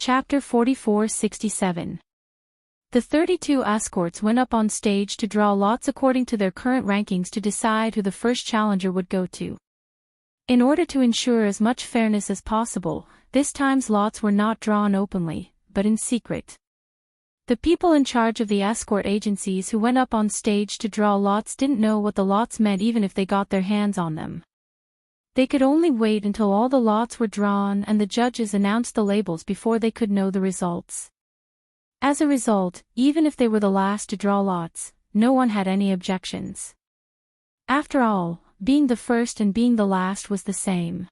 Chapter 4467. The 32 escorts went up on stage to draw lots according to their current rankings to decide who the first challenger would go to. In order to ensure as much fairness as possible, this time's lots were not drawn openly, but in secret. The people in charge of the escort agencies who went up on stage to draw lots didn't know what the lots meant even if they got their hands on them. They could only wait until all the lots were drawn and the judges announced the labels before they could know the results. As a result, even if they were the last to draw lots, no one had any objections. After all, being the first and being the last was the same.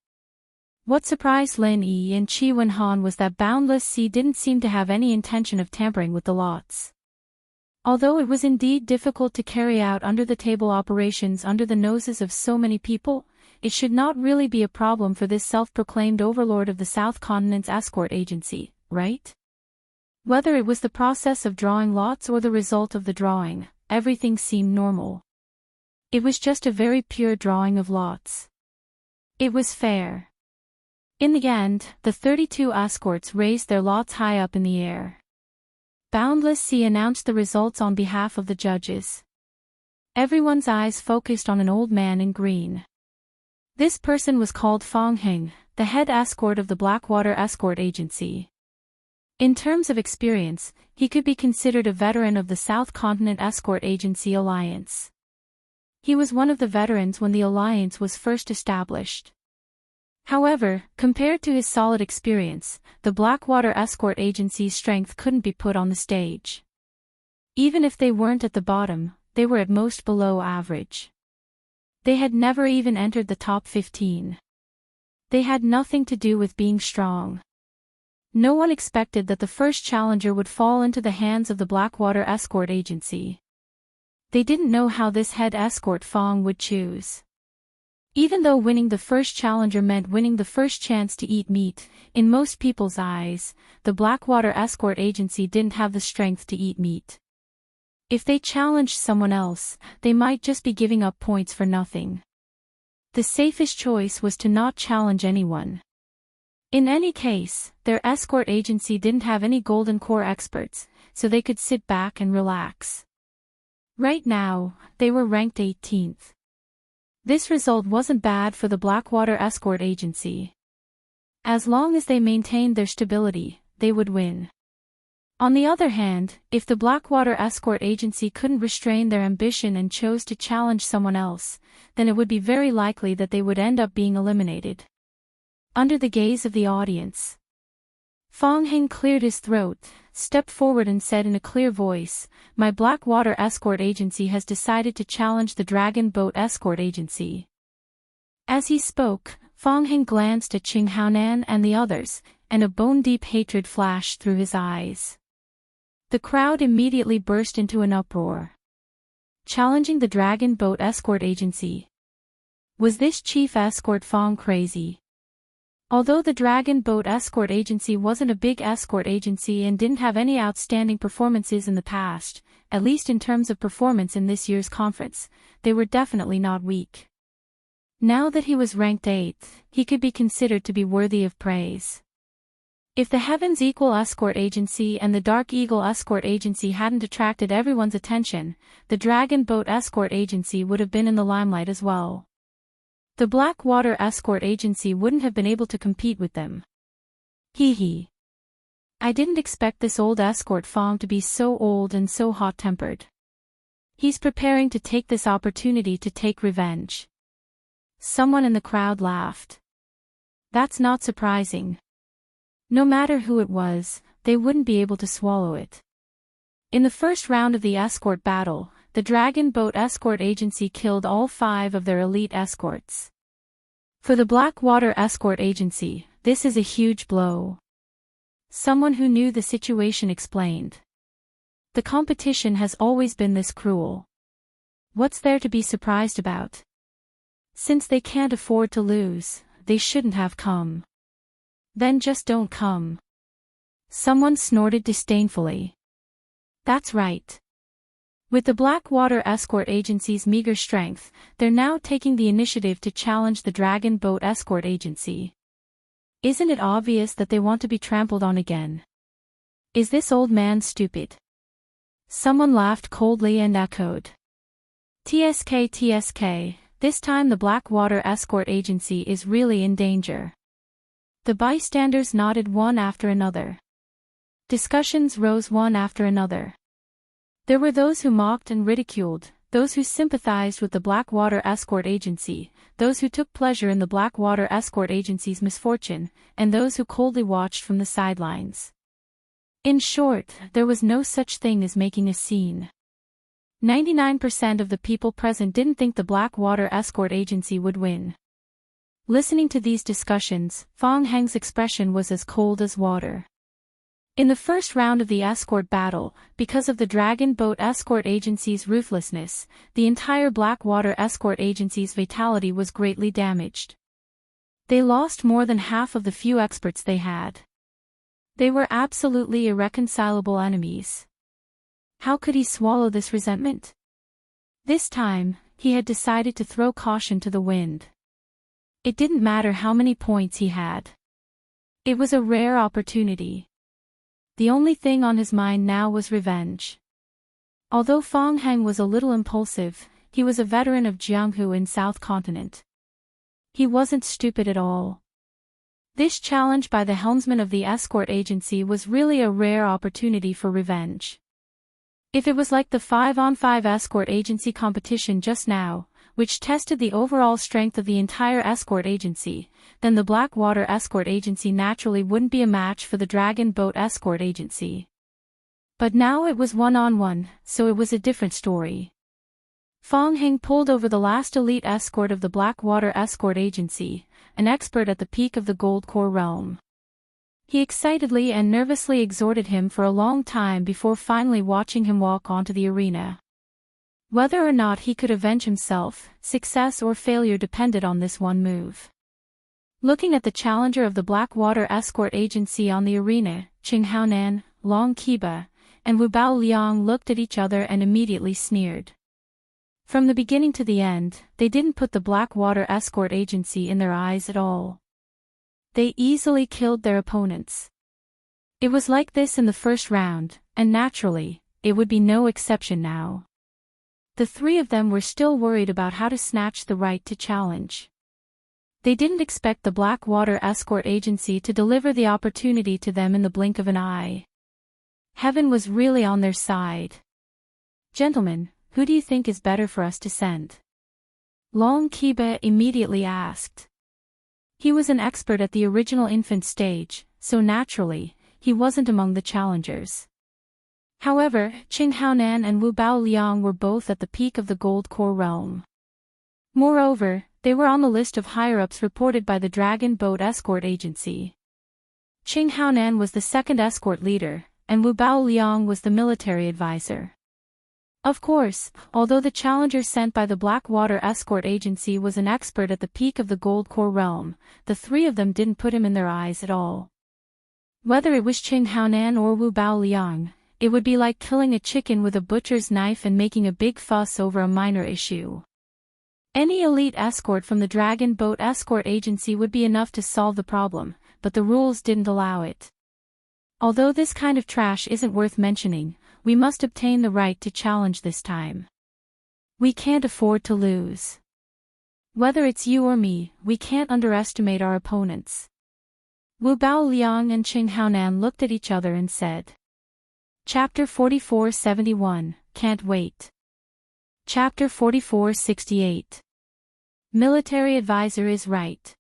What surprised Lin Yi and Chi Wen-han was that Boundless Sea didn't seem to have any intention of tampering with the lots. Although it was indeed difficult to carry out under-the-table operations under the noses of so many people, it should not really be a problem for this self-proclaimed overlord of the South Continent's escort agency, right? Whether it was the process of drawing lots or the result of the drawing, everything seemed normal. It was just a very pure drawing of lots. It was fair. In the end, the 32 escorts raised their lots high up in the air. Boundless Sea announced the results on behalf of the judges. Everyone's eyes focused on an old man in green. This person was called Fong Hing, the head escort of the Blackwater Escort Agency. In terms of experience, he could be considered a veteran of the South Continent Escort Agency Alliance. He was one of the veterans when the alliance was first established. However, compared to his solid experience, the Blackwater Escort Agency's strength couldn't be put on the stage. Even if they weren't at the bottom, they were at most below average. They had never even entered the top 15. They had nothing to do with being strong. No one expected that the first challenger would fall into the hands of the Blackwater Escort Agency. They didn't know how this head escort Fong would choose. Even though winning the first challenger meant winning the first chance to eat meat, in most people's eyes, the Blackwater Escort Agency didn't have the strength to eat meat. If they challenged someone else, they might just be giving up points for nothing. The safest choice was to not challenge anyone. In any case, their escort agency didn't have any Golden Core experts, so they could sit back and relax. Right now, they were ranked 18th. This result wasn't bad for the Blackwater Escort Agency. As long as they maintained their stability, they would win. On the other hand, if the Blackwater Escort Agency couldn't restrain their ambition and chose to challenge someone else, then it would be very likely that they would end up being eliminated. Under the gaze of the audience, Fong Hing cleared his throat, stepped forward and said in a clear voice, "My Blackwater Escort Agency has decided to challenge the Dragon Boat Escort Agency." As he spoke, Fong Hing glanced at Qing Haonan and the others, and a bone-deep hatred flashed through his eyes. The crowd immediately burst into an uproar. Challenging the Dragon Boat Escort Agency. Was this chief escort Fong crazy? Although the Dragon Boat Escort Agency wasn't a big escort agency and didn't have any outstanding performances in the past, at least in terms of performance in this year's conference, they were definitely not weak. Now that he was ranked 8th, he could be considered to be worthy of praise. If the Heavens Equal Escort Agency and the Dark Eagle Escort Agency hadn't attracted everyone's attention, the Dragon Boat Escort Agency would have been in the limelight as well. The Blackwater Escort Agency wouldn't have been able to compete with them. Hee. I didn't expect this old escort Fong to be so old and so hot-tempered. He's preparing to take this opportunity to take revenge. Someone in the crowd laughed. That's not surprising. No matter who it was, they wouldn't be able to swallow it. In the first round of the escort battle, the Dragon Boat Escort Agency killed all 5 of their elite escorts. For the Blackwater Escort Agency, this is a huge blow. Someone who knew the situation explained. The competition has always been this cruel. What's there to be surprised about? Since they can't afford to lose, they shouldn't have come. Then just don't come. Someone snorted disdainfully. That's right. With the Blackwater Escort Agency's meager strength, they're now taking the initiative to challenge the Dragon Boat Escort Agency. Isn't it obvious that they want to be trampled on again? Is this old man stupid? Someone laughed coldly and echoed. TSK TSK, this time the Blackwater Escort Agency is really in danger. The bystanders nodded one after another. Discussions rose one after another. There were those who mocked and ridiculed, those who sympathized with the Blackwater Escort Agency, those who took pleasure in the Blackwater Escort Agency's misfortune, and those who coldly watched from the sidelines. In short, there was no such thing as making a scene. 99% of the people present didn't think the Blackwater Escort Agency would win. Listening to these discussions, Fong Heng's expression was as cold as water. In the first round of the escort battle, because of the Dragon Boat Escort Agency's ruthlessness, the entire Blackwater Escort Agency's vitality was greatly damaged. They lost more than half of the few experts they had. They were absolutely irreconcilable enemies. How could he swallow this resentment? This time, he had decided to throw caution to the wind. It didn't matter how many points he had. It was a rare opportunity. The only thing on his mind now was revenge. Although Fong Heng was a little impulsive, he was a veteran of Jianghu in South Continent. He wasn't stupid at all. This challenge by the helmsman of the escort agency was really a rare opportunity for revenge. If it was like the 5-on-5 escort agency competition just now, which tested the overall strength of the entire escort agency, then the Blackwater Escort Agency naturally wouldn't be a match for the Dragon Boat Escort Agency. But now it was one-on-one, so it was a different story. Fong Heng pulled over the last elite escort of the Blackwater Escort Agency, an expert at the peak of the Gold Core realm. He excitedly and nervously exhorted him for a long time before finally watching him walk onto the arena. Whether or not he could avenge himself, success or failure depended on this one move. Looking at the challenger of the Blackwater Escort Agency on the arena, Qing Haonan, Long Qiba, and Wu Bao Liang looked at each other and immediately sneered. From the beginning to the end, they didn't put the Blackwater Escort Agency in their eyes at all. They easily killed their opponents. It was like this in the first round, and naturally, it would be no exception now. The three of them were still worried about how to snatch the right to challenge. They didn't expect the Blackwater Escort Agency to deliver the opportunity to them in the blink of an eye. Heaven was really on their side. Gentlemen, who do you think is better for us to send? Long Qiba immediately asked. He was an expert at the original infant stage, so naturally, he wasn't among the challengers. However, Qing Haonan and Wu Bao Liang were both at the peak of the Gold Core realm. Moreover, they were on the list of higher-ups reported by the Dragon Boat Escort Agency. Qing Haonan was the second escort leader, and Wu Bao Liang was the military advisor. Of course, although the challenger sent by the Blackwater Escort Agency was an expert at the peak of the Gold Core realm, the three of them didn't put him in their eyes at all. Whether it was Qing Haonan or Wu Bao Liang, it would be like killing a chicken with a butcher's knife and making a big fuss over a minor issue. Any elite escort from the Dragon Boat Escort Agency would be enough to solve the problem, but the rules didn't allow it. Although this kind of trash isn't worth mentioning, we must obtain the right to challenge this time. We can't afford to lose. Whether it's you or me, we can't underestimate our opponents. Wu Bao Liang and Qing Haonan looked at each other and said. Chapter 4471, Can't Wait. Chapter 4468. Military advisor is right.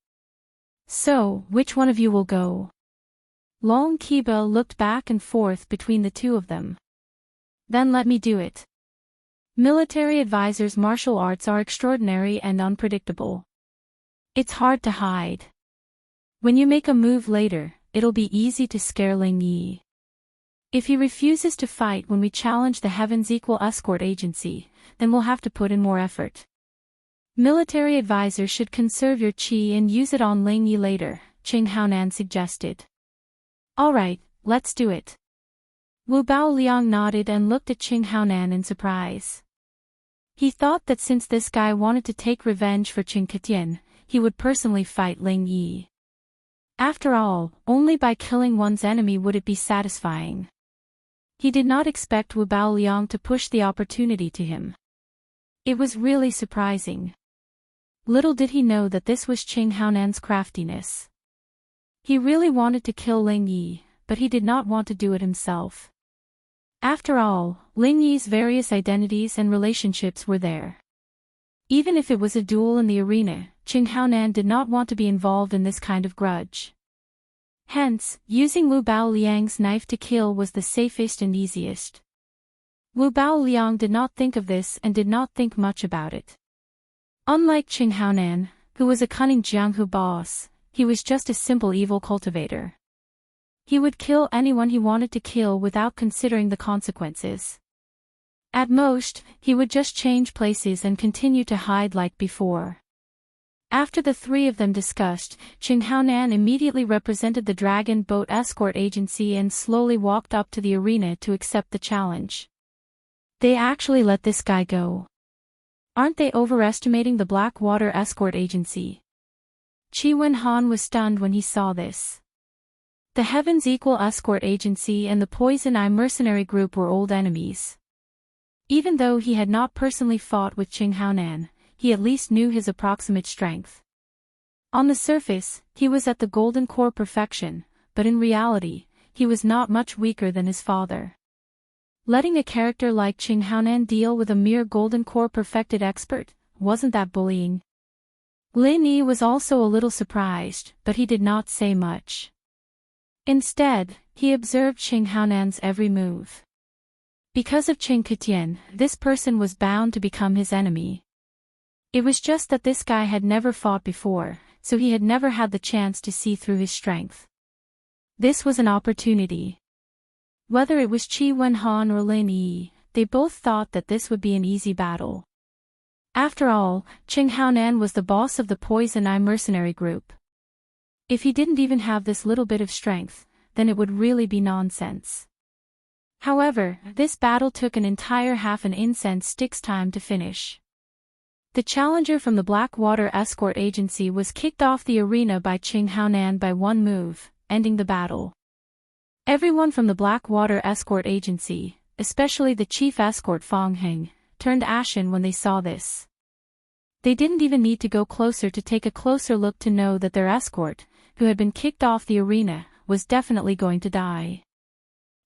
So, which one of you will go? Long Qiba looked back and forth between the two of them. Then let me do it. Military advisors' martial arts are extraordinary and unpredictable. It's hard to hide. When you make a move later, it'll be easy to scare Ling Yi. If he refuses to fight when we challenge the Heavens Equal Escort Agency, then we'll have to put in more effort. Military advisors should conserve your qi and use it on Ling Yi later, Qing Haonan suggested. Alright, let's do it. Wu Bao Liang nodded and looked at Qing Haonan in surprise. He thought that since this guy wanted to take revenge for Qing Ketian, he would personally fight Ling Yi. After all, only by killing one's enemy would it be satisfying. He did not expect Wu Baoliang to push the opportunity to him. It was really surprising. Little did he know that this was Qing Haonan's craftiness. He really wanted to kill Ling Yi, but he did not want to do it himself. After all, Ling Yi's various identities and relationships were there. Even if it was a duel in the arena, Qing Haonan did not want to be involved in this kind of grudge. Hence, using Wu Baoliang's knife to kill was the safest and easiest. Wu Baoliang did not think of this and did not think much about it. Unlike Qing Haonan, who was a cunning Jianghu boss, he was just a simple evil cultivator. He would kill anyone he wanted to kill without considering the consequences. At most, he would just change places and continue to hide like before. After the three of them discussed, Qing Haonan immediately represented the Dragon Boat Escort Agency and slowly walked up to the arena to accept the challenge. They actually let this guy go. Aren't they overestimating the Blackwater Escort Agency? Qi Wenhan was stunned when he saw this. The Heavens Equal Escort Agency and the Poison Eye Mercenary Group were old enemies. Even though he had not personally fought with Qing Haonan, he at least knew his approximate strength. On the surface, he was at the Golden Core perfection, but in reality, he was not much weaker than his father. Letting a character like Qing Haonan deal with a mere Golden Core perfected expert, wasn't that bullying? Lin Yi was also a little surprised, but he did not say much. Instead, he observed Qing Haonan's every move. Because of Qing Kutian, this person was bound to become his enemy. It was just that this guy had never fought before, so he had never had the chance to see through his strength. This was an opportunity. Whether it was Qi Wenhan or Lin Yi, they both thought that this would be an easy battle. After all, Qing Haonan was the boss of the Poison Eye Mercenary Group. If he didn't even have this little bit of strength, then it would really be nonsense. However, this battle took an entire half an incense stick's time to finish. The challenger from the Blackwater Escort Agency was kicked off the arena by Qing Haonan by one move, ending the battle. Everyone from the Blackwater Escort Agency, especially the chief escort Fang Heng, turned ashen when they saw this. They didn't even need to go closer to take a closer look to know that their escort, who had been kicked off the arena, was definitely going to die.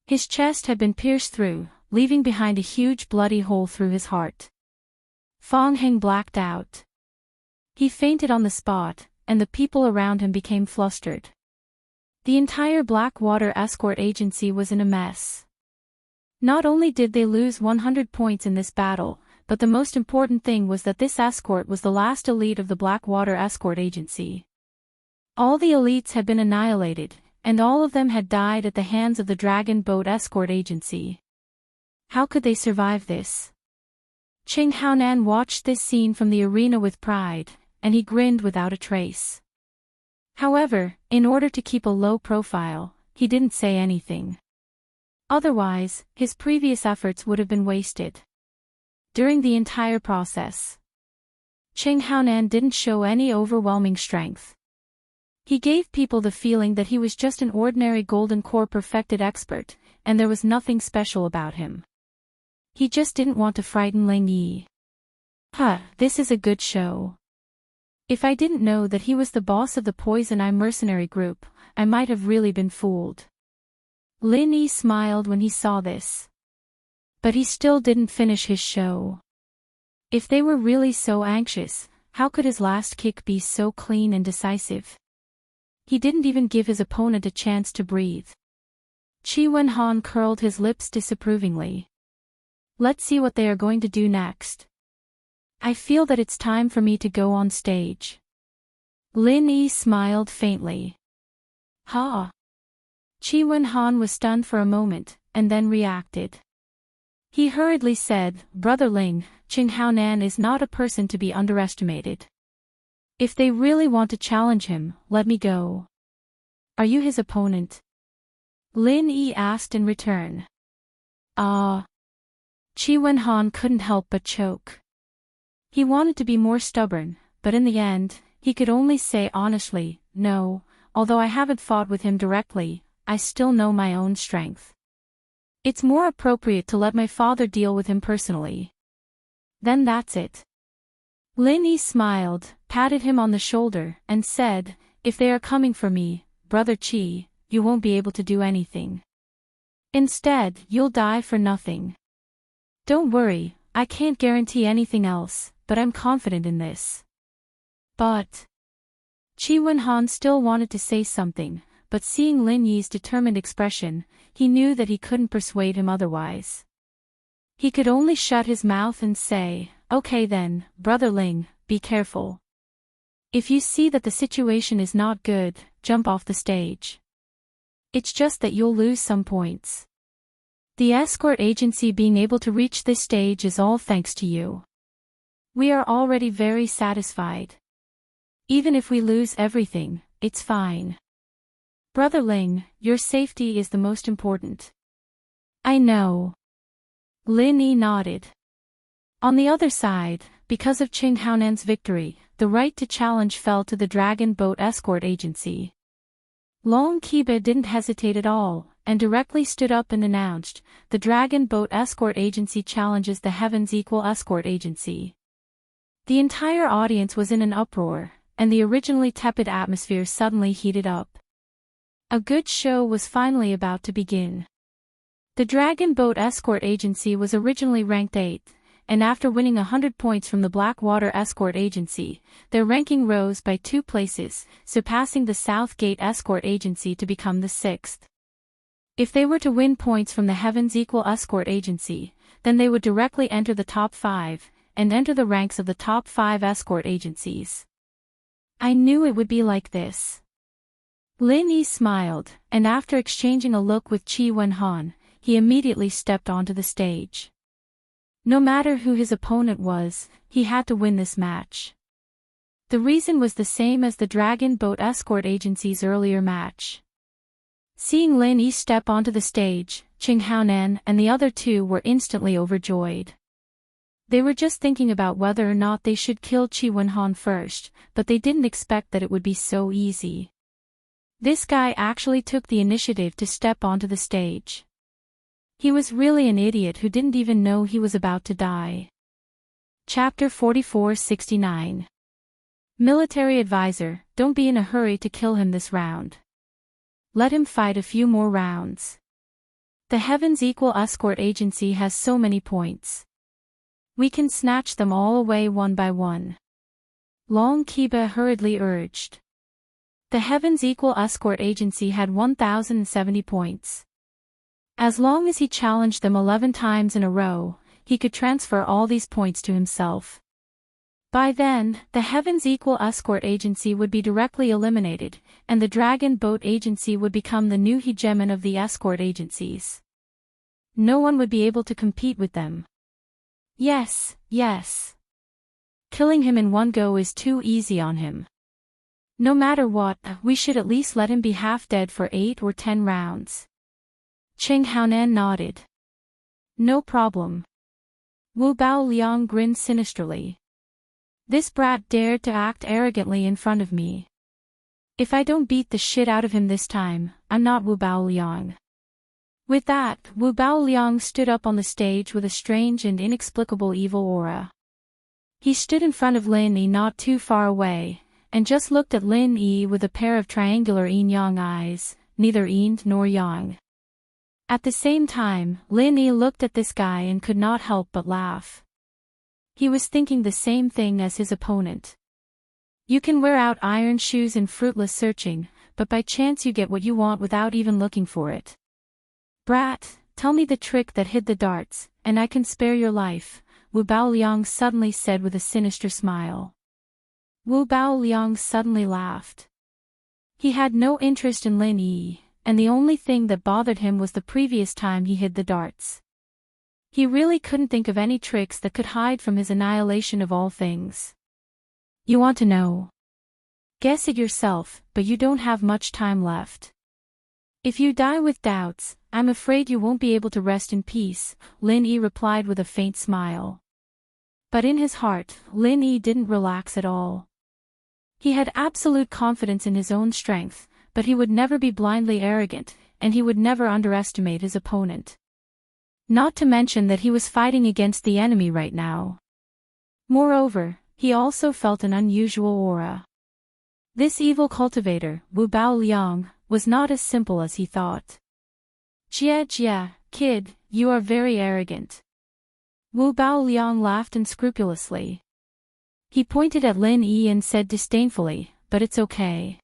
His chest had been pierced through, leaving behind a huge bloody hole through his heart. Fang Heng blacked out. He fainted on the spot, and the people around him became flustered. The entire Blackwater Escort Agency was in a mess. Not only did they lose 100 points in this battle, but the most important thing was that this escort was the last elite of the Blackwater Escort Agency. All the elites had been annihilated, and all of them had died at the hands of the Dragon Boat Escort Agency. How could they survive this? Qing Haonan watched this scene from the arena with pride, and he grinned without a trace. However, in order to keep a low profile, he didn't say anything. Otherwise, his previous efforts would have been wasted. During the entire process, Qing Haonan didn't show any overwhelming strength. He gave people the feeling that he was just an ordinary Golden Core perfected expert, and there was nothing special about him. He just didn't want to frighten Ling Yi. This is a good show. If I didn't know that he was the boss of the Poison Eye Mercenary Group, I might have really been fooled. Lin Yi smiled when he saw this. But he still didn't finish his show. If they were really so anxious, how could his last kick be so clean and decisive? He didn't even give his opponent a chance to breathe. Qi Wenhan curled his lips disapprovingly. Let's see what they are going to do next. I feel that it's time for me to go on stage. Lin Yi smiled faintly. Ha! Qi Wenhan was stunned for a moment, and then reacted. He hurriedly said, Brother Ling, Qing Haonan is not a person to be underestimated. If they really want to challenge him, let me go. Are you his opponent? Lin Yi asked in return. Qi Wenhan couldn't help but choke. He wanted to be more stubborn, but in the end, he could only say honestly, no, although I haven't fought with him directly, I still know my own strength. It's more appropriate to let my father deal with him personally. Then that's it. Lin Yi smiled, patted him on the shoulder, and said, if they are coming for me, Brother Qi, you won't be able to do anything. Instead, you'll die for nothing. Don't worry, I can't guarantee anything else, but I'm confident in this. But... Qi Wenhan still wanted to say something, but seeing Lin Yi's determined expression, he knew that he couldn't persuade him otherwise. He could only shut his mouth and say, okay then, Brother Ling, be careful. If you see that the situation is not good, jump off the stage. It's just that you'll lose some points. The escort agency being able to reach this stage is all thanks to you. We are already very satisfied. Even if we lose everything, it's fine. Brother Ling, your safety is the most important. I know. Lin Yi nodded. On the other side, because of Qing Haonan's victory, the right to challenge fell to the Dragon Boat Escort Agency. Long Qiba didn't hesitate at all, and directly stood up and announced, the Dragon Boat Escort Agency challenges the Heavens Equal Escort Agency. The entire audience was in an uproar, and the originally tepid atmosphere suddenly heated up. A good show was finally about to begin. The Dragon Boat Escort Agency was originally ranked 8th, and after winning 100 points from the Blackwater Escort Agency, their ranking rose by 2 places, surpassing the Southgate Escort Agency to become the 6th. If they were to win points from the Heavens Equal Escort Agency, then they would directly enter the top 5, and enter the ranks of the top 5 escort agencies. I knew it would be like this. Lin Yi smiled, and after exchanging a look with Qi Wenhan, he immediately stepped onto the stage. No matter who his opponent was, he had to win this match. The reason was the same as the Dragon Boat Escort Agency's earlier match. Seeing Lin Yi step onto the stage, Qing Haonan and the other 2 were instantly overjoyed. They were just thinking about whether or not they should kill Qi Wenhan first, but they didn't expect that it would be so easy. This guy actually took the initiative to step onto the stage. He was really an idiot who didn't even know he was about to die. Chapter 4469. Military Advisor, don't be in a hurry to kill him this round. Let him fight a few more rounds. The Heavens Equal Escort Agency has so many points. We can snatch them all away one by one. Long Qiba hurriedly urged. The Heavens Equal Escort Agency had 1,070 points. As long as he challenged them 11 times in a row, he could transfer all these points to himself. By then, the Heavens Equal Escort Agency would be directly eliminated, and the Dragon Boat Agency would become the new hegemon of the escort agencies. No one would be able to compete with them. Yes, yes. Killing him in one go is too easy on him. No matter what, we should at least let him be half dead for 8 or 10 rounds. Qing Haonan nodded. No problem. Wu Bao Liang grinned sinisterly. This brat dared to act arrogantly in front of me. If I don't beat the shit out of him this time, I'm not Wu Bao Liang. With that, Wu Bao Liang stood up on the stage with a strange and inexplicable evil aura. He stood in front of Lin Yi not too far away, and just looked at Lin Yi with a pair of triangular yin-yang eyes, neither yin nor yang. At the same time, Lin Yi looked at this guy and could not help but laugh. He was thinking the same thing as his opponent. You can wear out iron shoes in fruitless searching, but by chance you get what you want without even looking for it. Brat, tell me the trick that hid the darts, and I can spare your life, Wu Bao Liang suddenly said with a sinister smile. Wu Bao Liang suddenly laughed. He had no interest in Lin Yi, and the only thing that bothered him was the previous time he hid the darts. He really couldn't think of any tricks that could hide from his annihilation of all things. You want to know? Guess it yourself, but you don't have much time left. If you die with doubts, I'm afraid you won't be able to rest in peace, Lin Yi replied with a faint smile. But in his heart, Lin Yi didn't relax at all. He had absolute confidence in his own strength, but he would never be blindly arrogant, and he would never underestimate his opponent. Not to mention that he was fighting against the enemy right now. Moreover, he also felt an unusual aura. This evil cultivator, Wu Baoliang, was not as simple as he thought. Jia, kid, you are very arrogant. Wu Baoliang laughed unscrupulously. He pointed at Lin Yi and said disdainfully, but it's okay.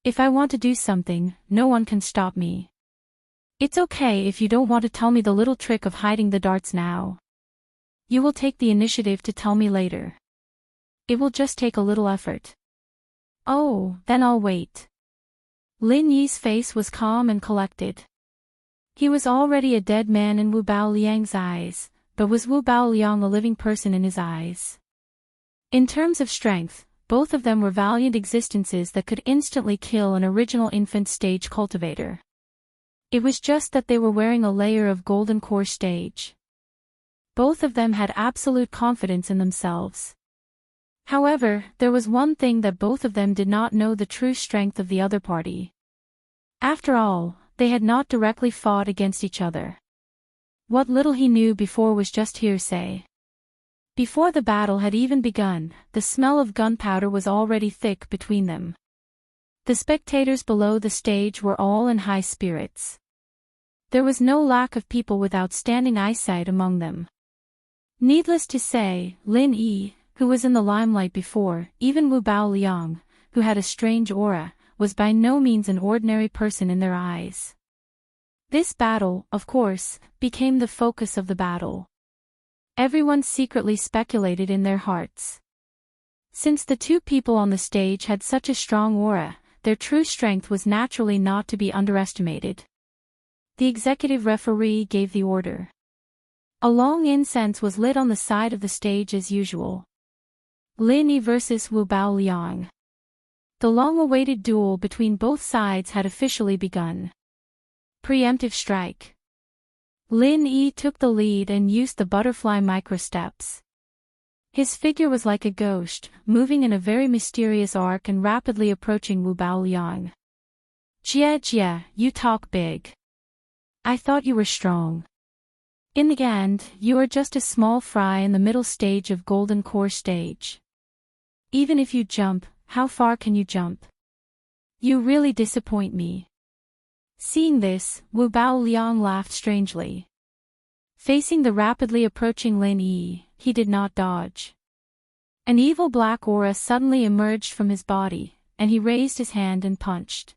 If I want to do something, no one can stop me. It's okay if you don't want to tell me the little trick of hiding the darts now. You will take the initiative to tell me later. It will just take a little effort. Oh, then I'll wait. Lin Yi's face was calm and collected. He was already a dead man in Wu Baoliang's eyes, but was Wu Baoliang a living person in his eyes? In terms of strength, both of them were valiant existences that could instantly kill an original infant stage cultivator. It was just that they were wearing a layer of golden core stage. Both of them had absolute confidence in themselves. However, there was one thing that both of them did not know: the true strength of the other party. After all, they had not directly fought against each other. What little he knew before was just hearsay. Before the battle had even begun, the smell of gunpowder was already thick between them. The spectators below the stage were all in high spirits. There was no lack of people with outstanding eyesight among them. Needless to say, Lin Yi, who was in the limelight before, even Wu Baoliang, who had a strange aura, was by no means an ordinary person in their eyes. This battle, of course, became the focus of the battle. Everyone secretly speculated in their hearts. Since the two people on the stage had such a strong aura, their true strength was naturally not to be underestimated. The executive referee gave the order. A long incense was lit on the side of the stage as usual. Lin Yi versus Wu Baoliang. The long-awaited duel between both sides had officially begun. Preemptive strike. Lin Yi took the lead and used the butterfly microsteps. His figure was like a ghost, moving in a very mysterious arc and rapidly approaching Wu Baoliang. Jia, you talk big. I thought you were strong. In the end, you are just a small fry in the middle stage of Golden Core stage. Even if you jump, how far can you jump? You really disappoint me. Seeing this, Wu Baoliang laughed strangely. Facing the rapidly approaching Lin Yi, he did not dodge. An evil black aura suddenly emerged from his body, and he raised his hand and punched.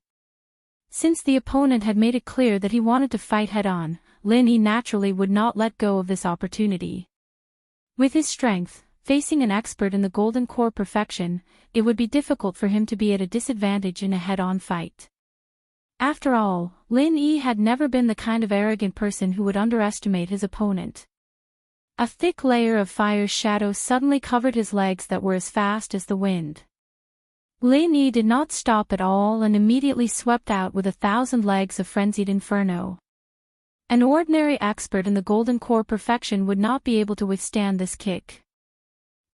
Since the opponent had made it clear that he wanted to fight head-on, Lin Yi naturally would not let go of this opportunity. With his strength, facing an expert in the Golden Core perfection, it would be difficult for him to be at a disadvantage in a head-on fight. After all, Lin Yi had never been the kind of arrogant person who would underestimate his opponent. A thick layer of fire's shadow suddenly covered his legs that were as fast as the wind. Lin Yi did not stop at all and immediately swept out with 1,000 legs of frenzied inferno. An ordinary expert in the Golden Core perfection would not be able to withstand this kick.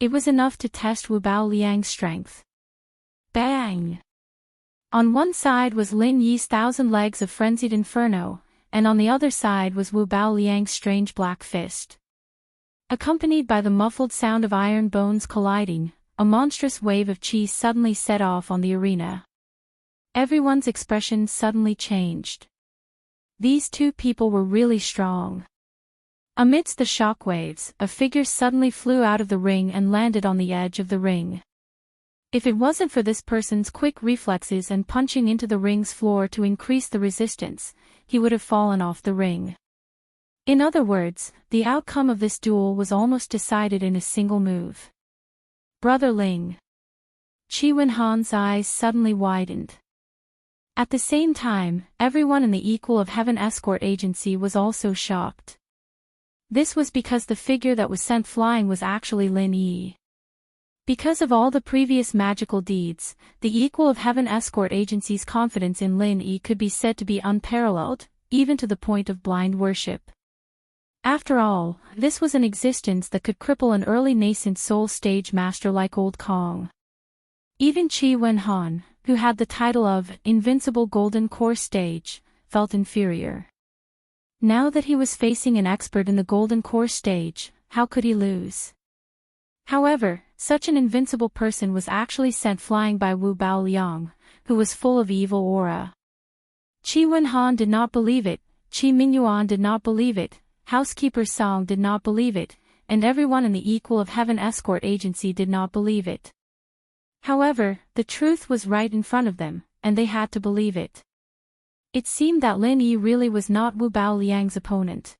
It was enough to test Wu Baoliang's strength. Bang! On one side was Lin Yi's 1,000 legs of frenzied inferno, and on the other side was Wu Baoliang's strange black fist. Accompanied by the muffled sound of iron bones colliding, a monstrous wave of chi suddenly set off on the arena. Everyone's expression suddenly changed. These two people were really strong. Amidst the shockwaves, a figure suddenly flew out of the ring and landed on the edge of the ring. If it wasn't for this person's quick reflexes and punching into the ring's floor to increase the resistance, he would have fallen off the ring. In other words, the outcome of this duel was almost decided in a single move. Brother Ling. Qi Wenhan's eyes suddenly widened. At the same time, everyone in the Equal of Heaven escort agency was also shocked. This was because the figure that was sent flying was actually Lin Yi. Because of all the previous magical deeds, the Equal of Heaven escort agency's confidence in Lin Yi could be said to be unparalleled, even to the point of blind worship. After all, this was an existence that could cripple an early nascent soul stage master like Old Kong. Even Qi Wenhan, who had the title of Invincible Golden Core Stage, felt inferior. Now that he was facing an expert in the Golden Core Stage, how could he lose? However, such an invincible person was actually sent flying by Wu Baoliang, who was full of evil aura. Qi Wenhan did not believe it, Qi Mingyuan did not believe it, Housekeeper Song did not believe it, and everyone in the Equal of Heaven escort agency did not believe it. However, the truth was right in front of them, and they had to believe it. It seemed that Lin Yi really was not Wu Baoliang's opponent.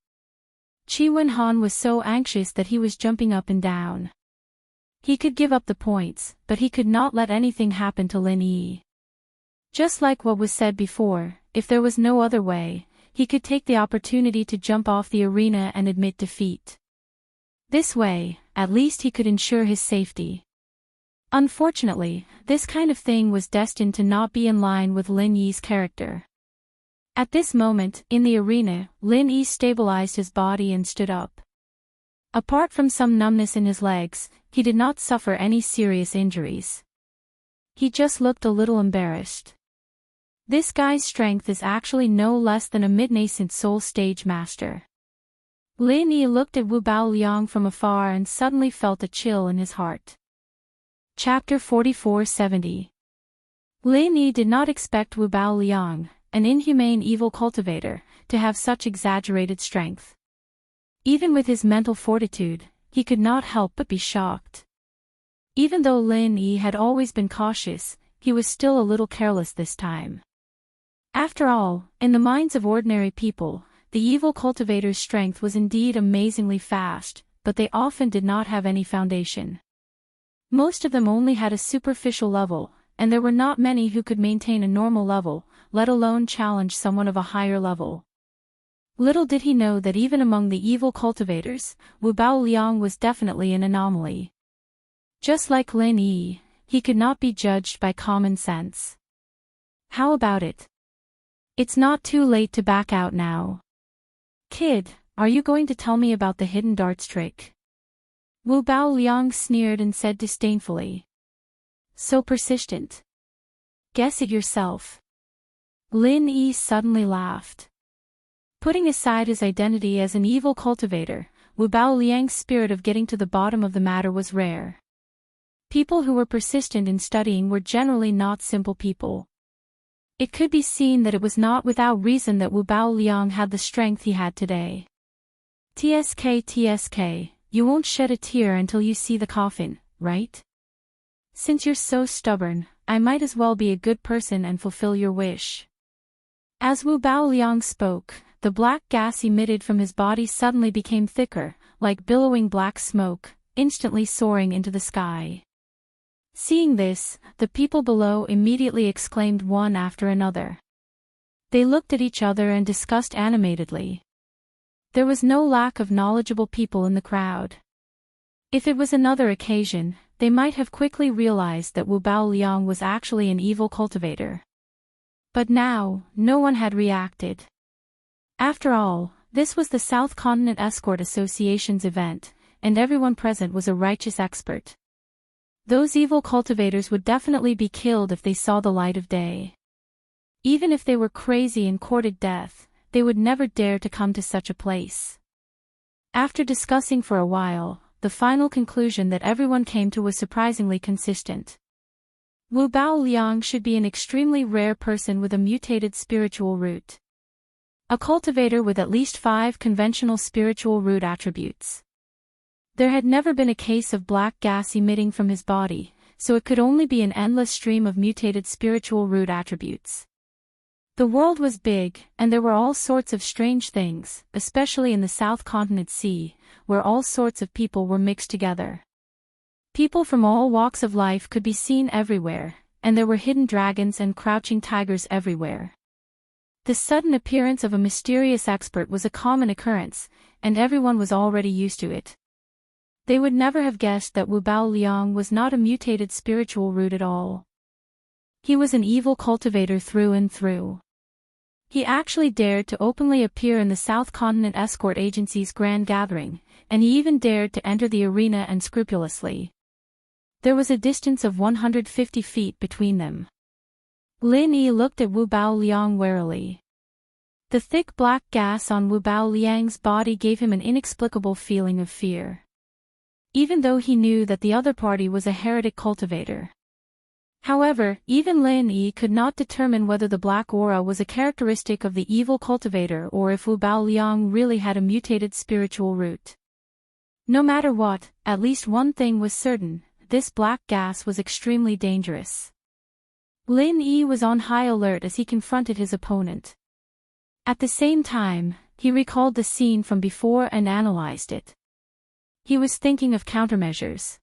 Qi Wenhan was so anxious that he was jumping up and down. He could give up the points, but he could not let anything happen to Lin Yi. Just like what was said before, if there was no other way, he could take the opportunity to jump off the arena and admit defeat. This way, at least he could ensure his safety. Unfortunately, this kind of thing was destined to not be in line with Lin Yi's character. At this moment, in the arena, Lin Yi stabilized his body and stood up. Apart from some numbness in his legs, he did not suffer any serious injuries. He just looked a little embarrassed. This guy's strength is actually no less than a mid-nascent soul stage master. Lin Yi looked at Wu Baoliang from afar and suddenly felt a chill in his heart. Chapter 4470. Lin Yi did not expect Wu Baoliang, an inhumane evil cultivator, to have such exaggerated strength. Even with his mental fortitude, he could not help but be shocked. Even though Lin Yi had always been cautious, he was still a little careless this time. After all, in the minds of ordinary people, the evil cultivator's strength was indeed amazingly fast, but they often did not have any foundation. Most of them only had a superficial level, and there were not many who could maintain a normal level, let alone challenge someone of a higher level. Little did he know that even among the evil cultivators, Wu Baoliang was definitely an anomaly. Just like Lin Yi, he could not be judged by common sense. How about it? It's not too late to back out now. Kid, are you going to tell me about the hidden darts trick? Wu Baoliang sneered and said disdainfully. So persistent. Guess it yourself. Lin Yi suddenly laughed. Putting aside his identity as an evil cultivator, Wu Baoliang's spirit of getting to the bottom of the matter was rare. People who were persistent in studying were generally not simple people. It could be seen that it was not without reason that Wu Baoliang had the strength he had today. TSK, you won't shed a tear until you see the coffin, right? Since you're so stubborn, I might as well be a good person and fulfill your wish. As Wu Baoliang spoke, the black gas emitted from his body suddenly became thicker, like billowing black smoke, instantly soaring into the sky. Seeing this, the people below immediately exclaimed one after another. They looked at each other and discussed animatedly. There was no lack of knowledgeable people in the crowd. If it was another occasion, they might have quickly realized that Wu Baoliang was actually an evil cultivator. But now, no one had reacted. After all, this was the South Continent Escort Association's event, and everyone present was a righteous expert. Those evil cultivators would definitely be killed if they saw the light of day. Even if they were crazy and courted death, they would never dare to come to such a place. After discussing for a while, the final conclusion that everyone came to was surprisingly consistent. Wu Baoliang should be an extremely rare person with a mutated spiritual root. A cultivator with at least 5 conventional spiritual root attributes. There had never been a case of black gas emitting from his body, so it could only be an endless stream of mutated spiritual root attributes. The world was big, and there were all sorts of strange things, especially in the South Continent Sea, where all sorts of people were mixed together. People from all walks of life could be seen everywhere, and there were hidden dragons and crouching tigers everywhere. The sudden appearance of a mysterious expert was a common occurrence, and everyone was already used to it. They would never have guessed that Wu Baoliang was not a mutated spiritual root at all. He was an evil cultivator through and through. He actually dared to openly appear in the South Continent Escort Agency's grand gathering, and he even dared to enter the arena unscrupulously. There was a distance of 150 feet between them. Lin Yi looked at Wu Bao Liang warily. The thick black gas on Wu Bao Liang's body gave him an inexplicable feeling of fear. Even though he knew that the other party was a heretic cultivator. However, even Lin Yi could not determine whether the black aura was a characteristic of the evil cultivator or if Wu Bao Liang really had a mutated spiritual root. No matter what, at least one thing was certain, this black gas was extremely dangerous. Lin Yi was on high alert as he confronted his opponent. At the same time, he recalled the scene from before and analyzed it. He was thinking of countermeasures.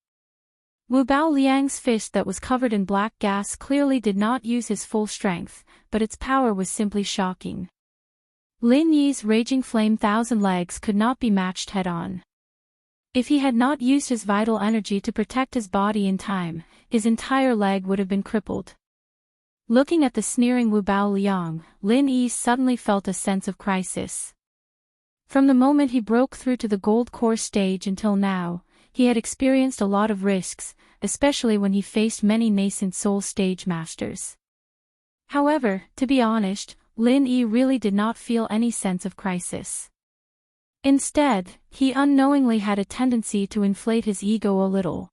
Wu Bao Liang's fist that was covered in black gas clearly did not use his full strength, but its power was simply shocking. Lin Yi's raging flame thousand legs could not be matched head-on. If he had not used his vital energy to protect his body in time, his entire leg would have been crippled. Looking at the sneering Wu Bao Liang, Lin Yi suddenly felt a sense of crisis. From the moment he broke through to the gold core stage until now, he had experienced a lot of risks, especially when he faced many nascent soul stage masters. However, to be honest, Lin Yi really did not feel any sense of crisis. Instead, he unknowingly had a tendency to inflate his ego a little.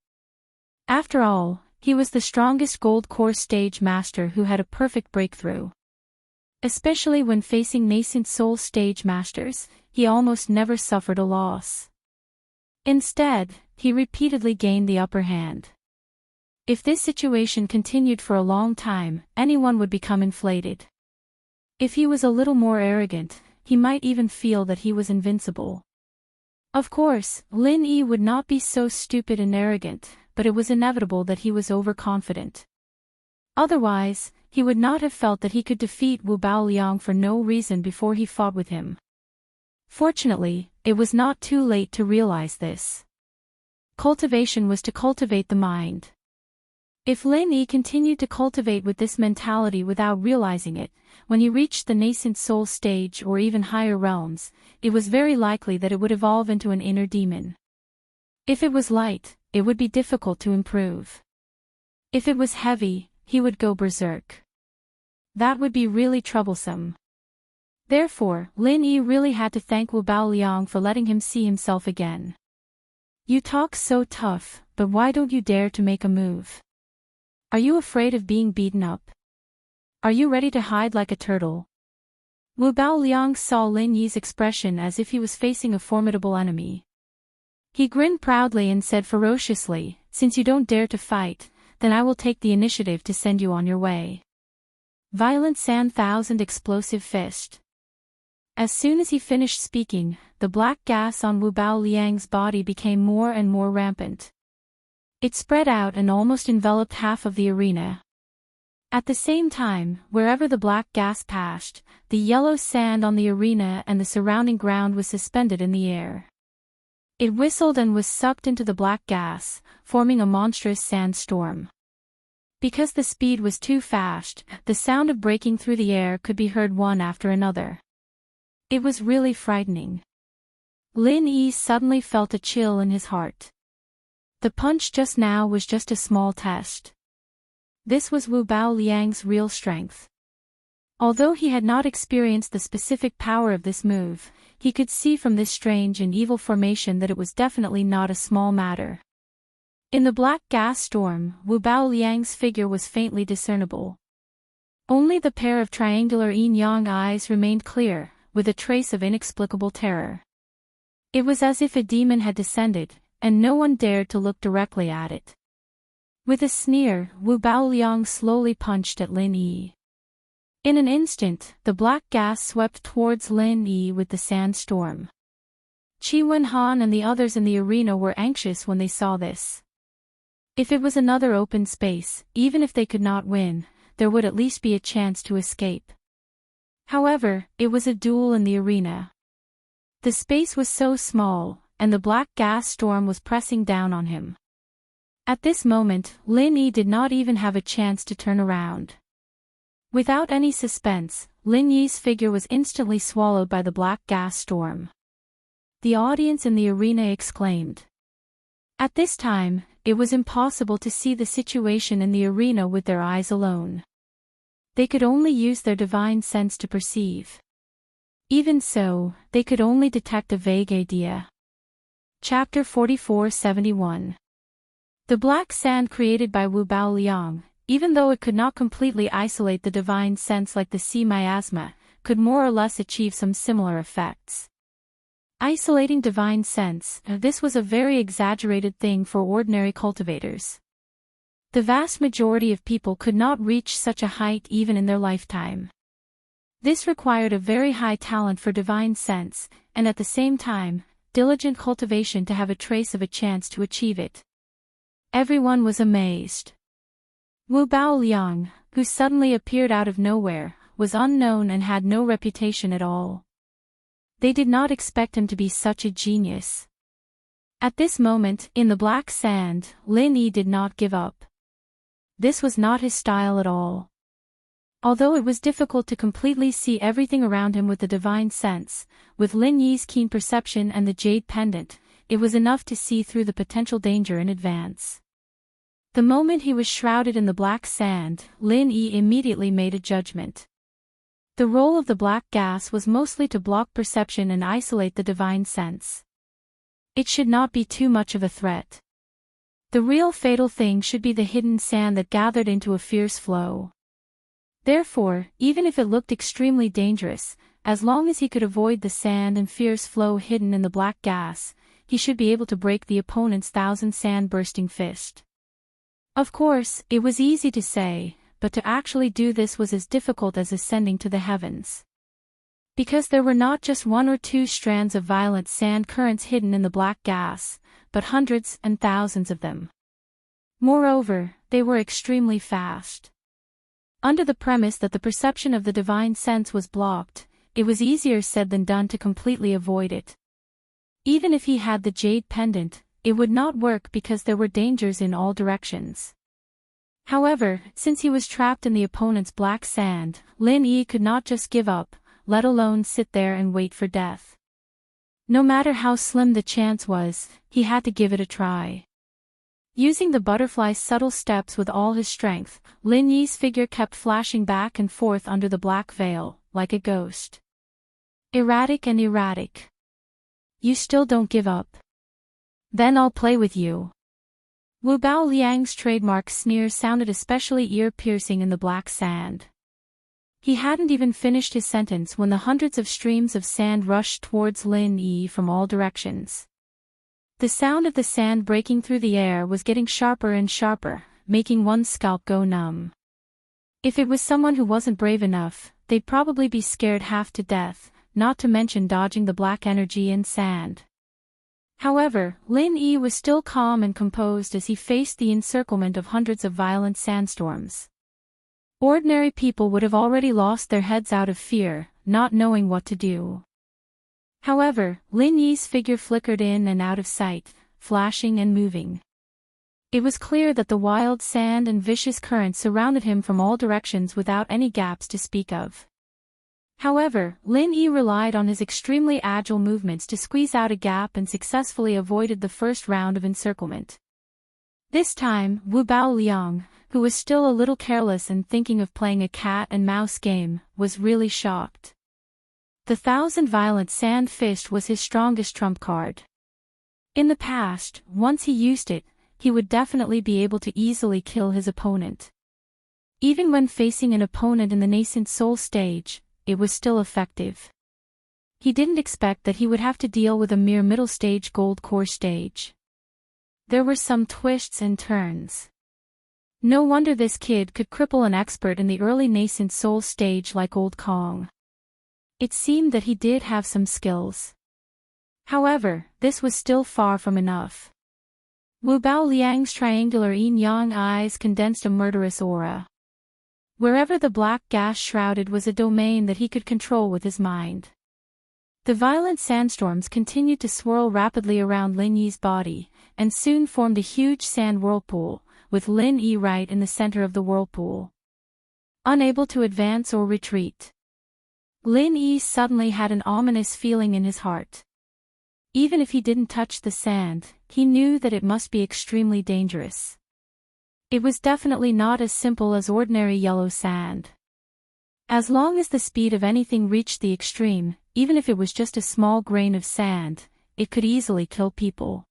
After all, he was the strongest gold core stage master who had a perfect breakthrough. Especially when facing nascent soul stage masters, he almost never suffered a loss. Instead, he repeatedly gained the upper hand. If this situation continued for a long time, anyone would become inflated. If he was a little more arrogant, he might even feel that he was invincible. Of course, Lin Yi would not be so stupid and arrogant, but it was inevitable that he was overconfident. Otherwise, he would not have felt that he could defeat Wu Bao Liang for no reason before he fought with him. Fortunately, it was not too late to realize this. Cultivation was to cultivate the mind. If Lin Yi continued to cultivate with this mentality without realizing it, when he reached the nascent soul stage or even higher realms, it was very likely that it would evolve into an inner demon. If it was light, it would be difficult to improve. If it was heavy, he would go berserk. That would be really troublesome. Therefore, Lin Yi really had to thank Wu Bao Liang for letting him see himself again. You talk so tough, but why don't you dare to make a move? Are you afraid of being beaten up? Are you ready to hide like a turtle? Wu Bao Liang saw Lin Yi's expression as if he was facing a formidable enemy. He grinned proudly and said ferociously, "Since you don't dare to fight, then I will take the initiative to send you on your way." Violent Sand Thousand Explosive Fist. As soon as he finished speaking, the black gas on Wu Bao Liang's body became more and more rampant. It spread out and almost enveloped half of the arena. At the same time, wherever the black gas passed, the yellow sand on the arena and the surrounding ground was suspended in the air. It whistled and was sucked into the black gas, forming a monstrous sandstorm. Because the speed was too fast, the sound of breaking through the air could be heard one after another. It was really frightening. Lin Yi suddenly felt a chill in his heart. The punch just now was just a small test. This was Wu Bao Liang's real strength. Although he had not experienced the specific power of this move, he could see from this strange and evil formation that it was definitely not a small matter. In the black gas storm, Wu Bao Liang's figure was faintly discernible. Only the pair of triangular yin-yang eyes remained clear, with a trace of inexplicable terror. It was as if a demon had descended, and no one dared to look directly at it. With a sneer, Wu Bao Liang slowly punched at Lin Yi. In an instant, the black gas swept towards Lin Yi with the sandstorm. Qi Wenhan and the others in the arena were anxious when they saw this. If it was another open space, even if they could not win, there would at least be a chance to escape. However, it was a duel in the arena. The space was so small, and the black gas storm was pressing down on him. At this moment, Lin Yi did not even have a chance to turn around. Without any suspense, Lin Yi's figure was instantly swallowed by the black gas storm. The audience in the arena exclaimed. At this time, it was impossible to see the situation in the arena with their eyes alone. They could only use their divine sense to perceive. Even so, they could only detect a vague idea. Chapter 4471. The black sand created by Wu Bao Liang, even though it could not completely isolate the divine sense like the sea miasma, could more or less achieve some similar effects. Isolating divine sense, this was a very exaggerated thing for ordinary cultivators. The vast majority of people could not reach such a height even in their lifetime. This required a very high talent for divine sense, and at the same time, diligent cultivation to have a trace of a chance to achieve it. Everyone was amazed. Wu Bao Liang, who suddenly appeared out of nowhere, was unknown and had no reputation at all. They did not expect him to be such a genius. At this moment, in the black sand, Lin Yi did not give up. This was not his style at all. Although it was difficult to completely see everything around him with the divine sense, with Lin Yi's keen perception and the jade pendant, it was enough to see through the potential danger in advance. The moment he was shrouded in the black sand, Lin Yi immediately made a judgment. The role of the black gas was mostly to block perception and isolate the divine sense. It should not be too much of a threat. The real fatal thing should be the hidden sand that gathered into a fierce flow. Therefore, even if it looked extremely dangerous, as long as he could avoid the sand and fierce flow hidden in the black gas, he should be able to break the opponent's thousand sand-bursting fist. Of course, it was easy to say, but to actually do this was as difficult as ascending to the heavens. Because there were not just one or two strands of violent sand currents hidden in the black gas, but hundreds and thousands of them. Moreover, they were extremely fast. Under the premise that the perception of the divine sense was blocked, it was easier said than done to completely avoid it. Even if he had the jade pendant, it would not work because there were dangers in all directions. However, since he was trapped in the opponent's black sand, Lin Yi could not just give up, let alone sit there and wait for death. No matter how slim the chance was, he had to give it a try. Using the butterfly's subtle steps with all his strength, Lin Yi's figure kept flashing back and forth under the black veil, like a ghost. Erratic and erratic. You still don't give up? Then I'll play with you. Wu Bao Liang's trademark sneer sounded especially ear-piercing in the black sand. He hadn't even finished his sentence when the hundreds of streams of sand rushed towards Lin Yi from all directions. The sound of the sand breaking through the air was getting sharper and sharper, making one's scalp go numb. If it was someone who wasn't brave enough, they'd probably be scared half to death, not to mention dodging the black energy and sand. However, Lin Yi was still calm and composed as he faced the encirclement of hundreds of violent sandstorms. Ordinary people would have already lost their heads out of fear, not knowing what to do. However, Lin Yi's figure flickered in and out of sight, flashing and moving. It was clear that the wild sand and vicious currents surrounded him from all directions without any gaps to speak of. However, Lin Yi relied on his extremely agile movements to squeeze out a gap and successfully avoided the first round of encirclement. This time, Wu Bao Liang, who was still a little careless and thinking of playing a cat-and-mouse game, was really shocked. The thousand violent sand fist was his strongest trump card. In the past, once he used it, he would definitely be able to easily kill his opponent. Even when facing an opponent in the nascent soul stage, it was still effective. He didn't expect that he would have to deal with a mere middle-stage gold core stage. There were some twists and turns. No wonder this kid could cripple an expert in the early nascent soul stage like Old Kong. It seemed that he did have some skills. However, this was still far from enough. Wu Bao Liang's triangular yin-yang eyes condensed a murderous aura. Wherever the black gas shrouded was a domain that he could control with his mind. The violent sandstorms continued to swirl rapidly around Lin Yi's body, and soon formed a huge sand whirlpool, with Lin Yi right in the center of the whirlpool. Unable to advance or retreat. Lin Yi suddenly had an ominous feeling in his heart. Even if he didn't touch the sand, he knew that it must be extremely dangerous. It was definitely not as simple as ordinary yellow sand. As long as the speed of anything reached the extreme, even if it was just a small grain of sand, it could easily kill people.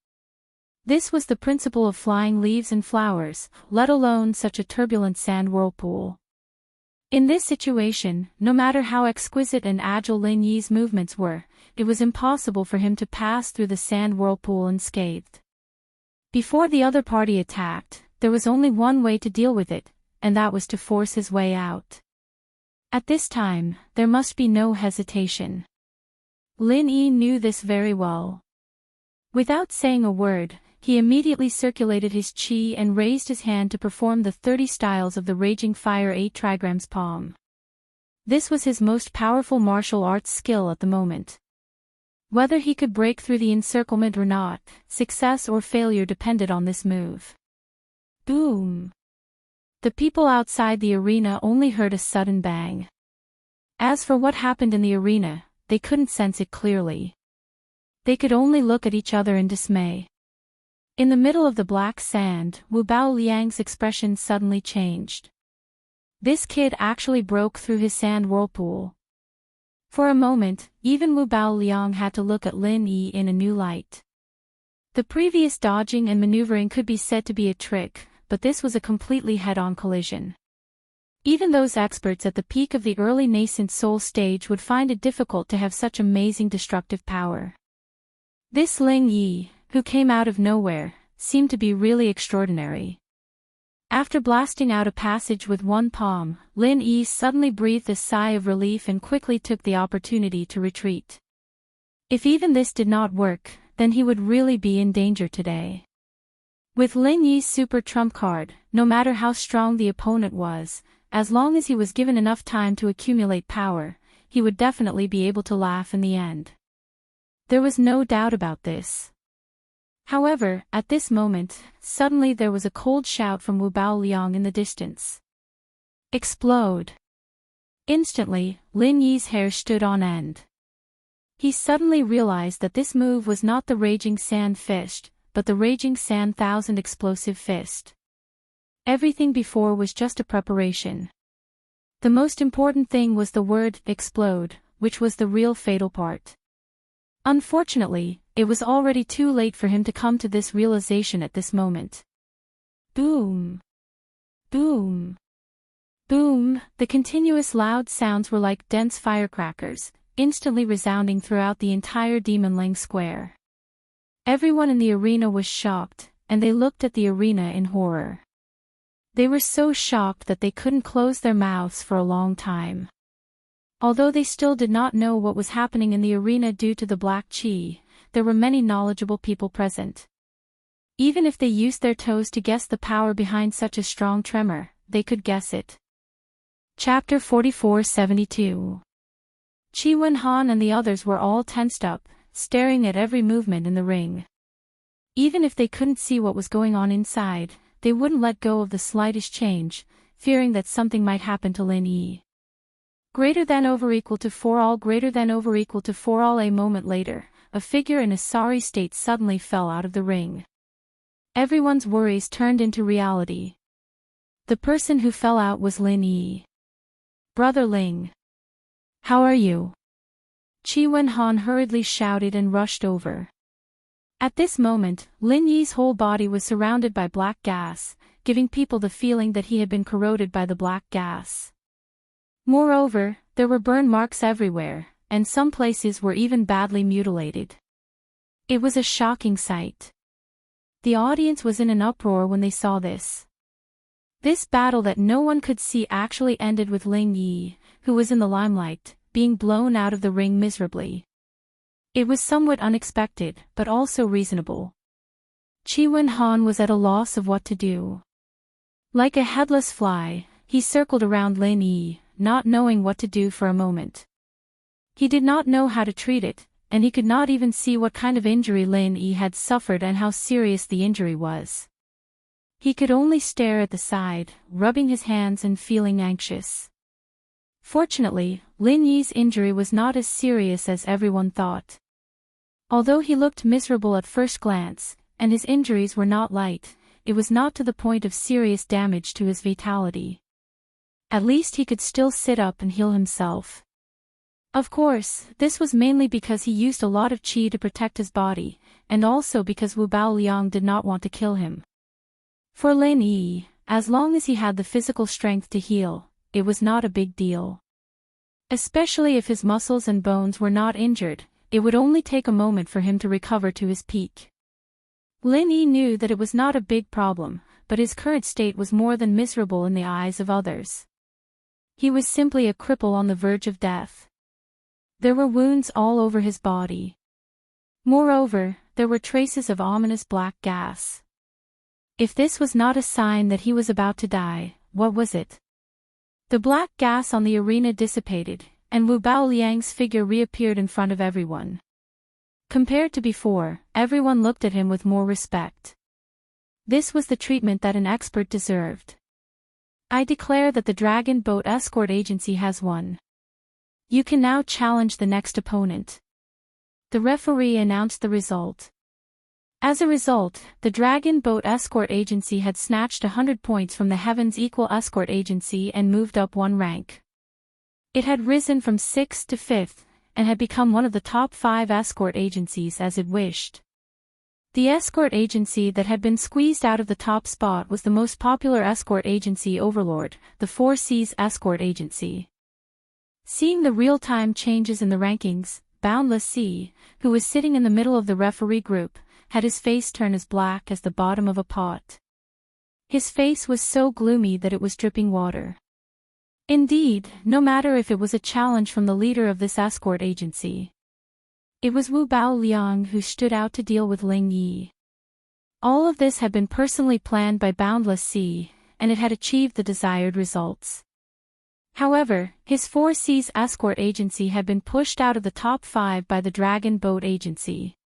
This was the principle of flying leaves and flowers, let alone such a turbulent sand whirlpool. In this situation, no matter how exquisite and agile Lin Yi's movements were, it was impossible for him to pass through the sand whirlpool unscathed. Before the other party attacked, there was only one way to deal with it, and that was to force his way out. At this time, there must be no hesitation. Lin Yi knew this very well. Without saying a word, he immediately circulated his qi and raised his hand to perform the 30 styles of the Raging Fire 8 trigrams palm. This was his most powerful martial arts skill at the moment. Whether he could break through the encirclement or not, success or failure depended on this move. Boom! The people outside the arena only heard a sudden bang. As for what happened in the arena, they couldn't sense it clearly. They could only look at each other in dismay. In the middle of the black sand, Wu Bao Liang's expression suddenly changed. This kid actually broke through his sand whirlpool. For a moment, even Wu Bao Liang had to look at Lin Yi in a new light. The previous dodging and maneuvering could be said to be a trick, but this was a completely head-on collision. Even those experts at the peak of the early nascent soul stage would find it difficult to have such amazing destructive power. This Lin Yi, who came out of nowhere, seemed to be really extraordinary. After blasting out a passage with one palm, Lin Yi suddenly breathed a sigh of relief and quickly took the opportunity to retreat. If even this did not work, then he would really be in danger today. With Lin Yi's super trump card, no matter how strong the opponent was, as long as he was given enough time to accumulate power, he would definitely be able to laugh in the end. There was no doubt about this. However, at this moment, suddenly there was a cold shout from Wu Bao Liang in the distance. Explode! Instantly, Lin Yi's hair stood on end. He suddenly realized that this move was not the Raging Sand Fist, but the Raging Sand Thousand Explosive Fist. Everything before was just a preparation. The most important thing was the word explode, which was the real fatal part. Unfortunately, it was already too late for him to come to this realization at this moment. Boom! Boom! Boom! The continuous loud sounds were like dense firecrackers, instantly resounding throughout the entire Demon Lang Square. Everyone in the arena was shocked, and they looked at the arena in horror. They were so shocked that they couldn't close their mouths for a long time. Although they still did not know what was happening in the arena due to the black qi, there were many knowledgeable people present. Even if they used their toes to guess the power behind such a strong tremor, they could guess it. Chapter 4472. Qi Wenhan and the others were all tensed up, staring at every movement in the ring. Even if they couldn't see what was going on inside, they wouldn't let go of the slightest change, fearing that something might happen to Lin Yi. Greater than over equal to 4 all greater than over equal to 4 all. A moment later, a figure in a sorry state suddenly fell out of the ring. Everyone's worries turned into reality. The person who fell out was Lin Yi. Brother Ling. How are you? Qi Wenhan hurriedly shouted and rushed over. At this moment, Lin Yi's whole body was surrounded by black gas, giving people the feeling that he had been corroded by the black gas. Moreover, there were burn marks everywhere, and some places were even badly mutilated. It was a shocking sight. The audience was in an uproar when they saw this. This battle that no one could see actually ended with Lin Yi, who was in the limelight, being blown out of the ring miserably. It was somewhat unexpected, but also reasonable. Qi Wenhan was at a loss of what to do. Like a headless fly, he circled around Lin Yi, not knowing what to do for a moment. He did not know how to treat it, and he could not even see what kind of injury Lin Yi had suffered and how serious the injury was. He could only stare at the side, rubbing his hands and feeling anxious. Fortunately, Lin Yi's injury was not as serious as everyone thought. Although he looked miserable at first glance, and his injuries were not light, it was not to the point of serious damage to his vitality. At least he could still sit up and heal himself. Of course, this was mainly because he used a lot of chi to protect his body, and also because Wu Baoliang did not want to kill him. For Lin Yi, as long as he had the physical strength to heal, it was not a big deal. Especially if his muscles and bones were not injured, it would only take a moment for him to recover to his peak. Lin Yi knew that it was not a big problem, but his current state was more than miserable in the eyes of others. He was simply a cripple on the verge of death. There were wounds all over his body. Moreover, there were traces of ominous black gas. If this was not a sign that he was about to die, what was it? The black gas on the arena dissipated, and Wu Baoliang's figure reappeared in front of everyone. Compared to before, everyone looked at him with more respect. This was the treatment that an expert deserved. I declare that the Dragon Boat Escort Agency has won. You can now challenge the next opponent. The referee announced the result. As a result, the Dragon Boat Escort Agency had snatched 100 points from the Heavens Equal Escort Agency and moved up one rank. It had risen from 6th to 5th, and had become one of the top 5 escort agencies as it wished. The escort agency that had been squeezed out of the top spot was the most popular escort agency Overlord, the 4 Seas Escort Agency. Seeing the real-time changes in the rankings, Boundless Sea, who was sitting in the middle of the referee group, had his face turn as black as the bottom of a pot. His face was so gloomy that it was dripping water. Indeed, no matter if it was a challenge from the leader of this escort agency. It was Wu Baoliang who stood out to deal with Ling Yi. All of this had been personally planned by Boundless Sea, and it had achieved the desired results. However, his 4 Seas Escort Agency had been pushed out of the top 5 by the Dragon Boat Agency.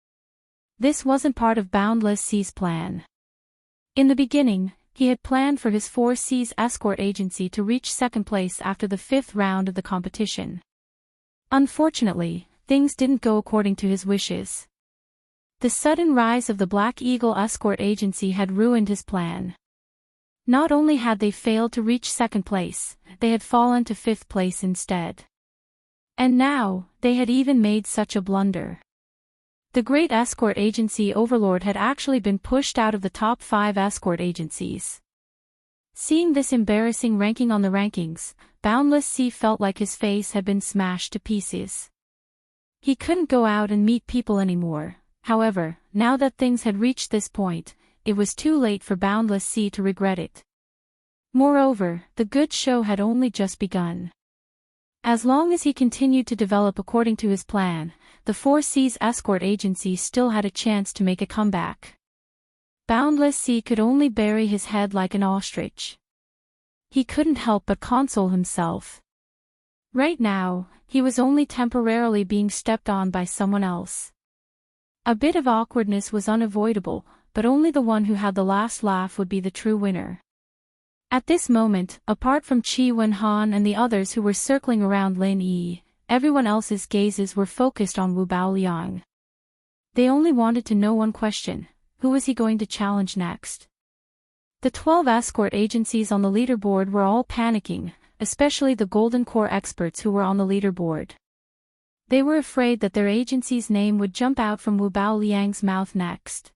This wasn't part of Boundless Sea's plan. In the beginning, he had planned for his 4 Seas Escort Agency to reach 2nd place after the 5th round of the competition. Unfortunately, things didn't go according to his wishes. The sudden rise of the Black Eagle Escort Agency had ruined his plan. Not only had they failed to reach 2nd place, they had fallen to 5th place instead. And now, they had even made such a blunder. The Great Escort Agency Overlord had actually been pushed out of the top 5 escort agencies. Seeing this embarrassing ranking on the rankings, Boundless Sea felt like his face had been smashed to pieces. He couldn't go out and meet people anymore. However, now that things had reached this point, it was too late for Boundless Sea to regret it. Moreover, the good show had only just begun. As long as he continued to develop according to his plan, the 4 Seas Escort Agency still had a chance to make a comeback. Boundless Sea could only bury his head like an ostrich. He couldn't help but console himself. Right now, he was only temporarily being stepped on by someone else. A bit of awkwardness was unavoidable, but only the one who had the last laugh would be the true winner. At this moment, apart from Qi Wenhan and the others who were circling around Lin Yi, everyone else's gazes were focused on Wu Baoliang. They only wanted to know one question: who was he going to challenge next? The 12 escort agencies on the leaderboard were all panicking, especially the Golden Core experts who were on the leaderboard. They were afraid that their agency's name would jump out from Wu Baoliang's mouth next.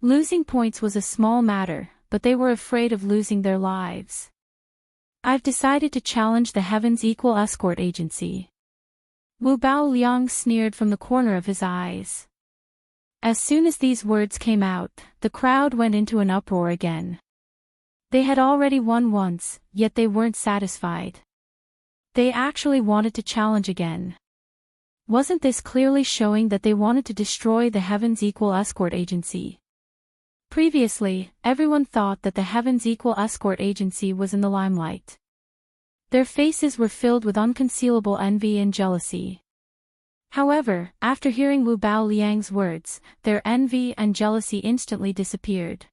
Losing points was a small matter, but they were afraid of losing their lives. I've decided to challenge the Heavens Equal Escort Agency. Wu Baoliang sneered from the corner of his eyes. As soon as these words came out, the crowd went into an uproar again. They had already won once, yet they weren't satisfied. They actually wanted to challenge again. Wasn't this clearly showing that they wanted to destroy the Heavens Equal Escort Agency? Previously, everyone thought that the Heavens Equal Escort Agency was in the limelight. Their faces were filled with unconcealable envy and jealousy. However, after hearing Wu Baoliang's words, their envy and jealousy instantly disappeared.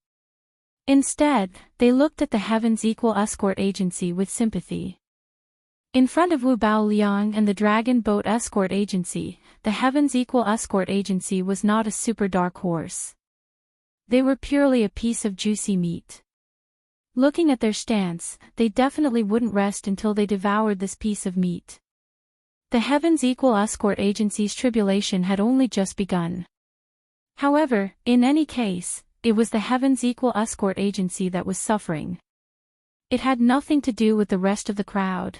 Instead, they looked at the Heavens Equal Escort Agency with sympathy. In front of Wu Baoliang and the Dragon Boat Escort Agency, the Heavens Equal Escort Agency was not a super dark horse. They were purely a piece of juicy meat. Looking at their stance, they definitely wouldn't rest until they devoured this piece of meat. The Heavens Equal Escort Agency's tribulation had only just begun. However, in any case, it was the Heavens Equal Escort Agency that was suffering. It had nothing to do with the rest of the crowd.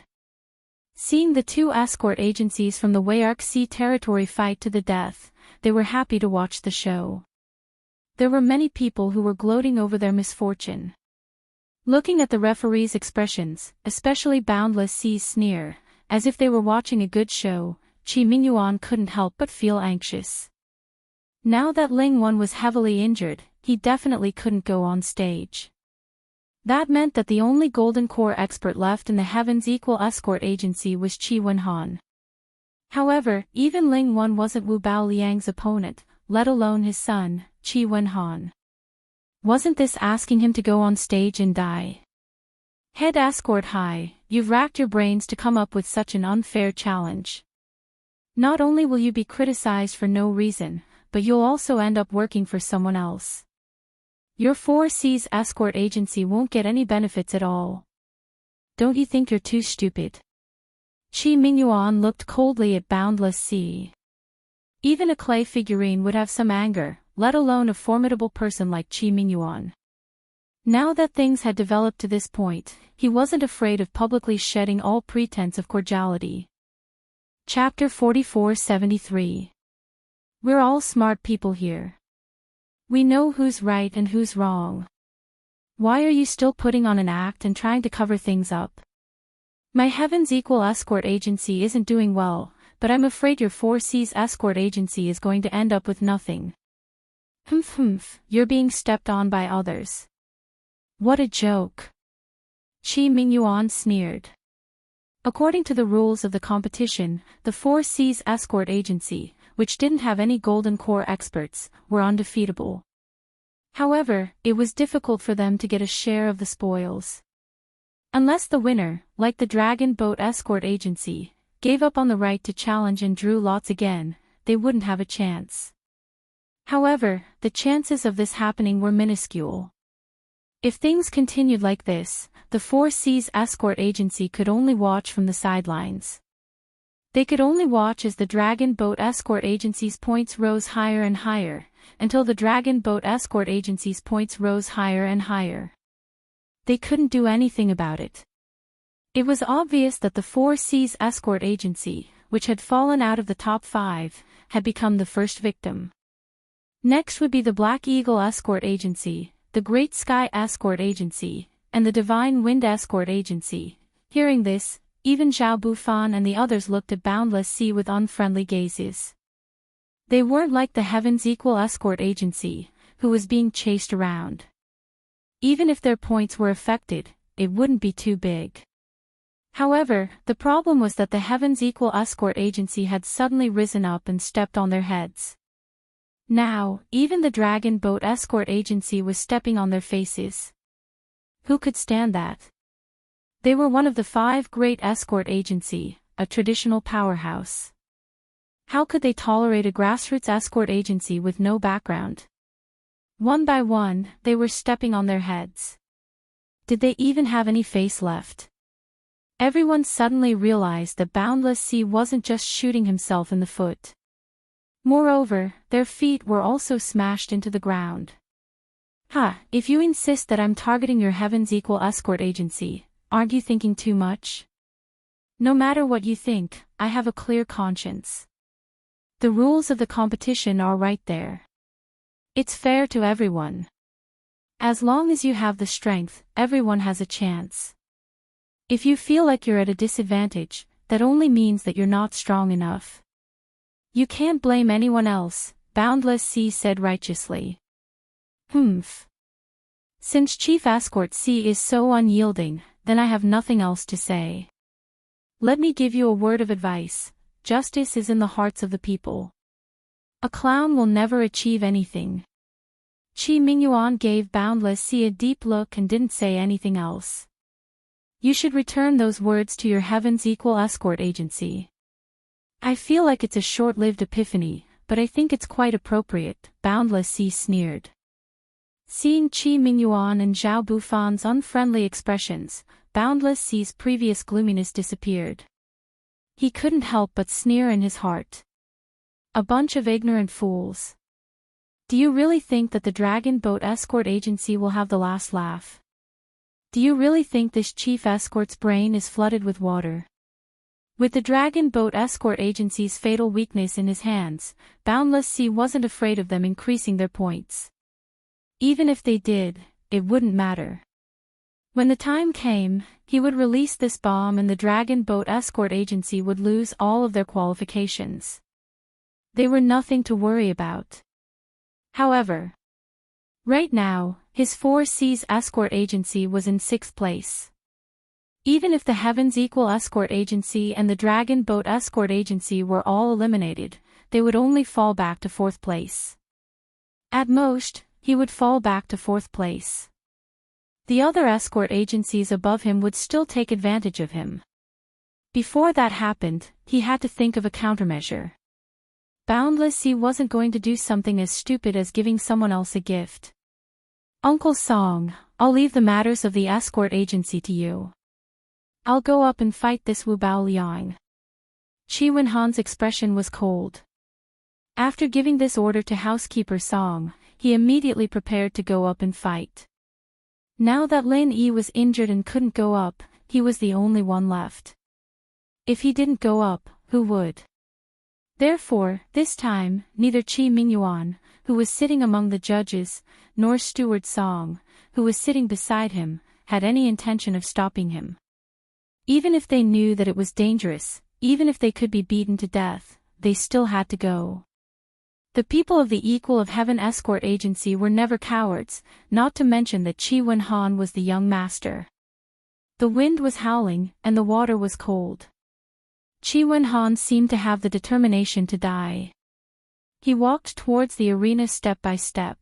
Seeing the two escort agencies from the Wayark Sea territory fight to the death, they were happy to watch the show. There were many people who were gloating over their misfortune. Looking at the referee's expressions, especially Boundless Sea's sneer, as if they were watching a good show, Chi Mingyuan couldn't help but feel anxious. Now that Ling Wan was heavily injured, he definitely couldn't go on stage. That meant that the only Golden Core expert left in the Heavens Equal Escort Agency was Qi Wenhan. However, even Ling Wan wasn't Wu Bao Liang's opponent, let alone his son, Qi Wenhan. Wasn't this asking him to go on stage and die? Head Escort High, you've racked your brains to come up with such an unfair challenge. Not only will you be criticized for no reason, but you'll also end up working for someone else. Your 4C's escort agency won't get any benefits at all. Don't you think you're too stupid? Qi Mingyuan looked coldly at Boundless Sea. Even a clay figurine would have some anger, let alone a formidable person like Qi Mingyuan. Now that things had developed to this point, he wasn't afraid of publicly shedding all pretense of cordiality. Chapter 4473. We're all smart people here. We know who's right and who's wrong. Why are you still putting on an act and trying to cover things up? My Heavens Equal Escort Agency isn't doing well, but I'm afraid your 4C's escort agency is going to end up with nothing. Humph, you're being stepped on by others. What a joke. Qi Mingyuan sneered. According to the rules of the competition, the 4C's escort agency, which didn't have any Golden Core experts, were undefeatable. However, it was difficult for them to get a share of the spoils. Unless the winner, like the Dragon Boat Escort Agency, gave up on the right to challenge and drew lots again, they wouldn't have a chance. However, the chances of this happening were minuscule. If things continued like this, the 4C's escort agency could only watch from the sidelines. They could only watch as the Dragon Boat Escort Agency's points rose higher and higher, until the Dragon Boat Escort Agency's points rose higher and higher. They couldn't do anything about it. It was obvious that the 4C's escort agency, which had fallen out of the top 5, had become the first victim. Next would be the Black Eagle Escort Agency, the Great Sky Escort Agency, and the Divine Wind Escort Agency. Hearing this, even Zhao Bufan and the others looked at Boundless Sea with unfriendly gazes. They weren't like the Heavens Equal Escort Agency, who was being chased around. Even if their points were affected, it wouldn't be too big. However, the problem was that the Heavens Equal Escort Agency had suddenly risen up and stepped on their heads. Now, even the Dragon Boat Escort Agency was stepping on their faces. Who could stand that? They were one of the 5 great escort agency, a traditional powerhouse. How could they tolerate a grassroots escort agency with no background? One by one, they were stepping on their heads. Did they even have any face left? Everyone suddenly realized that Boundless Sea wasn't just shooting himself in the foot. Moreover, their feet were also smashed into the ground. If you insist that I'm targeting your Heavens Equal Escort Agency, aren't you thinking too much? No matter what you think, I have a clear conscience. The rules of the competition are right there. It's fair to everyone. As long as you have the strength, everyone has a chance. If you feel like you're at a disadvantage, that only means that you're not strong enough. You can't blame anyone else, Boundless Sea said righteously. Since Chief Escort C is so unyielding, then I have nothing else to say. Let me give you a word of advice. Justice is in the hearts of the people. A clown will never achieve anything. Qi Mingyuan gave Boundless Sea a deep look and didn't say anything else. You should return those words to your Heavens Equal Escort Agency. I feel like it's a short-lived epiphany, but I think it's quite appropriate, Boundless Sea sneered. Seeing Qi Mingyuan and Zhao Bufan's unfriendly expressions, Boundless Sea's previous gloominess disappeared. He couldn't help but sneer in his heart. A bunch of ignorant fools. Do you really think that the Dragon Boat Escort Agency will have the last laugh? Do you really think this chief escort's brain is flooded with water? With the Dragon Boat Escort Agency's fatal weakness in his hands, Boundless Sea wasn't afraid of them increasing their points. Even if they did, it wouldn't matter. When the time came, he would release this bomb and the Dragon Boat Escort Agency would lose all of their qualifications. They were nothing to worry about. However, right now, his Four Seas Escort Agency was in 6th place. Even if the Heavens Equal Escort Agency and the Dragon Boat Escort Agency were all eliminated, they would only fall back to 4th place. At most, he would fall back to 4th place. The other escort agencies above him would still take advantage of him. Before that happened, he had to think of a countermeasure. Boundless Sea wasn't going to do something as stupid as giving someone else a gift. Uncle Song, I'll leave the matters of the escort agency to you. I'll go up and fight this Wu Bao Liang. Qi Wenhan's expression was cold. After giving this order to housekeeper Song, he immediately prepared to go up and fight. Now that Lin Yi was injured and couldn't go up, he was the only one left. If he didn't go up, who would? Therefore, this time, neither Qi Mingyuan, who was sitting among the judges, nor Steward Song, who was sitting beside him, had any intention of stopping him. Even if they knew that it was dangerous, even if they could be beaten to death, they still had to go. The people of the Equal of Heaven Escort Agency were never cowards, not to mention that Qi Wenhan was the young master. The wind was howling, and the water was cold. Qi Wenhan seemed to have the determination to die. He walked towards the arena step by step.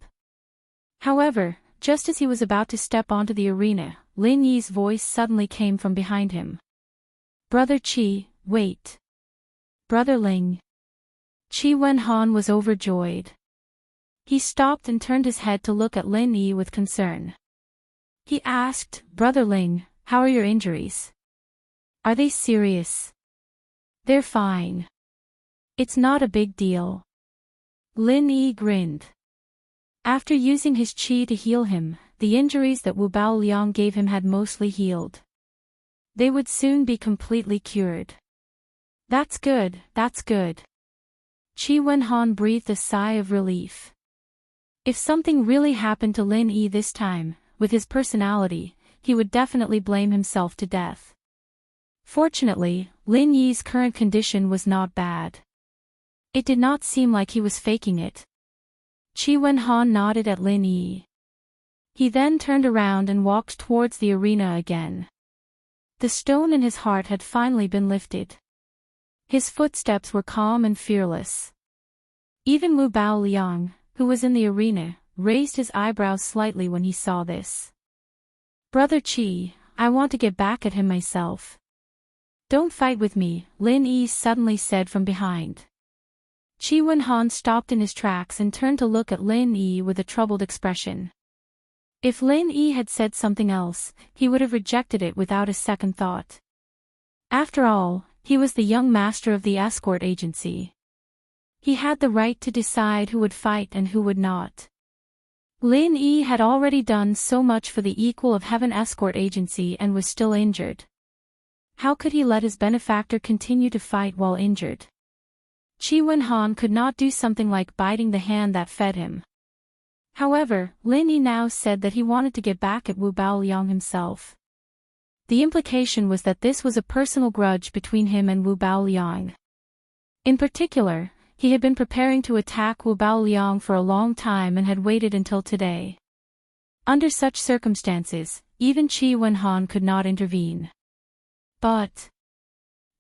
However, just as he was about to step onto the arena, Lin Yi's voice suddenly came from behind him. "Brother Qi, wait. Brother Ling." Qi Wenhan was overjoyed. He stopped and turned his head to look at Lin Yi with concern. He asked, "Brother Ling, how are your injuries? Are they serious?" "They're fine. It's not a big deal." Lin Yi grinned. After using his qi to heal him, the injuries that Wu Bao Liang gave him had mostly healed. They would soon be completely cured. That's good, that's good." Qi Wenhan breathed a sigh of relief. If something really happened to Lin Yi this time, with his personality, he would definitely blame himself to death. Fortunately, Lin Yi's current condition was not bad. It did not seem like he was faking it. Qi Wenhan nodded at Lin Yi. He then turned around and walked towards the arena again. The stone in his heart had finally been lifted. His footsteps were calm and fearless. Even Wu Bao Liang, who was in the arena, raised his eyebrows slightly when he saw this. "Brother Qi, I want to get back at him myself." "Don't fight with me," Lin Yi suddenly said from behind. Qi Wenhan stopped in his tracks and turned to look at Lin Yi with a troubled expression. If Lin Yi had said something else, he would have rejected it without a second thought. After all, he was the young master of the escort agency. He had the right to decide who would fight and who would not. Lin Yi had already done so much for the Equal of Heaven escort agency and was still injured. How could he let his benefactor continue to fight while injured? Qi Wenhan could not do something like biting the hand that fed him. However, Lin Yi now said that he wanted to get back at Wu Bao Liang himself. The implication was that this was a personal grudge between him and Wu Bao Liang. In particular, he had been preparing to attack Wu Bao Liang for a long time and had waited until today. Under such circumstances, even Qi Wenhan could not intervene. But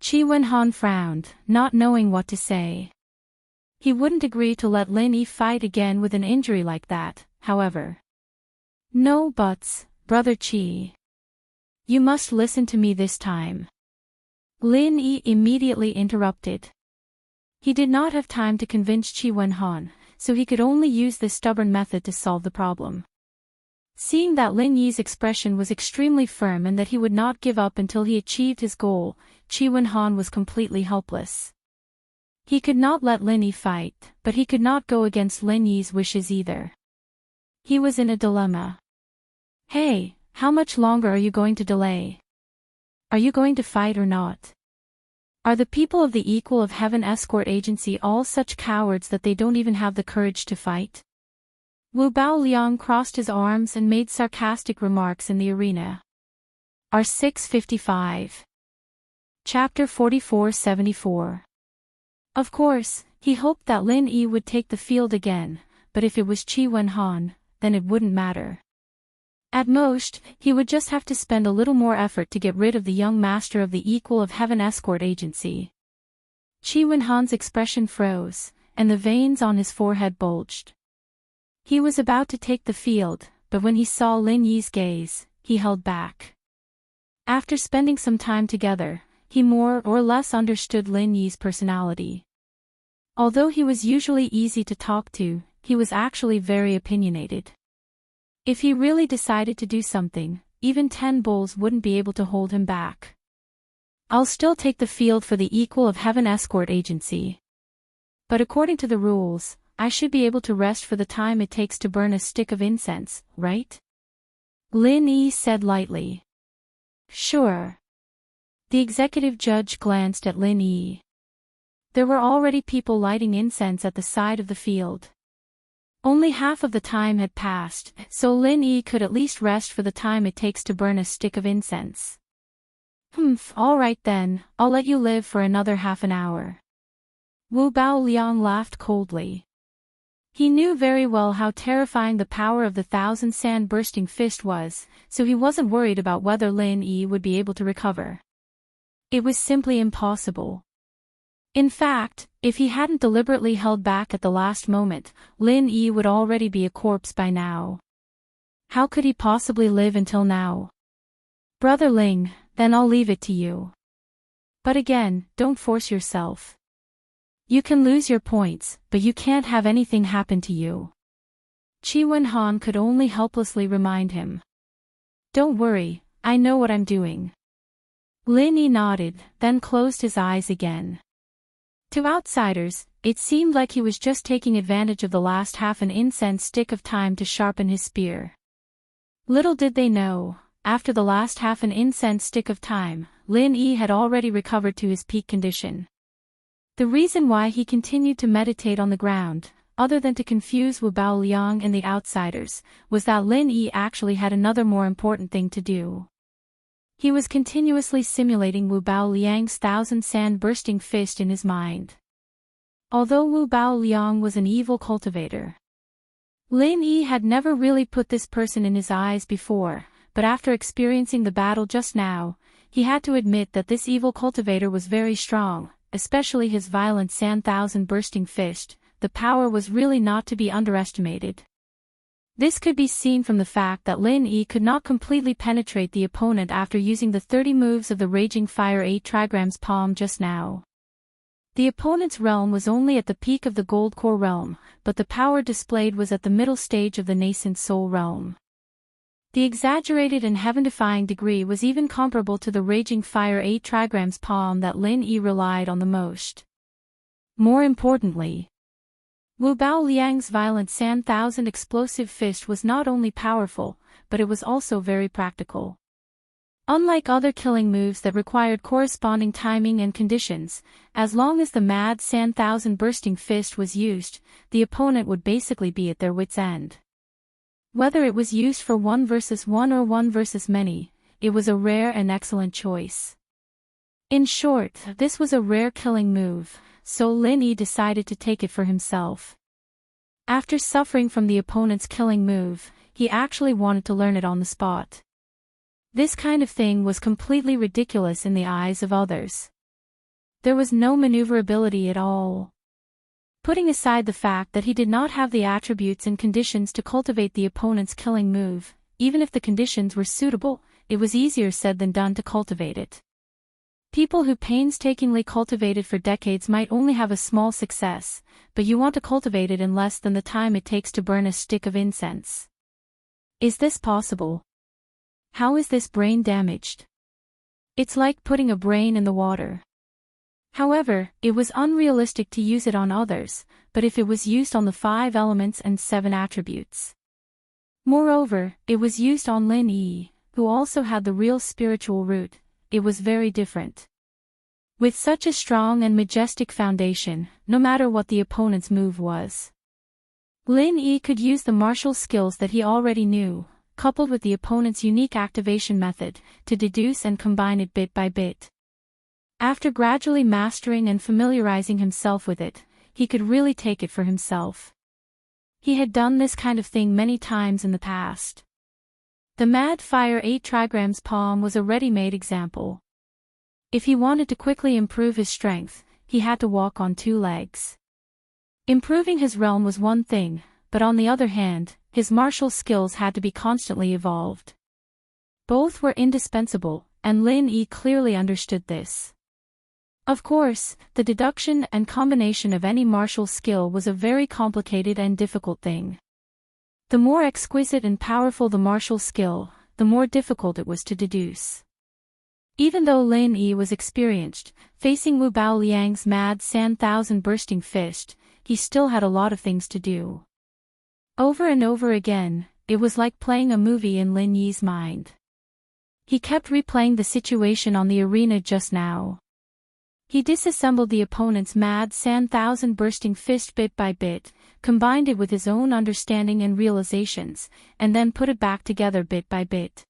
Qi Wenhan frowned, not knowing what to say. He wouldn't agree to let Lin Yi fight again with an injury like that, however. "No buts, Brother Qi. You must listen to me this time." Lin Yi immediately interrupted. He did not have time to convince Qi Wenhan, so he could only use this stubborn method to solve the problem. Seeing that Lin Yi's expression was extremely firm and that he would not give up until he achieved his goal, Qi Wenhan was completely helpless. He could not let Lin Yi fight, but he could not go against Lin Yi's wishes either. He was in a dilemma. Hey, how much longer are you going to delay? Are you going to fight or not? Are the people of the Equal of Heaven Escort Agency all such cowards that they don't even have the courage to fight? Wu Baoliang crossed his arms and made sarcastic remarks in the arena. R655. Chapter 4474. Of course, he hoped that Lin Yi would take the field again, but if it was Qi Wenhan, then it wouldn't matter. At most, he would just have to spend a little more effort to get rid of the young master of the Equal of Heaven Escort Agency. Qi Wenhan's expression froze, and the veins on his forehead bulged. He was about to take the field, but when he saw Lin Yi's gaze, he held back. After spending some time together, he more or less understood Lin Yi's personality. Although he was usually easy to talk to, he was actually very opinionated. If he really decided to do something, even 10 bulls wouldn't be able to hold him back. I'll still take the field for the Equal of Heaven Escort Agency. But according to the rules, I should be able to rest for the time it takes to burn a stick of incense, right? Lin Yi said lightly. Sure. The executive judge glanced at Lin Yi. There were already people lighting incense at the side of the field. Only half of the time had passed, so Lin Yi could at least rest for the time it takes to burn a stick of incense. All right then, I'll let you live for another half an hour. Wu Baoliang laughed coldly. He knew very well how terrifying the power of the 1,000-sand-bursting fist was, so he wasn't worried about whether Lin Yi would be able to recover. It was simply impossible. In fact, if he hadn't deliberately held back at the last moment, Lin Yi would already be a corpse by now. How could he possibly live until now? Brother Ling, then I'll leave it to you. But again, don't force yourself. You can lose your points, but you can't have anything happen to you. Qi Wenhan could only helplessly remind him. Don't worry, I know what I'm doing. Lin Yi nodded, then closed his eyes again. To outsiders, it seemed like he was just taking advantage of the last half an incense stick of time to sharpen his spear. Little did they know, after the last half an incense stick of time, Lin Yi had already recovered to his peak condition. The reason why he continued to meditate on the ground, other than to confuse Wu Baoliang and the outsiders, was that Lin Yi actually had another more important thing to do. He was continuously simulating Wu Baoliang's 1,000-sand-bursting fist in his mind. Although Wu Baoliang was an evil cultivator, Lin Yi had never really put this person in his eyes before, but after experiencing the battle just now, he had to admit that this evil cultivator was very strong, especially his violent 1,000-bursting fist. The power was really not to be underestimated. This could be seen from the fact that Lin Yi could not completely penetrate the opponent after using the 30 moves of the Raging Fire 8 Trigram's palm just now. The opponent's realm was only at the peak of the Gold Core realm, but the power displayed was at the middle stage of the nascent Soul realm. The exaggerated and heaven-defying degree was even comparable to the Raging Fire 8 Trigram's palm that Lin Yi relied on the most. More importantly, Wu Baoliang's violent 1,000 explosive fist was not only powerful, but it was also very practical. Unlike other killing moves that required corresponding timing and conditions, as long as the mad 1,000 bursting fist was used, the opponent would basically be at their wits' end. Whether it was used for 1 versus 1 or 1 versus many, it was a rare and excellent choice. In short, this was a rare killing move, so Lin Yi decided to take it for himself. After suffering from the opponent's killing move, he actually wanted to learn it on the spot. This kind of thing was completely ridiculous in the eyes of others. There was no maneuverability at all. Putting aside the fact that he did not have the attributes and conditions to cultivate the opponent's killing move, even if the conditions were suitable, it was easier said than done to cultivate it. People who painstakingly cultivated for decades might only have a small success, but you want to cultivate it in less than the time it takes to burn a stick of incense. Is this possible? How is this brain damaged? It's like putting a brain in the water. However, it was unrealistic to use it on others, but if it was used on the 5 elements and 7 attributes. Moreover, it was used on Lin Yi, who also had the real spiritual root. It was very different. With such a strong and majestic foundation, no matter what the opponent's move was, Lin Yi could use the martial skills that he already knew, coupled with the opponent's unique activation method, to deduce and combine it bit by bit. After gradually mastering and familiarizing himself with it, he could really take it for himself. He had done this kind of thing many times in the past. The Mad Fire 8 trigrams palm was a ready-made example. If he wanted to quickly improve his strength, he had to walk on 2 legs. Improving his realm was one thing, but on the other hand, his martial skills had to be constantly evolved. Both were indispensable, and Lin Yi clearly understood this. Of course, the deduction and combination of any martial skill was a very complicated and difficult thing. The more exquisite and powerful the martial skill, the more difficult it was to deduce. Even though Lin Yi was experienced, facing Wu Baoliang's mad sand thousand bursting fist, he still had a lot of things to do. Over and over again, it was like playing a movie in Lin Yi's mind. He kept replaying the situation on the arena just now. He disassembled the opponent's mad sand thousand bursting fist bit by bit, combined it with his own understanding and realizations, and then put it back together bit by bit.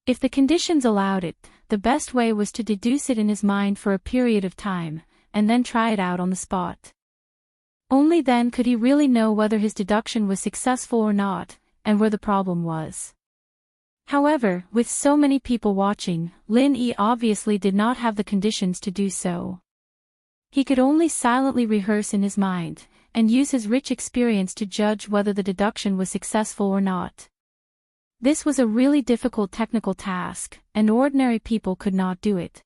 If the conditions allowed it, the best way was to deduce it in his mind for a period of time, and then try it out on the spot. Only then could he really know whether his deduction was successful or not, and where the problem was. However, with so many people watching, Lin Yi obviously did not have the conditions to do so. He could only silently rehearse in his mind, and use his rich experience to judge whether the deduction was successful or not. This was a really difficult technical task, and ordinary people could not do it.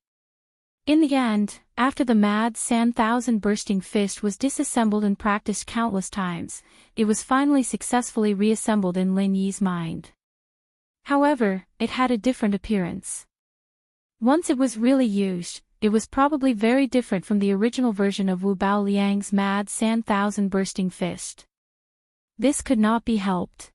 In the end, after the mad sand thousand bursting fist was disassembled and practiced countless times, it was finally successfully reassembled in Lin Yi's mind. However, it had a different appearance. Once it was really used, it was probably very different from the original version of Wu Baoliang's mad sand thousand bursting fist. This could not be helped.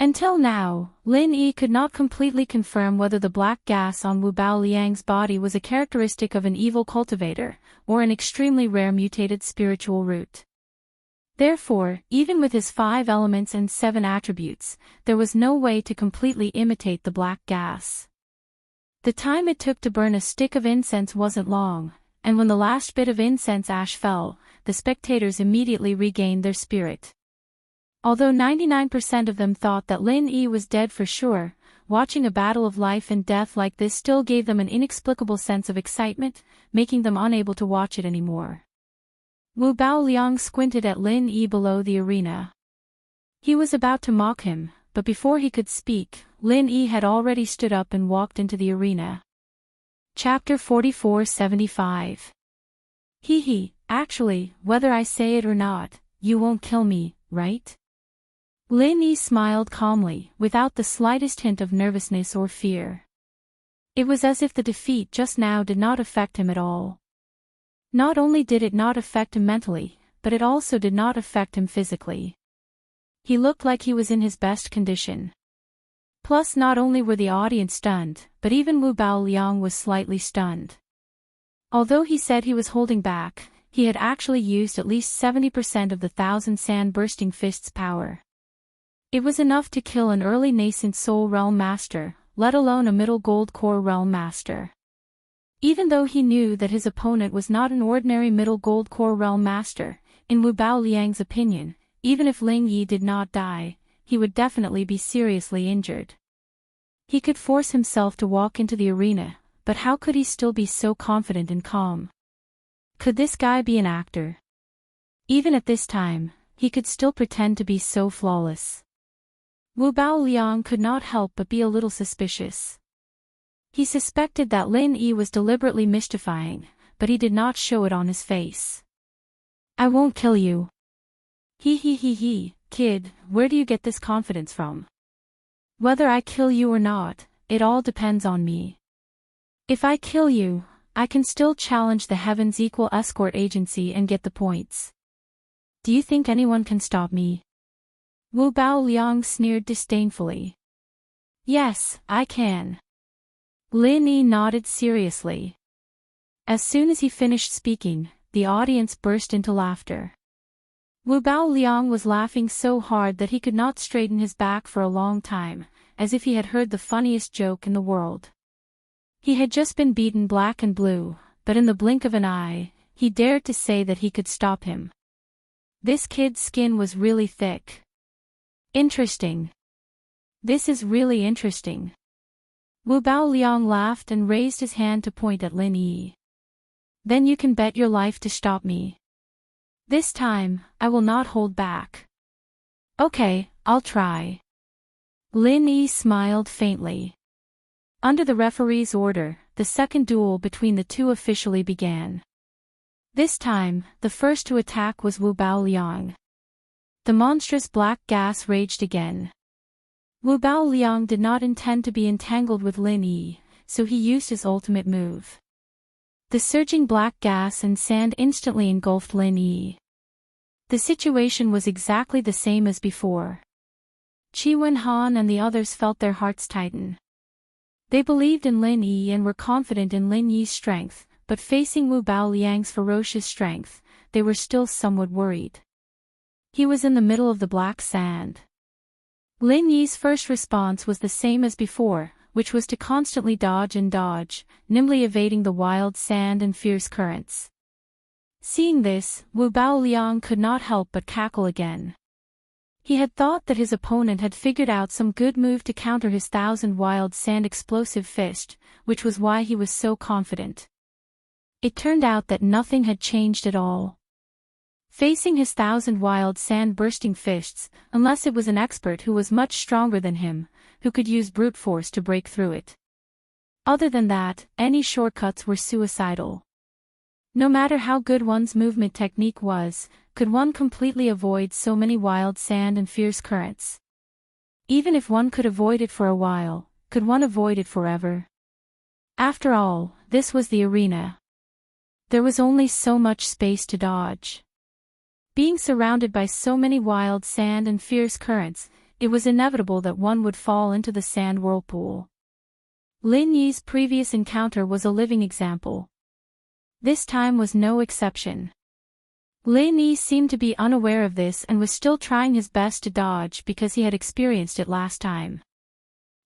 Until now, Lin Yi could not completely confirm whether the black gas on Wu Baoliang's body was a characteristic of an evil cultivator, or an extremely rare mutated spiritual root. Therefore, even with his 5 elements and 7 attributes, there was no way to completely imitate the black gas. The time it took to burn a stick of incense wasn't long, and when the last bit of incense ash fell, the spectators immediately regained their spirit. Although 99% of them thought that Lin Yi was dead for sure, watching a battle of life and death like this still gave them an inexplicable sense of excitement, making them unable to watch it anymore. Wu Baoliang squinted at Lin Yi below the arena. He was about to mock him, but before he could speak, Lin Yi had already stood up and walked into the arena. Chapter 4475. Actually, whether I say it or not, you won't kill me, right? Lin Yi smiled calmly, without the slightest hint of nervousness or fear. It was as if the defeat just now did not affect him at all. Not only did it not affect him mentally, but it also did not affect him physically. He looked like he was in his best condition. Plus, not only were the audience stunned, but even Wu Baoliang was slightly stunned. Although he said he was holding back, he had actually used at least 70% of the 1,000 sand bursting fist's power. It was enough to kill an early nascent soul realm master, let alone a middle gold core realm master. Even though he knew that his opponent was not an ordinary middle gold core realm master, in Wu Baoliang's opinion, even if Lin Yi did not die, he would definitely be seriously injured. He could force himself to walk into the arena, but how could he still be so confident and calm? Could this guy be an actor? Even at this time, he could still pretend to be so flawless. Wu Baoliang could not help but be a little suspicious. He suspected that Lin Yi was deliberately mystifying, but he did not show it on his face. I won't kill you. Kid, where do you get this confidence from? Whether I kill you or not, it all depends on me. If I kill you, I can still challenge the Heaven's Equal Escort Agency and get the points. Do you think anyone can stop me? Wu Bao Liang sneered disdainfully. Yes, I can. Lin Yi nodded seriously. As soon as he finished speaking, the audience burst into laughter. Wu Bao Liang was laughing so hard that he could not straighten his back for a long time, as if he had heard the funniest joke in the world. He had just been beaten black and blue, but in the blink of an eye, he dared to say that he could stop him. This kid's skin was really thick. Interesting. This is really interesting. Wu Bao Liang laughed and raised his hand to point at Lin Yi. Then you can bet your life to stop me. This time, I will not hold back. Okay, I'll try. Lin Yi smiled faintly. Under the referee's order, the second duel between the two officially began. This time, the first to attack was Wu Bao Liang. The monstrous black gas raged again. Wu Bao Liang did not intend to be entangled with Lin Yi, so he used his ultimate move. The surging black gas and sand instantly engulfed Lin Yi. The situation was exactly the same as before. Qi Wenhan and the others felt their hearts tighten. They believed in Lin Yi and were confident in Lin Yi's strength, but facing Wu Bao Liang's ferocious strength, they were still somewhat worried. He was in the middle of the black sand. Lin Yi's first response was the same as before, which was to constantly dodge and dodge, nimbly evading the wild sand and fierce currents. Seeing this, Wu Bao Liang could not help but cackle again. He had thought that his opponent had figured out some good move to counter his 1,000 wild sand explosive fist, which was why he was so confident. It turned out that nothing had changed at all. Facing his 1,000 wild sand bursting fists, unless it was an expert who was much stronger than him, who could use brute force to break through it. Other than that, any shortcuts were suicidal. No matter how good one's movement technique was, could one completely avoid so many wild sand and fierce currents? Even if one could avoid it for a while, could one avoid it forever? After all, this was the arena. There was only so much space to dodge. Being surrounded by so many wild sand and fierce currents, it was inevitable that one would fall into the sand whirlpool. Lin Yi's previous encounter was a living example. This time was no exception. Lin Yi seemed to be unaware of this and was still trying his best to dodge because he had experienced it last time.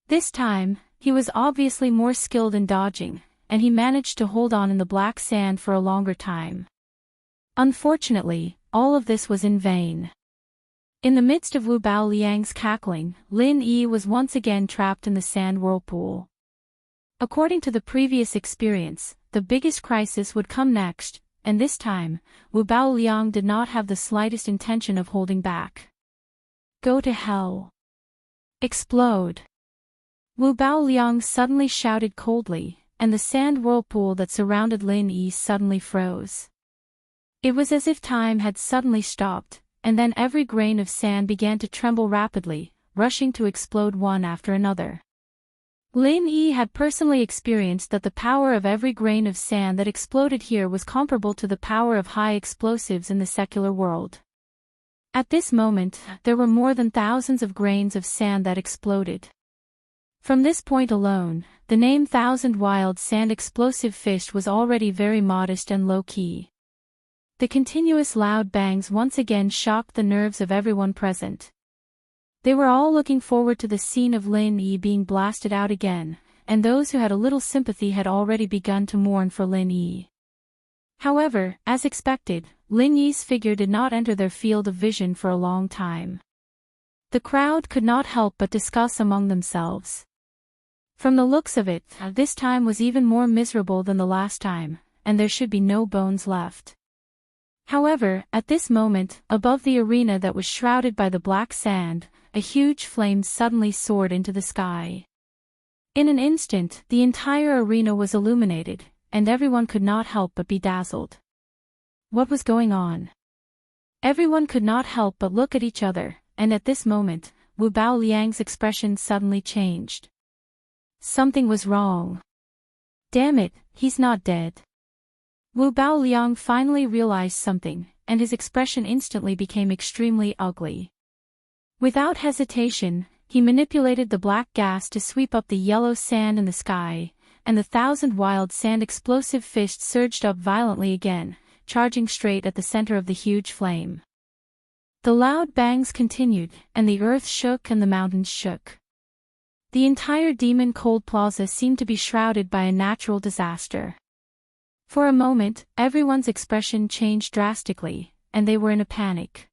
This time, he was obviously more skilled in dodging, and he managed to hold on in the black sand for a longer time. Unfortunately, all of this was in vain. In the midst of Wu Bao Liang's cackling, Lin Yi was once again trapped in the sand whirlpool. According to the previous experience, the biggest crisis would come next, and this time, Wu Bao Liang did not have the slightest intention of holding back. Go to hell. Explode. Wu Bao Liang suddenly shouted coldly, and the sand whirlpool that surrounded Lin Yi suddenly froze. It was as if time had suddenly stopped, and then every grain of sand began to tremble rapidly, rushing to explode one after another. Lin Yi had personally experienced that the power of every grain of sand that exploded here was comparable to the power of high explosives in the secular world. At this moment, there were more than thousands of grains of sand that exploded. From this point alone, the name 1,000 wild sand explosive fist was already very modest and low-key. The continuous loud bangs once again shocked the nerves of everyone present. They were all looking forward to the scene of Lin Yi being blasted out again, and those who had a little sympathy had already begun to mourn for Lin Yi. However, as expected, Lin Yi's figure did not enter their field of vision for a long time. The crowd could not help but discuss among themselves. From the looks of it, this time was even more miserable than the last time, and there should be no bones left. However, at this moment, above the arena that was shrouded by the black sand, a huge flame suddenly soared into the sky. In an instant, the entire arena was illuminated, and everyone could not help but be dazzled. What was going on? Everyone could not help but look at each other, and at this moment, Wu Baoliang's expression suddenly changed. Something was wrong. Damn it, he's not dead. Wu Baoliang finally realized something, and his expression instantly became extremely ugly. Without hesitation, he manipulated the black gas to sweep up the yellow sand in the sky, and the 1,000 wild sand explosive fist surged up violently again, charging straight at the center of the huge flame. The loud bangs continued, and the earth shook and the mountains shook. The entire Demon Cold Plaza seemed to be shrouded by a natural disaster. For a moment, everyone's expression changed drastically, and they were in a panic.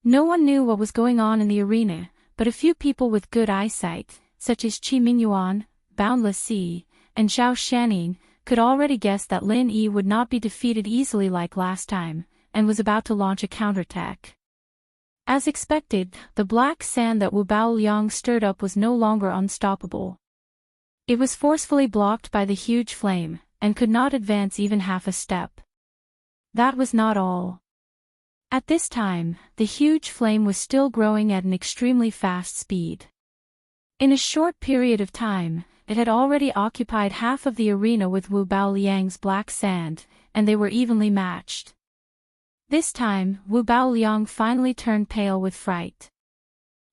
No one knew what was going on in the arena, but a few people with good eyesight, such as Qi Mingyuan, Boundless Sea, and Zhao Shaning, could already guess that Lin Yi would not be defeated easily like last time, and was about to launch a counterattack. As expected, the black sand that Wu Baoliang stirred up was no longer unstoppable. It was forcefully blocked by the huge flame, and could not advance even half a step. That was not all. At this time, the huge flame was still growing at an extremely fast speed. In a short period of time, it had already occupied half of the arena with Wu Baoliang's black sand, and they were evenly matched. This time, Wu Baoliang finally turned pale with fright.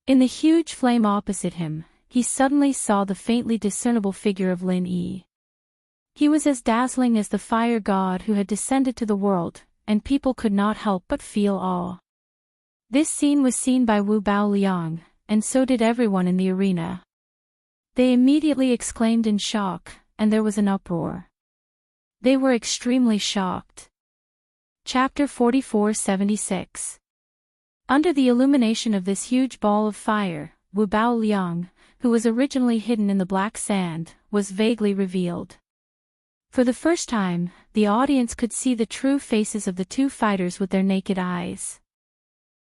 In the huge flame opposite him, he suddenly saw the faintly discernible figure of Lin Yi. He was as dazzling as the fire god who had descended to the world, and people could not help but feel awe. This scene was seen by Wu Baoliang, and so did everyone in the arena. They immediately exclaimed in shock, and there was an uproar. They were extremely shocked. Chapter 4476. Under the illumination of this huge ball of fire, Wu Baoliang, who was originally hidden in the black sand, was vaguely revealed. For the first time, the audience could see the true faces of the two fighters with their naked eyes.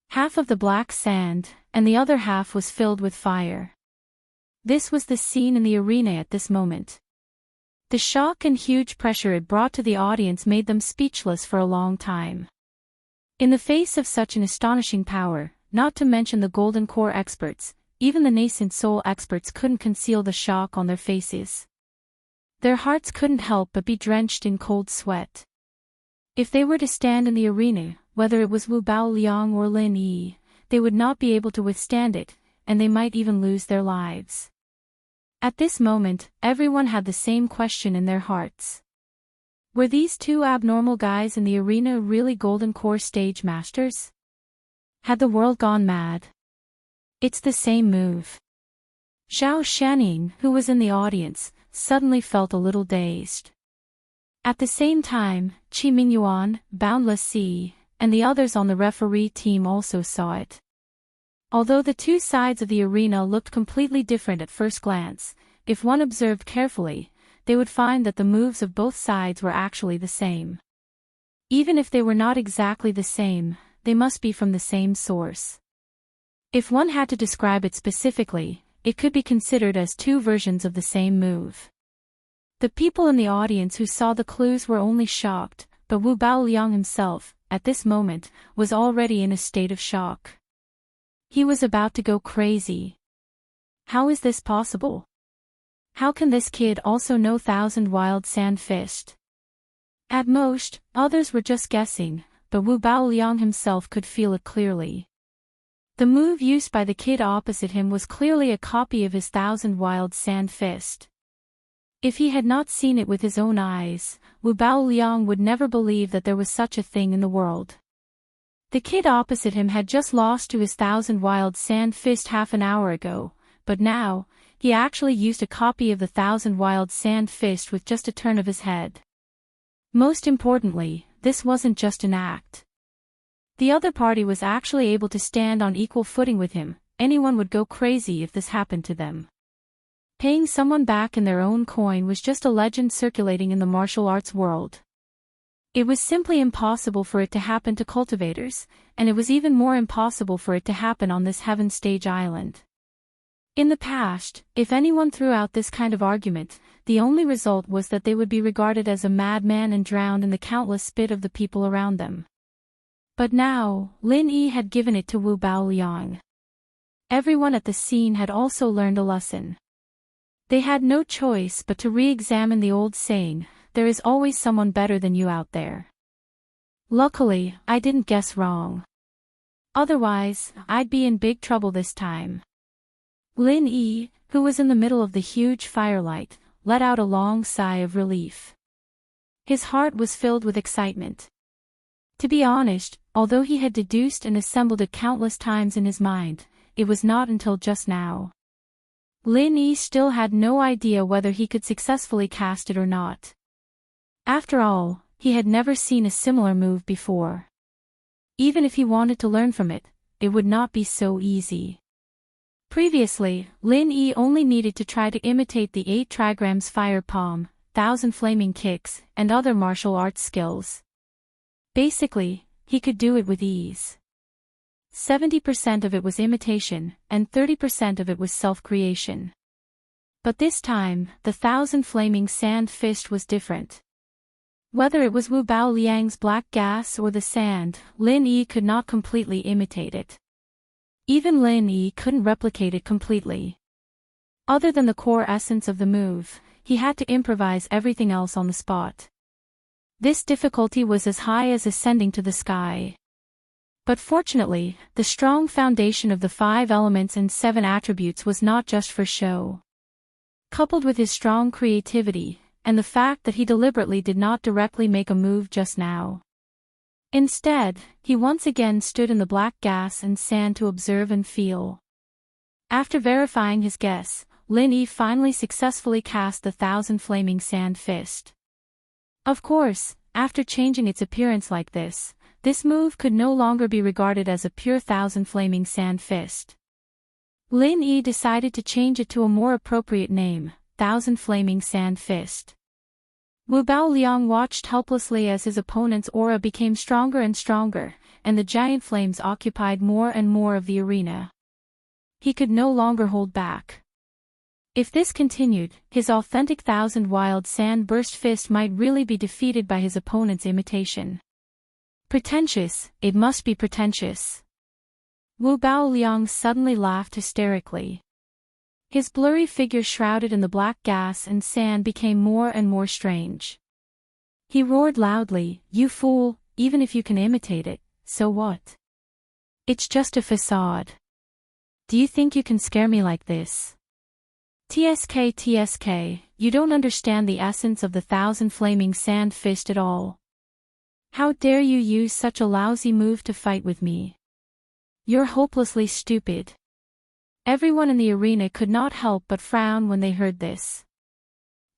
Half of the black sand, and the other half was filled with fire. This was the scene in the arena at this moment. The shock and huge pressure it brought to the audience made them speechless for a long time. In the face of such an astonishing power, not to mention the Golden Core experts, even the nascent soul experts couldn't conceal the shock on their faces. Their hearts couldn't help but be drenched in cold sweat. If they were to stand in the arena, whether it was Wu Baoliang or Lin Yi, they would not be able to withstand it, and they might even lose their lives. At this moment, everyone had the same question in their hearts. Were these two abnormal guys in the arena really Golden Core stage masters? Had the world gone mad? It's the same move. Zhao Shaning, who was in the audience, suddenly felt a little dazed. At the same time, Qi Mingyuan, Boundless Sea, and the others on the referee team also saw it. Although the two sides of the arena looked completely different at first glance, if one observed carefully, they would find that the moves of both sides were actually the same. Even if they were not exactly the same, they must be from the same source. If one had to describe it specifically, it could be considered as two versions of the same move. The people in the audience who saw the clues were only shocked, but Wu Baoliang himself, at this moment, was already in a state of shock. He was about to go crazy. How is this possible? How can this kid also know 1,000 wild sand fist? At most, others were just guessing, but Wu Baoliang himself could feel it clearly. The move used by the kid opposite him was clearly a copy of his 1,000 wild sand fist. If he had not seen it with his own eyes, Wu Baoliang would never believe that there was such a thing in the world. The kid opposite him had just lost to his 1,000 wild sand fist half an hour ago, but now, he actually used a copy of the 1,000 wild sand fist with just a turn of his head. Most importantly, this wasn't just an act. The other party was actually able to stand on equal footing with him. Anyone would go crazy if this happened to them. Paying someone back in their own coin was just a legend circulating in the martial arts world. It was simply impossible for it to happen to cultivators, and it was even more impossible for it to happen on this heaven stage island. In the past, if anyone threw out this kind of argument, the only result was that they would be regarded as a madman and drowned in the countless spit of the people around them. But now, Lin Yi had given it to Wu Baoliang. Everyone at the scene had also learned a lesson. They had no choice but to re-examine the old saying, "There is always someone better than you out there." Luckily, I didn't guess wrong. Otherwise, I'd be in big trouble this time. Lin Yi, who was in the middle of the huge firelight, let out a long sigh of relief. His heart was filled with excitement. To be honest, although he had deduced and assembled it countless times in his mind, it was not until just now. Lin Yi still had no idea whether he could successfully cast it or not. After all, he had never seen a similar move before. Even if he wanted to learn from it, it would not be so easy. Previously, Lin Yi only needed to try to imitate the 8 trigrams fire palm, 1,000 flaming kicks, and other martial arts skills. Basically, he could do it with ease. 70% of it was imitation, and 30% of it was self-creation. But this time, the 1,000 flaming sand fist was different. Whether it was Wu Bao Liang's black gas or the sand, Lin Yi could not completely imitate it. Even Lin Yi couldn't replicate it completely. Other than the core essence of the move, he had to improvise everything else on the spot. This difficulty was as high as ascending to the sky. But fortunately, the strong foundation of the 5 elements and 7 attributes was not just for show. Coupled with his strong creativity, and the fact that he deliberately did not directly make a move just now. Instead, he once again stood in the black gas and sand to observe and feel. After verifying his guess, Lin Yi finally successfully cast the 1,000 flaming sand fist. Of course, after changing its appearance like this move could no longer be regarded as a pure 1,000 flaming sand fist. Lin Yi decided to change it to a more appropriate name, 1,000 flaming sand fist. Wu Bao Liang watched helplessly as his opponent's aura became stronger and stronger, and the giant flames occupied more and more of the arena. He could no longer hold back. If this continued, his authentic 1,000 wild sand burst fist might really be defeated by his opponent's imitation. Pretentious, it must be pretentious. Wu Bao Liang suddenly laughed hysterically. His blurry figure shrouded in the black gas and sand became more and more strange. He roared loudly, "You fool, even if you can imitate it, so what? It's just a facade. Do you think you can scare me like this? TSK, you don't understand the essence of the 1,000 flaming sand fist at all. How dare you use such a lousy move to fight with me? You're hopelessly stupid." Everyone in the arena could not help but frown when they heard this.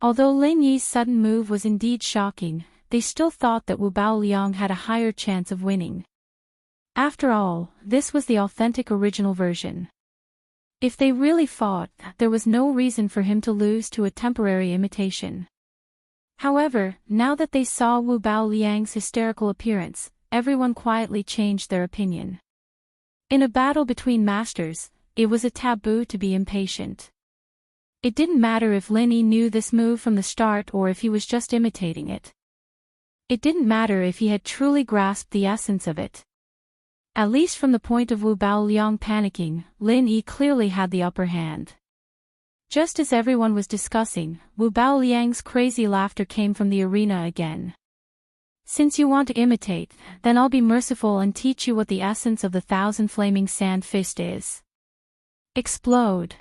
Although Lin Yi's sudden move was indeed shocking, they still thought that Wu Bao Liang had a higher chance of winning. After all, this was the authentic original version. If they really fought, there was no reason for him to lose to a temporary imitation. However, now that they saw Wu Bao Liang's hysterical appearance, everyone quietly changed their opinion. In a battle between masters, it was a taboo to be impatient. It didn't matter if Lin Yi knew this move from the start or if he was just imitating it. It didn't matter if he had truly grasped the essence of it. At least from the point of Wu Bao Liang panicking, Lin Yi clearly had the upper hand. Just as everyone was discussing, Wu Bao Liang's crazy laughter came from the arena again. "Since you want to imitate, then I'll be merciful and teach you what the essence of the 1,000 flaming sand fist is." Explode.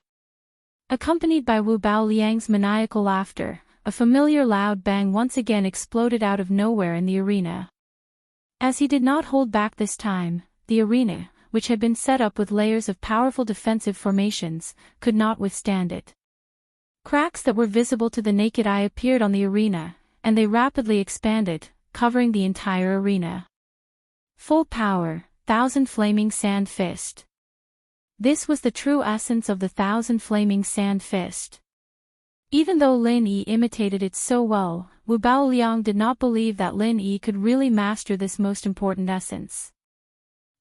Accompanied by Wu Bao Liang's maniacal laughter, a familiar loud bang once again exploded out of nowhere in the arena. As he did not hold back this time, the arena, which had been set up with layers of powerful defensive formations, could not withstand it. Cracks that were visible to the naked eye appeared on the arena, and they rapidly expanded, covering the entire arena. Full power, 1,000 flaming sand fist. This was the true essence of the 1,000 flaming sand fist. Even though Lin Yi imitated it so well, Wu Bao Liang did not believe that Lin Yi could really master this most important essence.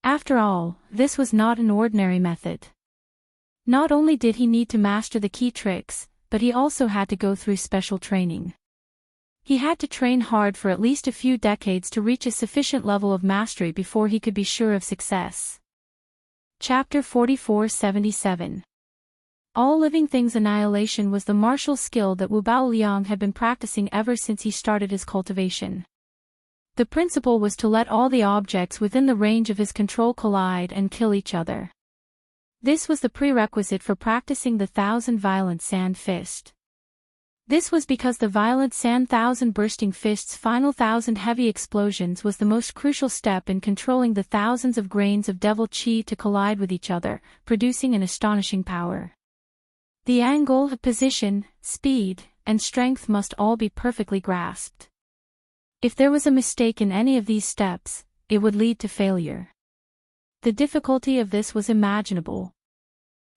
After all, this was not an ordinary method. Not only did he need to master the key tricks, but he also had to go through special training. He had to train hard for at least a few decades to reach a sufficient level of mastery before he could be sure of success. Chapter 4477. All living things annihilation was the martial skill that Wu Baoliang had been practicing ever since he started his cultivation. The principle was to let all the objects within the range of his control collide and kill each other. This was the prerequisite for practicing the 1,000 violent sand fist. This was because the violent sand 1,000 bursting fist's final 1,000 heavy explosions was the most crucial step in controlling the thousands of grains of devil chi to collide with each other, producing an astonishing power. The angle, position, speed, and strength must all be perfectly grasped. If there was a mistake in any of these steps, it would lead to failure. The difficulty of this was imaginable.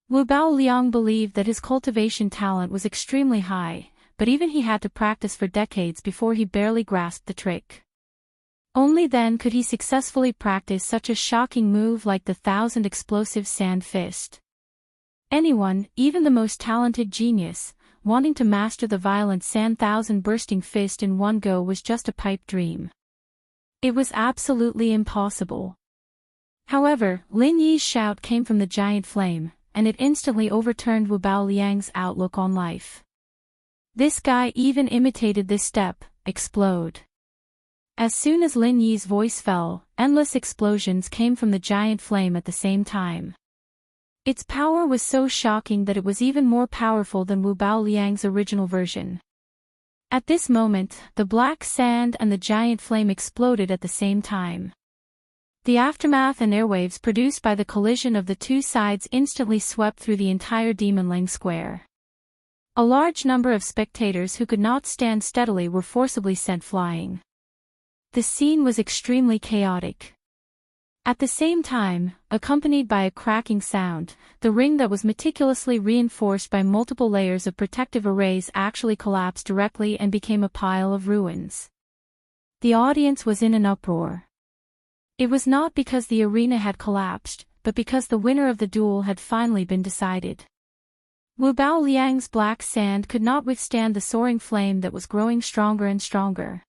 Wu Baoliang believed that his cultivation talent was extremely high, but even he had to practice for decades before he barely grasped the trick. Only then could he successfully practice such a shocking move like the 1,000 explosive sand fist. Anyone, even the most talented genius, wanting to master the violent sand 1,000 bursting fist in one go was just a pipe dream. It was absolutely impossible. However, Lin Yi's shout came from the giant flame, and it instantly overturned Wu Baoliang's outlook on life. This guy even imitated this step, explode. As soon as Lin Yi's voice fell, endless explosions came from the giant flame at the same time. Its power was so shocking that it was even more powerful than Wu Baoliang's original version. At this moment, the black sand and the giant flame exploded at the same time. The aftermath and airwaves produced by the collision of the two sides instantly swept through the entire Demon Lang Square. A large number of spectators who could not stand steadily were forcibly sent flying. The scene was extremely chaotic. At the same time, accompanied by a cracking sound, the ring that was meticulously reinforced by multiple layers of protective arrays actually collapsed directly and became a pile of ruins. The audience was in an uproar. It was not because the arena had collapsed, but because the winner of the duel had finally been decided. Wu Baoliang's black sand could not withstand the soaring flame that was growing stronger and stronger.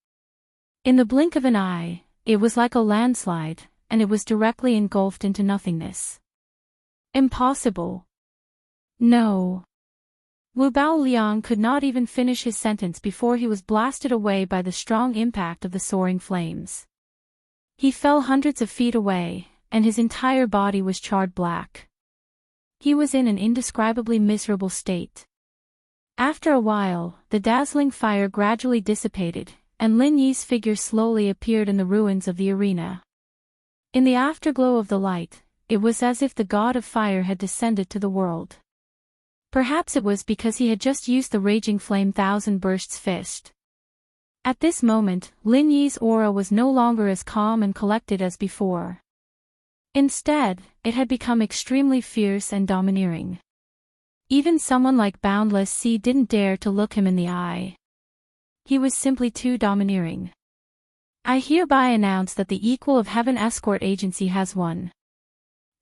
In the blink of an eye, it was like a landslide, and it was directly engulfed into nothingness. Impossible. No. Wu Baoliang could not even finish his sentence before he was blasted away by the strong impact of the soaring flames. He fell hundreds of feet away, and his entire body was charred black. He was in an indescribably miserable state. After a while, the dazzling fire gradually dissipated, and Lin Yi's figure slowly appeared in the ruins of the arena. In the afterglow of the light, it was as if the god of fire had descended to the world. Perhaps it was because he had just used the raging flame 1,000 bursts fist. At this moment, Lin Yi's aura was no longer as calm and collected as before. Instead, it had become extremely fierce and domineering. Even someone like Boundless Sea didn't dare to look him in the eye. He was simply too domineering. I hereby announce that the Equal of Heaven Escort Agency has won.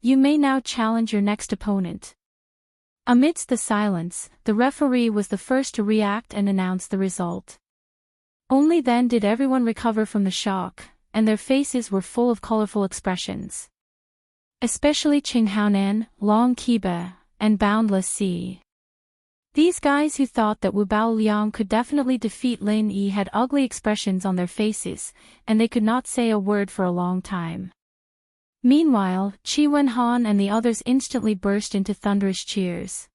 You may now challenge your next opponent. Amidst the silence, the referee was the first to react and announce the result. Only then did everyone recover from the shock, and their faces were full of colorful expressions. Especially Qing Haonan, Long Qiba, and Boundless Sea. These guys who thought that Wu Baoliang could definitely defeat Lin Yi had ugly expressions on their faces, and they could not say a word for a long time. Meanwhile, Qi Wenhan and the others instantly burst into thunderous cheers.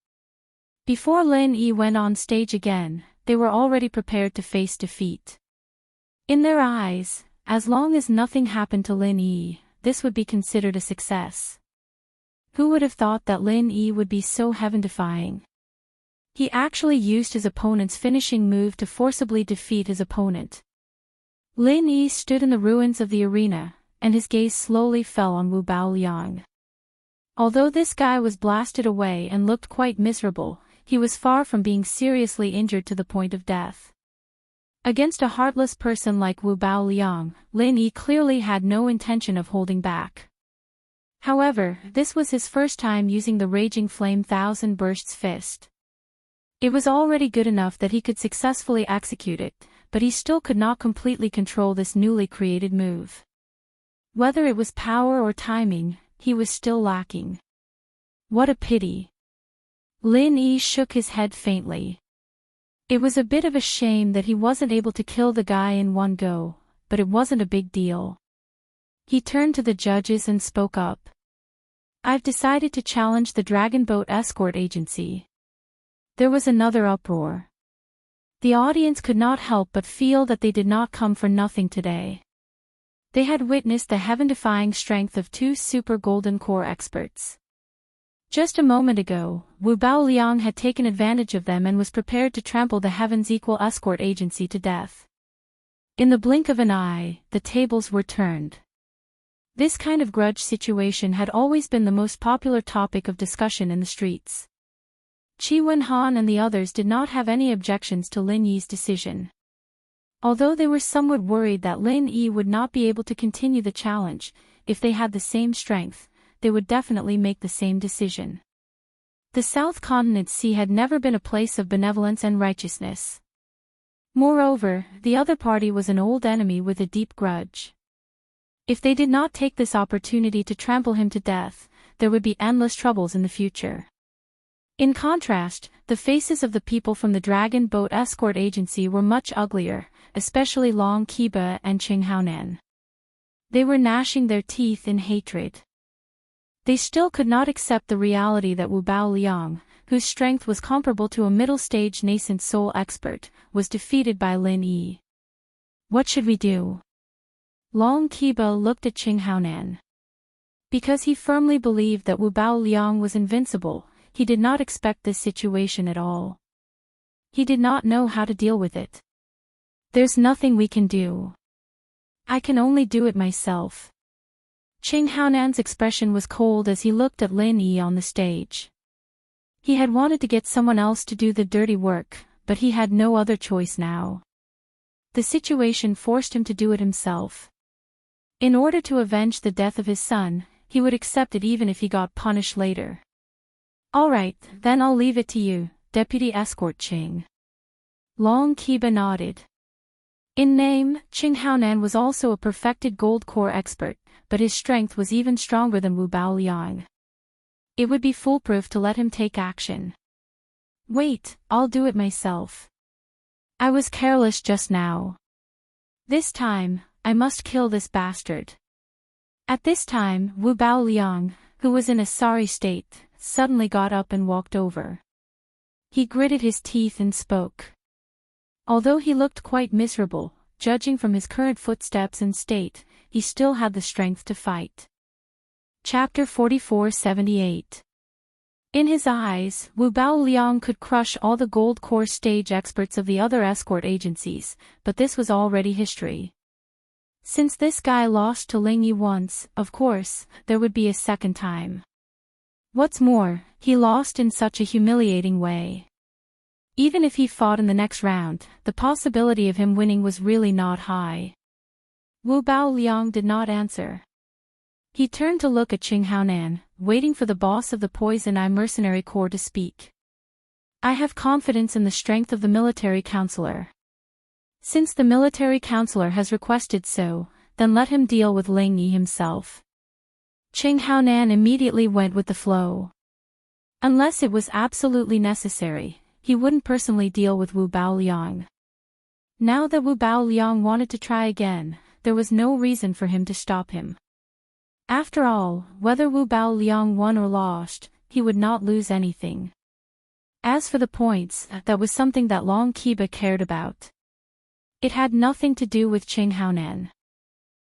Before Lin Yi went on stage again, they were already prepared to face defeat. In their eyes, as long as nothing happened to Lin Yi, this would be considered a success. Who would have thought that Lin Yi would be so heaven-defying? He actually used his opponent's finishing move to forcibly defeat his opponent. Lin Yi stood in the ruins of the arena, and his gaze slowly fell on Wu Baoliang. Although this guy was blasted away and looked quite miserable, he was far from being seriously injured to the point of death. Against a heartless person like Wu Baoliang, Lin Yi clearly had no intention of holding back. However, this was his first time using the Raging Flame 1000 Bursts fist. It was already good enough that he could successfully execute it, but he still could not completely control this newly created move. Whether it was power or timing, he was still lacking. What a pity. Lin Yi shook his head faintly. It was a bit of a shame that he wasn't able to kill the guy in one go, but it wasn't a big deal. He turned to the judges and spoke up. I've decided to challenge the Dragon Boat Escort Agency. There was another uproar. The audience could not help but feel that they did not come for nothing today. They had witnessed the heaven-defying strength of two super golden core experts. Just a moment ago, Wu Baoliang had taken advantage of them and was prepared to trample the Heaven's Equal Escort Agency to death. In the blink of an eye, the tables were turned. This kind of grudge situation had always been the most popular topic of discussion in the streets. Qi Wenhan and the others did not have any objections to Lin Yi's decision. Although they were somewhat worried that Lin Yi would not be able to continue the challenge, if they had the same strength, they would definitely make the same decision. The South Continent Sea had never been a place of benevolence and righteousness. Moreover, the other party was an old enemy with a deep grudge. If they did not take this opportunity to trample him to death, there would be endless troubles in the future. In contrast, the faces of the people from the Dragon Boat Escort Agency were much uglier, especially Long Qiba and Qing Haonan. They were gnashing their teeth in hatred. They still could not accept the reality that Wu Baoliang, whose strength was comparable to a middle-stage nascent soul expert, was defeated by Lin Yi. What should we do? Long Qiba looked at Qing Haonan. Because he firmly believed that Wu Baoliang was invincible, he did not expect this situation at all. He did not know how to deal with it. There's nothing we can do. I can only do it myself. Qing Haonan's expression was cold as he looked at Lin Yi on the stage. He had wanted to get someone else to do the dirty work, but he had no other choice now. The situation forced him to do it himself. In order to avenge the death of his son, he would accept it even if he got punished later. All right, then I'll leave it to you, Deputy Escort Qing. Long Qiba nodded. In name, Qing Haonan was also a perfected gold core expert, but his strength was even stronger than Wu Baoliang. It would be foolproof to let him take action. Wait, I'll do it myself. I was careless just now. This time, I must kill this bastard. At this time, Wu Baoliang, who was in a sorry state, suddenly got up and walked over. He gritted his teeth and spoke. Although he looked quite miserable, judging from his current footsteps and state, he still had the strength to fight. Chapter 4478. In his eyes, Wu Baoliang could crush all the gold core stage experts of the other escort agencies, but this was already history. Since this guy lost to Ling Yi once, of course, there would be a second time. What's more, he lost in such a humiliating way. Even if he fought in the next round, the possibility of him winning was really not high. Wu Baoliang did not answer. He turned to look at Qing Haonan, waiting for the boss of the Poison Eye Mercenary Corps to speak. I have confidence in the strength of the military counselor. Since the military counselor has requested so, then let him deal with Ling Yi himself. Qing Haonan immediately went with the flow. Unless it was absolutely necessary, he wouldn't personally deal with Wu Baoliang. Now that Wu Baoliang wanted to try again, there was no reason for him to stop him. After all, whether Wu Baoliang won or lost, he would not lose anything. As for the points, that was something that Long Qiba cared about. It had nothing to do with Qing Haonan.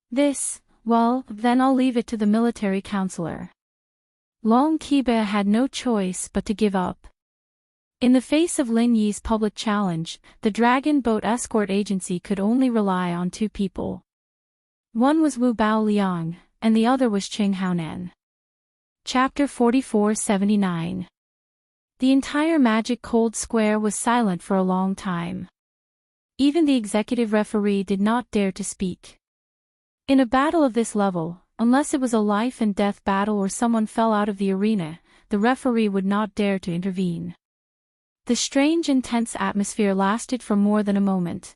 This, well, then I'll leave it to the military counselor. Long Qiba had no choice but to give up. In the face of Lin Yi's public challenge, the Dragon Boat Escort Agency could only rely on two people. One was Wu Baoliang, and the other was Qing Haonan. Chapter 4479. The entire Magic Cold Square was silent for a long time. Even the executive referee did not dare to speak. In a battle of this level, unless it was a life-and-death battle or someone fell out of the arena, the referee would not dare to intervene. The strange intense atmosphere lasted for more than a moment.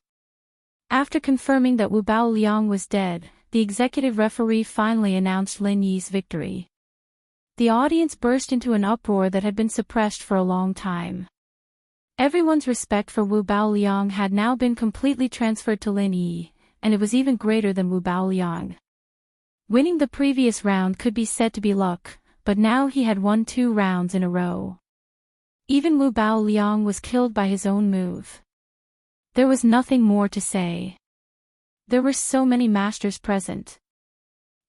After confirming that Wu Baoliang was dead, the executive referee finally announced Lin Yi's victory. The audience burst into an uproar that had been suppressed for a long time. Everyone's respect for Wu Baoliang had now been completely transferred to Lin Yi, and it was even greater than Wu Baoliang. Winning the previous round could be said to be luck, but now he had won 2 rounds in a row. Even Wu Baoliang was killed by his own move. There was nothing more to say. There were so many masters present.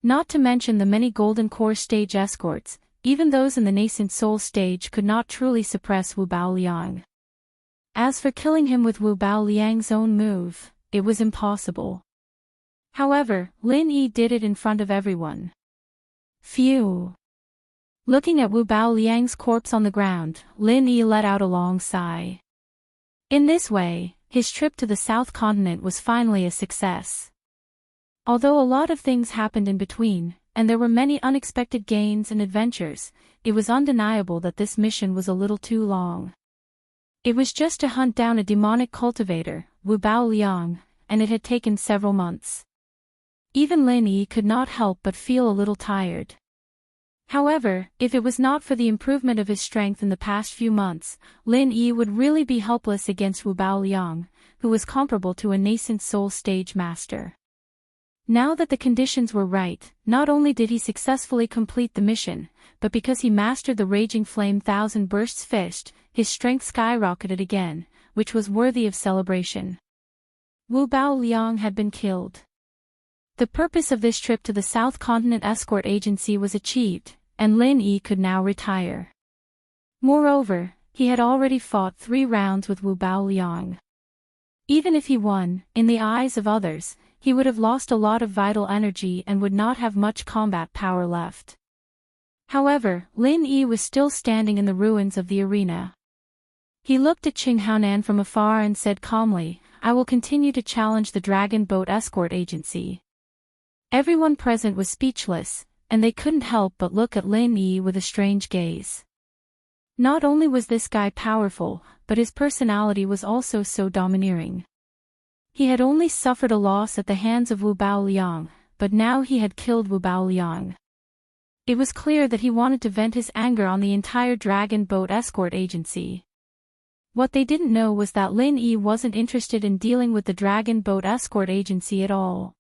Not to mention the many Golden Core stage escorts, even those in the nascent soul stage could not truly suppress Wu Baoliang. As for killing him with Wu Baoliang's own move, it was impossible. However, Lin Yi did it in front of everyone. Phew! Looking at Wu Baoliang's corpse on the ground, Lin Yi let out a long sigh. In this way, his trip to the South Continent was finally a success. Although a lot of things happened in between, and there were many unexpected gains and adventures, it was undeniable that this mission was a little too long. It was just to hunt down a demonic cultivator, Wu Baoliang, and it had taken several months. Even Lin Yi could not help but feel a little tired. However, if it was not for the improvement of his strength in the past few months, Lin Yi would really be helpless against Wu Baoliang, who was comparable to a nascent soul stage master. Now that the conditions were right, not only did he successfully complete the mission, but because he mastered the Raging Flame Thousand Bursts Fist, his strength skyrocketed again, which was worthy of celebration. Wu Baoliang had been killed. The purpose of this trip to the South Continent Escort Agency was achieved, and Lin Yi could now retire. Moreover, he had already fought 3 rounds with Wu Baoliang. Even if he won, in the eyes of others, he would have lost a lot of vital energy and would not have much combat power left. However, Lin Yi was still standing in the ruins of the arena. He looked at Qing Haonan from afar and said calmly, "I will continue to challenge the Dragon Boat Escort Agency." Everyone present was speechless, and they couldn't help but look at Lin Yi with a strange gaze. Not only was this guy powerful, but his personality was also so domineering. He had only suffered a loss at the hands of Wu Baoliang, but now he had killed Wu Baoliang. It was clear that he wanted to vent his anger on the entire Dragon Boat Escort Agency. What they didn't know was that Lin Yi wasn't interested in dealing with the Dragon Boat Escort Agency at all.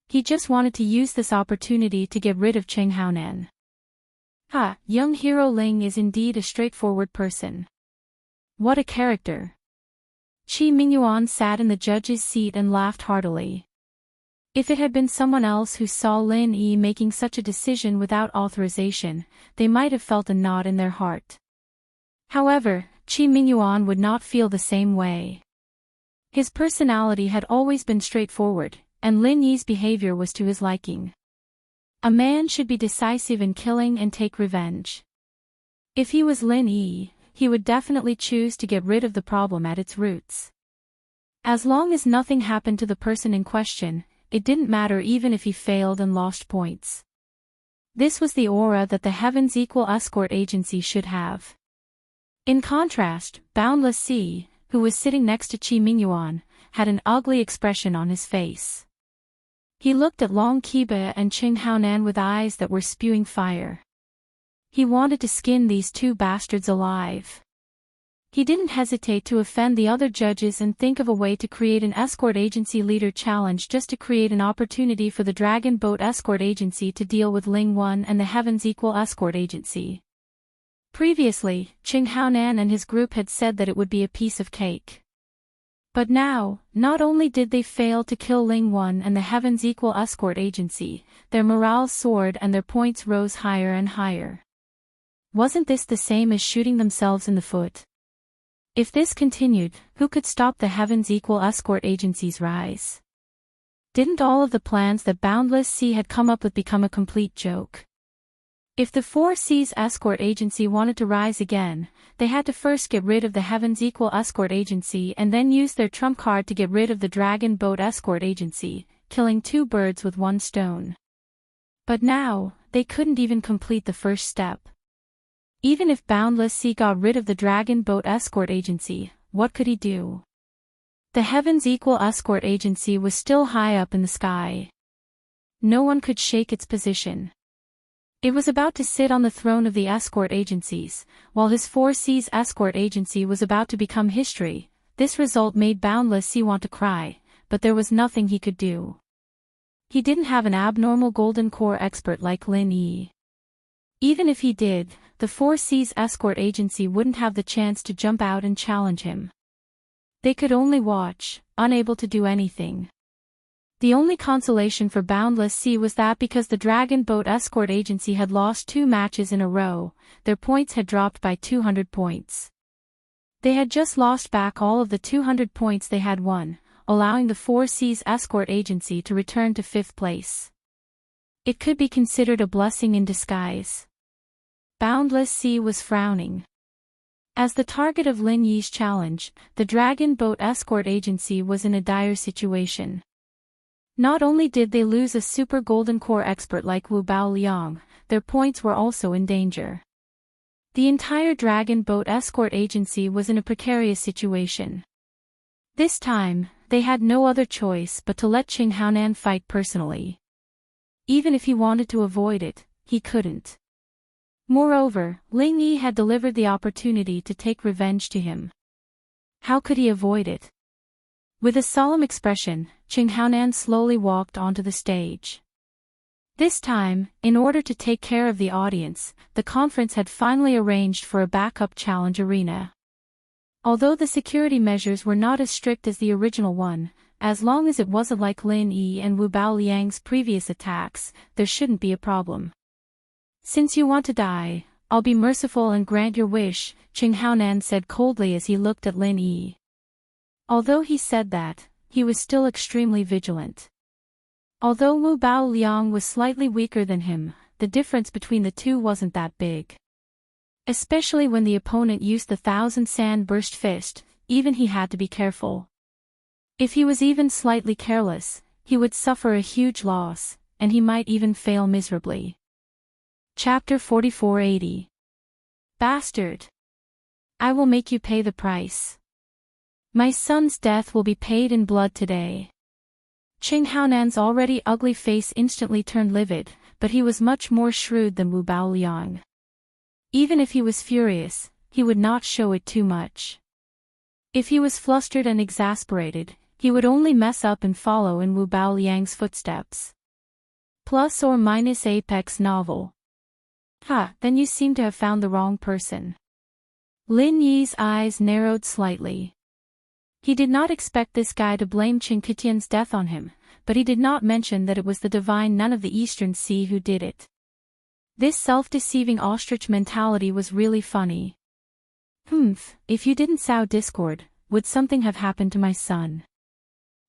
He just wanted to use this opportunity to get rid of Qing Haonan. Young hero Ling is indeed a straightforward person. What a character. Qi Mingyuan sat in the judge's seat and laughed heartily. If it had been someone else who saw Lin Yi making such a decision without authorization, they might have felt a knot in their heart. However, Qi Mingyuan would not feel the same way. His personality had always been straightforward, and Lin Yi's behavior was to his liking. A man should be decisive in killing and take revenge. If he was Lin Yi, he would definitely choose to get rid of the problem at its roots. As long as nothing happened to the person in question, it didn't matter even if he failed and lost points. This was the aura that the Heavens Equal Escort Agency should have. In contrast, Boundless Sea, who was sitting next to Qi Mingyuan, had an ugly expression on his face. He looked at Long Qiba and Qing Haonan with eyes that were spewing fire. He wanted to skin these 2 bastards alive. He didn't hesitate to offend the other judges and think of a way to create an escort agency leader challenge just to create an opportunity for the Dragon Boat Escort Agency to deal with Ling Wan and the Heavens Equal Escort Agency. Previously, Qing Haonan and his group had said that it would be a piece of cake. But now, not only did they fail to kill Ling Wan and the Heavens Equal Escort Agency, their morale soared and their points rose higher and higher. Wasn't this the same as shooting themselves in the foot? If this continued, who could stop the Heavens Equal Escort Agency's rise? Didn't all of the plans that Boundless Sea had come up with become a complete joke? If the 4 Seas Escort Agency wanted to rise again, they had to first get rid of the Heavens Equal Escort Agency and then use their trump card to get rid of the Dragon Boat Escort Agency, killing 2 birds with 1 stone. But now, they couldn't even complete the first step. Even if Boundless Sea got rid of the Dragon Boat Escort Agency, what could he do? The Heavens Equal Escort Agency was still high up in the sky. No one could shake its position. It was about to sit on the throne of the escort agencies, while his Four Seas escort agency was about to become history. This result made Boundless Sea want to cry, but there was nothing he could do. He didn't have an abnormal golden core expert like Lin Yi. Even if he did, the Four Seas escort agency wouldn't have the chance to jump out and challenge him. They could only watch, unable to do anything. The only consolation for Boundless Sea was that because the Dragon Boat Escort Agency had lost 2 matches in a row, their points had dropped by 200 points. They had just lost back all of the 200 points they had won, allowing the Four Seas Escort Agency to return to 5th place. It could be considered a blessing in disguise. Boundless Sea was frowning. As the target of Lin Yi's challenge, the Dragon Boat Escort Agency was in a dire situation. Not only did they lose a super golden core expert like Wu Bao Liang, their points were also in danger. The entire Dragon Boat Escort Agency was in a precarious situation. This time, they had no other choice but to let Qing Haonan fight personally. Even if he wanted to avoid it, he couldn't. Moreover, Ling Yi had delivered the opportunity to take revenge to him. How could he avoid it? With a solemn expression, Qing Haonan slowly walked onto the stage. This time, in order to take care of the audience, the conference had finally arranged for a backup challenge arena. Although the security measures were not as strict as the original one, as long as it wasn't like Lin Yi and Wu Bao Liang's previous attacks, there shouldn't be a problem. "Since you want to die, I'll be merciful and grant your wish," Qing Haonan said coldly as he looked at Lin Yi. Although he said that, he was still extremely vigilant. Although Wu Bao Liang was slightly weaker than him, the difference between the two wasn't that big. Especially when the opponent used the 1,000 sand burst fist, even he had to be careful. If he was even slightly careless, he would suffer a huge loss, and he might even fail miserably. Chapter 4480. Bastard! I will make you pay the price. My son's death will be paid in blood today. Qing Haonan's already ugly face instantly turned livid, but he was much more shrewd than Wu Bao Liang. Even if he was furious, he would not show it too much. If he was flustered and exasperated, he would only mess up and follow in Wu Bao Liang's footsteps. Plus or minus Apex novel. Then you seem to have found the wrong person. Lin Yi's eyes narrowed slightly. He did not expect this guy to blame Qing Ketian's death on him, but he did not mention that it was the divine nun of the Eastern Sea who did it. This self-deceiving ostrich mentality was really funny. If you didn't sow discord, would something have happened to my son?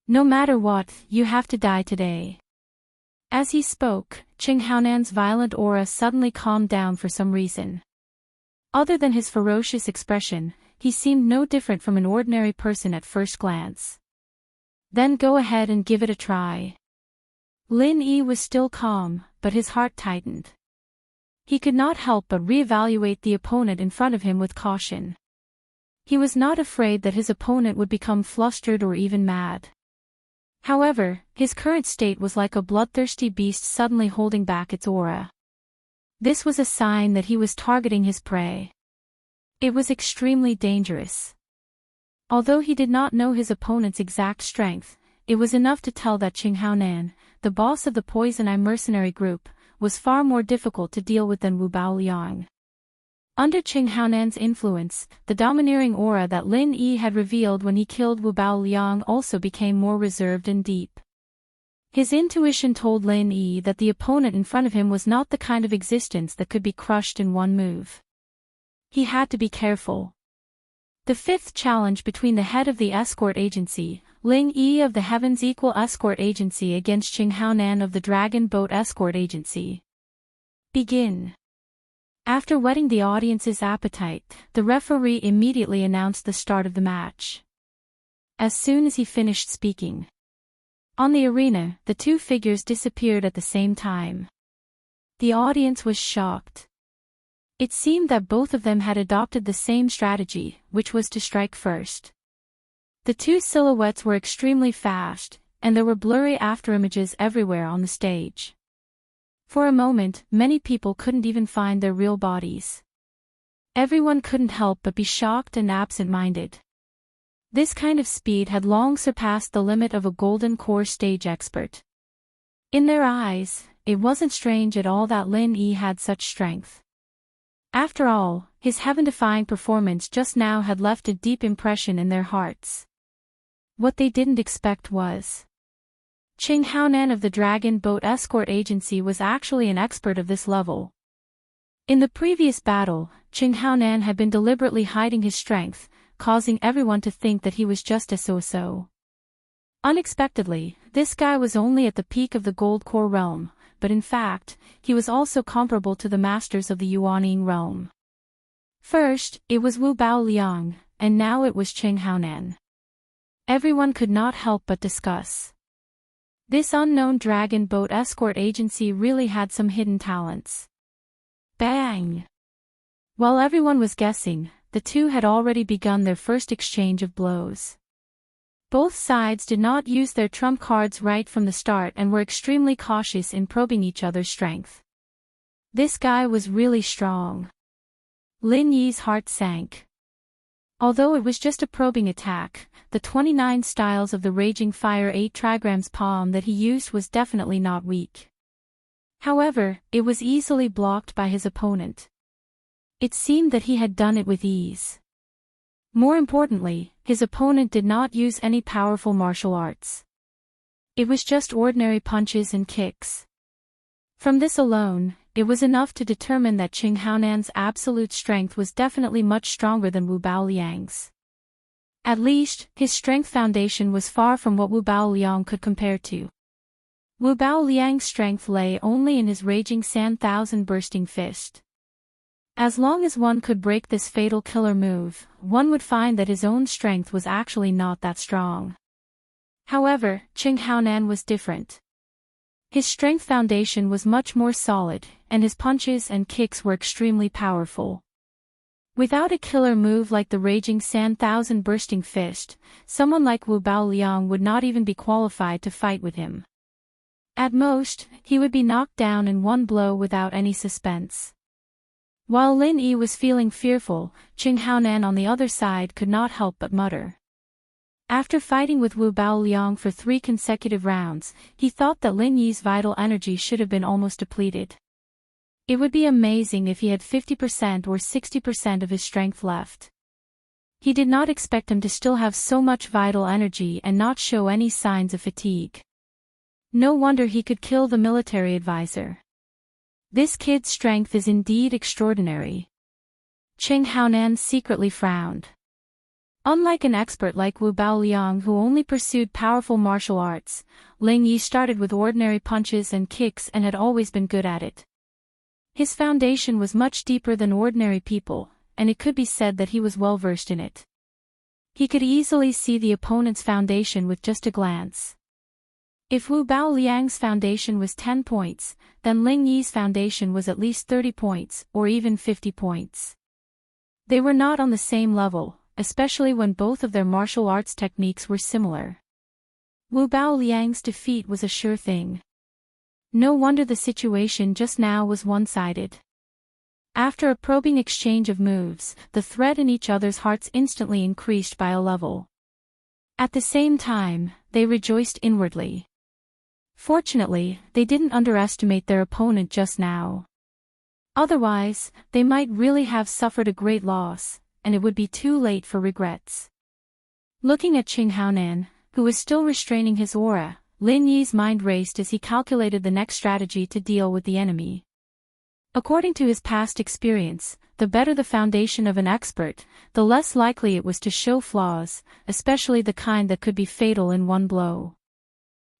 No matter what, you have to die today. As he spoke, Qing Haonan's violent aura suddenly calmed down for some reason. Other than his ferocious expression, he seemed no different from an ordinary person at first glance. Then go ahead and give it a try. Lin Yi was still calm, but his heart tightened. He could not help but reevaluate the opponent in front of him with caution. He was not afraid that his opponent would become flustered or even mad. However, his current state was like a bloodthirsty beast suddenly holding back its aura. This was a sign that he was targeting his prey. It was extremely dangerous. Although he did not know his opponent's exact strength, it was enough to tell that Qing Haonan, the boss of the Poison Eye mercenary group, was far more difficult to deal with than Wu Bao Liang. Under Qing Haonan's influence, the domineering aura that Lin Yi had revealed when he killed Wu Bao Liang also became more reserved and deep. His intuition told Lin Yi that the opponent in front of him was not the kind of existence that could be crushed in one move. He had to be careful. The 5th challenge between the head of the escort agency, Ling Yi of the Heavens Equal Escort Agency against Qing Haonan of the Dragon Boat Escort Agency. Begin. After whetting the audience's appetite, the referee immediately announced the start of the match. As soon as he finished speaking, on the arena, the two figures disappeared at the same time. The audience was shocked. It seemed that both of them had adopted the same strategy, which was to strike first. The two silhouettes were extremely fast, and there were blurry afterimages everywhere on the stage. For a moment, many people couldn't even find their real bodies. Everyone couldn't help but be shocked and absent-minded. This kind of speed had long surpassed the limit of a golden core stage expert. In their eyes, it wasn't strange at all that Lin Yi had such strength. After all, his heaven-defying performance just now had left a deep impression in their hearts. What they didn't expect was Qing Haonan of the Dragon Boat Escort Agency was actually an expert of this level. In the previous battle, Qing Haonan had been deliberately hiding his strength, causing everyone to think that he was just a so-so. Unexpectedly, this guy was only at the peak of the Gold Core realm, but in fact, he was also comparable to the masters of the Yuanying realm. First, it was Wu Bao Liang, and now it was Qing Haonan. Everyone could not help but discuss. This unknown Dragon Boat Escort Agency really had some hidden talents. Bang! While everyone was guessing, the two had already begun their first exchange of blows. Both sides did not use their trump cards right from the start and were extremely cautious in probing each other's strength. This guy was really strong. Lin Yi's heart sank. Although it was just a probing attack, the 29 styles of the Raging Fire 8 trigrams palm that he used was definitely not weak. However, it was easily blocked by his opponent. It seemed that he had done it with ease. More importantly, his opponent did not use any powerful martial arts. It was just ordinary punches and kicks. From this alone, it was enough to determine that Qing Haonan's absolute strength was definitely much stronger than Wu Bao Liang's. At least, his strength foundation was far from what Wu Bao Liang could compare to. Wu Bao Liang's strength lay only in his Raging Sand Thousand Bursting Fist. As long as one could break this fatal killer move, one would find that his own strength was actually not that strong. However, Qing Haonan was different. His strength foundation was much more solid, and his punches and kicks were extremely powerful. Without a killer move like the Raging Sand Thousand Bursting Fist, someone like Wu Bao Liang would not even be qualified to fight with him. At most, he would be knocked down in one blow without any suspense. While Lin Yi was feeling fearful, Qing Haonan on the other side could not help but mutter. After fighting with Wu Bao Liang for 3 consecutive rounds, he thought that Lin Yi's vital energy should have been almost depleted. It would be amazing if he had 50% or 60% of his strength left. He did not expect him to still have so much vital energy and not show any signs of fatigue. No wonder he could kill the military advisor. This kid's strength is indeed extraordinary. Qing Haonan secretly frowned. Unlike an expert like Wu Bao Liang who only pursued powerful martial arts, Lin Yi started with ordinary punches and kicks and had always been good at it. His foundation was much deeper than ordinary people, and it could be said that he was well versed in it. He could easily see the opponent's foundation with just a glance. If Wu Bao Liang's foundation was 10 points, then Lin Yi's foundation was at least 30 points, or even 50 points. They were not on the same level, especially when both of their martial arts techniques were similar. Wu Bao Liang's defeat was a sure thing. No wonder the situation just now was one-sided. After a probing exchange of moves, the threat in each other's hearts instantly increased by a level. At the same time, they rejoiced inwardly. Fortunately, they didn't underestimate their opponent just now. Otherwise, they might really have suffered a great loss, and it would be too late for regrets. Looking at Qing Haonan, who was still restraining his aura, Lin Yi's mind raced as he calculated the next strategy to deal with the enemy. According to his past experience, the better the foundation of an expert, the less likely it was to show flaws, especially the kind that could be fatal in one blow.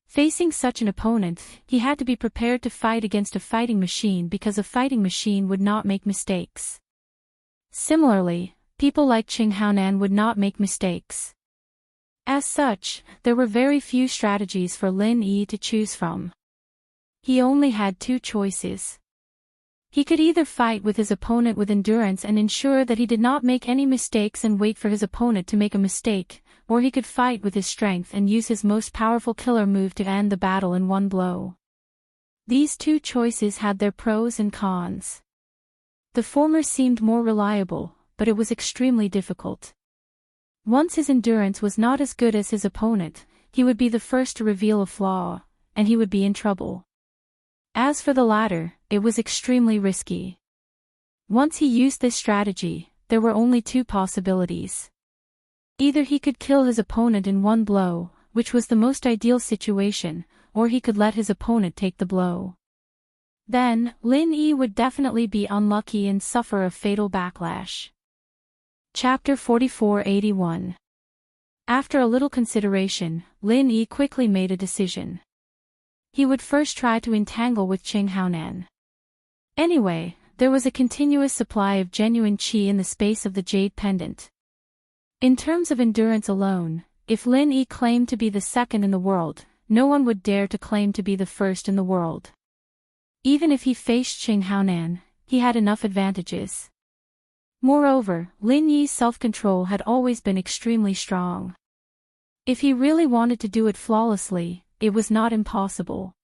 Facing such an opponent, he had to be prepared to fight against a fighting machine because a fighting machine would not make mistakes. Similarly, people like Qing Haonan would not make mistakes. As such, there were very few strategies for Lin Yi to choose from. He only had 2 choices. He could either fight with his opponent with endurance and ensure that he did not make any mistakes and wait for his opponent to make a mistake, or he could fight with his strength and use his most powerful killer move to end the battle in one blow. These two choices had their pros and cons. The former seemed more reliable, but it was extremely difficult. Once his endurance was not as good as his opponent, he would be the first to reveal a flaw, and he would be in trouble. As for the latter, it was extremely risky. Once he used this strategy, there were only two possibilities. Either he could kill his opponent in one blow, which was the most ideal situation, or he could let his opponent take the blow. Then, Lin Yi would definitely be unlucky and suffer a fatal backlash. Chapter 4481. After a little consideration, Lin Yi quickly made a decision. He would first try to entangle with Qing Haonan. Anyway, there was a continuous supply of genuine qi in the space of the jade pendant. In terms of endurance alone, if Lin Yi claimed to be the second in the world, no one would dare to claim to be the first in the world. Even if he faced Qing Haonan, he had enough advantages. Moreover, Lin Yi's self-control had always been extremely strong. If he really wanted to do it flawlessly, it was not impossible.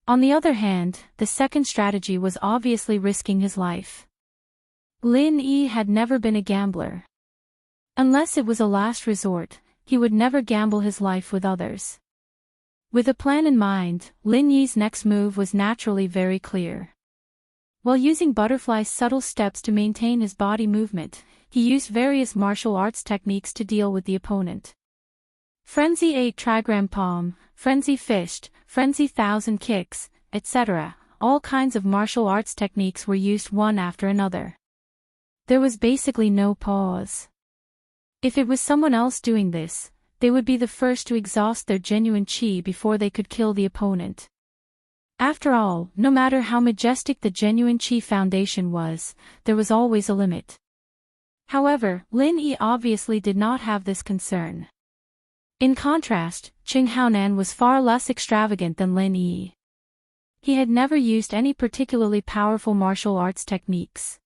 On the other hand, the second strategy was obviously risking his life. Lin Yi had never been a gambler. Unless it was a last resort, he would never gamble his life with others. With a plan in mind, Lin Yi's next move was naturally very clear. While using Butterfly's subtle steps to maintain his body movement, he used various martial arts techniques to deal with the opponent. Frenzy 8 trigram palm, frenzy fist, frenzy 1000 kicks, etc. All kinds of martial arts techniques were used one after another. There was basically no pause. If it was someone else doing this, they would be the first to exhaust their genuine qi before they could kill the opponent. After all, no matter how majestic the genuine qi foundation was, there was always a limit. However, Lin Yi obviously did not have this concern. In contrast, Qing Haonan was far less extravagant than Lin Yi. He had never used any particularly powerful martial arts techniques.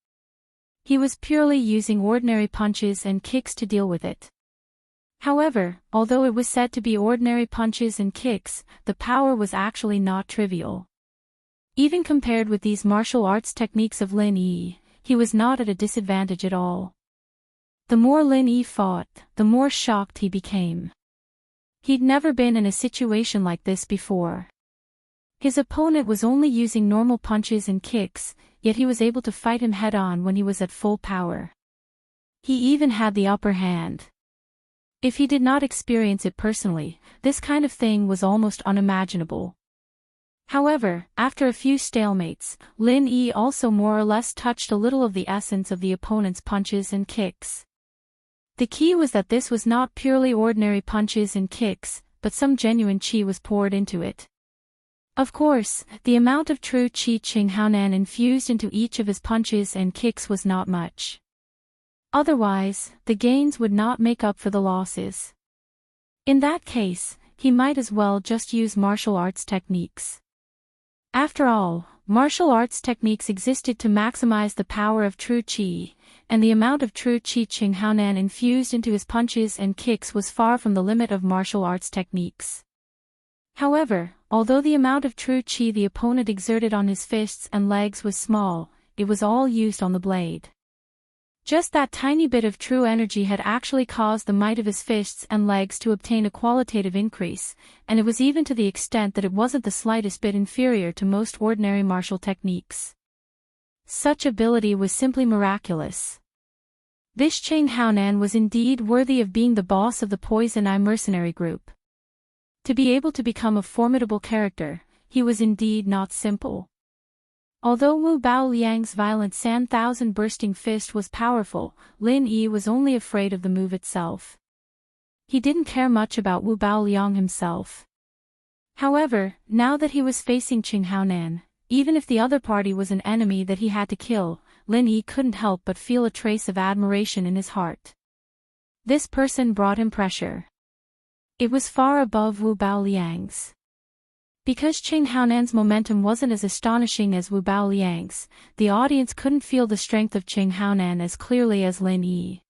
He was purely using ordinary punches and kicks to deal with it. However, although it was said to be ordinary punches and kicks, the power was actually not trivial. Even compared with these martial arts techniques of Lin Yi, he was not at a disadvantage at all. The more Lin Yi fought, the more shocked he became. He'd never been in a situation like this before. His opponent was only using normal punches and kicks, yet he was able to fight him head-on when he was at full power. He even had the upper hand. If he did not experience it personally, this kind of thing was almost unimaginable. However, after a few stalemates, Lin Yi also more or less touched a little of the essence of the opponent's punches and kicks. The key was that this was not purely ordinary punches and kicks, but some genuine qi was poured into it. Of course, the amount of true qi Qing Haonan infused into each of his punches and kicks was not much. Otherwise, the gains would not make up for the losses. In that case, he might as well just use martial arts techniques. After all, martial arts techniques existed to maximize the power of true qi, and the amount of true qi Qing Haonan infused into his punches and kicks was far from the limit of martial arts techniques. However, although the amount of true qi the opponent exerted on his fists and legs was small, it was all used on the blade. Just that tiny bit of true energy had actually caused the might of his fists and legs to obtain a qualitative increase, and it was even to the extent that it wasn't the slightest bit inferior to most ordinary martial techniques. Such ability was simply miraculous. This Qing Haonan was indeed worthy of being the boss of the Poison Eye mercenary group. To be able to become a formidable character, he was indeed not simple. Although Wu Bao Liang's violent San Thousand bursting fist was powerful, Lin Yi was only afraid of the move itself. He didn't care much about Wu Bao Liang himself. However, now that he was facing Qing Haonan, even if the other party was an enemy that he had to kill, Lin Yi couldn't help but feel a trace of admiration in his heart. This person brought him pressure. It was far above Wu Bao Liang's. Because Qing Haonan's momentum wasn't as astonishing as Wu Bao Liang's, the audience couldn't feel the strength of Qing Haonan as clearly as Lin Yi.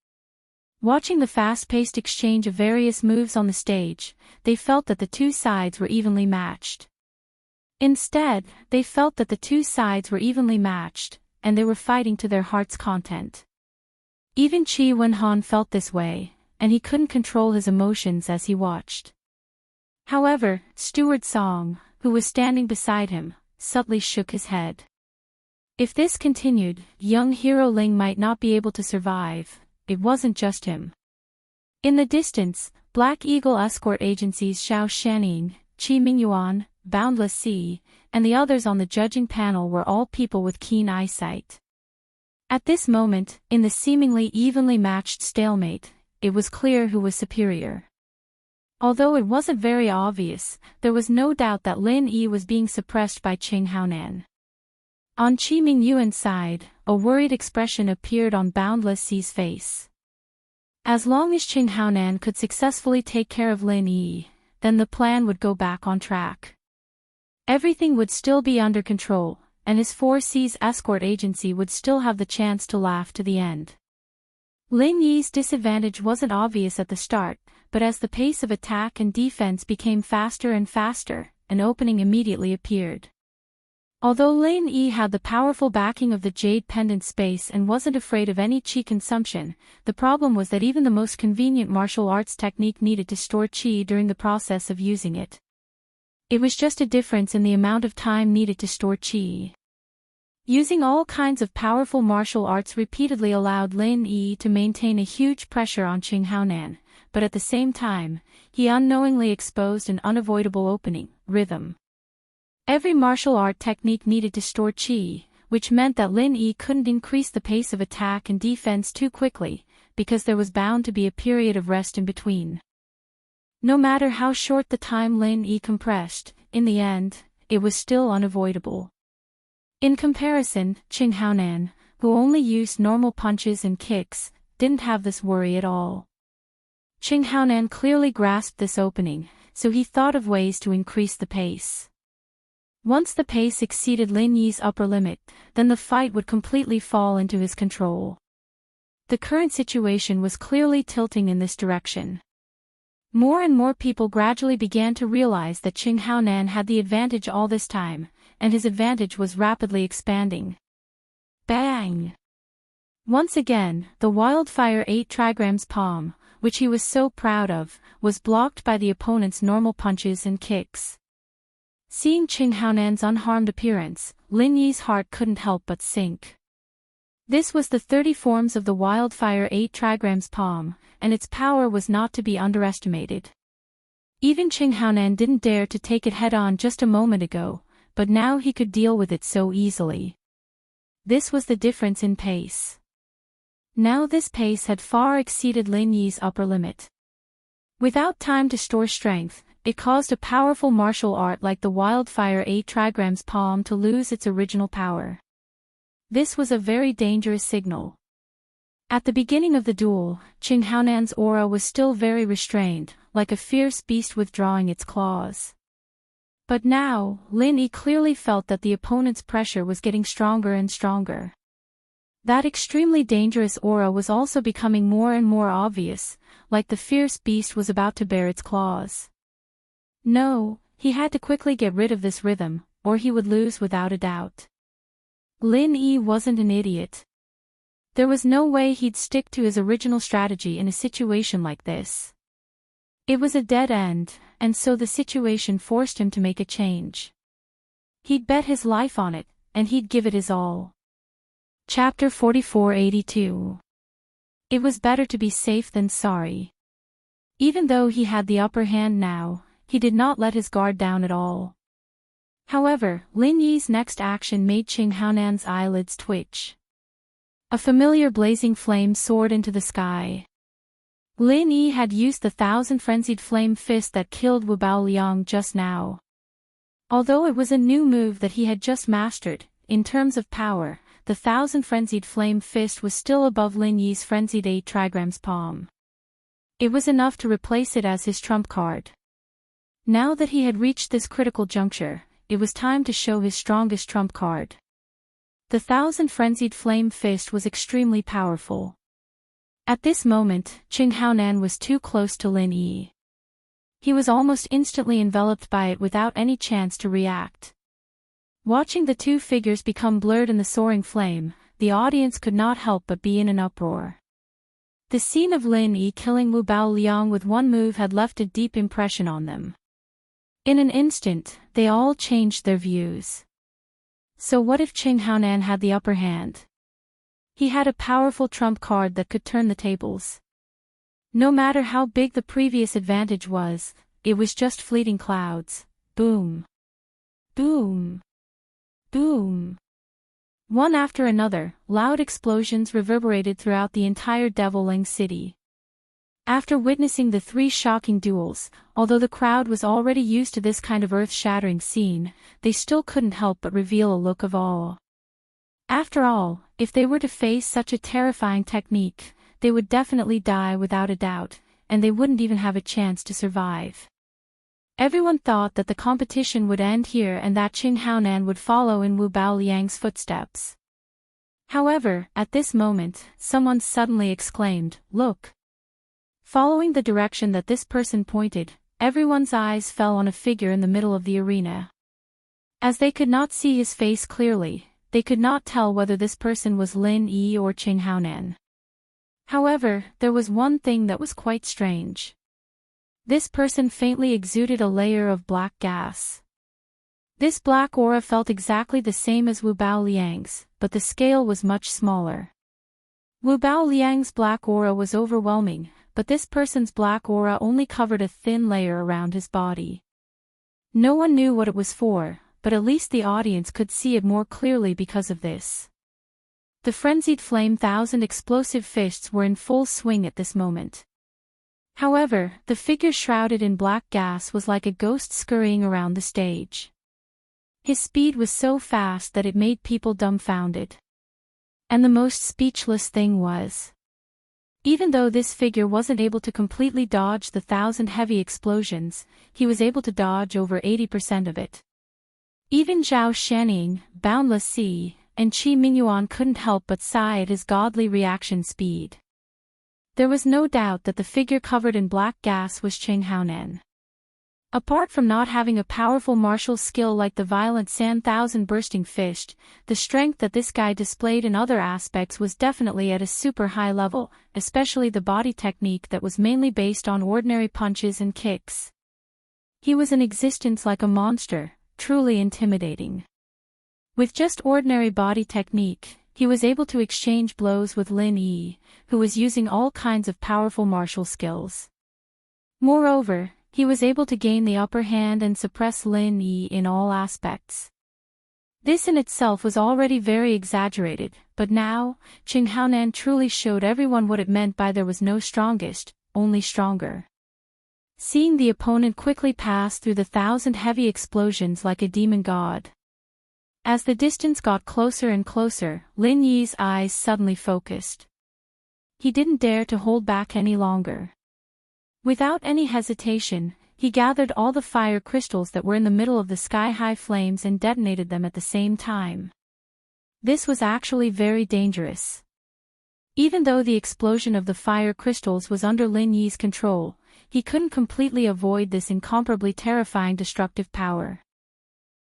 Watching the fast-paced exchange of various moves on the stage, they felt that the two sides were evenly matched. Instead, they felt that the two sides were evenly matched, and they were fighting to their heart's content. Even Chi Wen-han felt this way, and he couldn't control his emotions as he watched. However, Steward Song, who was standing beside him, subtly shook his head. If this continued, young hero Ling might not be able to survive. It wasn't just him. In the distance, Black Eagle escort agencies Xiao Shaning, Chi Mingyuan, Boundless Sea, and the others on the judging panel were all people with keen eyesight. At this moment, in the seemingly evenly matched stalemate, it was clear who was superior. Although it wasn't very obvious, there was no doubt that Lin Yi was being suppressed by Qing Haonan. On Chi Mingyuan's side, a worried expression appeared on Boundless Sea's face. As long as Qing Haonan could successfully take care of Lin Yi, then the plan would go back on track. Everything would still be under control, and his 4C's escort agency would still have the chance to laugh to the end. Lin Yi's disadvantage wasn't obvious at the start, but as the pace of attack and defense became faster and faster, an opening immediately appeared. Although Lin Yi had the powerful backing of the Jade Pendant space and wasn't afraid of any qi consumption, the problem was that even the most convenient martial arts technique needed to store qi during the process of using it. It was just a difference in the amount of time needed to store qi. Using all kinds of powerful martial arts repeatedly allowed Lin Yi to maintain a huge pressure on Qing Haonan, but at the same time, he unknowingly exposed an unavoidable opening, rhythm. Every martial art technique needed to store qi, which meant that Lin Yi couldn't increase the pace of attack and defense too quickly, because there was bound to be a period of rest in between. No matter how short the time Lin Yi compressed, in the end, it was still unavoidable. In comparison, Qing Haonan, who only used normal punches and kicks, didn't have this worry at all. Qing Haonan clearly grasped this opening, so he thought of ways to increase the pace. Once the pace exceeded Lin Yi's upper limit, then the fight would completely fall into his control. The current situation was clearly tilting in this direction. More and more people gradually began to realize that Qing Haonan had the advantage all this time, and his advantage was rapidly expanding. Bang! Once again, the Wildfire 8 trigrams palm, which he was so proud of, was blocked by the opponent's normal punches and kicks. Seeing Qing Haonan's unharmed appearance, Lin Yi's heart couldn't help but sink. This was the 30 forms of the Wildfire 8 trigrams palm, and its power was not to be underestimated. Even Qing Haonan didn't dare to take it head-on just a moment ago, but now he could deal with it so easily. This was the difference in pace. Now this pace had far exceeded Lin Yi's upper limit. Without time to store strength, it caused a powerful martial art like the Wildfire 8 trigrams palm to lose its original power. This was a very dangerous signal. At the beginning of the duel, Qing Haonan's aura was still very restrained, like a fierce beast withdrawing its claws. But now, Lin Yi clearly felt that the opponent's pressure was getting stronger and stronger. That extremely dangerous aura was also becoming more and more obvious, like the fierce beast was about to bare its claws. No, he had to quickly get rid of this rhythm, or he would lose without a doubt. Lin Yi wasn't an idiot. There was no way he'd stick to his original strategy in a situation like this. It was a dead end, and so the situation forced him to make a change. He'd bet his life on it, and he'd give it his all. Chapter 4482. It was better to be safe than sorry. Even though he had the upper hand now, he did not let his guard down at all. However, Lin Yi's next action made Qing Haonan's eyelids twitch. A familiar blazing flame soared into the sky. Lin Yi had used the 1,000 frenzied flame fist that killed Wu Bao Liang just now. Although it was a new move that he had just mastered, in terms of power, the 1,000 frenzied flame fist was still above Lin Yi's frenzied 8 trigrams palm. It was enough to replace it as his trump card. Now that he had reached this critical juncture, it was time to show his strongest trump card. The 1,000 frenzied flame fist was extremely powerful. At this moment, Qing Haonan was too close to Lin Yi. He was almost instantly enveloped by it without any chance to react. Watching the two figures become blurred in the soaring flame, the audience could not help but be in an uproar. The scene of Lin Yi killing Wu Bao Liang with one move had left a deep impression on them. In an instant, they all changed their views. So what if Qing Haonan had the upper hand? He had a powerful trump card that could turn the tables. No matter how big the previous advantage was, it was just fleeting clouds. Boom. Boom. Boom. One after another, loud explosions reverberated throughout the entire Deviling City. After witnessing the three shocking duels, although the crowd was already used to this kind of earth-shattering scene, they still couldn't help but reveal a look of awe. After all, if they were to face such a terrifying technique, they would definitely die without a doubt, and they wouldn't even have a chance to survive. Everyone thought that the competition would end here and that Qing Haonan would follow in Wu Bao Liang's footsteps. However, at this moment, someone suddenly exclaimed, "Look!" Following the direction that this person pointed, everyone's eyes fell on a figure in the middle of the arena. As they could not see his face clearly, they could not tell whether this person was Lin Yi or Qing Haonan. However, there was one thing that was quite strange. This person faintly exuded a layer of black gas. This black aura felt exactly the same as Wu Bao Liang's, but the scale was much smaller. Wu Bao Liang's black aura was overwhelming, but this person's black aura only covered a thin layer around his body. No one knew what it was for, but at least the audience could see it more clearly because of this. The frenzied flame thousand explosive fists were in full swing at this moment. However, the figure shrouded in black gas was like a ghost scurrying around the stage. His speed was so fast that it made people dumbfounded. And the most speechless thing was, even though this figure wasn't able to completely dodge the 1,000 heavy explosions, he was able to dodge over 80% of it. Even Zhao Shaning, Boundless Sea, and Qi Mingyuan couldn't help but sigh at his godly reaction speed. There was no doubt that the figure covered in black gas was Qing Haonan. Apart from not having a powerful martial skill like the violent San Thousand Bursting Fist, the strength that this guy displayed in other aspects was definitely at a super high level, especially the body technique that was mainly based on ordinary punches and kicks. He was in existence like a monster, truly intimidating. With just ordinary body technique, he was able to exchange blows with Lin Yi, who was using all kinds of powerful martial skills. Moreover, he was able to gain the upper hand and suppress Lin Yi in all aspects. This in itself was already very exaggerated, but now, Qing Haonan truly showed everyone what it meant by there was no strongest, only stronger. Seeing the opponent quickly pass through the 1,000 heavy explosions like a demon god. As the distance got closer and closer, Lin Yi's eyes suddenly focused. He didn't dare to hold back any longer. Without any hesitation, he gathered all the fire crystals that were in the middle of the sky-high flames and detonated them at the same time. This was actually very dangerous. Even though the explosion of the fire crystals was under Lin Yi's control, he couldn't completely avoid this incomparably terrifying destructive power.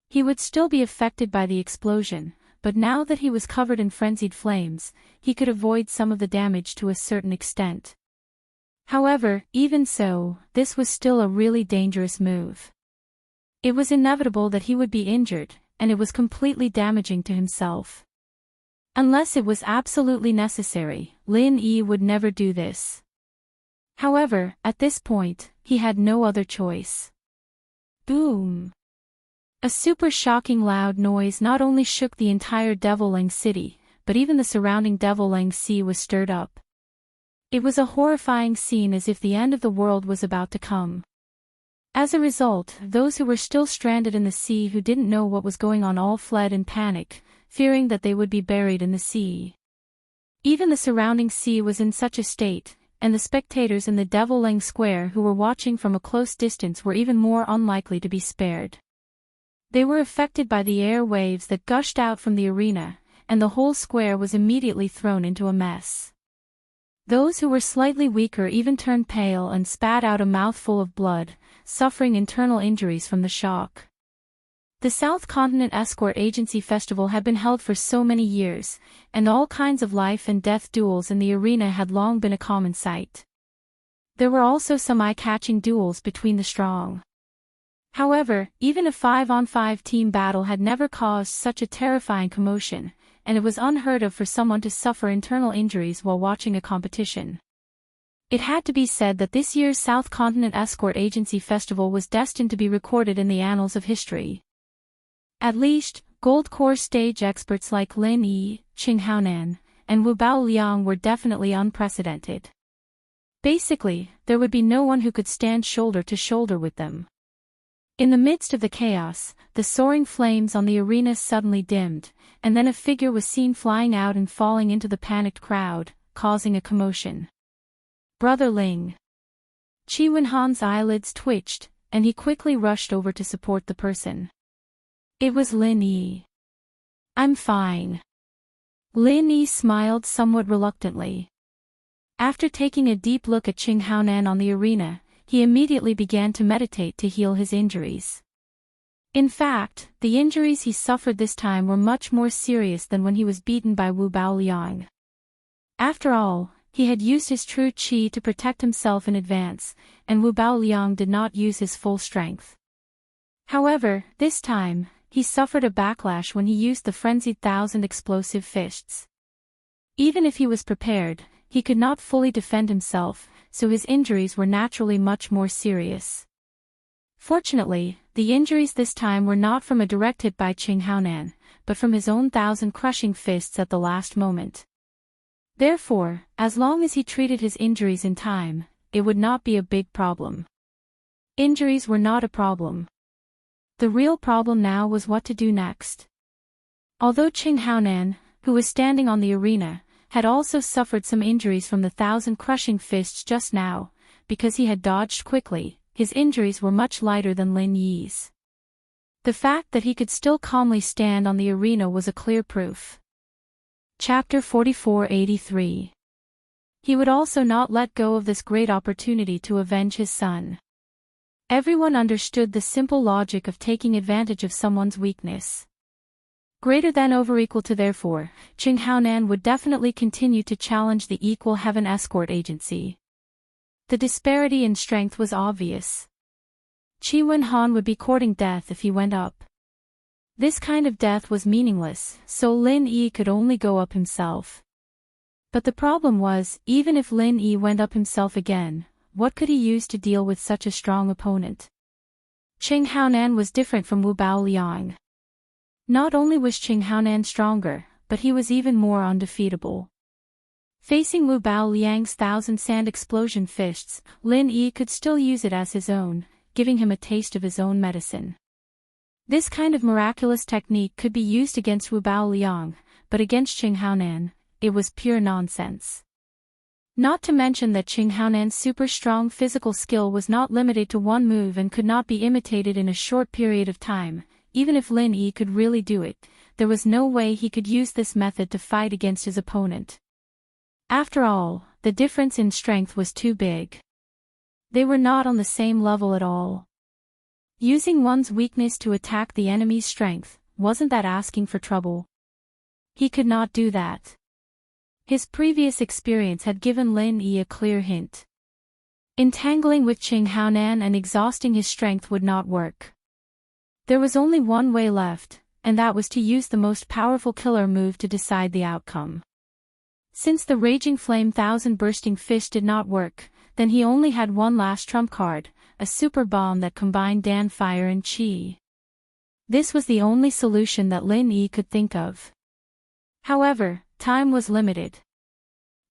He would still be affected by the explosion, but now that he was covered in frenzied flames, he could avoid some of the damage to a certain extent. However, even so, this was still a really dangerous move. It was inevitable that he would be injured, and it was completely damaging to himself. Unless it was absolutely necessary, Lin Yi would never do this. However, at this point, he had no other choice. Boom! A super shocking loud noise not only shook the entire Deviling City, but even the surrounding Deviling Sea was stirred up. It was a horrifying scene as if the end of the world was about to come. As a result, those who were still stranded in the sea who didn't know what was going on all fled in panic, fearing that they would be buried in the sea. Even the surrounding sea was in such a state, and the spectators in the Deviling Square who were watching from a close distance were even more unlikely to be spared. They were affected by the air waves that gushed out from the arena, and the whole square was immediately thrown into a mess. Those who were slightly weaker even turned pale and spat out a mouthful of blood, suffering internal injuries from the shock. The South Continent Escort Agency Festival had been held for so many years, and all kinds of life and death duels in the arena had long been a common sight. There were also some eye-catching duels between the strong. However, even a 5-on-5 team battle had never caused such a terrifying commotion, and it was unheard of for someone to suffer internal injuries while watching a competition. It had to be said that this year's South Continent Escort Agency Festival was destined to be recorded in the annals of history. At least, Gold Course stage experts like Lin Yi, Qing Haonan, and Wu Bao Liang were definitely unprecedented. Basically, there would be no one who could stand shoulder to shoulder with them. In the midst of the chaos, the soaring flames on the arena suddenly dimmed, and then a figure was seen flying out and falling into the panicked crowd, causing a commotion. Brother Ling. Qi Wenhan's eyelids twitched, and he quickly rushed over to support the person. It was Lin Yi. I'm fine. Lin Yi smiled somewhat reluctantly. After taking a deep look at Qing Haonan on the arena, he immediately began to meditate to heal his injuries. In fact, the injuries he suffered this time were much more serious than when he was beaten by Wu Bao Liang. After all, he had used his true qi to protect himself in advance, and Wu Bao Liang did not use his full strength. However, this time, he suffered a backlash when he used the frenzied 1,000 explosive fists. Even if he was prepared, he could not fully defend himself, so his injuries were naturally much more serious. Fortunately, the injuries this time were not from a direct hit by Qing Haonan, but from his own 1,000 crushing fists at the last moment. Therefore, as long as he treated his injuries in time, it would not be a big problem. Injuries were not a problem. The real problem now was what to do next. Although Qing Haonan, who was standing on the arena, had also suffered some injuries from the 1,000 crushing fists just now, because he had dodged quickly, his injuries were much lighter than Lin Yi's. The fact that he could still calmly stand on the arena was a clear proof. Chapter 4483. He would also not let go of this great opportunity to avenge his son. Everyone understood the simple logic of taking advantage of someone's weakness. Greater than over equal to therefore, Qing Haonan would definitely continue to challenge the Equal Heaven Escort Agency. The disparity in strength was obvious. Qi Wenhan would be courting death if he went up. This kind of death was meaningless, so Lin Yi could only go up himself. But the problem was, even if Lin Yi went up himself again, what could he use to deal with such a strong opponent? Qing Haonan was different from Wu Bao Liang. Not only was Qing Haonan stronger, but he was even more undefeatable. Facing Wu Bao Liang's 1,000 sand explosion fists, Lin Yi could still use it as his own, giving him a taste of his own medicine. This kind of miraculous technique could be used against Wu Bao Liang, but against Qing Haonan, it was pure nonsense. Not to mention that Qing Haonan's super strong physical skill was not limited to one move and could not be imitated in a short period of time. Even if Lin Yi could really do it, there was no way he could use this method to fight against his opponent. After all, the difference in strength was too big. They were not on the same level at all. Using one's weakness to attack the enemy's strength, wasn't that asking for trouble? He could not do that. His previous experience had given Lin Yi a clear hint. Entangling with Qing Haonan and exhausting his strength would not work. There was only one way left, and that was to use the most powerful killer move to decide the outcome. Since the Raging Flame 1,000 Bursting Fist did not work, then he only had one last trump card, a super bomb that combined Dan Fire and Qi. This was the only solution that Lin Yi could think of. However, time was limited.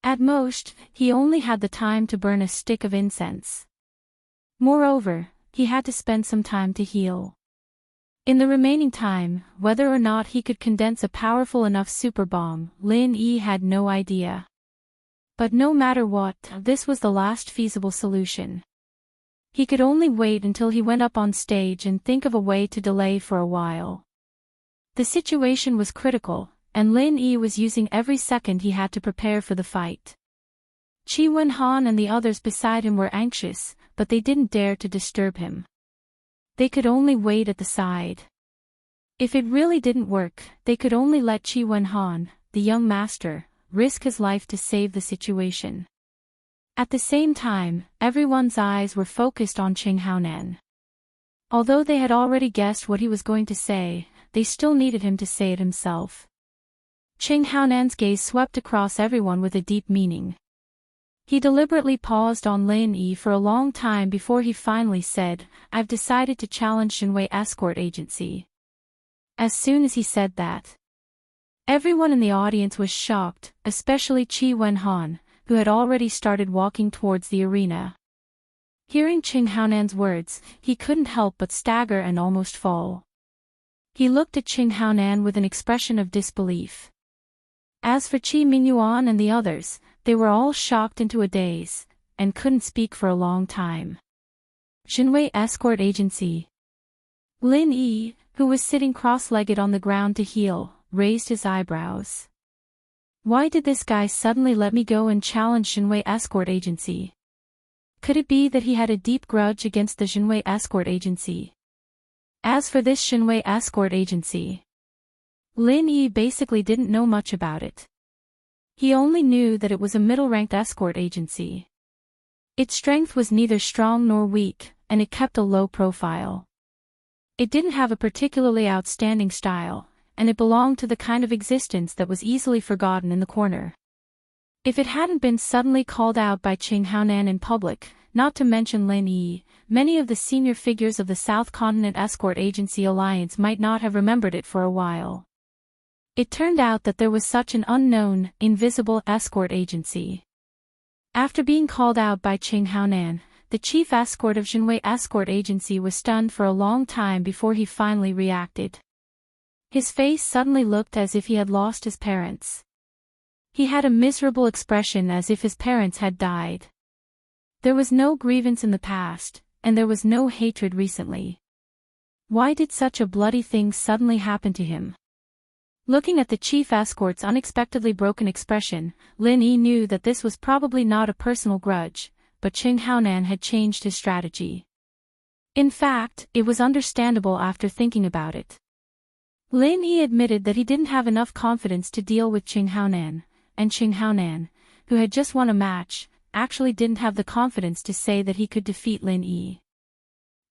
At most, he only had the time to burn a stick of incense. Moreover, he had to spend some time to heal. In the remaining time, whether or not he could condense a powerful enough super bomb, Lin Yi had no idea. But no matter what, this was the last feasible solution. He could only wait until he went up on stage and think of a way to delay for a while. The situation was critical, and Lin Yi was using every second he had to prepare for the fight. Qi Wenhan and the others beside him were anxious, but they didn't dare to disturb him. They could only wait at the side. If it really didn't work, they could only let Qi Wenhan, the young master, risk his life to save the situation. At the same time, everyone's eyes were focused on Qing Haonan. Although they had already guessed what he was going to say, they still needed him to say it himself. Qing Haonan's gaze swept across everyone with a deep meaning. He deliberately paused on Lin Yi for a long time before he finally said, "I've decided to challenge Xinwei Escort Agency." As soon as he said that, everyone in the audience was shocked, especially Qi Wenhan, who had already started walking towards the arena. Hearing Qing Haonan's words, he couldn't help but stagger and almost fall. He looked at Qing Haonan with an expression of disbelief. As for Qi Mingyuan and the others, they were all shocked into a daze, and couldn't speak for a long time. Xinwei Escort Agency. Lin Yi, who was sitting cross-legged on the ground to heal, raised his eyebrows. Why did this guy suddenly let me go and challenge Xinwei Escort Agency? Could it be that he had a deep grudge against the Xinwei Escort Agency? As for this Xinwei Escort Agency, Lin Yi basically didn't know much about it. He only knew that it was a middle-ranked escort agency. Its strength was neither strong nor weak, and it kept a low profile. It didn't have a particularly outstanding style, and it belonged to the kind of existence that was easily forgotten in the corner. If it hadn't been suddenly called out by Qing Haonan in public, not to mention Lin Yi, many of the senior figures of the South Continent Escort Agency Alliance might not have remembered it for a while. It turned out that there was such an unknown, invisible escort agency. After being called out by Qing Haonan, the chief escort of Xinwei Escort Agency was stunned for a long time before he finally reacted. His face suddenly looked as if he had lost his parents. He had a miserable expression as if his parents had died. There was no grievance in the past, and there was no hatred recently. Why did such a bloody thing suddenly happen to him? Looking at the chief escort's unexpectedly broken expression, Lin Yi knew that this was probably not a personal grudge, but Qing Haonan had changed his strategy. In fact, it was understandable after thinking about it. Lin Yi admitted that he didn't have enough confidence to deal with Qing Haonan, and Qing Haonan, who had just won a match, actually didn't have the confidence to say that he could defeat Lin Yi.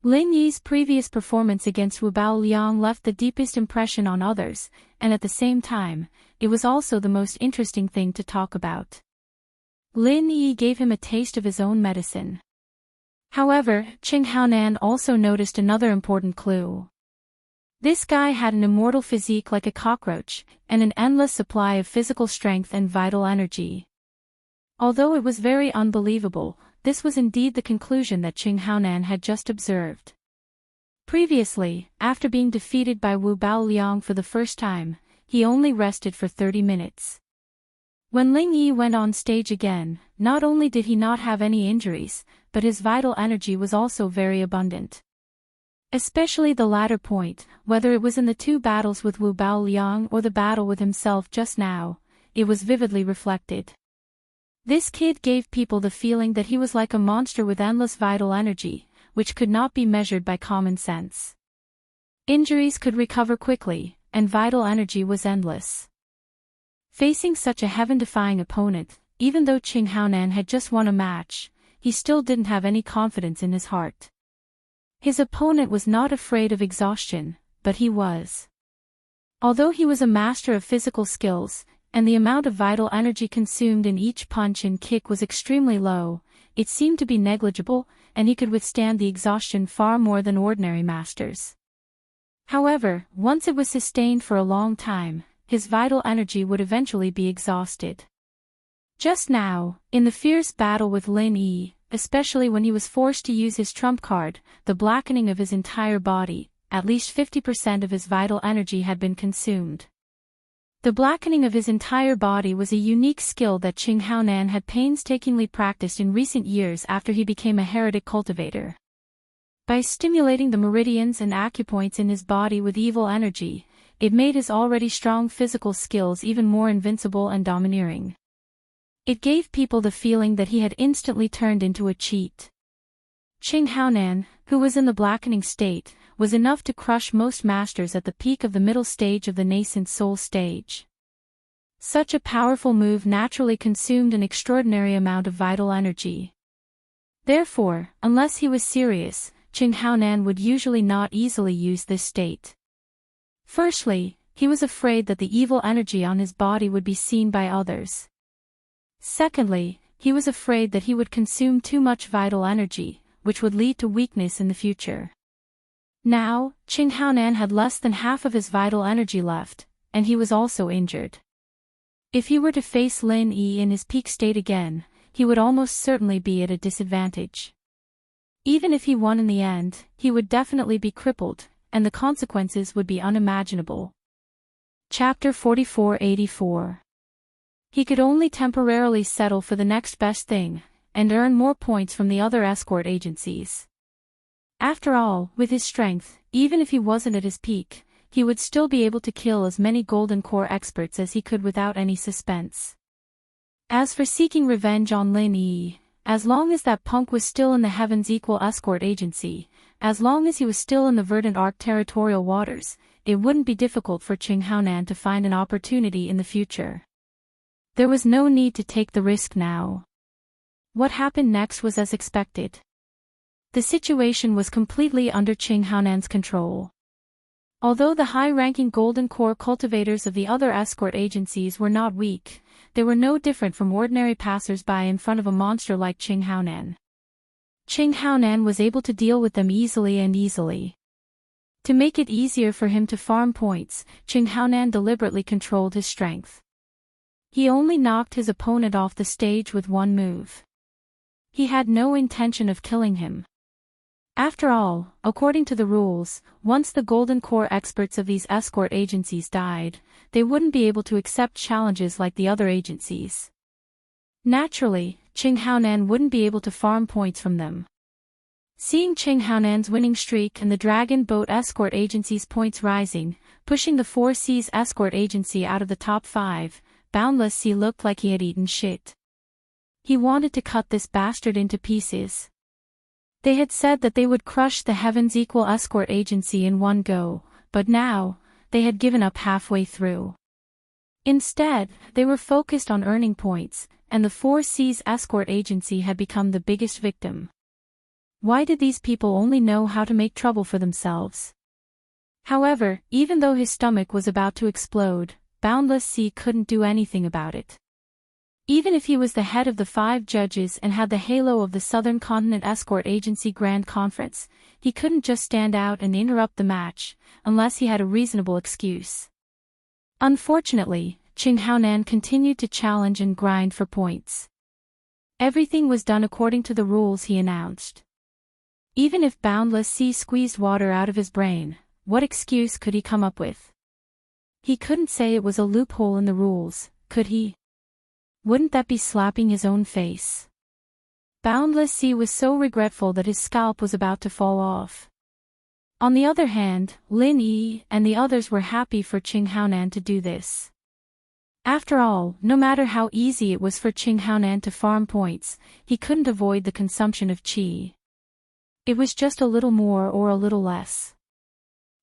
Lin Yi's previous performance against Wu Bao Liang left the deepest impression on others, and at the same time, it was also the most interesting thing to talk about. Lin Yi gave him a taste of his own medicine. However, Qing Haonan also noticed another important clue. This guy had an immortal physique like a cockroach, and an endless supply of physical strength and vital energy. Although it was very unbelievable, this was indeed the conclusion that Qing Haonan had just observed. Previously, after being defeated by Wu Bao Liang for the first time, he only rested for 30 minutes. When Ling Yi went on stage again, not only did he not have any injuries, but his vital energy was also very abundant. Especially the latter point, whether it was in the two battles with Wu Bao Liang or the battle with himself just now, it was vividly reflected. This kid gave people the feeling that he was like a monster with endless vital energy, which could not be measured by common sense. Injuries could recover quickly, and vital energy was endless. Facing such a heaven-defying opponent, even though Qing Haonan had just won a match, he still didn't have any confidence in his heart. His opponent was not afraid of exhaustion, but he was. Although he was a master of physical skills, and the amount of vital energy consumed in each punch and kick was extremely low, it seemed to be negligible, and he could withstand the exhaustion far more than ordinary masters. However, once it was sustained for a long time, his vital energy would eventually be exhausted. Just now, in the fierce battle with Lin Yi, especially when he was forced to use his trump card, the blackening of his entire body, at least 50% of his vital energy had been consumed. The blackening of his entire body was a unique skill that Qing Haonan had painstakingly practiced in recent years after he became a heretic cultivator. By stimulating the meridians and acupoints in his body with evil energy, it made his already strong physical skills even more invincible and domineering. It gave people the feeling that he had instantly turned into a cheat. Qing Haonan, who was in the blackening state, was enough to crush most masters at the peak of the middle stage of the nascent soul stage. Such a powerful move naturally consumed an extraordinary amount of vital energy. Therefore, unless he was serious, Qing Haonan would usually not easily use this state. Firstly, he was afraid that the evil energy on his body would be seen by others. Secondly, he was afraid that he would consume too much vital energy, which would lead to weakness in the future. Now, Qing Haonan had less than half of his vital energy left, and he was also injured. If he were to face Lin Yi in his peak state again, he would almost certainly be at a disadvantage. Even if he won in the end, he would definitely be crippled, and the consequences would be unimaginable. Chapter 4484. He could only temporarily settle for the next best thing, and earn more points from the other escort agencies. After all, with his strength, even if he wasn't at his peak, he would still be able to kill as many Golden Core experts as he could without any suspense. As for seeking revenge on Lin Yi, as long as that punk was still in the Heaven's Equal Escort Agency, as long as he was still in the Verdant Arc territorial waters, it wouldn't be difficult for Qing Haonan to find an opportunity in the future. There was no need to take the risk now. What happened next was as expected. The situation was completely under Qing Haonan's control. Although the high-ranking Golden Core cultivators of the other escort agencies were not weak, they were no different from ordinary passers-by in front of a monster like Qing Haonan. Qing Haonan was able to deal with them easily. To make it easier for him to farm points, Qing Haonan deliberately controlled his strength. He only knocked his opponent off the stage with one move. He had no intention of killing him. After all, according to the rules, once the Golden Core experts of these escort agencies died, they wouldn't be able to accept challenges like the other agencies. Naturally, Qing Haonan wouldn't be able to farm points from them. Seeing Qing Haonan's winning streak and the Dragon Boat Escort Agency's points rising, pushing the Four Seas Escort Agency out of the top 5, Boundless Sea looked like he had eaten shit. He wanted to cut this bastard into pieces. They had said that they would crush the Heaven's Equal Escort Agency in one go, but now, they had given up halfway through. Instead, they were focused on earning points, and the Four Seas Escort Agency had become the biggest victim. Why did these people only know how to make trouble for themselves? However, even though his stomach was about to explode, Boundless Sea couldn't do anything about it. Even if he was the head of the 5 judges and had the halo of the Southern Continent Escort Agency Grand Conference, he couldn't just stand out and interrupt the match, unless he had a reasonable excuse. Unfortunately, Qing Haonan continued to challenge and grind for points. Everything was done according to the rules he announced. Even if Boundless Sea squeezed water out of his brain, what excuse could he come up with? He couldn't say it was a loophole in the rules, could he? Wouldn't that be slapping his own face? Boundless Sea was so regretful that his scalp was about to fall off. On the other hand, Lin Yi and the others were happy for Qing Haonan to do this. After all, no matter how easy it was for Qing Haonan to farm points, he couldn't avoid the consumption of qi. It was just a little more or a little less.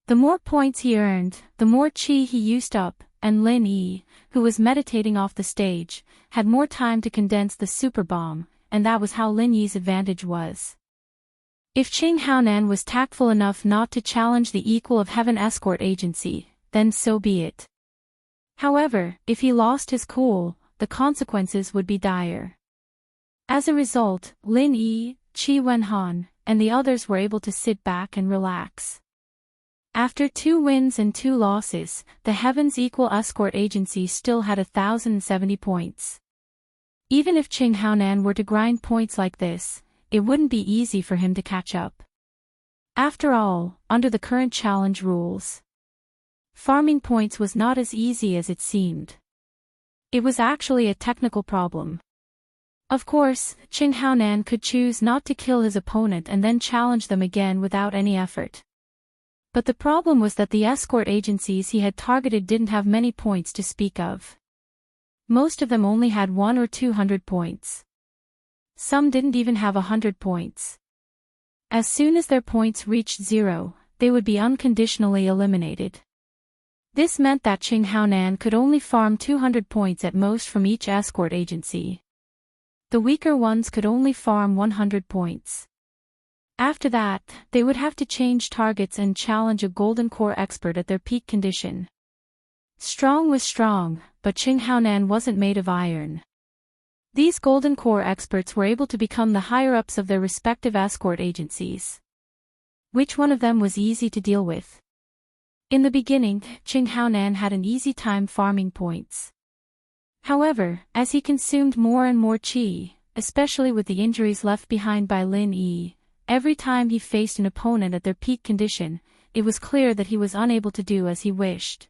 The more points he earned, the more qi he used up, and Lin Yi, who was meditating off the stage, had more time to condense the super bomb, and that was how Lin Yi's advantage was. If Qing Haonan was tactful enough not to challenge the Equal of Heaven Escort Agency, then so be it. However, if he lost his cool, the consequences would be dire. As a result, Lin Yi, Qi Wenhan, and the others were able to sit back and relax. After 2 wins and 2 losses, the Heaven's Equal Escort Agency still had 1,070 points. Even if Qing Haonan were to grind points like this, it wouldn't be easy for him to catch up. After all, under the current challenge rules, farming points was not as easy as it seemed. It was actually a technical problem. Of course, Qing Haonan could choose not to kill his opponent and then challenge them again without any effort. But the problem was that the escort agencies he had targeted didn't have many points to speak of. Most of them only had 100 or 200 points. Some didn't even have 100 points. As soon as their points reached 0, they would be unconditionally eliminated. This meant that Qing Haonan could only farm 200 points at most from each escort agency. The weaker ones could only farm 100 points. After that, they would have to change targets and challenge a Golden Core expert at their peak condition. Strong was strong, but Qing Haonan wasn't made of iron. These Golden Core experts were able to become the higher-ups of their respective escort agencies. Which one of them was easy to deal with? In the beginning, Qing Haonan had an easy time farming points. However, as he consumed more and more qi, especially with the injuries left behind by Lin Yi, every time he faced an opponent at their peak condition, it was clear that he was unable to do as he wished.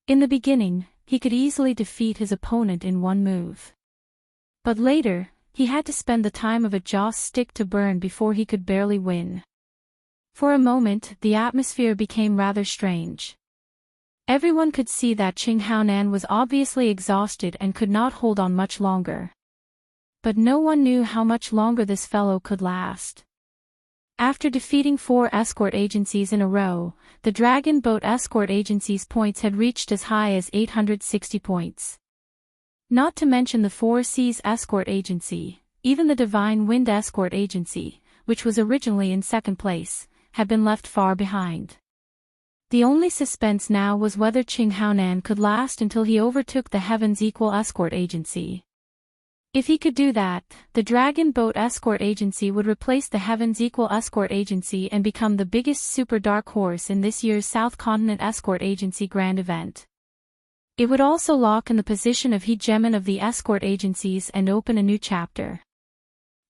In the beginning, he could easily defeat his opponent in one move. But later, he had to spend the time of a joss stick to burn before he could barely win. For a moment, the atmosphere became rather strange. Everyone could see that Qing Haonan was obviously exhausted and could not hold on much longer. But no one knew how much longer this fellow could last. After defeating 4 escort agencies in a row, the Dragon Boat Escort Agency's points had reached as high as 860 points. Not to mention the 4 Seas Escort Agency, even the Divine Wind Escort Agency, which was originally in second place, had been left far behind. The only suspense now was whether Qing Haonan could last until he overtook the Heaven's Equal Escort Agency. If he could do that, the Dragon Boat Escort Agency would replace the Heaven's Equal Escort Agency and become the biggest super dark horse in this year's South Continent Escort Agency Grand Event. It would also lock in the position of hegemon of the escort agencies and open a new chapter.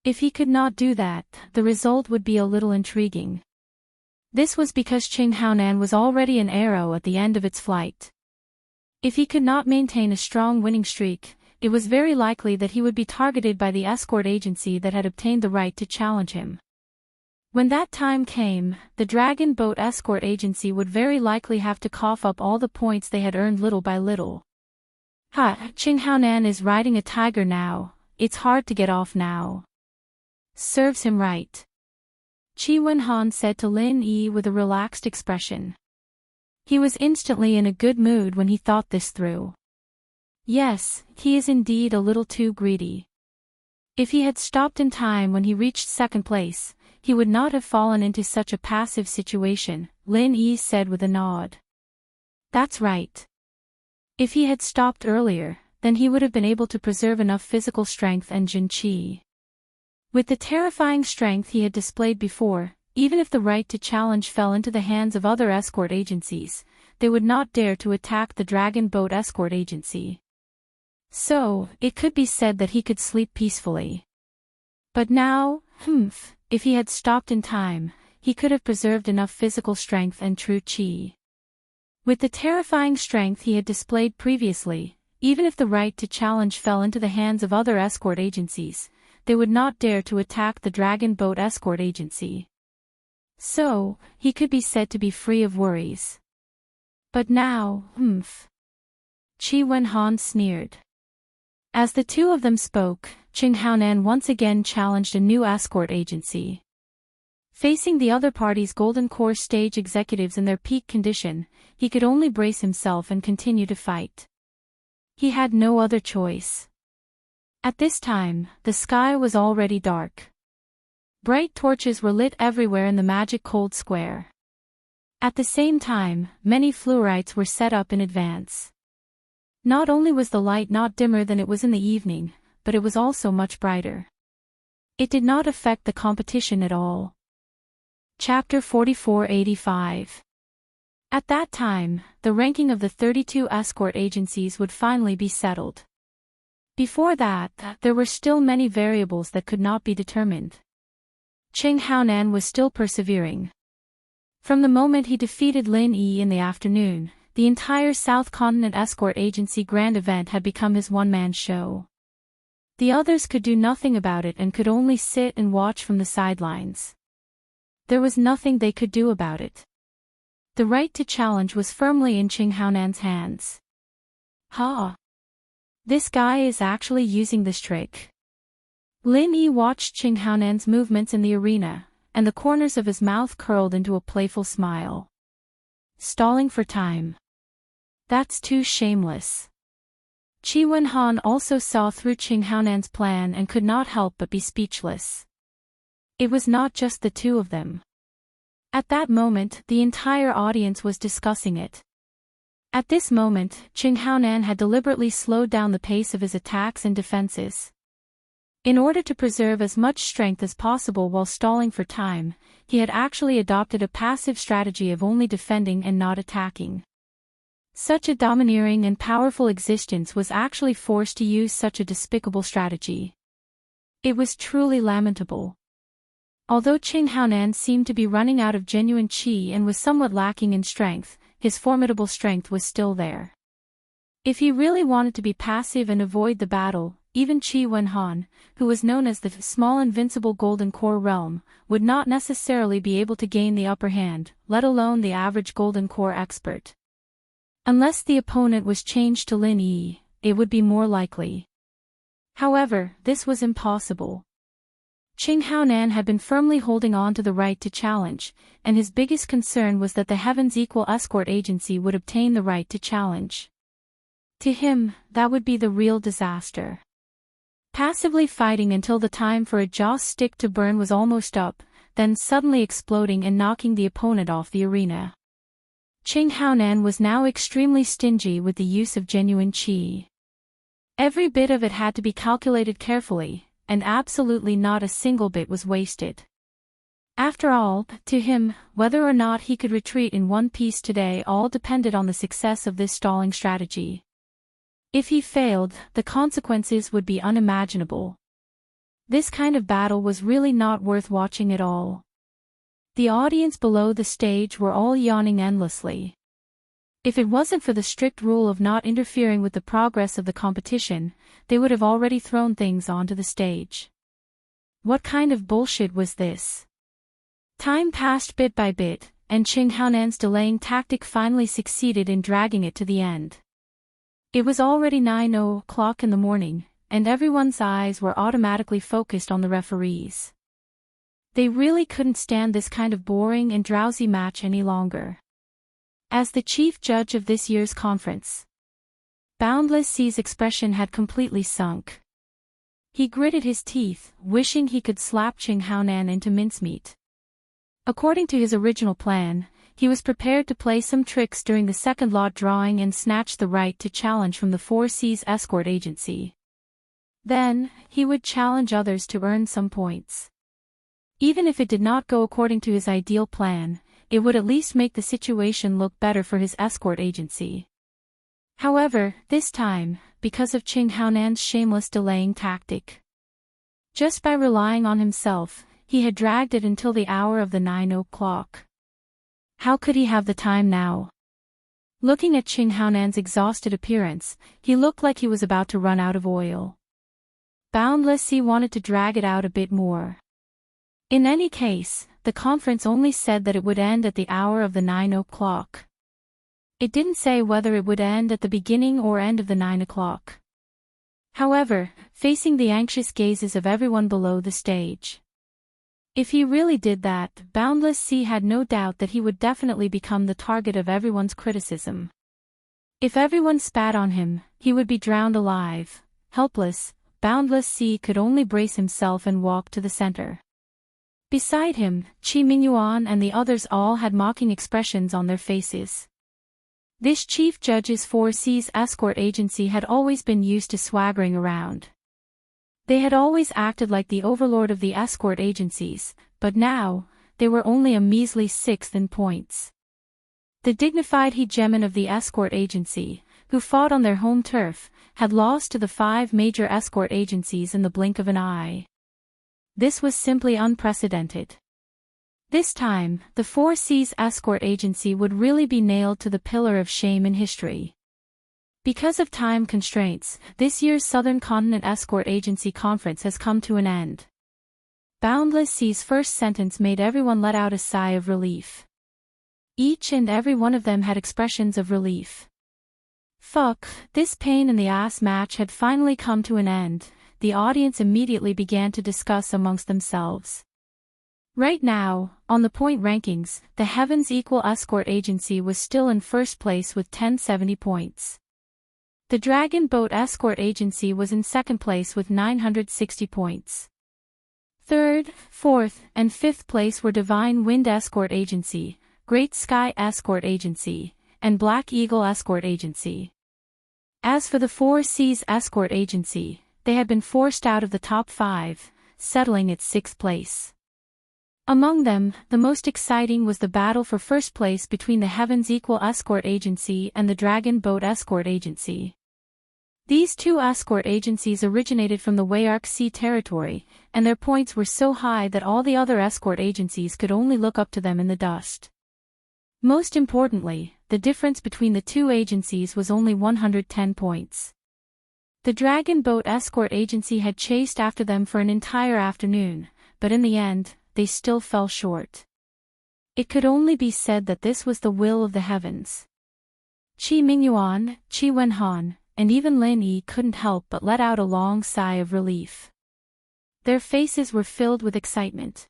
If he could not do that, the result would be a little intriguing. This was because Qing Haonan was already an arrow at the end of its flight. If he could not maintain a strong winning streak, it was very likely that he would be targeted by the escort agency that had obtained the right to challenge him. When that time came, the Dragon Boat Escort Agency would very likely have to cough up all the points they had earned little by little. Qing Haonan is riding a tiger now, it's hard to get off now. Serves him right. Qi Wenhan said to Lin Yi with a relaxed expression. He was instantly in a good mood when he thought this through. Yes, he is indeed a little too greedy. If he had stopped in time when he reached second place, he would not have fallen into such a passive situation, Lin Yi said with a nod. That's right. If he had stopped earlier, then he would have been able to preserve enough physical strength and Jin Qi. With the terrifying strength he had displayed before, even if the right to challenge fell into the hands of other escort agencies, they would not dare to attack the Dragon Boat Escort Agency. So, it could be said that he could sleep peacefully. But now, if he had stopped in time, he could have preserved enough physical strength and true qi. With the terrifying strength he had displayed previously, even if the right to challenge fell into the hands of other escort agencies, they would not dare to attack the Dragon Boat Escort Agency. So, he could be said to be free of worries. But now, Qi Wenhan sneered. As the two of them spoke, Qing Haonan once again challenged a new escort agency. Facing the other party's Golden Core stage executives in their peak condition, he could only brace himself and continue to fight. He had no other choice. At this time, the sky was already dark. Bright torches were lit everywhere in the magic cold square. At the same time, many fluorites were set up in advance. Not only was the light not dimmer than it was in the evening, but it was also much brighter. It did not affect the competition at all. Chapter 4485. At that time, the ranking of the 32 escort agencies would finally be settled. Before that, there were still many variables that could not be determined. Qing Haonan was still persevering. From the moment he defeated Lin Yi in the afternoon, the entire South Continent Escort Agency Grand Event had become his one-man show. The others could do nothing about it and could only sit and watch from the sidelines. There was nothing they could do about it. The right to challenge was firmly in Qing Haonan's hands. This guy is actually using this trick. Lin Yi watched Qing Haonan's movements in the arena, and the corners of his mouth curled into a playful smile. Stalling for time. That's too shameless. Qi Wenhan also saw through Qing Haonan's plan and could not help but be speechless. It was not just the two of them. At that moment, the entire audience was discussing it. At this moment, Qing Haonan had deliberately slowed down the pace of his attacks and defenses. In order to preserve as much strength as possible while stalling for time, he had actually adopted a passive strategy of only defending and not attacking. Such a domineering and powerful existence was actually forced to use such a despicable strategy. It was truly lamentable. Although Qing Haonan seemed to be running out of genuine qi and was somewhat lacking in strength, his formidable strength was still there. If he really wanted to be passive and avoid the battle, even Qi Wenhan, who was known as the small invincible Golden Core realm, would not necessarily be able to gain the upper hand, let alone the average Golden Core expert. Unless the opponent was changed to Lin Yi, it would be more likely. However, this was impossible. Qing Haonan had been firmly holding on to the right to challenge, and his biggest concern was that the Heaven's Equal Escort Agency would obtain the right to challenge. To him, that would be the real disaster. Passively fighting until the time for a joss stick to burn was almost up, then suddenly exploding and knocking the opponent off the arena. Qing Haonan was now extremely stingy with the use of genuine qi. Every bit of it had to be calculated carefully, and absolutely not a single bit was wasted. After all, to him, whether or not he could retreat in one piece today all depended on the success of this stalling strategy. If he failed, the consequences would be unimaginable. This kind of battle was really not worth watching at all. The audience below the stage were all yawning endlessly. If it wasn't for the strict rule of not interfering with the progress of the competition, they would have already thrown things onto the stage. What kind of bullshit was this? Time passed bit by bit, and Qing Haonan's delaying tactic finally succeeded in dragging it to the end. It was already 9:00 in the morning, and everyone's eyes were automatically focused on the referees. They really couldn't stand this kind of boring and drowsy match any longer. As the chief judge of this year's conference, Boundless Sea's expression had completely sunk. He gritted his teeth, wishing he could slap Qing Haonan into mincemeat. According to his original plan, he was prepared to play some tricks during the second lot drawing and snatch the right to challenge from the 4 Seas Escort Agency. Then, he would challenge others to earn some points. Even if it did not go according to his ideal plan, it would at least make the situation look better for his escort agency. However, this time, because of Qing Haonan's shameless delaying tactic, just by relying on himself, he had dragged it until the hour of the 9:00. How could he have the time now? Looking at Qing Haonan's exhausted appearance, he looked like he was about to run out of oil. Boundless Sea wanted to drag it out a bit more. In any case, the conference only said that it would end at the hour of the 9:00. It didn't say whether it would end at the beginning or end of the 9:00. However, facing the anxious gazes of everyone below the stage, if he really did that, Boundless Sea had no doubt that he would definitely become the target of everyone's criticism. If everyone spat on him, he would be drowned alive. Helpless, Boundless Sea could only brace himself and walk to the center. Beside him, Qi Mingyuan and the others all had mocking expressions on their faces. This chief judge's 4 Seas escort agency had always been used to swaggering around. They had always acted like the overlord of the escort agencies, but now, they were only a measly 6th in points. The dignified hegemon of the escort agency, who fought on their home turf, had lost to the 5 major escort agencies in the blink of an eye. This was simply unprecedented. This time, the 4 Seas escort agency would really be nailed to the pillar of shame in history. Because of time constraints, this year's Southern Continent Escort Agency Conference has come to an end. Boundless Sea's first sentence made everyone let out a sigh of relief. Each and every one of them had expressions of relief. Fuck, this pain in the ass match had finally come to an end. The audience immediately began to discuss amongst themselves. Right now, on the point rankings, the Heavens Equal Escort Agency was still in first place with 1070 points. The Dragon Boat Escort Agency was in second place with 960 points. Third, fourth, and fifth place were Divine Wind Escort Agency, Great Sky Escort Agency, and Black Eagle Escort Agency. As for the Four Seas Escort Agency, they had been forced out of the top 5, settling at 6th place. Among them, the most exciting was the battle for first place between the Heavens Equal Escort Agency and the Dragon Boat Escort Agency. These two escort agencies originated from the Wayark Sea territory, and their points were so high that all the other escort agencies could only look up to them in the dust. Most importantly, the difference between the two agencies was only 110 points. The Dragon Boat Escort Agency had chased after them for an entire afternoon, but in the end, they still fell short. It could only be said that this was the will of the heavens. Chi Mingyuan, Chi Wenhan, and even Lin Yi couldn't help but let out a long sigh of relief. Their faces were filled with excitement.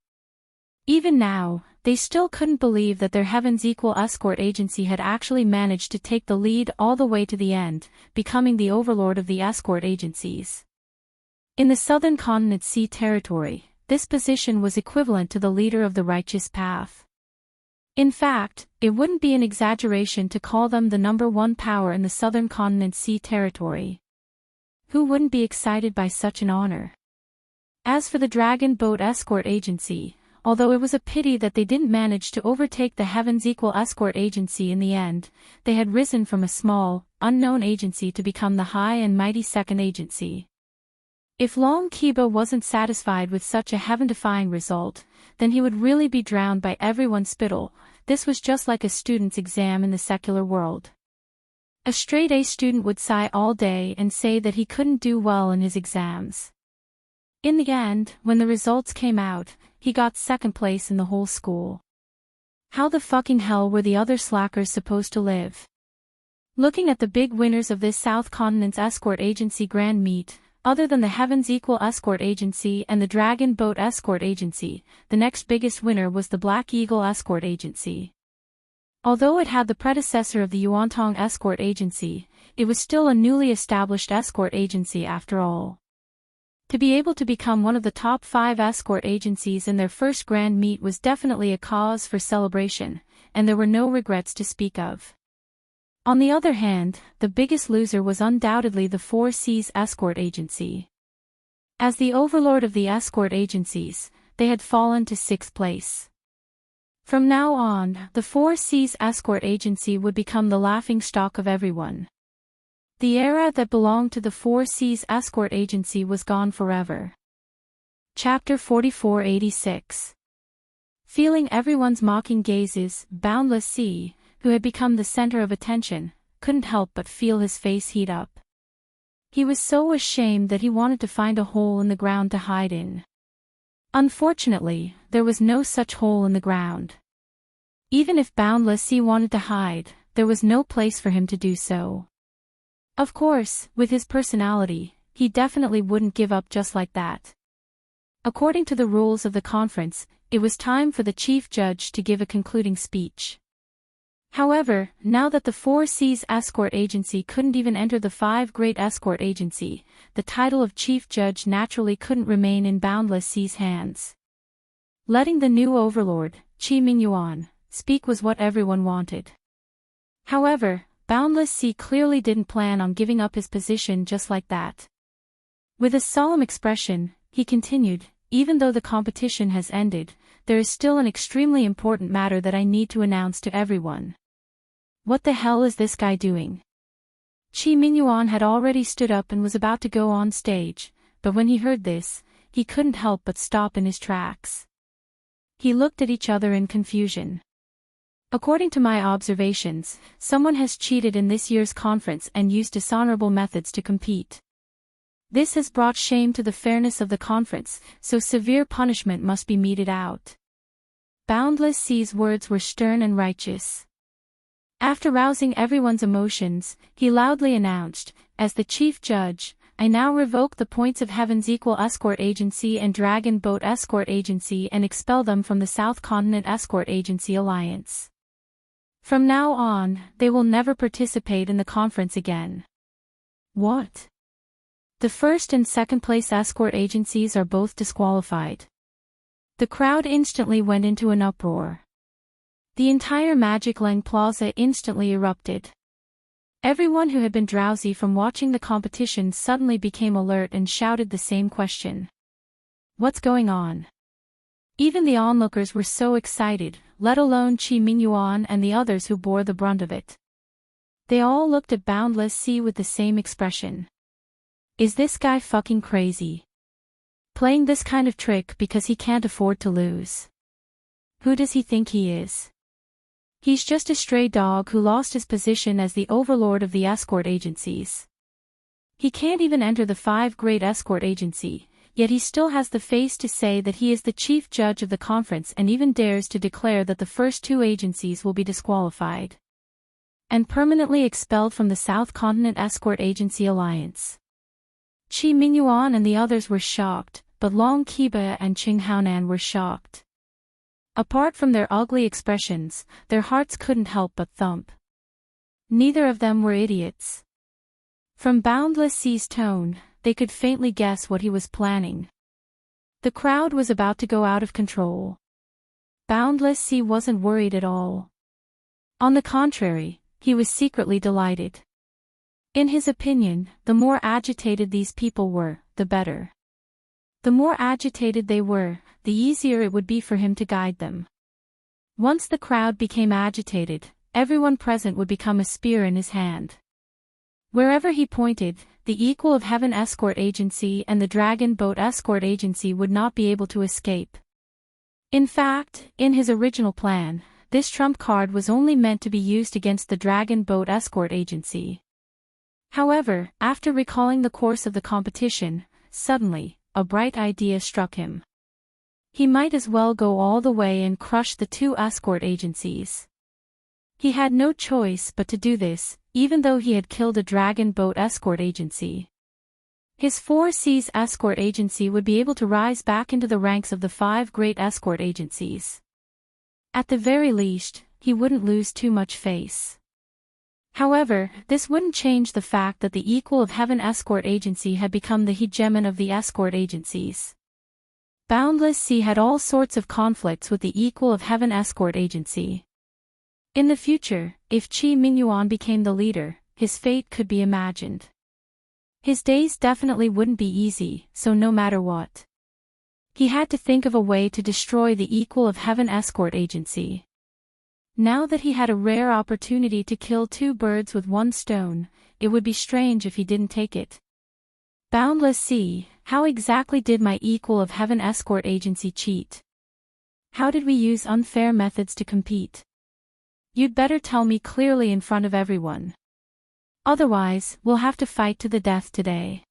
Even now, they still couldn't believe that their Heavens Equal Escort Agency had actually managed to take the lead all the way to the end, becoming the overlord of the escort agencies. In the Southern Continent Sea territory, this position was equivalent to the leader of the righteous path. In fact, it wouldn't be an exaggeration to call them the number one power in the Southern Continent Sea territory. Who wouldn't be excited by such an honor? As for the Dragon Boat Escort Agency, although it was a pity that they didn't manage to overtake the Heavens Equal Escort Agency in the end, they had risen from a small, unknown agency to become the high and mighty second agency. If Long Kiba wasn't satisfied with such a heaven-defying result, then he would really be drowned by everyone's spittle. This was just like a student's exam in the secular world. A straight-A student would sigh all day and say that he couldn't do well in his exams. In the end, when the results came out, he got second place in the whole school. How the fucking hell were the other slackers supposed to live? Looking at the big winners of this South Continent's Escort Agency Grand Meet, other than the Heavens Equal Escort Agency and the Dragon Boat Escort Agency, the next biggest winner was the Black Eagle Escort Agency. Although it had the predecessor of the Yuantong Escort Agency, it was still a newly established escort agency after all. To be able to become one of the top 5 escort agencies in their first grand meet was definitely a cause for celebration, and there were no regrets to speak of. On the other hand, the biggest loser was undoubtedly the Four Seas Escort Agency. As the overlord of the escort agencies, they had fallen to 6th place. From now on, the Four Seas Escort Agency would become the laughingstock of everyone. The era that belonged to the Four Seas Escort Agency was gone forever. Chapter 4486. Feeling everyone's mocking gazes, Boundless Sea, who had become the center of attention, couldn't help but feel his face heat up. He was so ashamed that he wanted to find a hole in the ground to hide in. Unfortunately, there was no such hole in the ground. Even if Boundless Sea wanted to hide, there was no place for him to do so. Of course, with his personality, he definitely wouldn't give up just like that. According to the rules of the conference, it was time for the chief judge to give a concluding speech. However, now that the Four Seas Escort Agency couldn't even enter the 5 Great Escort Agency, the title of Chief Judge naturally couldn't remain in Boundless Sea's hands. Letting the new overlord, Chi Mingyuan, speak was what everyone wanted. However, Boundless Sea clearly didn't plan on giving up his position just like that. With a solemn expression, he continued, "Even though the competition has ended, there is still an extremely important matter that I need to announce to everyone." What the hell is this guy doing? Chi Mingyuan had already stood up and was about to go on stage, but when he heard this, he couldn't help but stop in his tracks. He looked at each other in confusion. According to my observations, someone has cheated in this year's conference and used dishonorable methods to compete. This has brought shame to the fairness of the conference, so severe punishment must be meted out. Boundless Sea's words were stern and righteous. After rousing everyone's emotions, he loudly announced, as the chief judge, I now revoke the Points of Heaven's Equal Escort Agency and Dragon Boat Escort Agency and expel them from the South Continent Escort Agency Alliance. From now on, they will never participate in the conference again. What? The first and second place escort agencies are both disqualified. The crowd instantly went into an uproar. The entire Magic Land Plaza instantly erupted. Everyone who had been drowsy from watching the competition suddenly became alert and shouted the same question. What's going on? Even the onlookers were so excited, let alone Qi Mingyuan and the others who bore the brunt of it. They all looked at Boundless Sea with the same expression. Is this guy fucking crazy? Playing this kind of trick because he can't afford to lose. Who does he think he is? He's just a stray dog who lost his position as the overlord of the escort agencies. He can't even enter the 5 Great Escort Agency, yet he still has the face to say that he is the chief judge of the conference and even dares to declare that the first 2 agencies will be disqualified and permanently expelled from the South Continent Escort Agency Alliance. Qi Mingyuan and the others were shocked, but Long Qiba and Qing Haonan were shocked. Apart from their ugly expressions, their hearts couldn't help but thump. Neither of them were idiots. From Boundless Sea's tone, they could faintly guess what he was planning. The crowd was about to go out of control. Boundless Sea wasn't worried at all. On the contrary, he was secretly delighted. In his opinion, the more agitated these people were, the better. The more agitated they were, the easier it would be for him to guide them. Once the crowd became agitated, everyone present would become a spear in his hand. Wherever he pointed, the Equal of Heaven Escort Agency and the Dragon Boat Escort Agency would not be able to escape. In fact, in his original plan, this trump card was only meant to be used against the Dragon Boat Escort Agency. However, after recalling the course of the competition, suddenly, a bright idea struck him. He might as well go all the way and crush the 2 escort agencies. He had no choice but to do this, even though he had killed a Dragon Boat Escort Agency. His 4 Seas Escort Agency would be able to rise back into the ranks of the 5 Great Escort Agencies. At the very least, he wouldn't lose too much face. However, this wouldn't change the fact that the Equal of Heaven Escort Agency had become the hegemon of the escort agencies. Boundless Sea had all sorts of conflicts with the Equal of Heaven Escort Agency. In the future, if Qi Mingyuan became the leader, his fate could be imagined. His days definitely wouldn't be easy, so no matter what, he had to think of a way to destroy the Equal of Heaven Escort Agency. Now that he had a rare opportunity to kill 2 birds with 1 stone, it would be strange if he didn't take it. Boundless Sea, how exactly did my Equal of Heaven Escort Agency cheat? How did we use unfair methods to compete? You'd better tell me clearly in front of everyone. Otherwise, we'll have to fight to the death today.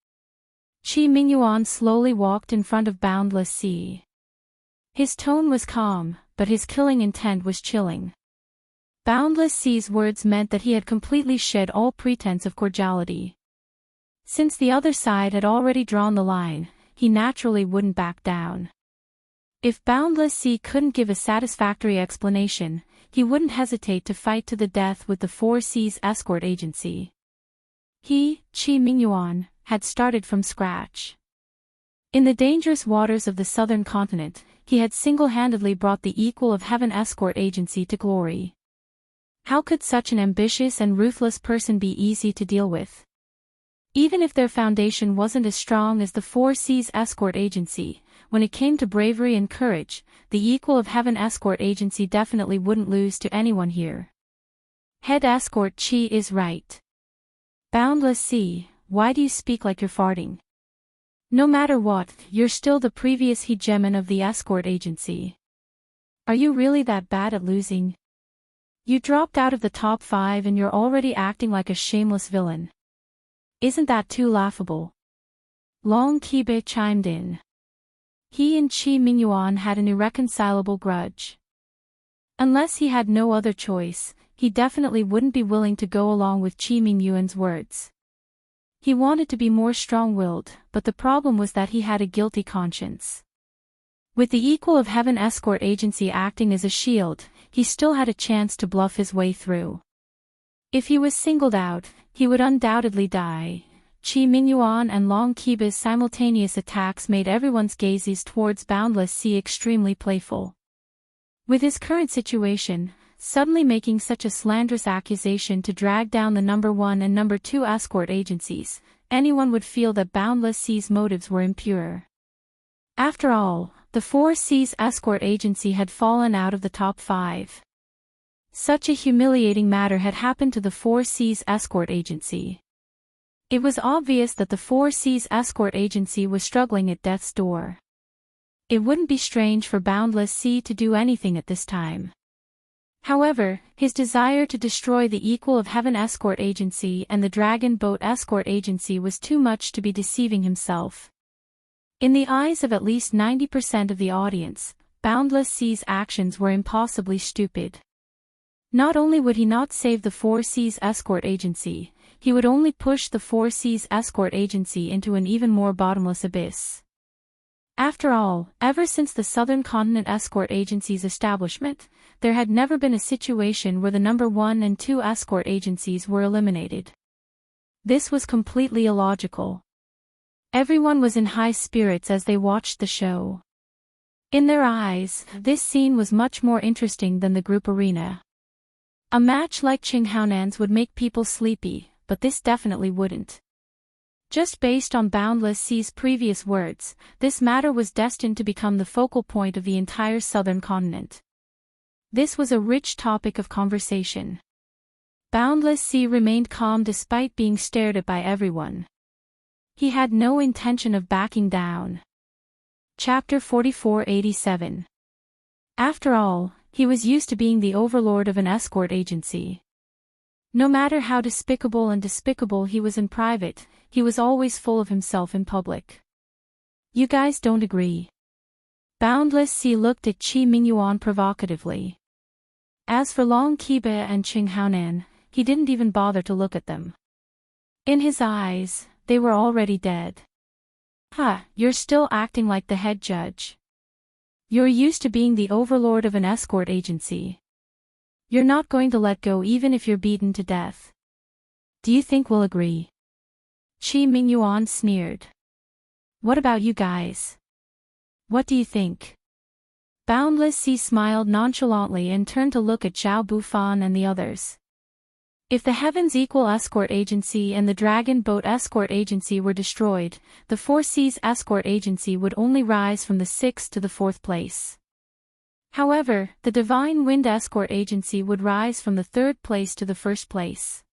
Qi Mingyuan slowly walked in front of Boundless Sea. His tone was calm, but his killing intent was chilling. Boundless Sea's words meant that he had completely shed all pretense of cordiality. Since the other side had already drawn the line, he naturally wouldn't back down. If Boundless Sea couldn't give a satisfactory explanation, he wouldn't hesitate to fight to the death with the 4 Seas Escort Agency. He, Qi Mingyuan, had started from scratch. In the dangerous waters of the southern continent, he had single-handedly brought the Equal of Heaven Escort Agency to glory. How could such an ambitious and ruthless person be easy to deal with? Even if their foundation wasn't as strong as the 4 Seas Escort Agency, when it came to bravery and courage, the Equal of Heaven Escort Agency definitely wouldn't lose to anyone here. Head Escort Qi is right. Boundless Sea, why do you speak like you're farting? No matter what, you're still the previous hegemon of the escort agency. Are you really that bad at losing? You dropped out of the top 5 and you're already acting like a shameless villain. Isn't that too laughable? Long Qiba chimed in. He and Qi Mingyuan had an irreconcilable grudge. Unless he had no other choice, he definitely wouldn't be willing to go along with Qi Mingyuan's words. He wanted to be more strong-willed, but the problem was that he had a guilty conscience. With the Equal of Heaven escort agency acting as a shield, he still had a chance to bluff his way through. If he was singled out, he would undoubtedly die. Chi Mingyuan and Long Kiba's simultaneous attacks made everyone's gazes towards Boundless Sea extremely playful. With his current situation, suddenly making such a slanderous accusation to drag down the number 1 and number 2 escort agencies, anyone would feel that Boundless Sea's motives were impure. After all, the 4 Seas escort agency had fallen out of the top 5. Such a humiliating matter had happened to the 4 Seas escort agency. It was obvious that the 4 Seas escort agency was struggling at death's door. It wouldn't be strange for Boundless Sea to do anything at this time. However, his desire to destroy the Equal of Heaven escort agency and the Dragon Boat escort agency was too much to be deceiving himself. In the eyes of at least 90% of the audience, Boundless Sea's actions were impossibly stupid. Not only would he not save the 4 Seas escort agency, he would only push the 4 Seas escort agency into an even more bottomless abyss. After all, ever since the Southern Continent Escort Agency's establishment, there had never been a situation where the number 1 and 2 escort agencies were eliminated. This was completely illogical. Everyone was in high spirits as they watched the show. In their eyes, this scene was much more interesting than the group arena. A match like Qinghaonan's would make people sleepy, but this definitely wouldn't. Just based on Boundless Sea's previous words, this matter was destined to become the focal point of the entire southern continent. This was a rich topic of conversation. Boundless Sea remained calm despite being stared at by everyone. He had no intention of backing down. Chapter 4487. After all, he was used to being the overlord of an escort agency. No matter how despicable he was in private, he was always full of himself in public. You guys don't agree? Boundless Sea looked at Chi Mingyuan provocatively. As for Long Kiba and Qinghaonan, he didn't even bother to look at them. In his eyes, they were already dead. You're still acting like the head judge. You're used to being the overlord of an escort agency. You're not going to let go even if you're beaten to death. Do you think we'll agree? Chi Mingyuan sneered. What about you guys? What do you think? Boundless Sea smiled nonchalantly and turned to look at Zhao Bufan and the others. If the Heavens Equal Escort Agency and the Dragon Boat Escort Agency were destroyed, the 4 Seas Escort Agency would only rise from the 6th to the 4th place. However, the Divine Wind Escort Agency would rise from the 3rd place to the 1st place.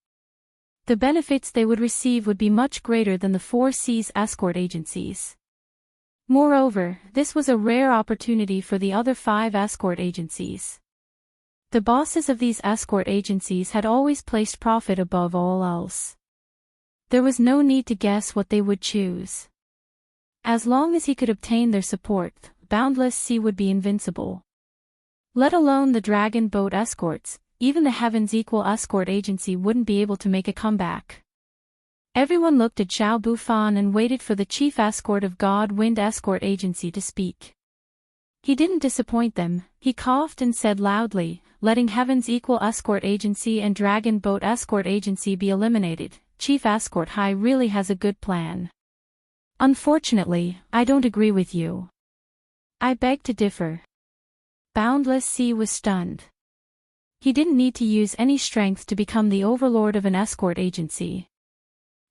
The benefits they would receive would be much greater than the 4 Seas escort agencies. Moreover, this was a rare opportunity for the other 5 escort agencies. The bosses of these escort agencies had always placed profit above all else. There was no need to guess what they would choose. As long as he could obtain their support, Boundless Sea would be invincible. Let alone the Dragon Boat escorts, even the Heavens Equal Escort Agency wouldn't be able to make a comeback. Everyone looked at Zhao Bufan and waited for the chief escort of God Wind Escort Agency to speak. He didn't disappoint them. He coughed and said loudly, letting Heavens Equal Escort Agency and Dragon Boat Escort Agency be eliminated. Chief Escort High really has a good plan. Unfortunately, I don't agree with you. I beg to differ. Boundless Sea was stunned. He didn't need to use any strength to become the overlord of an escort agency.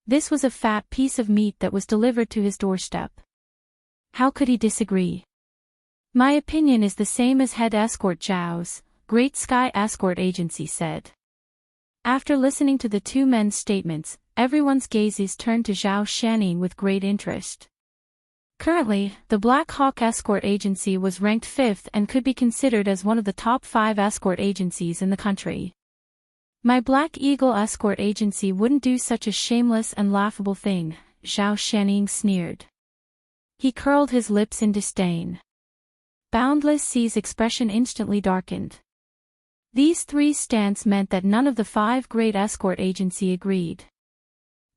This was a fat piece of meat that was delivered to his doorstep. How could he disagree? My opinion is the same as Head Escort Zhao's, Great Sky Escort Agency said. After listening to the two men's statements, everyone's gazes turned to Zhao Shaning with great interest. Currently, the Black Hawk Escort Agency was ranked 5th and could be considered as one of the top 5 escort agencies in the country. My Black Eagle Escort Agency wouldn't do such a shameless and laughable thing, Zhao Shaning sneered. He curled his lips in disdain. Boundless Sea's expression instantly darkened. These 3 stance meant that none of the 5 great escort agency agreed.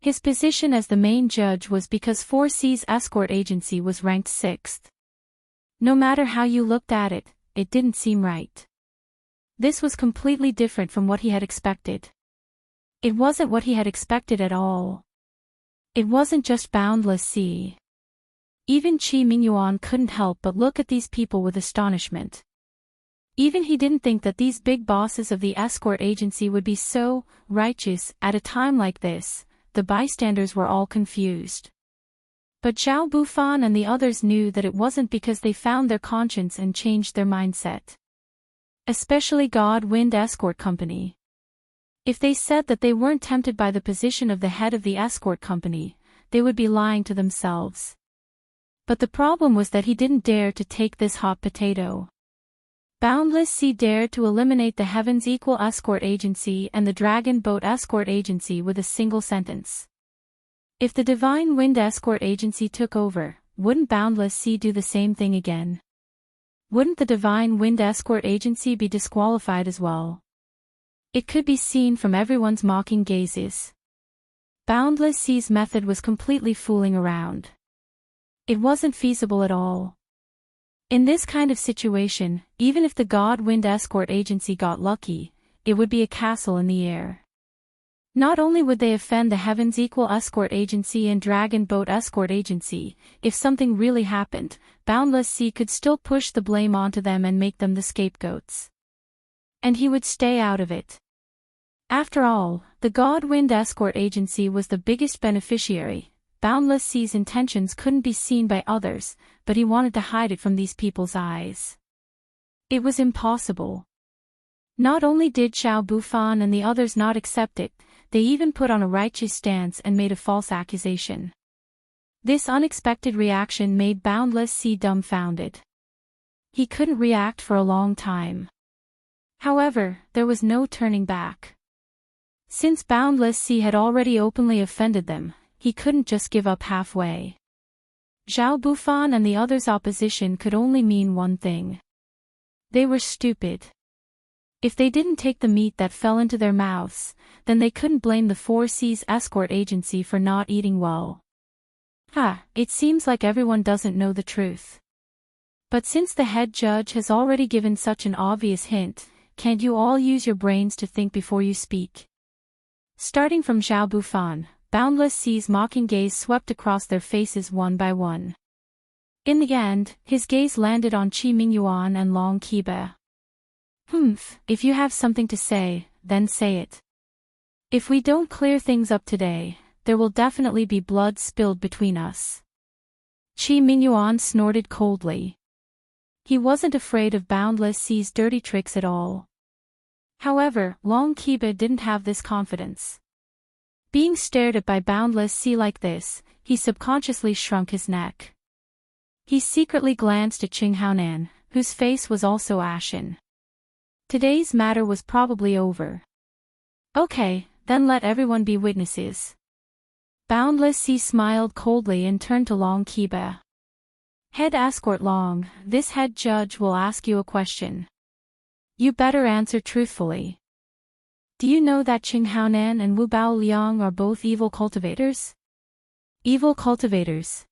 His position as the main judge was because 4C's escort agency was ranked 6th. No matter how you looked at it, it didn't seem right. This was completely different from what he had expected. It wasn't what he had expected at all. It wasn't just Boundless Sea. Even Qi Mingyuan couldn't help but look at these people with astonishment. Even he didn't think that these big bosses of the escort agency would be so righteous at a time like this. The bystanders were all confused. But Zhao Bufan and the others knew that it wasn't because they found their conscience and changed their mindset. Especially God Wind Escort Company. If they said that they weren't tempted by the position of the head of the escort company, they would be lying to themselves. But the problem was that he didn't dare to take this hot potato. Boundless Sea dared to eliminate the Heavens Equal Escort Agency and the Dragon Boat Escort Agency with a single sentence. If the Divine Wind Escort Agency took over, wouldn't Boundless Sea do the same thing again? Wouldn't the Divine Wind Escort Agency be disqualified as well? It could be seen from everyone's mocking gazes. Boundless Sea's method was completely fooling around. It wasn't feasible at all. In this kind of situation, even if the God Wind Escort Agency got lucky, it would be a castle in the air. Not only would they offend the Heavens Equal Escort Agency and Dragon Boat Escort Agency, if something really happened, Boundless Sea could still push the blame onto them and make them the scapegoats. And he would stay out of it. After all, the God Wind Escort Agency was the biggest beneficiary. Boundless Sea's intentions couldn't be seen by others, but he wanted to hide it from these people's eyes. It was impossible. Not only did Xiao Bufan and the others not accept it, they even put on a righteous stance and made a false accusation. This unexpected reaction made Boundless Sea dumbfounded. He couldn't react for a long time. However, there was no turning back. Since Boundless Sea had already openly offended them, he couldn't just give up halfway. Zhao Bufan and the others' opposition could only mean one thing. They were stupid. If they didn't take the meat that fell into their mouths, then they couldn't blame the 4C's escort agency for not eating well. It seems like everyone doesn't know the truth. But since the head judge has already given such an obvious hint, can't you all use your brains to think before you speak? Starting from Zhao Bufan, Boundless Sea's mocking gaze swept across their faces one by one. In the end, his gaze landed on Qi Mingyuan and Long Qiba. If you have something to say, then say it. If we don't clear things up today, there will definitely be blood spilled between us. Qi Mingyuan snorted coldly. He wasn't afraid of Boundless Sea's dirty tricks at all. However, Long Qiba didn't have this confidence. Being stared at by Boundless Sea like this, he subconsciously shrunk his neck. He secretly glanced at Qing Haonan, whose face was also ashen. Today's matter was probably over. Okay, then let everyone be witnesses. Boundless Sea smiled coldly and turned to Long Qiba. Head Escort Long, this head judge will ask you a question. You better answer truthfully. Do you know that Qing Haonan and Wu Bao Liang are both evil cultivators? Evil cultivators.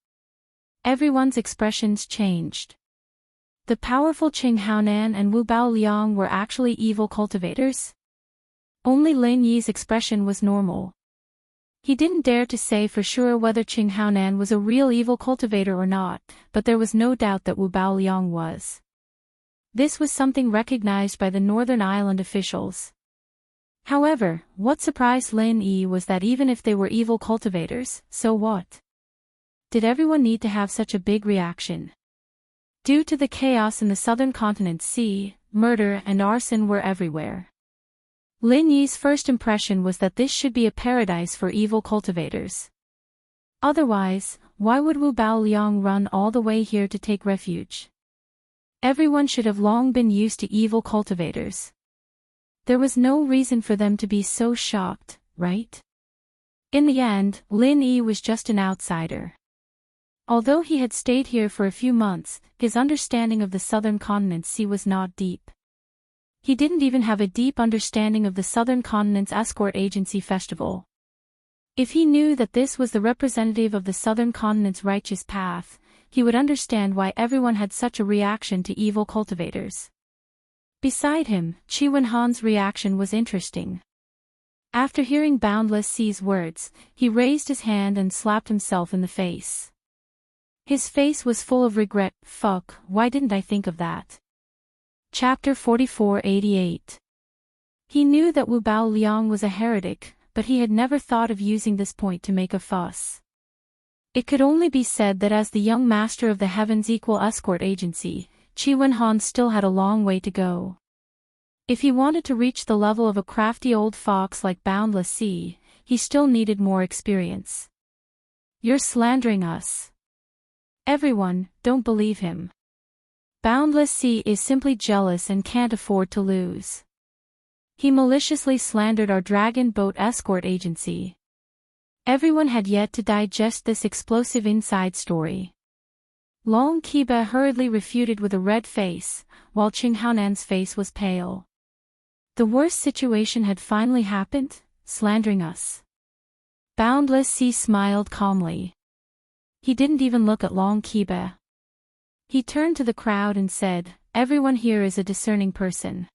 Everyone's expressions changed. The powerful Qing Haonan and Wu Bao Liang were actually evil cultivators? Only Lin Yi's expression was normal. He didn't dare to say for sure whether Qing Haonan was a real evil cultivator or not, but there was no doubt that Wu Bao Liang was. This was something recognized by the Northern Island officials. However, what surprised Lin Yi was that even if they were evil cultivators, so what? Did everyone need to have such a big reaction? Due to the chaos in the southern continent, murder and arson were everywhere. Lin Yi's first impression was that this should be a paradise for evil cultivators. Otherwise, why would Wu Bao Liang run all the way here to take refuge? Everyone should have long been used to evil cultivators. There was no reason for them to be so shocked, right? In the end, Lin Yi was just an outsider. Although he had stayed here for a few months, his understanding of the southern continent was not deep. He didn't even have a deep understanding of the southern continent's escort agency festival. If he knew that this was the representative of the southern continent's righteous path, he would understand why everyone had such a reaction to evil cultivators. Beside him, Chi Wenhan's reaction was interesting. After hearing Boundless Sea's words, he raised his hand and slapped himself in the face. His face was full of regret. Fuck, why didn't I think of that? Chapter 4488. He knew that Wu Bao Liang was a heretic, but he had never thought of using this point to make a fuss. It could only be said that as the young master of the Heaven's Equal Escort Agency, Chi Wenhan still had a long way to go. If he wanted to reach the level of a crafty old fox like Boundless Sea, he still needed more experience. You're slandering us. Everyone, don't believe him. Boundless Sea is simply jealous and can't afford to lose. He maliciously slandered our dragon boat escort agency. Everyone had yet to digest this explosive inside story. Long Qiba hurriedly refuted with a red face, while Qing Haonan's face was pale. The worst situation had finally happened, slandering us. Boundless Sea smiled calmly. He didn't even look at Long Qiba. He turned to the crowd and said, "Everyone here is a discerning person.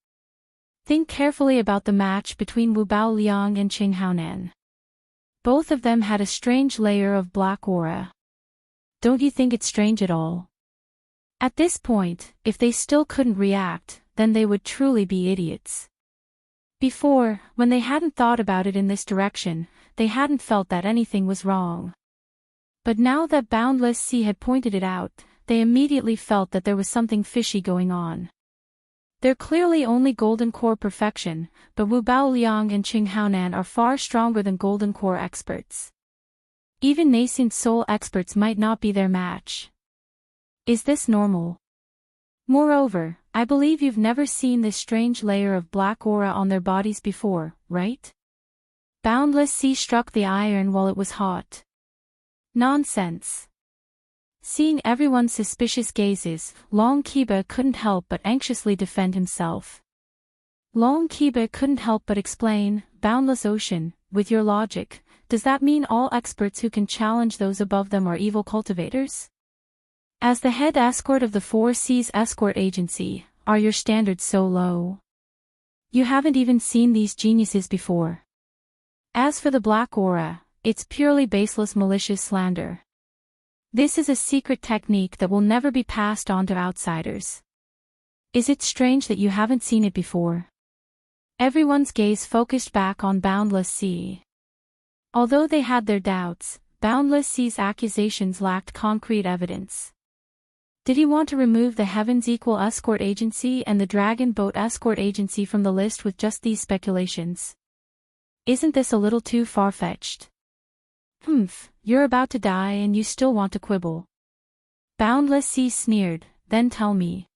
Think carefully about the match between Wu Bao Liang and Qing Haonan. Both of them had a strange layer of black aura. Don't you think it strange at all?" At this point, if they still couldn't react, then they would truly be idiots. Before, when they hadn't thought about it in this direction, they hadn't felt that anything was wrong. But now that Boundless Sea had pointed it out, they immediately felt that there was something fishy going on. They're clearly only Golden Core perfection, but Wu Bao Liang and Qing Haonan are far stronger than Golden Core experts. Even nascent soul experts might not be their match. Is this normal? Moreover, I believe you've never seen this strange layer of black aura on their bodies before, right? Boundless Sea struck the iron while it was hot. Nonsense. Seeing everyone's suspicious gazes, Long Qiba couldn't help but anxiously defend himself. Long Qiba couldn't help but explain, "Boundless Ocean, with your logic, does that mean all experts who can challenge those above them are evil cultivators? As the head escort of the Four Seas Escort Agency, are your standards so low? You haven't even seen these geniuses before. As for the black aura, it's purely baseless malicious slander. This is a secret technique that will never be passed on to outsiders. Is it strange that you haven't seen it before?" Everyone's gaze focused back on Boundless Sea. Although they had their doubts, Boundless Sea's accusations lacked concrete evidence. Did he want to remove the Heaven's Equal Escort Agency and the Dragon Boat Escort Agency from the list with just these speculations? Isn't this a little too far-fetched? You're about to die and you still want to quibble. Boundless Sea sneered, "Then tell me.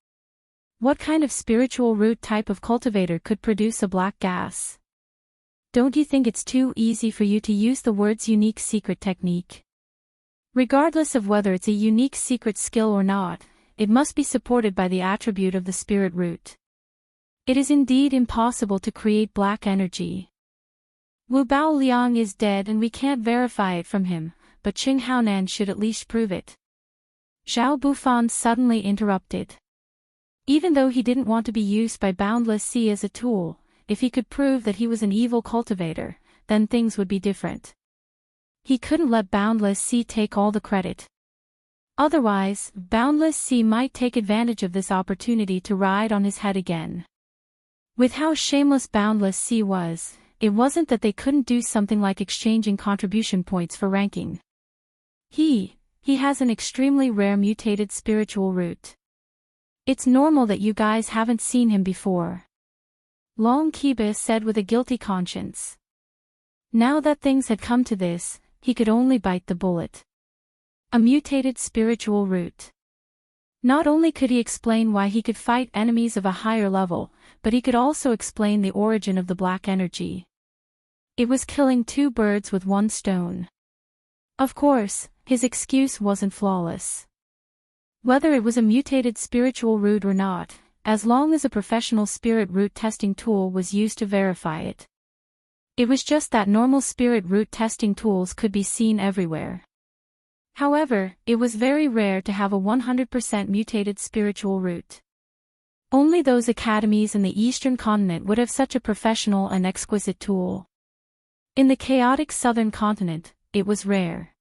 What kind of spiritual root type of cultivator could produce a black gas? Don't you think it's too easy for you to use the words unique secret technique? Regardless of whether it's a unique secret skill or not, it must be supported by the attribute of the spirit root. It is indeed impossible to create black energy. Wu Bao Liang is dead and we can't verify it from him, but Qing Haonan should at least prove it." Zhao Bufan suddenly interrupted. Even though he didn't want to be used by Boundless Sea as a tool, if he could prove that he was an evil cultivator, then things would be different. He couldn't let Boundless Sea take all the credit. Otherwise, Boundless Sea might take advantage of this opportunity to ride on his head again. With how shameless Boundless Sea was, it wasn't that they couldn't do something like exchanging contribution points for ranking. He has an extremely rare mutated spiritual root. It's normal that you guys haven't seen him before. Long Qiba said with a guilty conscience. Now that things had come to this, he could only bite the bullet. A mutated spiritual root. Not only could he explain why he could fight enemies of a higher level, but he could also explain the origin of the black energy. It was killing two birds with one stone. Of course, his excuse wasn't flawless. Whether it was a mutated spiritual root or not, as long as a professional spirit root testing tool was used to verify it. It was just that normal spirit root testing tools could be seen everywhere. However, it was very rare to have a 100% mutated spiritual root. Only those academies in the eastern continent would have such a professional and exquisite tool. In the chaotic southern continent, it was rare.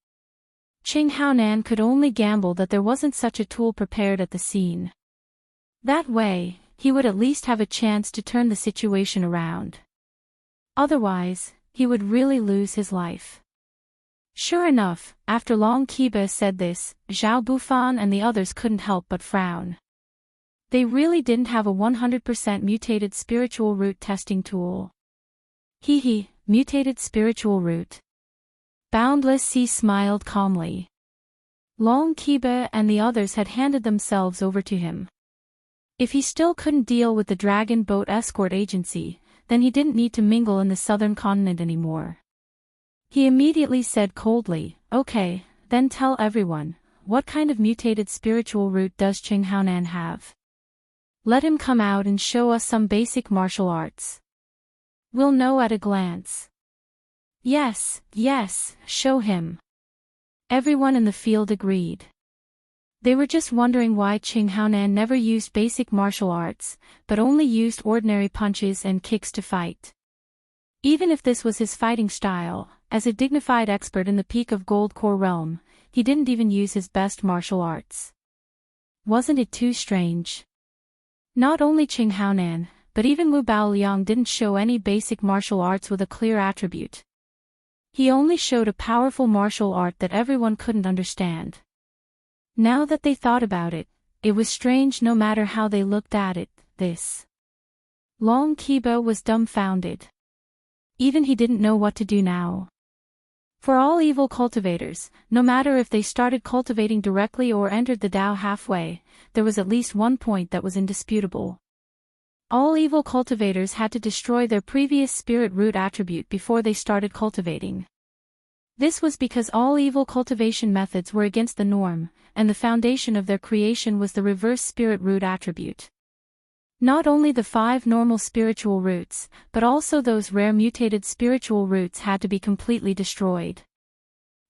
Qing Haonan could only gamble that there wasn't such a tool prepared at the scene. That way, he would at least have a chance to turn the situation around. Otherwise, he would really lose his life. Sure enough, after Long Qiba said this, Zhao Bufan and the others couldn't help but frown. They really didn't have a 100% mutated spiritual root testing tool. Hee, mutated spiritual root. Boundless Sea smiled calmly. Long Qiba and the others had handed themselves over to him. If he still couldn't deal with the Dragon Boat Escort Agency, then he didn't need to mingle in the southern continent anymore. He immediately said coldly, "Okay, then tell everyone, what kind of mutated spiritual root does Qing Haonan have? Let him come out and show us some basic martial arts. We'll know at a glance." Yes, show him. Everyone in the field agreed. They were just wondering why Qing Haonan never used basic martial arts, but only used ordinary punches and kicks to fight. Even if this was his fighting style, as a dignified expert in the peak of Gold Core realm, he didn't even use his best martial arts. Wasn't it too strange? Not only Qing Haonan, but even Wu Baoliang didn't show any basic martial arts with a clear attribute. He only showed a powerful martial art that everyone couldn't understand. Now that they thought about it, it was strange no matter how they looked at it, this. Long Qiba was dumbfounded. Even he didn't know what to do now. For all evil cultivators, no matter if they started cultivating directly or entered the Tao halfway, there was at least one point that was indisputable. All evil cultivators had to destroy their previous spirit root attribute before they started cultivating. This was because all evil cultivation methods were against the norm, and the foundation of their creation was the reverse spirit root attribute. Not only the 5 normal spiritual roots, but also those rare mutated spiritual roots had to be completely destroyed.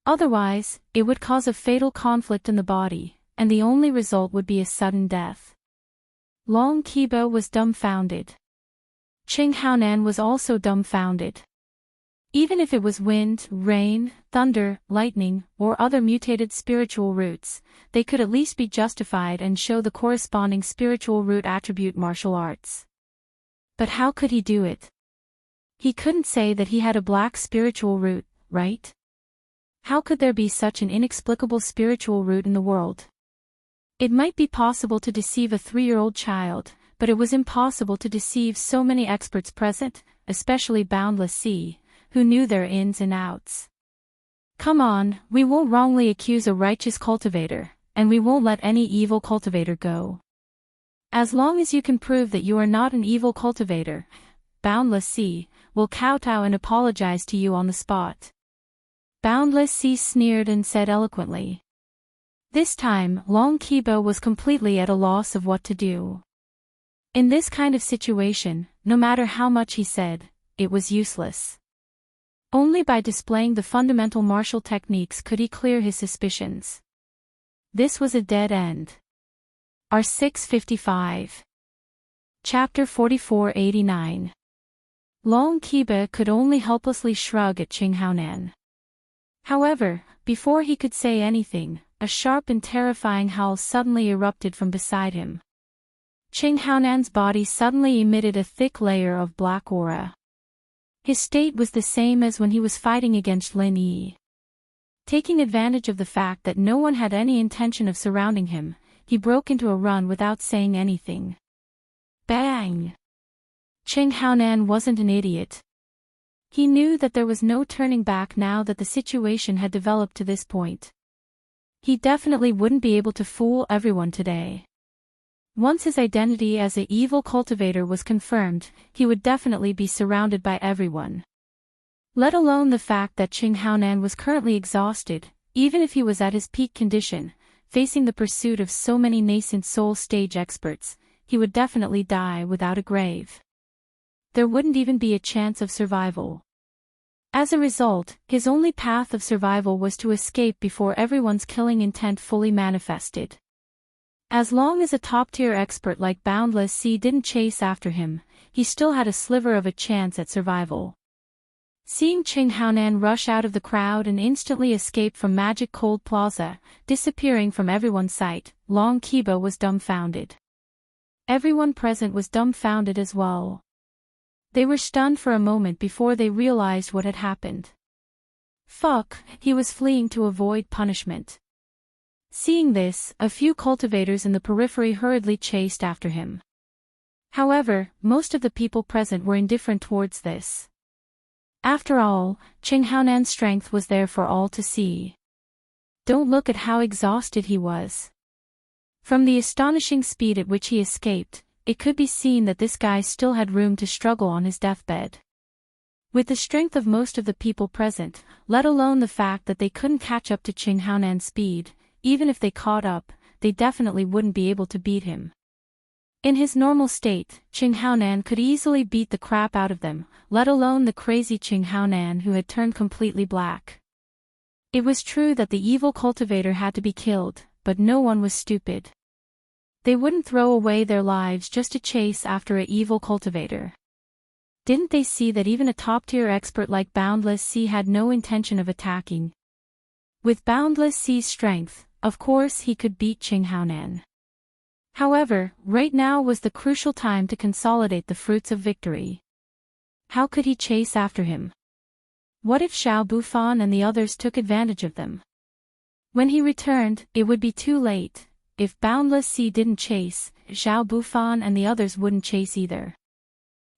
Otherwise, it would cause a fatal conflict in the body, and the only result would be a sudden death. Long Qiba was dumbfounded. Qing Haonan was also dumbfounded. Even if it was wind, rain, thunder, lightning, or other mutated spiritual roots, they could at least be justified and show the corresponding spiritual root attribute martial arts. But how could he do it? He couldn't say that he had a black spiritual root, right? How could there be such an inexplicable spiritual root in the world? It might be possible to deceive a 3-year-old child, but it was impossible to deceive so many experts present, especially Boundless Sea, who knew their ins and outs. Come on, we won't wrongly accuse a righteous cultivator, and we won't let any evil cultivator go. As long as you can prove that you are not an evil cultivator, Boundless Sea will kowtow and apologize to you on the spot. Boundless Sea sneered and said eloquently. This time, Long Qiba was completely at a loss of what to do. In this kind of situation, no matter how much he said, it was useless. Only by displaying the fundamental martial techniques could he clear his suspicions. This was a dead end. R655. Chapter 4489. Long Qiba could only helplessly shrug at Qing Haonan. However, before he could say anything, a sharp and terrifying howl suddenly erupted from beside him. Qing Haonan's body suddenly emitted a thick layer of black aura. His state was the same as when he was fighting against Lin Yi. Taking advantage of the fact that no one had any intention of surrounding him, he broke into a run without saying anything. Bang! Qing Haonan wasn't an idiot. He knew that there was no turning back now that the situation had developed to this point. He definitely wouldn't be able to fool everyone today. Once his identity as an evil cultivator was confirmed, he would definitely be surrounded by everyone. Let alone the fact that Qing Haonan was currently exhausted, even if he was at his peak condition, facing the pursuit of so many nascent soul stage experts, he would definitely die without a grave. There wouldn't even be a chance of survival. As a result, his only path of survival was to escape before everyone's killing intent fully manifested. As long as a top-tier expert like Boundless Sea didn't chase after him, he still had a sliver of a chance at survival. Seeing Qing Haonan rush out of the crowd and instantly escape from Magic Cold Plaza, disappearing from everyone's sight, Long Kiba was dumbfounded. Everyone present was dumbfounded as well. They were stunned for a moment before they realized what had happened. Fuck, he was fleeing to avoid punishment. Seeing this, a few cultivators in the periphery hurriedly chased after him. However, most of the people present were indifferent towards this. After all, Qing Haonan's strength was there for all to see. Don't look at how exhausted he was. From the astonishing speed at which he escaped, it could be seen that this guy still had room to struggle on his deathbed. With the strength of most of the people present, let alone the fact that they couldn't catch up to Qing Haonan's speed, even if they caught up, they definitely wouldn't be able to beat him. In his normal state, Qing Haonan could easily beat the crap out of them, let alone the crazy Qing Haonan who had turned completely black. It was true that the evil cultivator had to be killed, but no one was stupid. They wouldn't throw away their lives just to chase after an evil cultivator. Didn't they see that even a top-tier expert like Boundless Sea had no intention of attacking? With Boundless Sea's strength, of course he could beat Qing Haonan. However, right now was the crucial time to consolidate the fruits of victory. How could he chase after him? What if Xiao Bufan and the others took advantage of them? When he returned, it would be too late. If Boundless Sea didn't chase, Xiao Bufan and the others wouldn't chase either.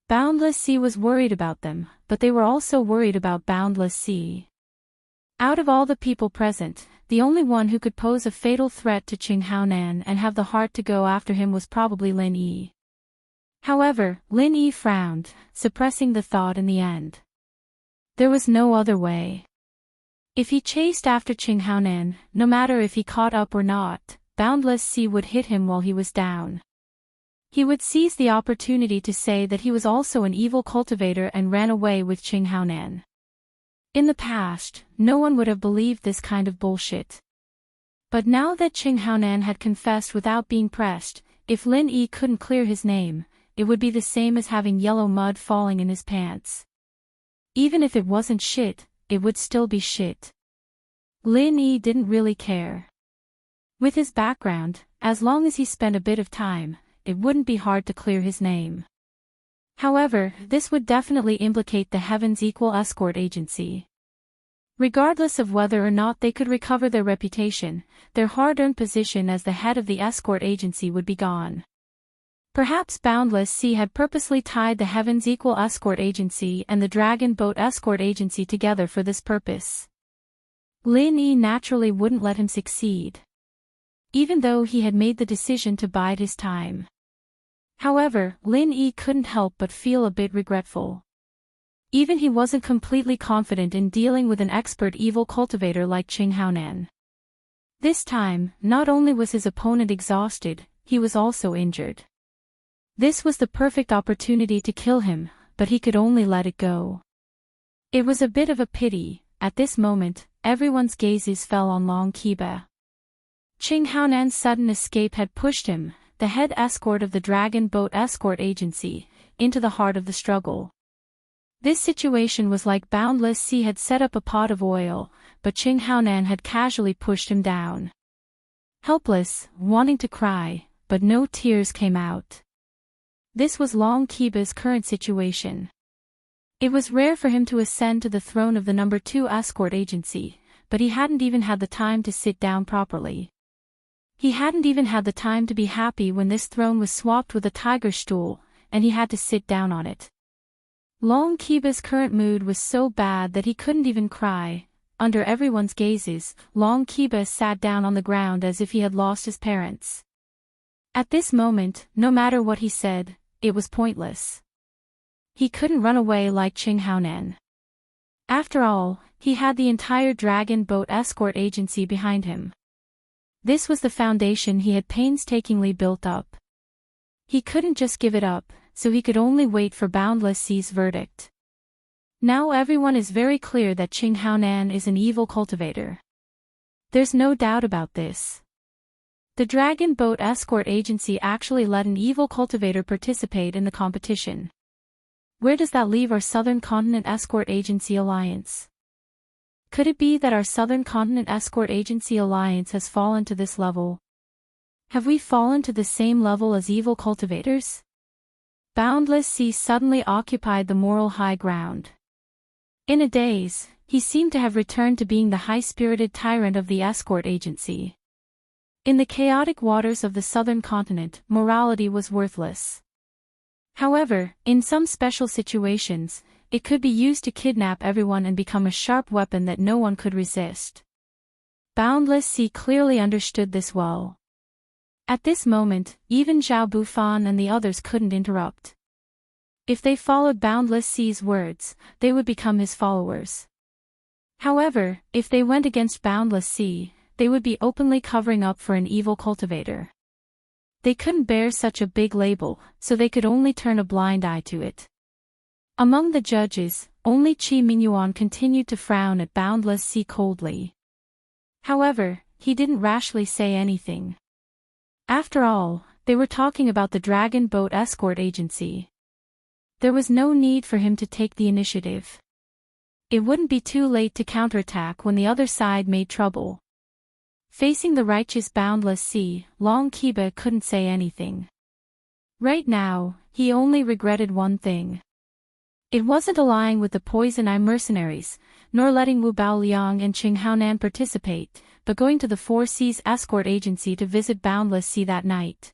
Boundless Sea was worried about them, but they were also worried about Boundless Sea. Out of all the people present, the only one who could pose a fatal threat to Qing Haonan and have the heart to go after him was probably Lin Yi. However, Lin Yi frowned, suppressing the thought in the end. There was no other way. If he chased after Qing Haonan, no matter if he caught up or not, Boundless Sea would hit him while he was down. He would seize the opportunity to say that he was also an evil cultivator and ran away with Qing Haonan. In the past, no one would have believed this kind of bullshit. But now that Qing Haonan had confessed without being pressed, if Lin Yi couldn't clear his name, it would be the same as having yellow mud falling in his pants. Even if it wasn't shit, it would still be shit. Lin Yi didn't really care. With his background, as long as he spent a bit of time, it wouldn't be hard to clear his name. However, this would definitely implicate the Heaven's Equal Escort Agency. Regardless of whether or not they could recover their reputation, their hard-earned position as the head of the escort agency would be gone. Perhaps Boundless Sea had purposely tied the Heaven's Equal Escort Agency and the Dragon Boat Escort Agency together for this purpose. Lin Yi naturally wouldn't let him succeed, even though he had made the decision to bide his time. However, Lin Yi couldn't help but feel a bit regretful. Even he wasn't completely confident in dealing with an expert evil cultivator like Qing Haonan. This time, not only was his opponent exhausted, he was also injured. This was the perfect opportunity to kill him, but he could only let it go. It was a bit of a pity. At this moment, everyone's gazes fell on Long Kiba. Qing Haonan's sudden escape had pushed him, the head escort of the Dragon Boat Escort Agency, into the heart of the struggle. This situation was like Boundless Sea had set up a pot of oil, but Qing Haonan had casually pushed him down. Helpless, wanting to cry, but no tears came out. This was Long Kiba's current situation. It was rare for him to ascend to the throne of the No. 2 Escort Agency, but he hadn't even had the time to sit down properly. He hadn't even had the time to be happy when this throne was swapped with a tiger stool, and he had to sit down on it. Long Kiba's current mood was so bad that he couldn't even cry. Under everyone's gazes, Long Kiba sat down on the ground as if he had lost his parents. At this moment, no matter what he said, it was pointless. He couldn't run away like Qing Haonan. After all, he had the entire Dragon Boat Escort Agency behind him. This was the foundation he had painstakingly built up. He couldn't just give it up, so he could only wait for Boundless Sea's verdict. Now everyone is very clear that Qing Haonan is an evil cultivator. There's no doubt about this. The Dragon Boat Escort Agency actually let an evil cultivator participate in the competition. Where does that leave our Southern Continent Escort Agency Alliance? Could it be that our Southern Continent Escort Agency Alliance has fallen to this level? Have we fallen to the same level as evil cultivators? Boundless Sea suddenly occupied the moral high ground. In a daze, he seemed to have returned to being the high-spirited tyrant of the escort agency. In the chaotic waters of the southern continent, morality was worthless. However, in some special situations, it could be used to kidnap everyone and become a sharp weapon that no one could resist. Boundless Sea clearly understood this well. At this moment, even Zhao Bufan and the others couldn't interrupt. If they followed Boundless Sea's words, they would become his followers. However, if they went against Boundless Sea, they would be openly covering up for an evil cultivator. They couldn't bear such a big label, so they could only turn a blind eye to it. Among the judges, only Qi Mingyuan continued to frown at Boundless Sea coldly. However, he didn't rashly say anything. After all, they were talking about the Dragon Boat Escort Agency. There was no need for him to take the initiative. It wouldn't be too late to counterattack when the other side made trouble. Facing the righteous Boundless Sea, Long Kiba couldn't say anything. Right now, he only regretted one thing. It wasn't allying with the Poison Eye mercenaries, nor letting Wu Baoliang and Qing Haonan participate, but going to the Four Seas Escort Agency to visit Boundless Sea that night.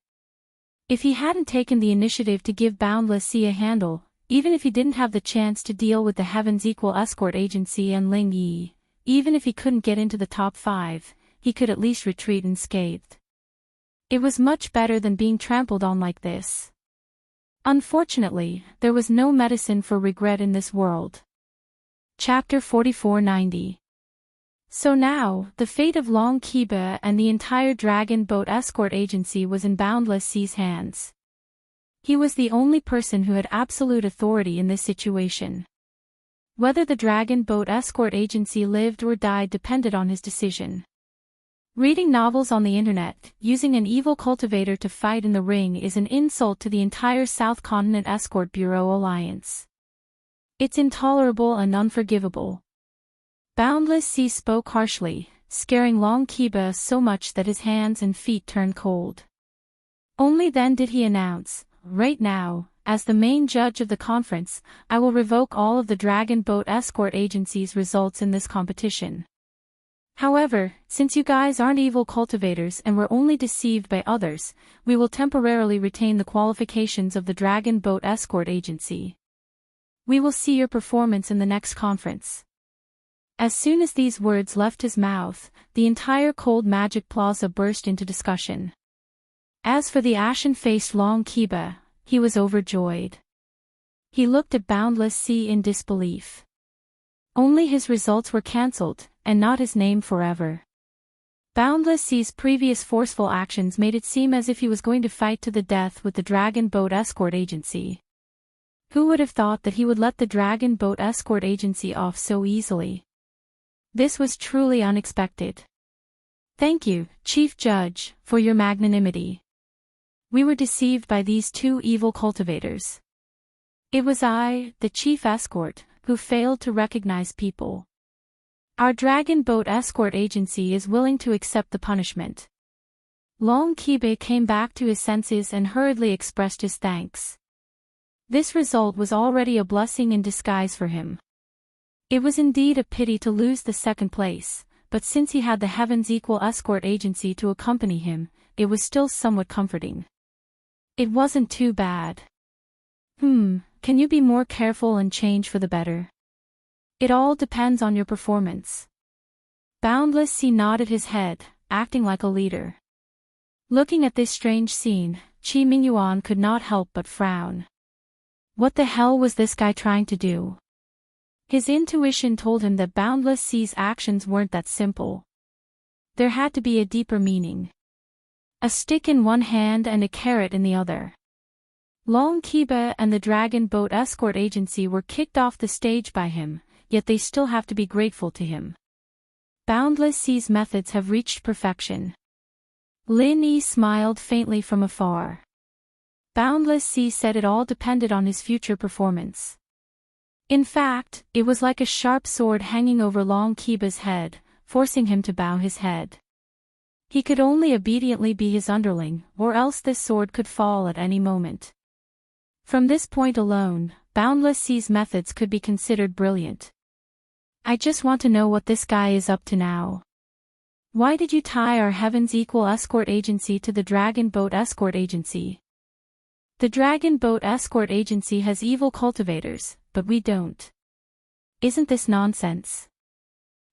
If he hadn't taken the initiative to give Boundless Sea a handle, even if he didn't have the chance to deal with the Heaven's Equal Escort Agency and Ling Yi, even if he couldn't get into the top 5, he could at least retreat unscathed. It was much better than being trampled on like this. Unfortunately, there was no medicine for regret in this world. Chapter 4490. So now, the fate of Long Kiba and the entire Dragon Boat Escort Agency was in Boundless Sea's hands. He was the only person who had absolute authority in this situation. Whether the Dragon Boat Escort Agency lived or died depended on his decision. Reading novels on the internet, using an evil cultivator to fight in the ring is an insult to the entire South Continent Escort Bureau Alliance. It's intolerable and unforgivable. Boundless Sea spoke harshly, scaring Long Kiba so much that his hands and feet turned cold. Only then did he announce, "Right now, as the main judge of the conference, I will revoke all of the Dragon Boat Escort Agency's results in this competition. However, since you guys aren't evil cultivators and were only deceived by others, we will temporarily retain the qualifications of the Dragon Boat Escort Agency. We will see your performance in the next conference." As soon as these words left his mouth, the entire Cold Magic Plaza burst into discussion. As for the ashen-faced Long Kiba, he was overjoyed. He looked at Boundless Sea in disbelief. Only his results were cancelled, and not his name forever. Boundless Sea's previous forceful actions made it seem as if he was going to fight to the death with the Dragon Boat Escort Agency. Who would have thought that he would let the Dragon Boat Escort Agency off so easily? This was truly unexpected. Thank you, Chief Judge, for your magnanimity. We were deceived by these two evil cultivators. It was I, the Chief Escort, who failed to recognize people. Our Dragon Boat Escort Agency is willing to accept the punishment. Long Kiba came back to his senses and hurriedly expressed his thanks. This result was already a blessing in disguise for him. It was indeed a pity to lose the second place, but since he had the Heaven's Equal Escort Agency to accompany him, it was still somewhat comforting. It wasn't too bad. Can you be more careful and change for the better? It all depends on your performance. Boundless Sea nodded his head, acting like a leader. Looking at this strange scene, Qi Mingyuan could not help but frown. What the hell was this guy trying to do? His intuition told him that Boundless Sea's actions weren't that simple. There had to be a deeper meaning. A stick in one hand and a carrot in the other. Long Kiba and the Dragon Boat Escort Agency were kicked off the stage by him, yet they still have to be grateful to him. Boundless Sea's methods have reached perfection. Lin Yi smiled faintly from afar. Boundless Sea said it all depended on his future performance. In fact, it was like a sharp sword hanging over Long Kiba's head, forcing him to bow his head. He could only obediently be his underling, or else this sword could fall at any moment. From this point alone, Boundless Sea's methods could be considered brilliant. I just want to know what this guy is up to now. Why did you tie our Heaven's Equal Escort Agency to the Dragon Boat Escort Agency? The Dragon Boat Escort Agency has evil cultivators, but we don't. Isn't this nonsense?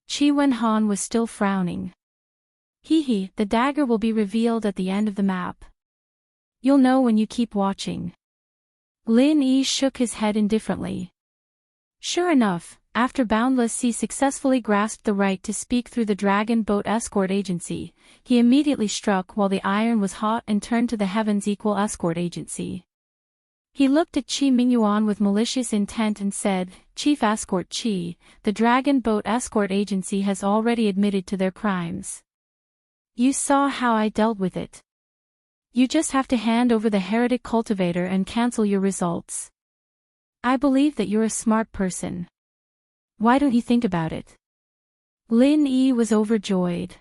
Qi Wenhan was still frowning. Hee, the dagger will be revealed at the end of the map. You'll know when you keep watching. Lin Yi shook his head indifferently. Sure enough, after Boundless Sea successfully grasped the right to speak through the Dragon Boat Escort Agency, he immediately struck while the iron was hot and turned to the Heaven's Equal Escort Agency. He looked at Qi Mingyuan with malicious intent and said, Chief Escort Qi, the Dragon Boat Escort Agency has already admitted to their crimes. You saw how I dealt with it. You just have to hand over the heretic cultivator and cancel your results. I believe that you're a smart person. Why don't you think about it? Lin Yi was overjoyed.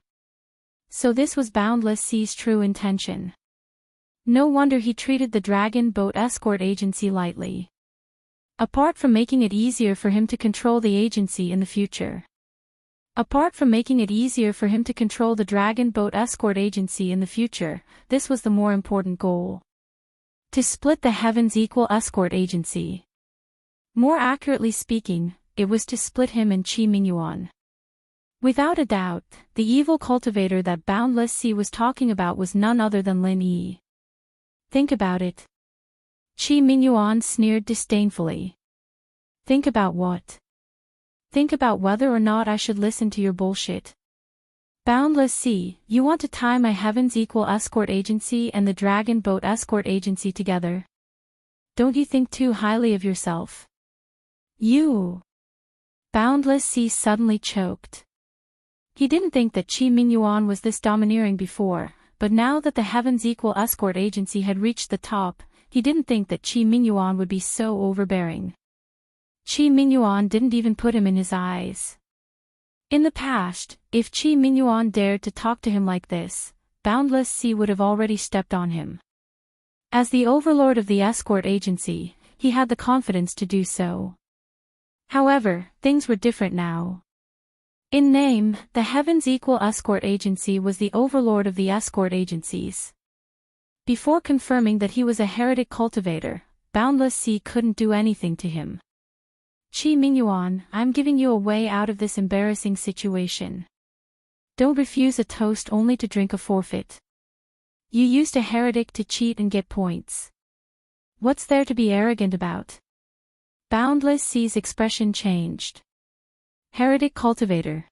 So this was Boundless Sea's true intention. No wonder he treated the Dragon Boat Escort Agency lightly. Apart from making it easier for him to control the agency in the future. Apart from making it easier for him to control the Dragon Boat Escort Agency in the future, this was the more important goal. To split the Heaven's Equal Escort Agency. More accurately speaking, it was to split him and Qi Mingyuan. Without a doubt, the evil cultivator that Boundless Sea was talking about was none other than Lin Yi. Think about it. Qi Mingyuan sneered disdainfully. Think about what? Think about whether or not I should listen to your bullshit. Boundless Sea, you want to tie my Heaven's Equal Escort Agency and the Dragon Boat Escort Agency together? Don't you think too highly of yourself? You. Boundless Sea suddenly choked. He didn't think that Qi Mingyuan was this domineering before, but now that the Heaven's Equal Escort Agency had reached the top, he didn't think that Qi Mingyuan would be so overbearing. Qi Mingyuan didn't even put him in his eyes. In the past, if Qi Mingyuan dared to talk to him like this, Boundless Sea would have already stepped on him. As the overlord of the escort agency, he had the confidence to do so. However, things were different now. In name, the Heaven's Equal Escort Agency was the overlord of the escort agencies. Before confirming that he was a heretic cultivator, Boundless Sea couldn't do anything to him. Qi Mingyuan, I'm giving you a way out of this embarrassing situation. Don't refuse a toast only to drink a forfeit. You used a heretic to cheat and get points. What's there to be arrogant about? Boundless Sea's expression changed. Heretic cultivator.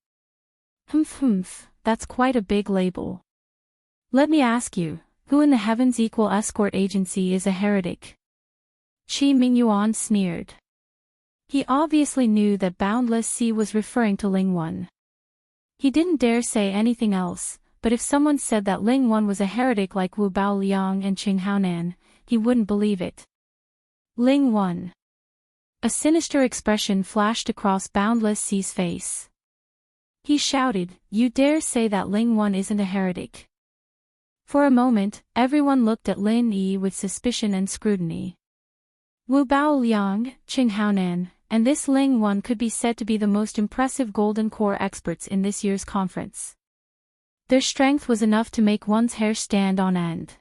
Humph, that's quite a big label. Let me ask you, who in the Heaven's Equal Escort Agency is a heretic? Qi Mingyuan sneered. He obviously knew that Boundless Sea was referring to Ling Wen. He didn't dare say anything else, but if someone said that Ling Wen was a heretic like Wu Bao Liang and Qing Haonan, he wouldn't believe it. Ling Wen. A sinister expression flashed across Boundless Sea's face. He shouted, "You dare say that Ling Wen isn't a heretic?" For a moment, everyone looked at Lin Yi with suspicion and scrutiny. Wu Bao Liang, Qing Haonan, and this Ling Wen could be said to be the most impressive Golden Core experts in this year's conference. Their strength was enough to make one's hair stand on end.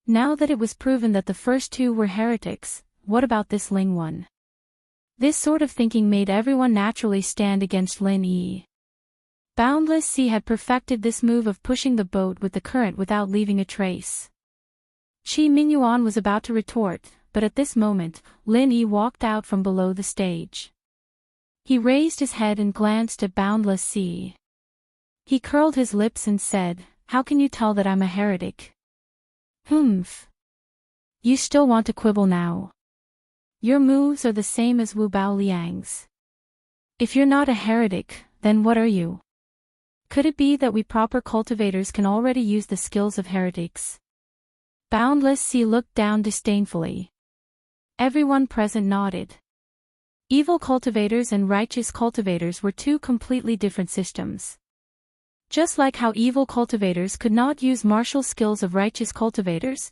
Now that it was proven that the first two were heretics, what about this Ling Wen? This sort of thinking made everyone naturally stand against Lin Yi. Boundless Sea had perfected this move of pushing the boat with the current without leaving a trace. Qi Mingyuan was about to retort, but at this moment, Lin Yi walked out from below the stage. He raised his head and glanced at Boundless Sea. He curled his lips and said, "How can you tell that I'm a heretic?" Humph. You still want to quibble now? Your moves are the same as Wu Bao Liang's. If you're not a heretic, then what are you? Could it be that we proper cultivators can already use the skills of heretics? Boundless Sea looked down disdainfully. Everyone present nodded. Evil cultivators and righteous cultivators were two completely different systems. Just like how evil cultivators could not use martial skills of righteous cultivators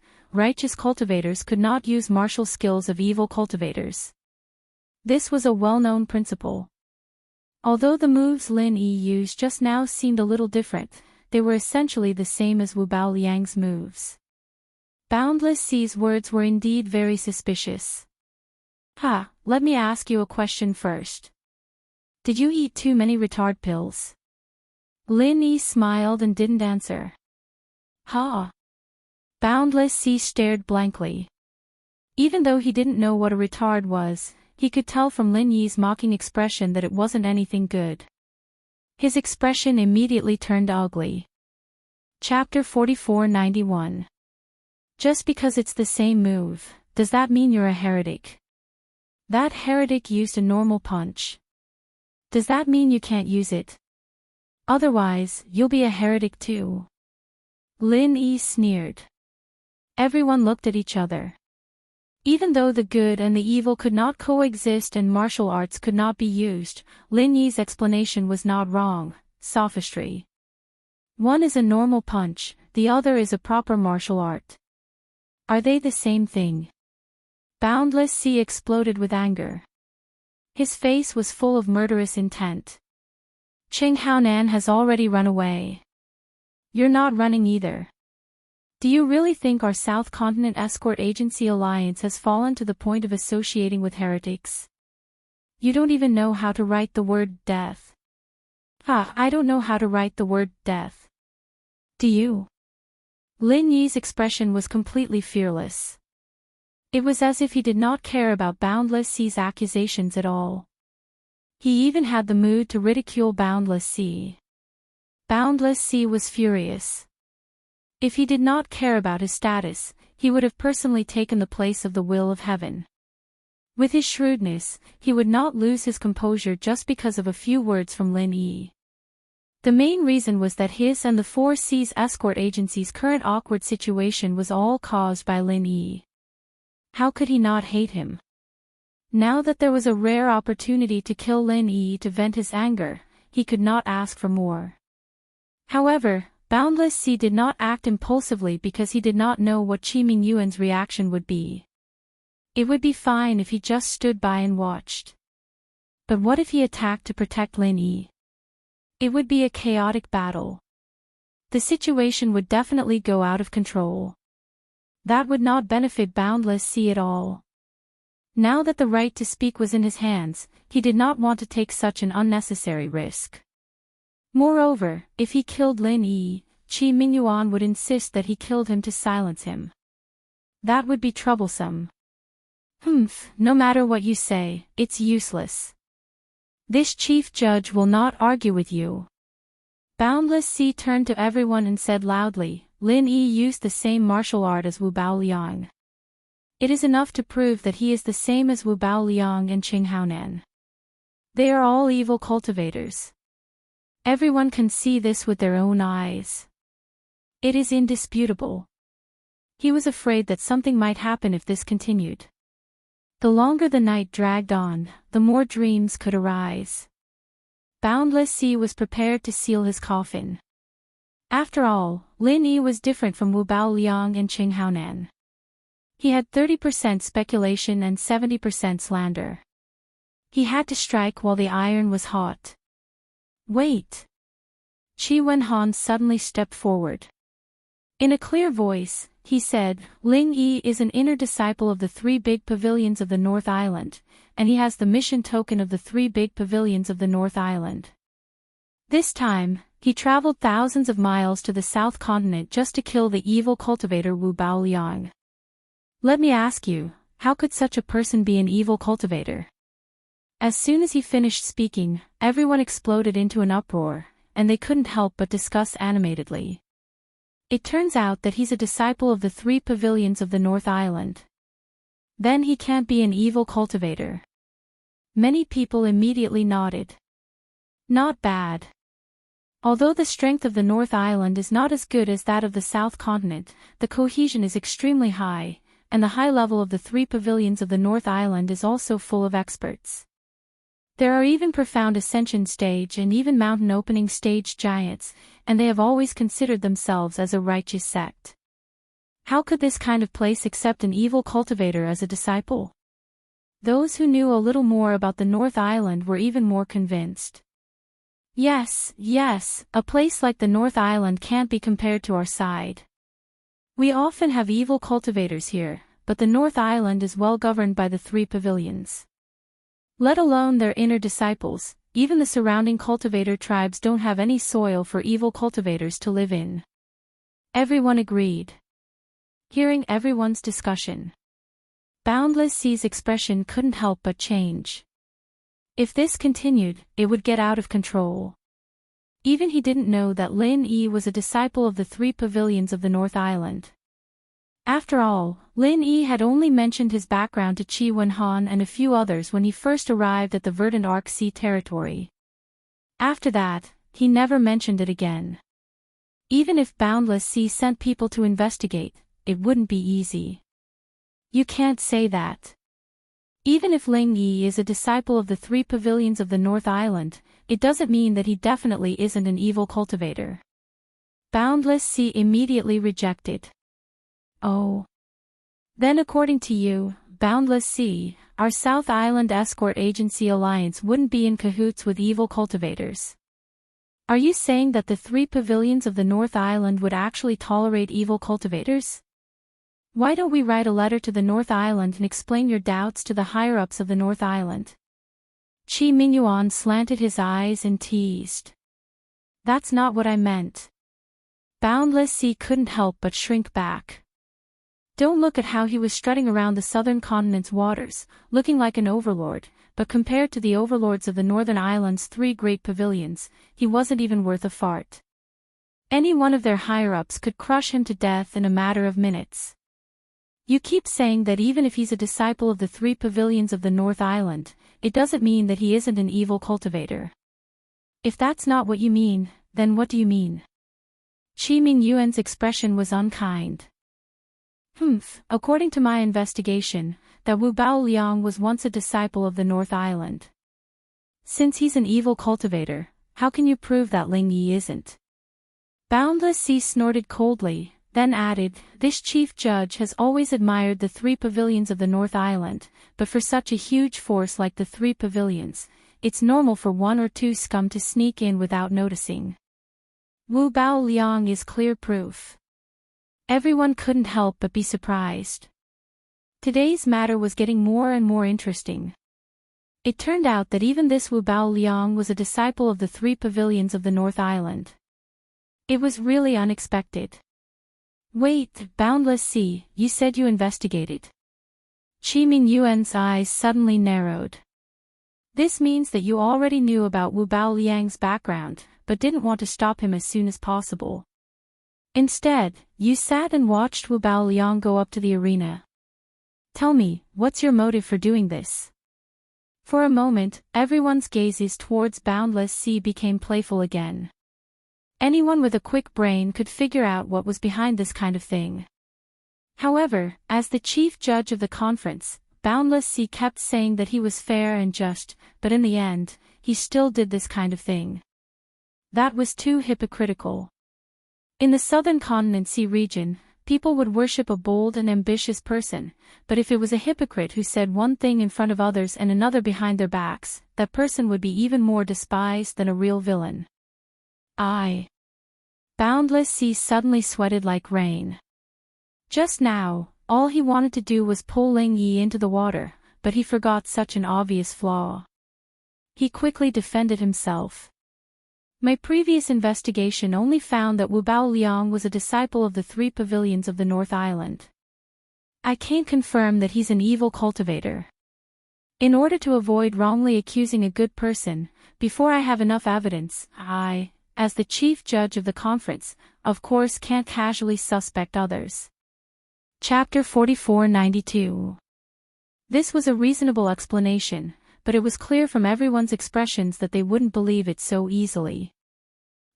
could not use martial skills of evil cultivators. This was a well-known principle. Although the moves Lin Yi used just now seemed a little different, they were essentially the same as Wu Bao Liang's moves. Boundless Sea's words were indeed very suspicious. Let me ask you a question first. Did you eat too many retard pills? Lin Yi smiled and didn't answer. Boundless Sea stared blankly. Even though he didn't know what a retard was, he could tell from Lin Yi's mocking expression that it wasn't anything good. His expression immediately turned ugly. Chapter 4491. Just because it's the same move, does that mean you're a heretic? That heretic used a normal punch. Does that mean you can't use it? Otherwise, you'll be a heretic too. Lin Yi sneered. Everyone looked at each other. Even though the good and the evil could not coexist and martial arts could not be used, Lin Yi's explanation was not wrong: sophistry. One is a normal punch, the other is a proper martial art. Are they the same thing? Boundless Sea exploded with anger. His face was full of murderous intent. Qing Haonan has already run away. You're not running either. Do you really think our South Continent Escort Agency Alliance has fallen to the point of associating with heretics? You don't even know how to write the word death. I don't know how to write the word death. Do you? Lin Yi's expression was completely fearless. It was as if he did not care about Boundless Sea's accusations at all. He even had the mood to ridicule Boundless Sea. Boundless Sea was furious. If he did not care about his status, he would have personally taken the place of the will of heaven. With his shrewdness, he would not lose his composure just because of a few words from Lin Yi. The main reason was that his and the Four Seas Escort Agency's current awkward situation was all caused by Lin Yi. How could he not hate him? Now that there was a rare opportunity to kill Lin Yi to vent his anger, he could not ask for more. However, Boundless Sea did not act impulsively because he did not know what Qi Mingyuan's reaction would be. It would be fine if he just stood by and watched. But what if he attacked to protect Lin Yi? It would be a chaotic battle. The situation would definitely go out of control. That would not benefit Boundless Sea at all. Now that the right to speak was in his hands, he did not want to take such an unnecessary risk. Moreover, if he killed Lin Yi, Qi Mingyuan would insist that he killed him to silence him. That would be troublesome. No matter what you say, it's useless. This chief judge will not argue with you. Boundless Sea turned to everyone and said loudly, Lin Yi used the same martial art as Wu Bao Liang. It is enough to prove that he is the same as Wu Bao Liang and Qing Haonan. They are all evil cultivators. Everyone can see this with their own eyes. It is indisputable. He was afraid that something might happen if this continued. The longer the night dragged on, the more dreams could arise. Boundless Sea was prepared to seal his coffin. After all, Lin Yi was different from Wu Bao Liang and Qing Haonan. He had 30% speculation and 70% slander. He had to strike while the iron was hot. Wait. Qi Wenhan suddenly stepped forward. In a clear voice, he said, Lin Yi is an inner disciple of the three big pavilions of the North Island, and he has the mission token of the three big pavilions of the North Island. This time, he traveled thousands of miles to the South Continent just to kill the evil cultivator Wu Bao Liang. Let me ask you, how could such a person be an evil cultivator? As soon as he finished speaking, everyone exploded into an uproar, and they couldn't help but discuss animatedly. It turns out that he's a disciple of the 3 pavilions of the North Island. Then he can't be an evil cultivator. Many people immediately nodded. Not bad. Although the strength of the North Island is not as good as that of the South Continent, the cohesion is extremely high, and the high level of the 3 pavilions of the North Island is also full of experts. There are even profound ascension stage and even mountain opening stage giants, and they have always considered themselves as a righteous sect. How could this kind of place accept an evil cultivator as a disciple? Those who knew a little more about the North Island were even more convinced. Yes, a place like the North Island can't be compared to our side. We often have evil cultivators here, but the North Island is well governed by the 3 pavilions. Let alone their inner disciples, even the surrounding cultivator tribes don't have any soil for evil cultivators to live in. Everyone agreed. Hearing everyone's discussion, Boundless Sea's expression couldn't help but change. If this continued, it would get out of control. Even he didn't know that Lin Yi was a disciple of the 3 pavilions of the North Island. After all, Lin Yi had only mentioned his background to Qi Wenhan and a few others when he first arrived at the Verdant Arc Sea territory. After that, he never mentioned it again. Even if Boundless Sea sent people to investigate, it wouldn't be easy. You can't say that. Even if Ling Yi is a disciple of the 3 pavilions of the North Island, it doesn't mean that he definitely isn't an evil cultivator. Boundless Sea immediately rejected. Oh. Then according to you, Boundless Sea, our South Island Escort Agency Alliance wouldn't be in cahoots with evil cultivators. Are you saying that the 3 pavilions of the North Island would actually tolerate evil cultivators? Why don't we write a letter to the North Island and explain your doubts to the higher-ups of the North Island? Qi Mingyuan slanted his eyes and teased. That's not what I meant. Boundless Sea couldn't help but shrink back. Don't look at how he was strutting around the southern continent's waters, looking like an overlord, but compared to the overlords of the northern island's 3 great pavilions, he wasn't even worth a fart. Any one of their higher-ups could crush him to death in a matter of minutes. You keep saying that even if he's a disciple of the 3 pavilions of the North Island, it doesn't mean that he isn't an evil cultivator. If that's not what you mean, then what do you mean? Qi Mingyuan's expression was unkind. According to my investigation, that Wu Bao Liang was once a disciple of the North Island. Since he's an evil cultivator, how can you prove that Ling Yi isn't? Boundless Sea snorted coldly, then added, this chief judge has always admired the 3 pavilions of the North Island, but for such a huge force like the 3 pavilions, it's normal for 1 or 2 scum to sneak in without noticing. Wu Bao Liang is clear proof. Everyone couldn't help but be surprised. Today's matter was getting more and more interesting. It turned out that even this Wu Bao Liang was a disciple of the 3 pavilions of the North Island. It was really unexpected. Wait, Boundless Sea, you said you investigated. Qi Mingyuan's eyes suddenly narrowed. This means that you already knew about Wu Bao Liang's background, but didn't want to stop him as soon as possible. Instead, you sat and watched Wu Bao Liang go up to the arena. Tell me, what's your motive for doing this? For a moment, everyone's gazes towards Boundless Sea became playful again. Anyone with a quick brain could figure out what was behind this kind of thing. However, as the chief judge of the conference, Boundless Sea kept saying that he was fair and just, but in the end, he still did this kind of thing. That was too hypocritical. In the southern continent sea region, people would worship a bold and ambitious person, but if it was a hypocrite who said one thing in front of others and another behind their backs, that person would be even more despised than a real villain. Boundless Sea suddenly sweated like rain. Just now, all he wanted to do was pull Ling Yi into the water, but he forgot such an obvious flaw. He quickly defended himself. My previous investigation only found that Wu Bao Liang was a disciple of the 3 pavilions of the North Island. I can't confirm that he's an evil cultivator. In order to avoid wrongly accusing a good person, before I have enough evidence, as the chief judge of the conference, of course can't casually suspect others. Chapter 4492. This was a reasonable explanation, but it was clear from everyone's expressions that they wouldn't believe it so easily.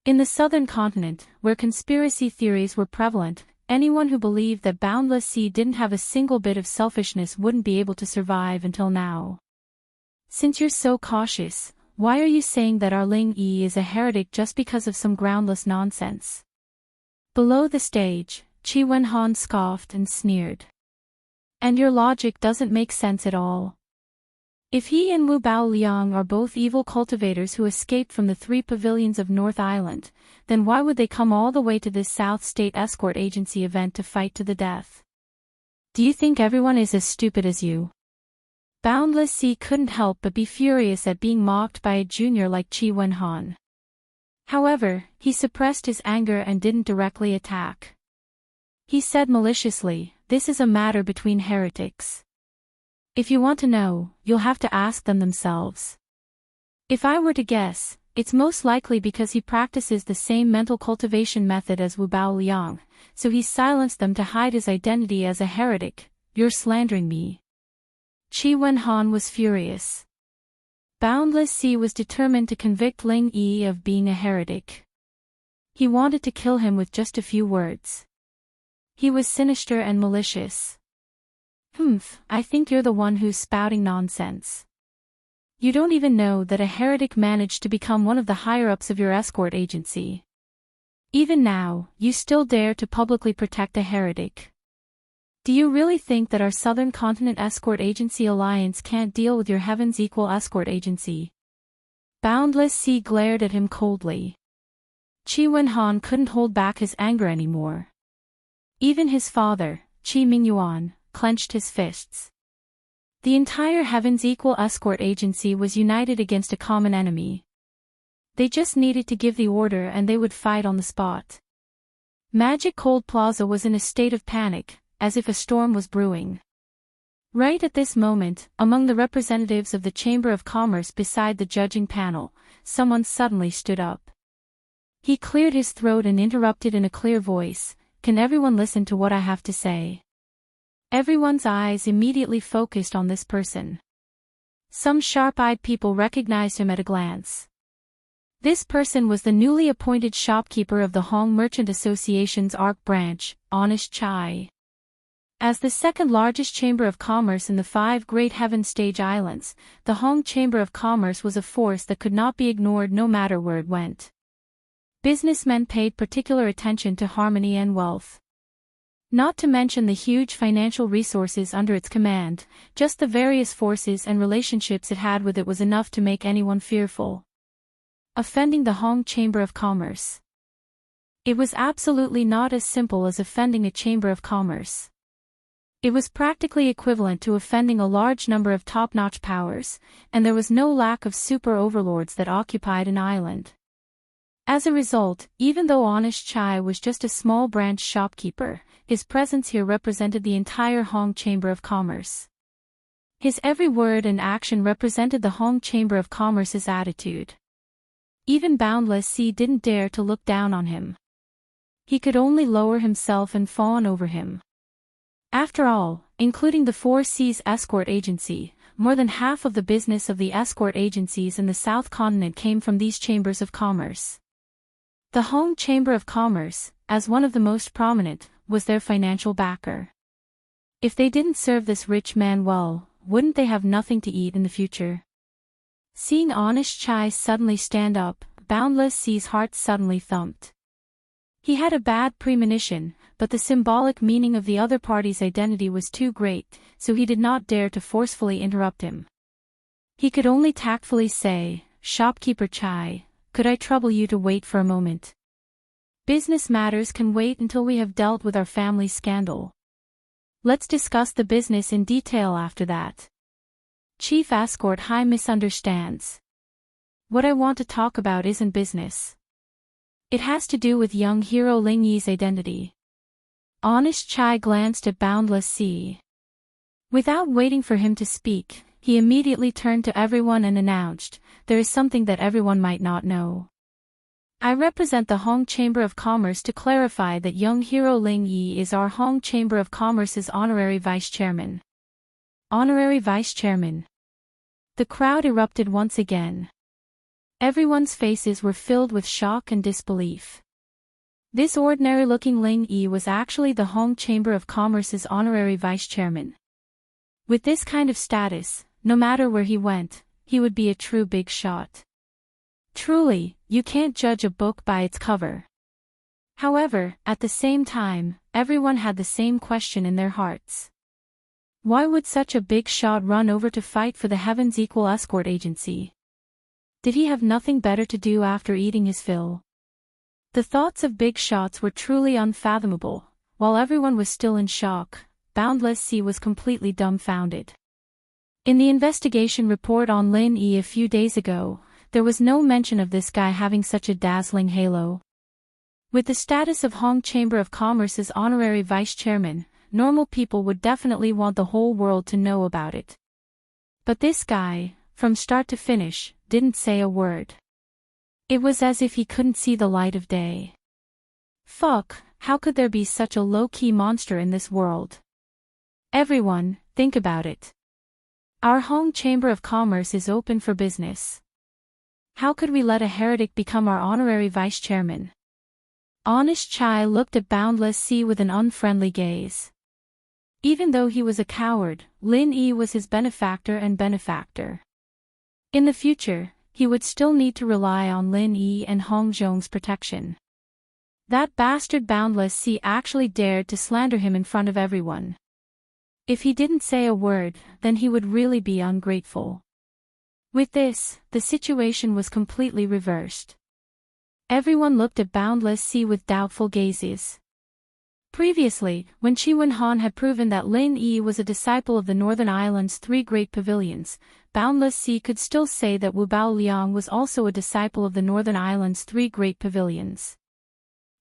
In the southern continent, where conspiracy theories were prevalent, anyone who believed that Boundless Sea didn't have a single bit of selfishness wouldn't be able to survive until now. Since you're so cautious, why are you saying that our Ling Yi is a heretic just because of some groundless nonsense? Below the stage, Qi Wenhan scoffed and sneered. And your logic doesn't make sense at all. If he and Wu Baoliang are both evil cultivators who escaped from the 3 pavilions of North Island, then why would they come all the way to this South State Escort Agency event to fight to the death? Do you think everyone is as stupid as you? Boundless Sea couldn't help but be furious at being mocked by a junior like Qi Wenhan. However, he suppressed his anger and didn't directly attack. He said maliciously, "This is a matter between heretics. If you want to know, you'll have to ask them themselves. If I were to guess, it's most likely because he practices the same mental cultivation method as Wu Baoliang, so he silenced them to hide his identity as a heretic. You're slandering me." Qi Wenhan was furious. Boundless Sea was determined to convict Ling Yi of being a heretic. He wanted to kill him with just a few words. He was sinister and malicious. I think you're the one who's spouting nonsense. You don't even know that a heretic managed to become one of the higher-ups of your escort agency. Even now, you still dare to publicly protect a heretic. Do you really think that our Southern Continent Escort Agency Alliance can't deal with your Heaven's Equal Escort Agency? Boundless Sea glared at him coldly. Qi Wenhan couldn't hold back his anger anymore. Even his father, Qi Mingyuan, clenched his fists. The entire Heaven's Equal Escort Agency was united against a common enemy. They just needed to give the order and they would fight on the spot. Magic Cold Plaza was in a state of panic, as if a storm was brewing. Right at this moment, among the representatives of the Chamber of Commerce beside the judging panel, someone suddenly stood up. He cleared his throat and interrupted in a clear voice, "Can everyone listen to what I have to say?" Everyone's eyes immediately focused on this person. Some sharp-eyed people recognized him at a glance. This person was the newly appointed shopkeeper of the Hong Merchant Association's Arc branch, Honest Chai. As the second-largest chamber of commerce in the 5 Great Heaven Stage Islands, the Hong Chamber of Commerce was a force that could not be ignored no matter where it went. Businessmen paid particular attention to harmony and wealth. Not to mention the huge financial resources under its command, just the various forces and relationships it had with it was enough to make anyone fearful. Offending the Hong Chamber of Commerce. It was absolutely not as simple as offending a Chamber of Commerce. It was practically equivalent to offending a large number of top-notch powers, and there was no lack of super overlords that occupied an island. As a result, even though Honest Chai was just a small branch shopkeeper, his presence here represented the entire Hong Chamber of Commerce. His every word and action represented the Hong Chamber of Commerce's attitude. Even Boundless Sea didn't dare to look down on him. He could only lower himself and fawn over him. After all, including the 4 Seas Escort Agency, more than half of the business of the escort agencies in the South Continent came from these chambers of commerce. The Hong Chamber of Commerce, as one of the most prominent, was their financial backer. If they didn't serve this rich man well, wouldn't they have nothing to eat in the future? Seeing Honest Chai suddenly stand up, Boundless Sea's heart suddenly thumped. He had a bad premonition, but the symbolic meaning of the other party's identity was too great, so he did not dare to forcefully interrupt him. He could only tactfully say, "Shopkeeper Chai, could I trouble you to wait for a moment? Business matters can wait until we have dealt with our family scandal. Let's discuss the business in detail after that. Chief Escort High misunderstands. What I want to talk about isn't business. It has to do with young hero Ling Yi's identity." Honest Chai glanced at Boundless Sea. Without waiting for him to speak, he immediately turned to everyone and announced, "There is something that everyone might not know. I represent the Hong Chamber of Commerce to clarify that young hero Ling Yi is our Hong Chamber of Commerce's honorary vice chairman. Honorary vice chairman. The crowd erupted once again. Everyone's faces were filled with shock and disbelief. This ordinary-looking Ling Yi was actually the Hong Chamber of Commerce's honorary vice chairman. With this kind of status, no matter where he went, he would be a true big shot. Truly, you can't judge a book by its cover. However, at the same time, everyone had the same question in their hearts. Why would such a big shot run over to fight for the Heaven's Equal Escort Agency? Did he have nothing better to do after eating his fill? The thoughts of big shots were truly unfathomable. While everyone was still in shock, Boundless Sea was completely dumbfounded. In the investigation report on Lin Yi a few days ago, there was no mention of this guy having such a dazzling halo. With the status of Hong Chamber of Commerce's honorary vice chairman, normal people would definitely want the whole world to know about it. But this guy, from start to finish, didn't say a word. It was as if he couldn't see the light of day. Fuck, how could there be such a low-key monster in this world? Everyone, think about it. Our Hong Chamber of Commerce is open for business. How could we let a heretic become our honorary vice chairman? Honest Chai looked at Boundless Sea with an unfriendly gaze. Even though he was a coward, Lin Yi was his benefactor and benefactor. In the future, he would still need to rely on Lin Yi and Hong Zhong's protection. That bastard Boundless Sea actually dared to slander him in front of everyone. If he didn't say a word, then he would really be ungrateful. With this, the situation was completely reversed. Everyone looked at Boundless Sea with doubtful gazes. Previously, when Qi Wenhan had proven that Lin Yi was a disciple of the Northern Island's three great pavilions, Boundless Sea could still say that Wu Bao Liang was also a disciple of the Northern Island's three great pavilions.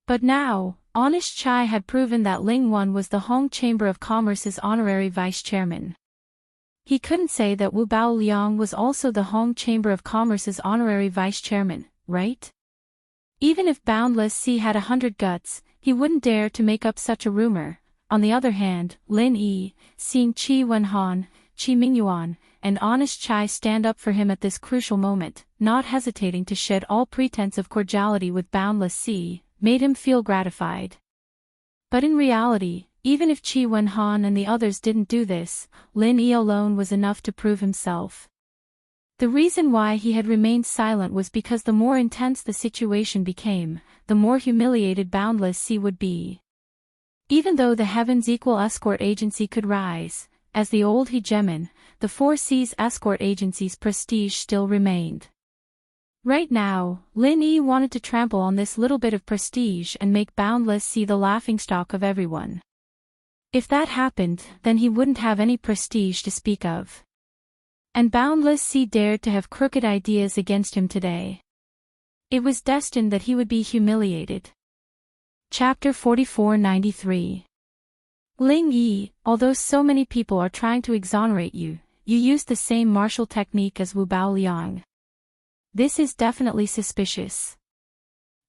But now, Honest Chai had proven that Ling Wen was the Hong Chamber of Commerce's honorary vice chairman. He couldn't say that Wu Bao Liang was also the Hong Chamber of Commerce's honorary vice chairman, right? Even if Boundless Sea had 100 guts, he wouldn't dare to make up such a rumor. On the other hand, Lin Yi, seeing Qi Wenhan, Qi Mingyuan, and Honest Chai stand up for him at this crucial moment, not hesitating to shed all pretense of cordiality with Boundless Sea, made him feel gratified. But in reality, even if Qi Wenhan and the others didn't do this, Lin Yi alone was enough to prove himself. The reason why he had remained silent was because the more intense the situation became, the more humiliated Boundless Sea would be. Even though the Heaven's Equal Escort Agency could rise, as the old hegemon, the Four Seas Escort Agency's prestige still remained. Right now, Lin Yi wanted to trample on this little bit of prestige and make Boundless Sea the laughingstock of everyone. If that happened, then he wouldn't have any prestige to speak of. And Boundless Sea dared to have crooked ideas against him today. It was destined that he would be humiliated. Chapter 4493. Ling Yi, although so many people are trying to exonerate you, you used the same martial technique as Wu Bao Liang. This is definitely suspicious.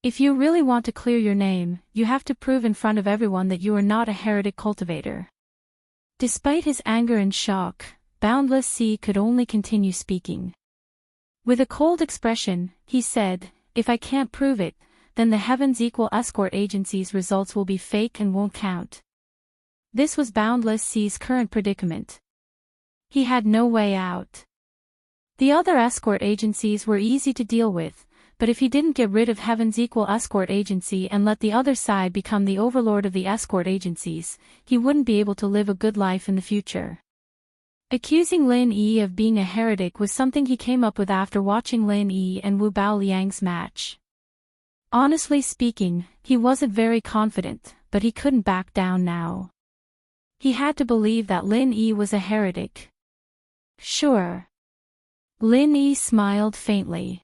If you really want to clear your name, you have to prove in front of everyone that you are not a heretic cultivator. Despite his anger and shock, Boundless Sea could only continue speaking. With a cold expression, he said, "If I can't prove it, then the Heaven's Equal Escort Agency's results will be fake and won't count." This was Boundless Sea's current predicament. He had no way out. The other escort agencies were easy to deal with, but if he didn't get rid of Heaven's Equal Escort Agency and let the other side become the overlord of the escort agencies, he wouldn't be able to live a good life in the future. Accusing Lin Yi of being a heretic was something he came up with after watching Lin Yi and Wu Bao Liang's match. Honestly speaking, he wasn't very confident, but he couldn't back down now. He had to believe that Lin Yi was a heretic. Sure. Lin Yi smiled faintly.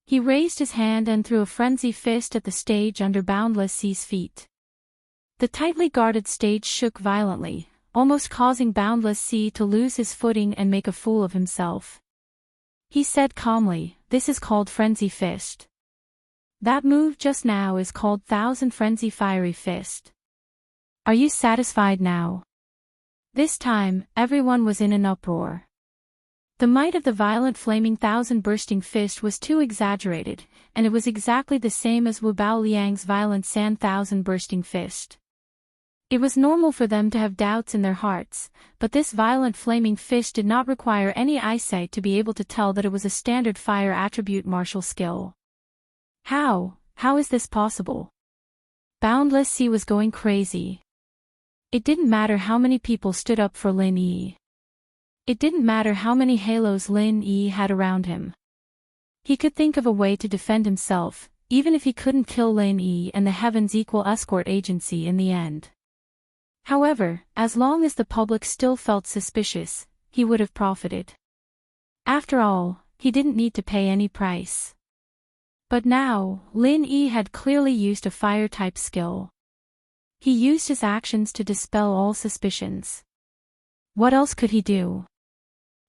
He raised his hand and threw a frenzy fist at the stage under Boundless Sea's feet. The tightly guarded stage shook violently, almost causing Boundless Sea to lose his footing and make a fool of himself. He said calmly, "This is called Frenzy Fist." That move just now is called Thousand Frenzy Fiery Fist. Are you satisfied now? This time, everyone was in an uproar. The might of the violent flaming thousand bursting fist was too exaggerated, and it was exactly the same as Wu Bao Liang's violent sand thousand bursting fist. It was normal for them to have doubts in their hearts, but this violent flaming fist did not require any eyesight to be able to tell that it was a standard fire attribute martial skill. How is this possible? Boundless Sea was going crazy. It didn't matter how many people stood up for Lin Yi. It didn't matter how many halos Lin Yi had around him. He could think of a way to defend himself, even if he couldn't kill Lin Yi and the Heavens Equal Escort Agency in the end. However, as long as the public still felt suspicious, he would have profited. After all, he didn't need to pay any price. But now, Lin Yi had clearly used a fire-type skill. He used his actions to dispel all suspicions. What else could he do?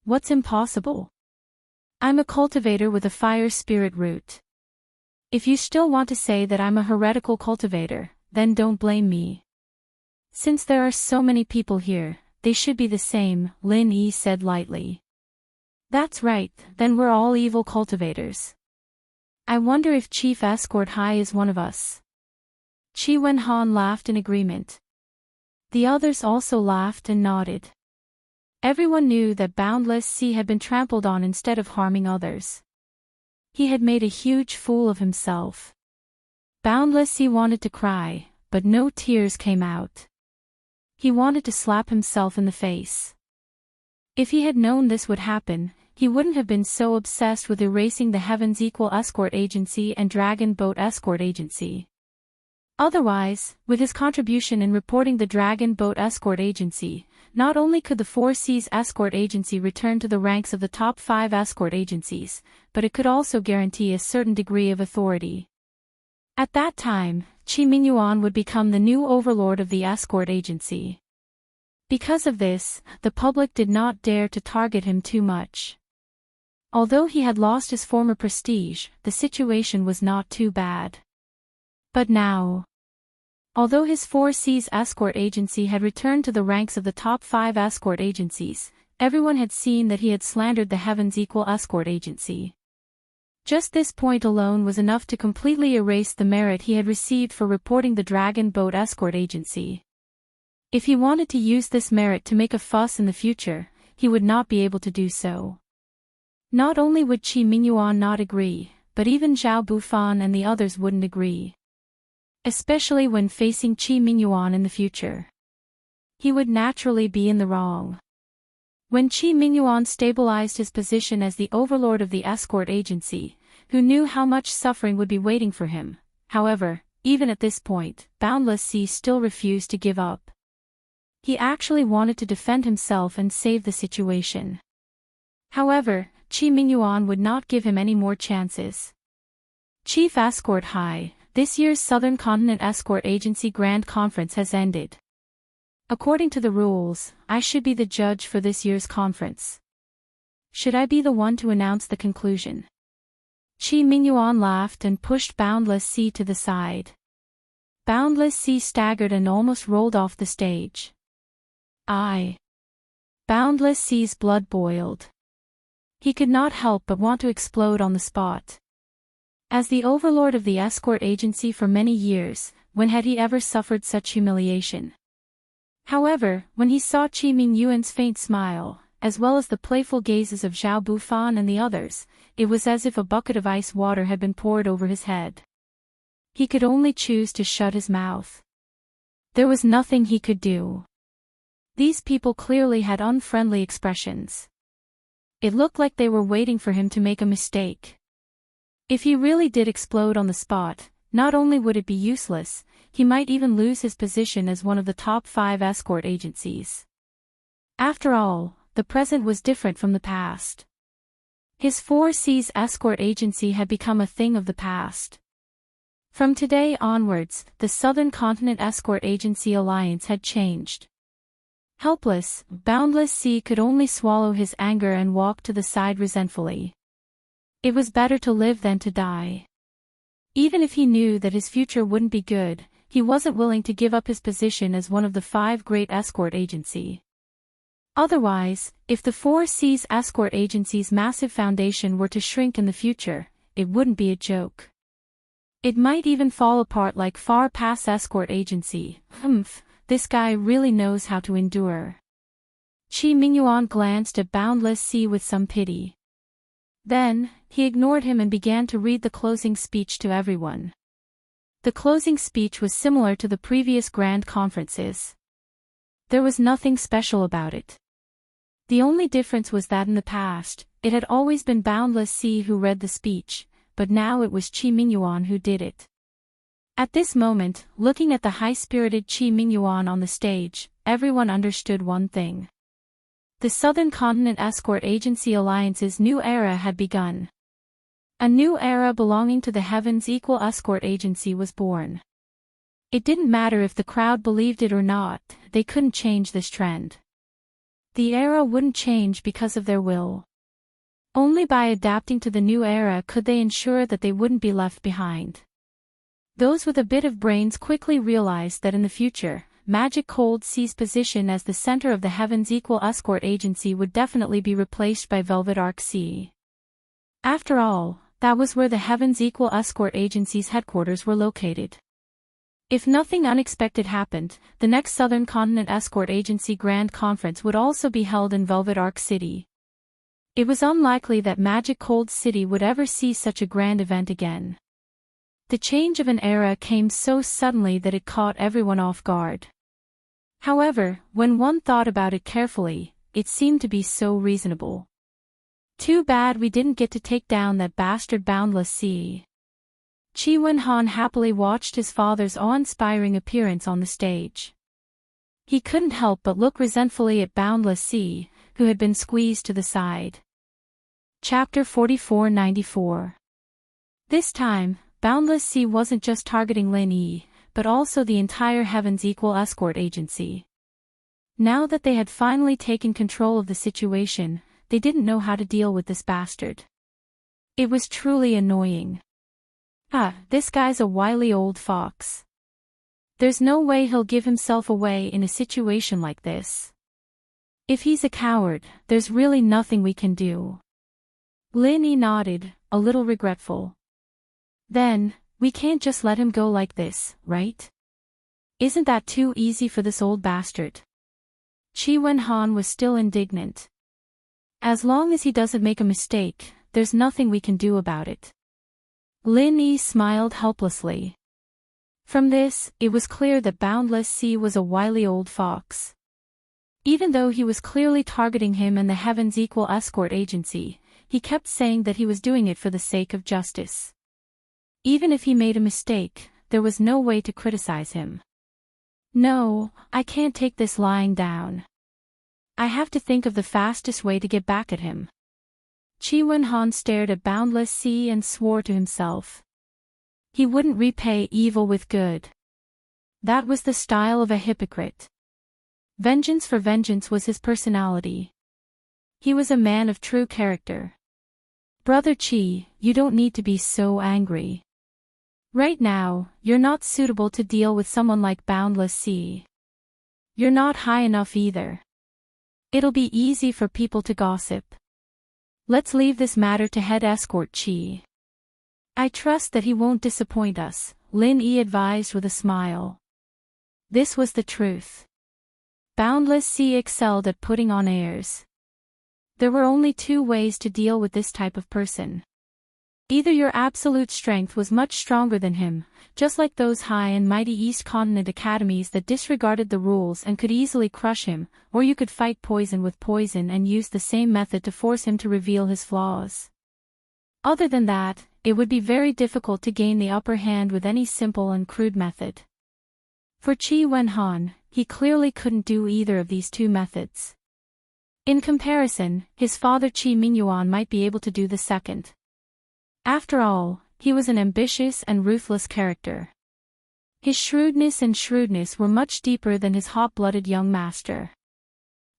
What's impossible? I'm a cultivator with a fire spirit root. If you still want to say that I'm a heretical cultivator, then don't blame me. Since there are so many people here, they should be the same, Lin Yi said lightly. That's right, then we're all evil cultivators. I wonder if Chief Escort High is one of us. Qi Wenhan laughed in agreement. The others also laughed and nodded. Everyone knew that Boundless Sea had been trampled on instead of harming others. He had made a huge fool of himself. Boundless Sea wanted to cry, but no tears came out. He wanted to slap himself in the face. If he had known this would happen, he wouldn't have been so obsessed with erasing the Heavens Equal Escort Agency and Dragon Boat Escort Agency. Otherwise, with his contribution in reporting the Dragon Boat Escort Agency, not only could the Four Seas Escort Agency return to the ranks of the top 5 escort agencies, but it could also guarantee a certain degree of authority. At that time, Qi Mingyuan would become the new overlord of the escort agency. Because of this, the public did not dare to target him too much. Although he had lost his former prestige, the situation was not too bad. But now, although his Four Seas Escort Agency had returned to the ranks of the top 5 escort agencies, everyone had seen that he had slandered the Heavens Equal Escort Agency. Just this point alone was enough to completely erase the merit he had received for reporting the Dragon Boat Escort Agency. If he wanted to use this merit to make a fuss in the future, he would not be able to do so. Not only would Qi Mingyuan not agree, but even Zhao Bufan and the others wouldn't agree. Especially when facing Qi Mingyuan in the future. He would naturally be in the wrong. When Qi Mingyuan stabilized his position as the overlord of the escort agency, who knew how much suffering would be waiting for him, however, even at this point, Boundless Sea still refused to give up. He actually wanted to defend himself and save the situation. However, Qi Mingyuan would not give him any more chances. Chief Escort High, this year's Southern Continent Escort Agency Grand Conference has ended. According to the rules, I should be the judge for this year's conference. Should I be the one to announce the conclusion? Qi Mingyuan laughed and pushed Boundless Sea to the side. Boundless Sea staggered and almost rolled off the stage. Boundless Sea's blood boiled. He could not help but want to explode on the spot. As the overlord of the escort agency for many years, when had he ever suffered such humiliation? However, when he saw Qi Mingyuan's faint smile, as well as the playful gazes of Zhao Bufan and the others, it was as if a bucket of ice water had been poured over his head. He could only choose to shut his mouth. There was nothing he could do. These people clearly had unfriendly expressions. It looked like they were waiting for him to make a mistake. If he really did explode on the spot, not only would it be useless, he might even lose his position as one of the top 5 escort agencies. After all, the present was different from the past. His Four Seas Escort Agency had become a thing of the past. From today onwards, the Southern Continent Escort Agency alliance had changed. Helpless, Boundless Sea could only swallow his anger and walk to the side resentfully. It was better to live than to die. Even if he knew that his future wouldn't be good, he wasn't willing to give up his position as one of the 5 great escort agency. Otherwise, if the 4 C's escort agency's massive foundation were to shrink in the future, it wouldn't be a joke. It might even fall apart like far past escort agency. This guy really knows how to endure. Qi Mingyuan glanced at Boundless Sea with some pity. Then, he ignored him and began to read the closing speech to everyone. The closing speech was similar to the previous grand conferences. There was nothing special about it. The only difference was that in the past, it had always been Boundless Sea who read the speech, but now it was Qi Mingyuan who did it. At this moment, looking at the high-spirited Qi Mingyuan on the stage, everyone understood one thing. The Southern Continent Escort Agency Alliance's new era had begun. A new era belonging to the Heavens Equal Escort Agency was born. It didn't matter if the crowd believed it or not, they couldn't change this trend. The era wouldn't change because of their will. Only by adapting to the new era could they ensure that they wouldn't be left behind. Those with a bit of brains quickly realized that in the future, Magic Cold Sea's position as the center of the Heavens Equal Escort Agency would definitely be replaced by Velvet Arc Sea. After all, that was where the Heavens Equal Escort Agency's headquarters were located. If nothing unexpected happened, the next Southern Continent Escort Agency Grand Conference would also be held in Velvet Arc City. It was unlikely that Magic Cold City would ever see such a grand event again. The change of an era came so suddenly that it caught everyone off guard. However, when one thought about it carefully, it seemed to be so reasonable. Too bad we didn't get to take down that bastard Boundless Sea. Qi Wenhan happily watched his father's awe-inspiring appearance on the stage. He couldn't help but look resentfully at Boundless Sea, who had been squeezed to the side. Chapter 4494. This time, Boundless Sea wasn't just targeting Lin Yi, but also the entire Heavens Equal Escort Agency. Now that they had finally taken control of the situation, they didn't know how to deal with this bastard. It was truly annoying. This guy's a wily old fox. There's no way he'll give himself away in a situation like this. If he's a coward, there's really nothing we can do. Lin Yi nodded, a little regretful. Then, we can't just let him go like this, right? Isn't that too easy for this old bastard? Qi Wenhan was still indignant. As long as he doesn't make a mistake, there's nothing we can do about it. Lin Yi smiled helplessly. From this, it was clear that Boundless Sea was a wily old fox. Even though he was clearly targeting him and the Heavens Equal Escort Agency, he kept saying that he was doing it for the sake of justice. Even if he made a mistake, there was no way to criticize him. No, I can't take this lying down. I have to think of the fastest way to get back at him. Qi Wenhan stared at Boundless Sea and swore to himself. He wouldn't repay evil with good. That was the style of a hypocrite. Vengeance for vengeance was his personality. He was a man of true character. Brother Qi, you don't need to be so angry. Right now, you're not suitable to deal with someone like Boundless Sea. You're not high enough either. It'll be easy for people to gossip. Let's leave this matter to Head Escort Qi. I trust that he won't disappoint us, Lin Yi advised with a smile. This was the truth. Boundless Sea excelled at putting on airs. There were only 2 ways to deal with this type of person. Either your absolute strength was much stronger than him, just like those high and mighty East Continent academies that disregarded the rules and could easily crush him, or you could fight poison with poison and use the same method to force him to reveal his flaws. Other than that, it would be very difficult to gain the upper hand with any simple and crude method. For Qi Wenhan, he clearly couldn't do either of these 2 methods. In comparison, his father Qi Mingyuan might be able to do the second. After all, he was an ambitious and ruthless character. His shrewdness were much deeper than his hot-blooded young master.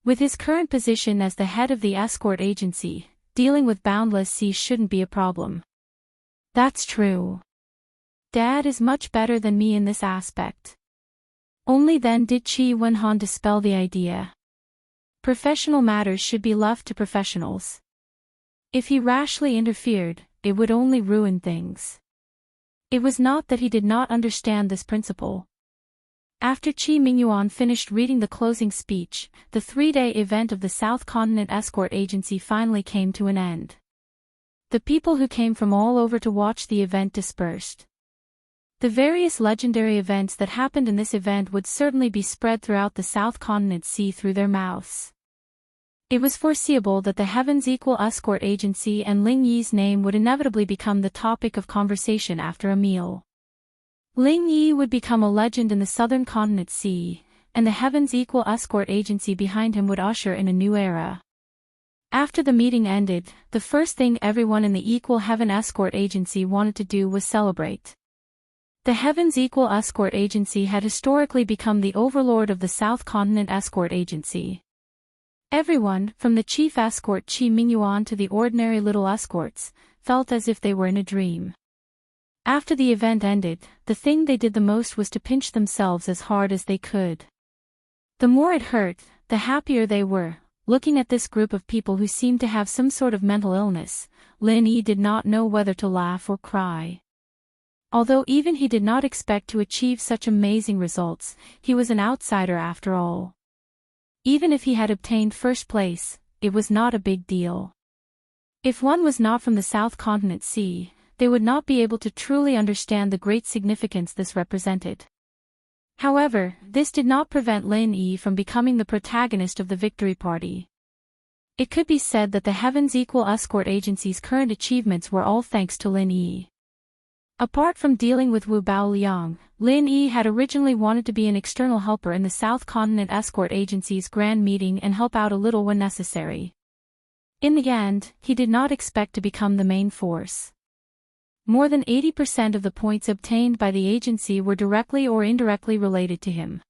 With his current position as the head of the escort agency, dealing with Boundless Sea shouldn't be a problem. That's true. Dad is much better than me in this aspect. Only then did Chi Wen-han dispel the idea. Professional matters should be left to professionals. If he rashly interfered, it would only ruin things. It was not that he did not understand this principle. After Chi Mingyuan finished reading the closing speech, the 3-day event of the South Continent Escort Agency finally came to an end. The people who came from all over to watch the event dispersed. The various legendary events that happened in this event would certainly be spread throughout the South Continent Sea through their mouths. It was foreseeable that the Heavens Equal Escort Agency and Ling Yi's name would inevitably become the topic of conversation after a meal. Ling Yi would become a legend in the Southern Continent Sea, and the Heavens Equal Escort Agency behind him would usher in a new era. After the meeting ended, the first thing everyone in the Equal Heaven Escort Agency wanted to do was celebrate. The Heavens Equal Escort Agency had historically become the overlord of the South Continent Escort Agency. Everyone, from the chief escort Chi Mingyuan to the ordinary little escorts, felt as if they were in a dream. After the event ended, the thing they did the most was to pinch themselves as hard as they could. The more it hurt, the happier they were. Looking at this group of people who seemed to have some sort of mental illness, Lin Yi did not know whether to laugh or cry. Although even he did not expect to achieve such amazing results, he was an outsider after all. Even if he had obtained first place, it was not a big deal. If one was not from the South Continent Sea, they would not be able to truly understand the great significance this represented. However, this did not prevent Lin Yi from becoming the protagonist of the victory party. It could be said that the Heavens Equal Escort Agency's current achievements were all thanks to Lin Yi. Apart from dealing with Wu Baoliang, Lin Yi had originally wanted to be an external helper in the South Continent Escort Agency's grand meeting and help out a little when necessary. In the end, he did not expect to become the main force. More than 80% of the points obtained by the agency were directly or indirectly related to him.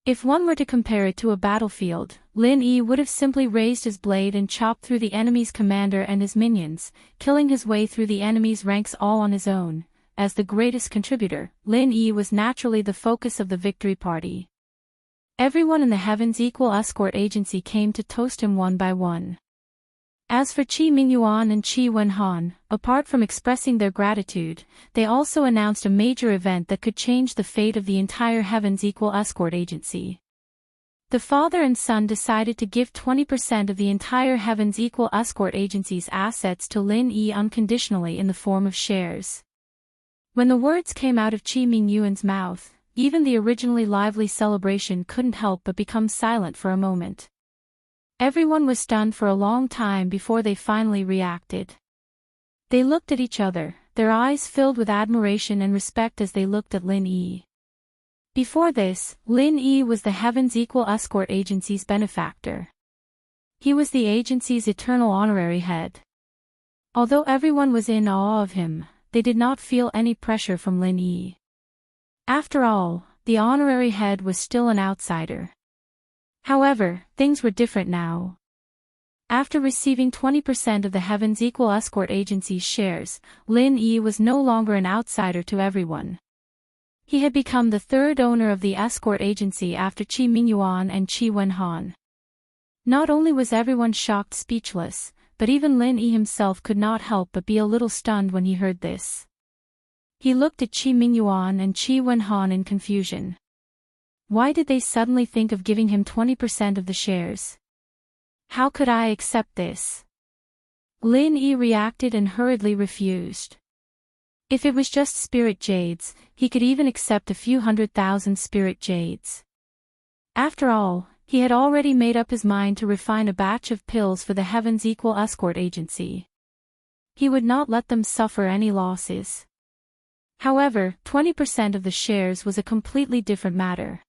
If one were to compare it to a battlefield, Lin Yi would have simply raised his blade and chopped through the enemy's commander and his minions, killing his way through the enemy's ranks all on his own. As the greatest contributor, Lin Yi was naturally the focus of the victory party. Everyone in the Heavens Equal Escort Agency came to toast him one by one. As for Chi Mingyuan and Chi Wen-han, apart from expressing their gratitude, they also announced a major event that could change the fate of the entire Heavens Equal Escort Agency. The father and son decided to give 20% of the entire Heavens Equal Escort Agency's assets to Lin Yi unconditionally in the form of shares. When the words came out of Chi Mingyuan's mouth, even the originally lively celebration couldn't help but become silent for a moment. Everyone was stunned for a long time before they finally reacted. They looked at each other, their eyes filled with admiration and respect as they looked at Lin Yi. Before this, Lin Yi was the Heavens Equal Escort Agency's benefactor. He was the agency's eternal honorary head. Although everyone was in awe of him, they did not feel any pressure from Lin Yi. After all, the honorary head was still an outsider. However, things were different now. After receiving 20% of the Heavens Equal Escort Agency's shares, Lin Yi was no longer an outsider to everyone. He had become the third owner of the escort agency after Chi Mingyuan and Chi Wen-han. Not only was everyone shocked speechless, but even Lin Yi himself could not help but be a little stunned when he heard this. He looked at Chi Mingyuan and Chi Wen-han in confusion. Why did they suddenly think of giving him 20% of the shares? How could I accept this? Lin Yi reacted and hurriedly refused. If it was just spirit jades, he could even accept a few 100,000 spirit jades. After all, he had already made up his mind to refine a batch of pills for the Heavens Equal Escort Agency. He would not let them suffer any losses. However, 20% of the shares was a completely different matter.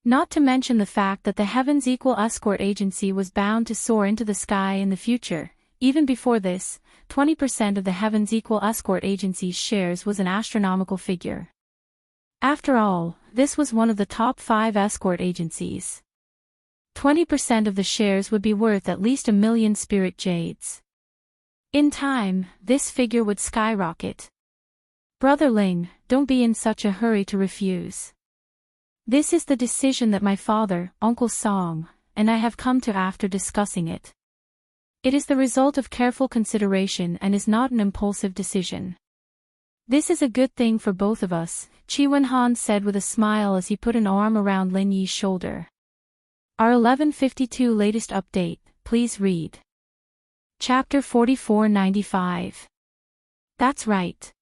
Not to mention the fact that the Heavens Equal Escort Agency was bound to soar into the sky in the future. Even before this, 20% of the Heavens Equal Escort Agency's shares was an astronomical figure. After all, this was one of the top 5 escort agencies. 20% of the shares would be worth at least 1 million spirit jades. In time, this figure would skyrocket. Brother Ling, don't be in such a hurry to refuse. This is the decision that my father, Uncle Song, and I have come to after discussing it. It is the result of careful consideration and is not an impulsive decision. This is a good thing for both of us, Chi Wenhan said with a smile as he put an arm around Lin Yi's shoulder. Our 1152 latest update, please read. Chapter 4495. That's right.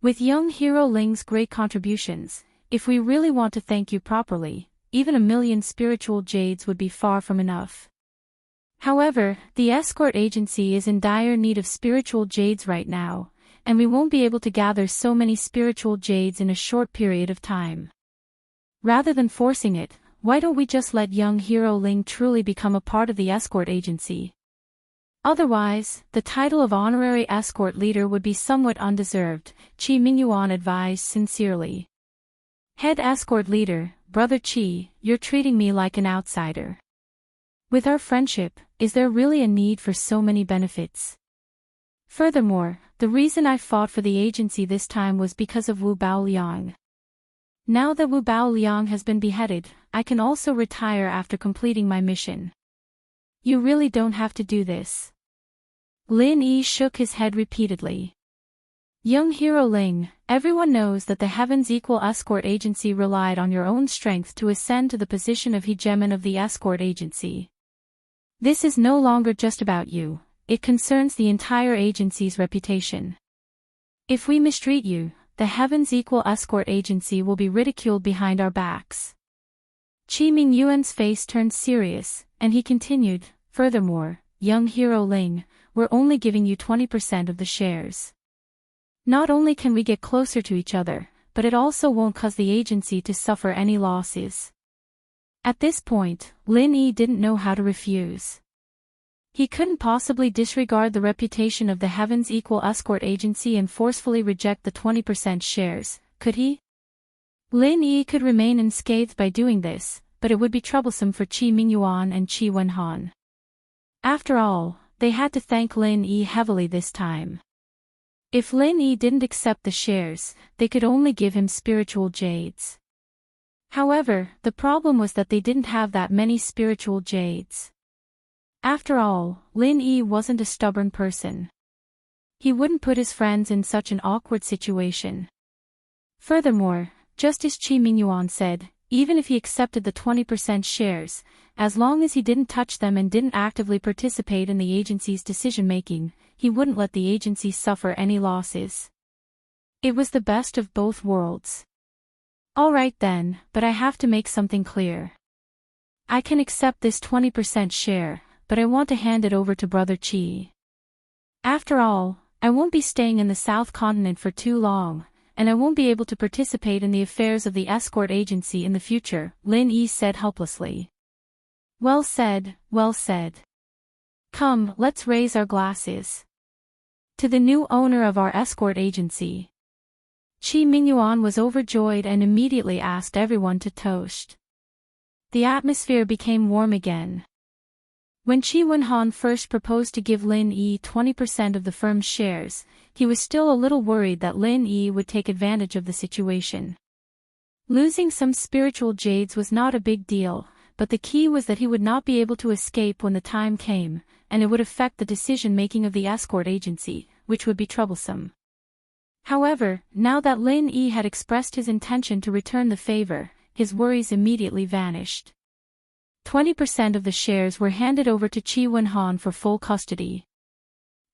With young hero Ling's great contributions, if we really want to thank you properly, even 1,000,000 spiritual jades would be far from enough. However, the escort agency is in dire need of spiritual jades right now, and we won't be able to gather so many spiritual jades in a short period of time. Rather than forcing it, why don't we just let young hero Ling truly become a part of the escort agency? Otherwise, the title of honorary escort leader would be somewhat undeserved, Qi Mingyuan advised sincerely. Head escort leader, Brother Qi, you're treating me like an outsider. With our friendship, is there really a need for so many benefits? Furthermore, the reason I fought for the agency this time was because of Wu Baoliang. Now that Wu Baoliang has been beheaded, I can also retire after completing my mission. You really don't have to do this. Lin Yi shook his head repeatedly. Young hero Ling, everyone knows that the Heavens Equal Escort Agency relied on your own strength to ascend to the position of hegemon of the escort agency. This is no longer just about you, it concerns the entire agency's reputation. If we mistreat you, the Heavens Equal Escort Agency will be ridiculed behind our backs. Qi Mingyuan's face turned serious, and he continued, furthermore, young hero Ling, we're only giving you 20% of the shares. Not only can we get closer to each other, but it also won't cause the agency to suffer any losses. At this point, Lin Yi didn't know how to refuse. He couldn't possibly disregard the reputation of the Heavens Equal Escort Agency and forcefully reject the 20% shares, could he? Lin Yi could remain unscathed by doing this, but it would be troublesome for Qi Mingyuan and Qi Wenhan. After all, they had to thank Lin Yi heavily this time. If Lin Yi didn't accept the shares, they could only give him spiritual jades. However, the problem was that they didn't have that many spiritual jades. After all, Lin Yi wasn't a stubborn person. He wouldn't put his friends in such an awkward situation. Furthermore, just as Qi Mingyuan said, even if he accepted the 20% shares, as long as he didn't touch them and didn't actively participate in the agency's decision-making, he wouldn't let the agency suffer any losses. It was the best of both worlds. Alright then, but I have to make something clear. I can accept this 20% share, but I want to hand it over to Brother Qi. After all, I won't be staying in the South Continent for too long, and I won't be able to participate in the affairs of the escort agency in the future, Lin Yi said helplessly. Well said, well said. Come, let's raise our glasses. To the new owner of our escort agency. Qi Mingyuan was overjoyed and immediately asked everyone to toast. The atmosphere became warm again. When Qi Wenhan first proposed to give Lin Yi 20% of the firm's shares, he was still a little worried that Lin Yi would take advantage of the situation. Losing some spiritual jades was not a big deal, but the key was that he would not be able to escape when the time came, and it would affect the decision-making of the escort agency, which would be troublesome. However, now that Lin Yi had expressed his intention to return the favor, his worries immediately vanished. 20% of the shares were handed over to Qi Wenhan for full custody.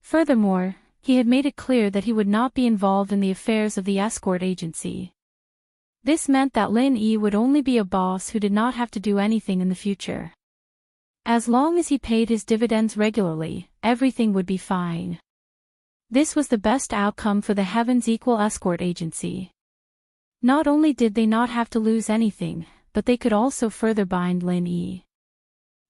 Furthermore, he had made it clear that he would not be involved in the affairs of the escort agency. This meant that Lin Yi would only be a boss who did not have to do anything in the future. As long as he paid his dividends regularly, everything would be fine. This was the best outcome for the Heavens Equal Escort Agency. Not only did they not have to lose anything, but they could also further bind Lin Yi.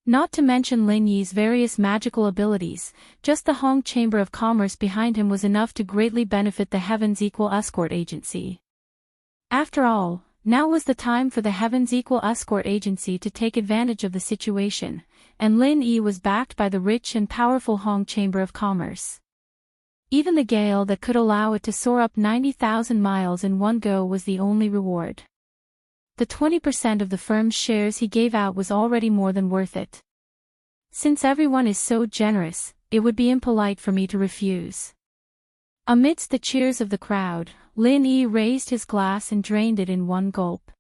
Not to mention Lin Yi's various magical abilities, just the Hong Chamber of Commerce behind him was enough to greatly benefit the Heavens Equal Escort Agency. After all, now was the time for the Heavens Equal Escort Agency to take advantage of the situation, and Lin Yi was backed by the rich and powerful Hong Chamber of Commerce. Even the gale that could allow it to soar up 90,000 miles in one go was the only reward. The 20% of the firm's shares he gave out was already more than worth it. Since everyone is so generous, it would be impolite for me to refuse. Amidst the cheers of the crowd, Lin Yi raised his glass and drained it in one gulp.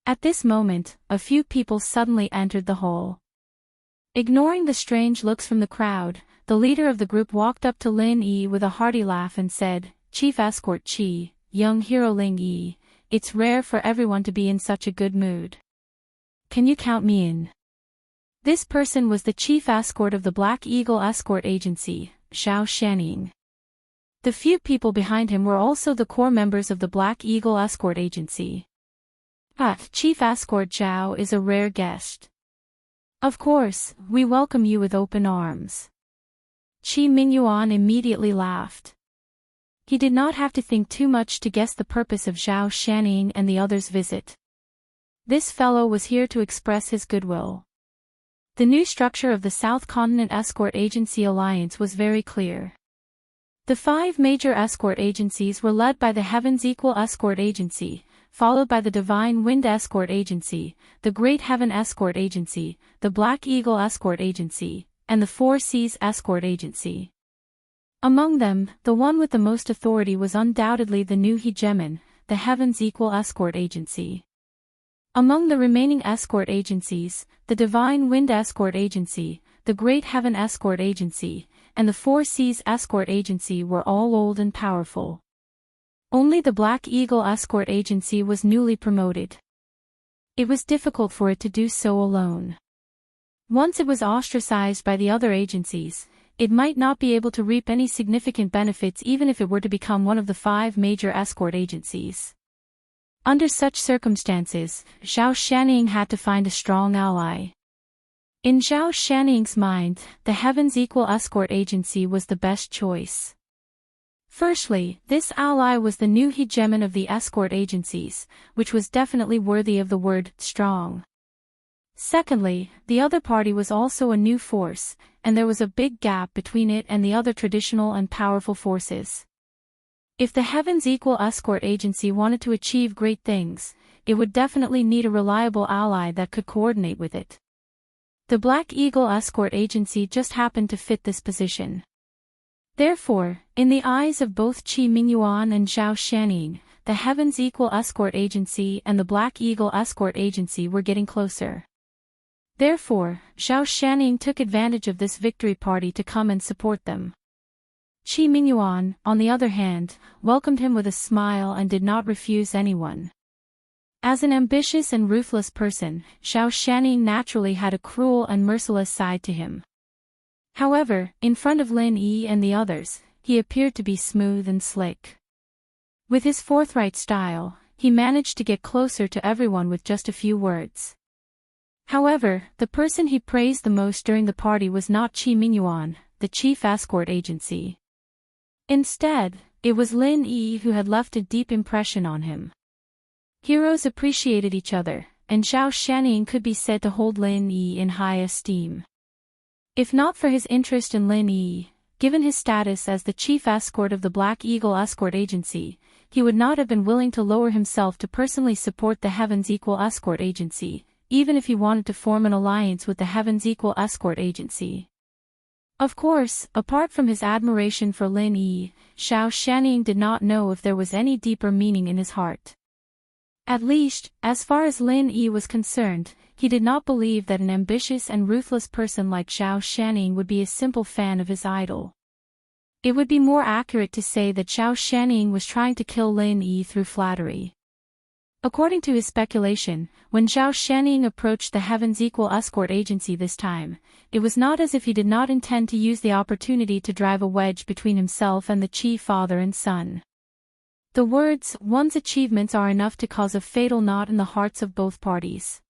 At this moment, a few people suddenly entered the hall. Ignoring the strange looks from the crowd, the leader of the group walked up to Lin Yi with a hearty laugh and said, "Chief Escort Chi, young hero Ling Yi, it's rare for everyone to be in such a good mood. Can you count me in?" This person was the chief escort of the Black Eagle Escort Agency, Xiao Shaning. The few people behind him were also the core members of the Black Eagle Escort Agency. Chief Escort Zhao is a rare guest. Of course, we welcome you with open arms. Qi Mingyuan immediately laughed. He did not have to think too much to guess the purpose of Zhao Shaning and the others' visit. This fellow was here to express his goodwill. The new structure of the South Continent Escort Agency Alliance was very clear. The 5 major escort agencies were led by the Heaven's Equal Escort Agency, followed by the Divine Wind Escort Agency, the Great Heaven Escort Agency, the Black Eagle Escort Agency, and the Four Seas Escort Agency. Among them, the one with the most authority was undoubtedly the new hegemon, the Heaven's Equal Escort Agency. Among the remaining escort agencies, the Divine Wind Escort Agency, the Great Heaven Escort Agency, and the Four Seas Escort Agency were all old and powerful. Only the Black Eagle Escort Agency was newly promoted. It was difficult for it to do so alone. Once it was ostracized by the other agencies, it might not be able to reap any significant benefits even if it were to become one of the 5 major escort agencies. Under such circumstances, Zhao Shaning had to find a strong ally. In Zhao Shaning's mind, the Heaven's Equal Escort Agency was the best choice. Firstly, this ally was the new hegemon of the escort agencies, which was definitely worthy of the word strong. Secondly, the other party was also a new force, and there was a big gap between it and the other traditional and powerful forces. If the Heaven's Equal Escort Agency wanted to achieve great things, it would definitely need a reliable ally that could coordinate with it. The Black Eagle Escort Agency just happened to fit this position. Therefore, in the eyes of both Qi Mingyuan and Zhao Shaning, the Heaven's Equal Escort Agency and the Black Eagle Escort Agency were getting closer. Therefore, Zhao Shaning took advantage of this victory party to come and support them. Qi Mingyuan, on the other hand, welcomed him with a smile and did not refuse anyone. As an ambitious and ruthless person, Zhao Shaning naturally had a cruel and merciless side to him. However, in front of Lin Yi and the others, he appeared to be smooth and slick. With his forthright style, he managed to get closer to everyone with just a few words. However, the person he praised the most during the party was not Qi Mingyuan, the chief escort agency. Instead, it was Lin Yi who had left a deep impression on him. Heroes appreciated each other, and Zhao Shaning could be said to hold Lin Yi in high esteem. If not for his interest in Lin Yi, given his status as the chief escort of the Black Eagle Escort Agency, he would not have been willing to lower himself to personally support the Heaven's Equal Escort Agency, even if he wanted to form an alliance with the Heaven's Equal Escort Agency. Of course, apart from his admiration for Lin Yi, Zhao Shaning did not know if there was any deeper meaning in his heart. At least, as far as Lin Yi was concerned, he did not believe that an ambitious and ruthless person like Zhao Shaning would be a simple fan of his idol. It would be more accurate to say that Zhao Shaning was trying to kill Lin Yi through flattery. According to his speculation, when Zhao Shaning approached the Heaven's Equal Escort Agency this time, it was not as if he did not intend to use the opportunity to drive a wedge between himself and the Qi father and son. The words, "one's achievements are enough to cause a fatal knot in the hearts of both parties."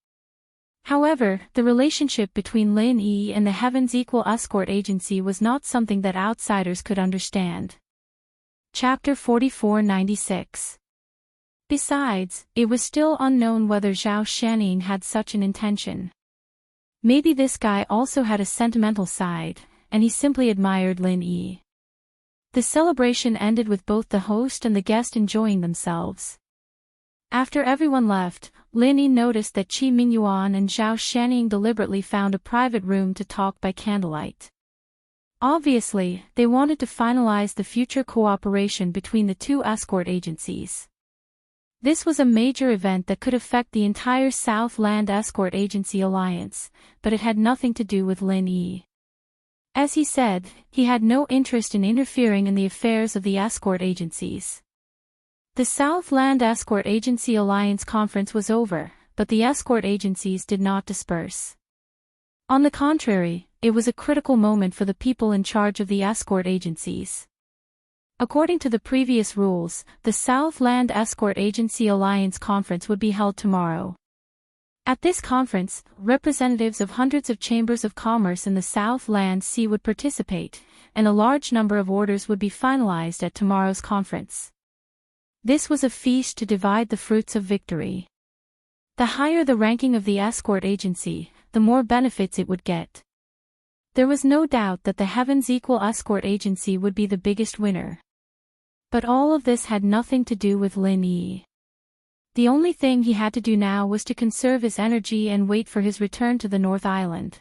However, the relationship between Lin Yi and the Heaven's Equal Escort Agency was not something that outsiders could understand. Chapter 4496. Besides, it was still unknown whether Zhao Shaning had such an intention. Maybe this guy also had a sentimental side, and he simply admired Lin Yi. The celebration ended with both the host and the guest enjoying themselves. After everyone left, Lin Yi noticed that Qi Mingyuan and Zhao Shanning deliberately found a private room to talk by candlelight. Obviously, they wanted to finalize the future cooperation between the two escort agencies. This was a major event that could affect the entire South Land Escort Agency alliance, but it had nothing to do with Lin Yi. As he said, he had no interest in interfering in the affairs of the escort agencies. The South Land Escort Agency Alliance conference was over, but the escort agencies did not disperse. On the contrary, it was a critical moment for the people in charge of the escort agencies. According to the previous rules, the South Land Escort Agency Alliance conference would be held tomorrow. At this conference, representatives of hundreds of chambers of commerce in the South Land Sea would participate, and a large number of orders would be finalized at tomorrow's conference. This was a feast to divide the fruits of victory. The higher the ranking of the escort agency, the more benefits it would get. There was no doubt that the Heavens Equal Escort Agency would be the biggest winner. But all of this had nothing to do with Lin Yi. The only thing he had to do now was to conserve his energy and wait for his return to the North Island.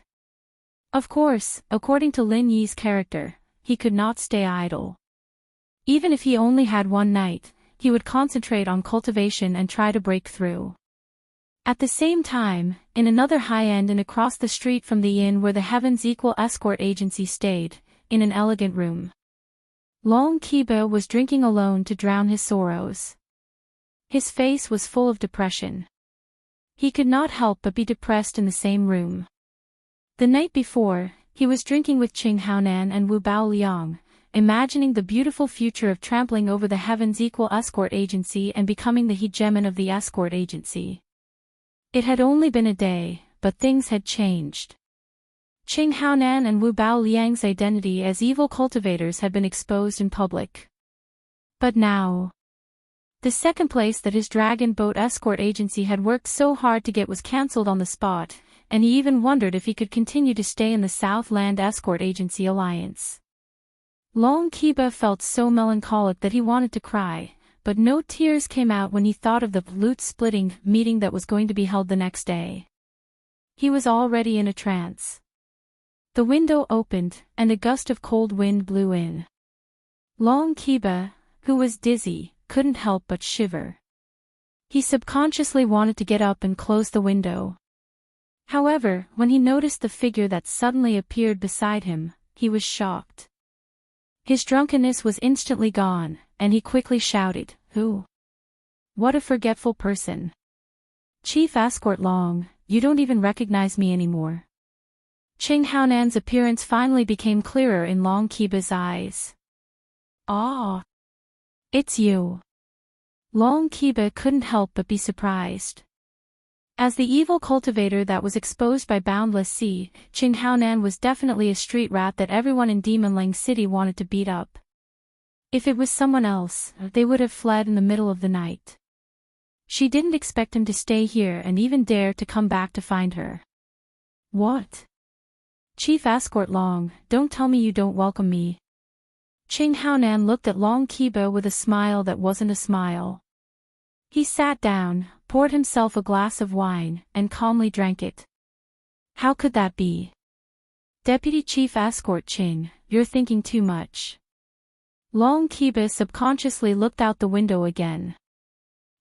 Of course, according to Lin Yi's character, he could not stay idle. Even if he only had one night, he would concentrate on cultivation and try to break through. At the same time, in another high-end inn across the street from the inn where the Heavens Equal Escort Agency stayed, in an elegant room, Long Kiba was drinking alone to drown his sorrows. His face was full of depression. He could not help but be depressed in the same room. The night before, he was drinking with Qing Haonan and Wu Bao Liang, imagining the beautiful future of trampling over the Heavens Equal Escort Agency and becoming the hegemon of the escort agency. It had only been a day, but things had changed. Qing Haonan and Wu Bao Liang's identity as evil cultivators had been exposed in public. But now, the second place that his dragon boat escort agency had worked so hard to get was cancelled on the spot, and he even wondered if he could continue to stay in the South Land Escort Agency alliance. Long Kiba felt so melancholic that he wanted to cry, but no tears came out when he thought of the loot-splitting meeting that was going to be held the next day. He was already in a trance. The window opened, and a gust of cold wind blew in. Long Kiba, who was dizzy, couldn't help but shiver. He subconsciously wanted to get up and close the window. However, when he noticed the figure that suddenly appeared beside him, he was shocked. His drunkenness was instantly gone, and he quickly shouted, "Who? What a forgetful person. Chief Escort Long, you don't even recognize me anymore." Qing Haonan's appearance finally became clearer in Long Kiba's eyes. "Ah! It's you." Long Kiba couldn't help but be surprised. As the evil cultivator that was exposed by Boundless Sea, Qing Haonan was definitely a street rat that everyone in Demonling City wanted to beat up. If it was someone else, they would have fled in the middle of the night. She didn't expect him to stay here and even dare to come back to find her. "What? Chief Escort Long, don't tell me you don't welcome me." Qing Haonan looked at Long Kiba with a smile that wasn't a smile. He sat down, poured himself a glass of wine, and calmly drank it. "How could that be? Deputy Chief Escort Qing, you're thinking too much." Long Kiba subconsciously looked out the window again.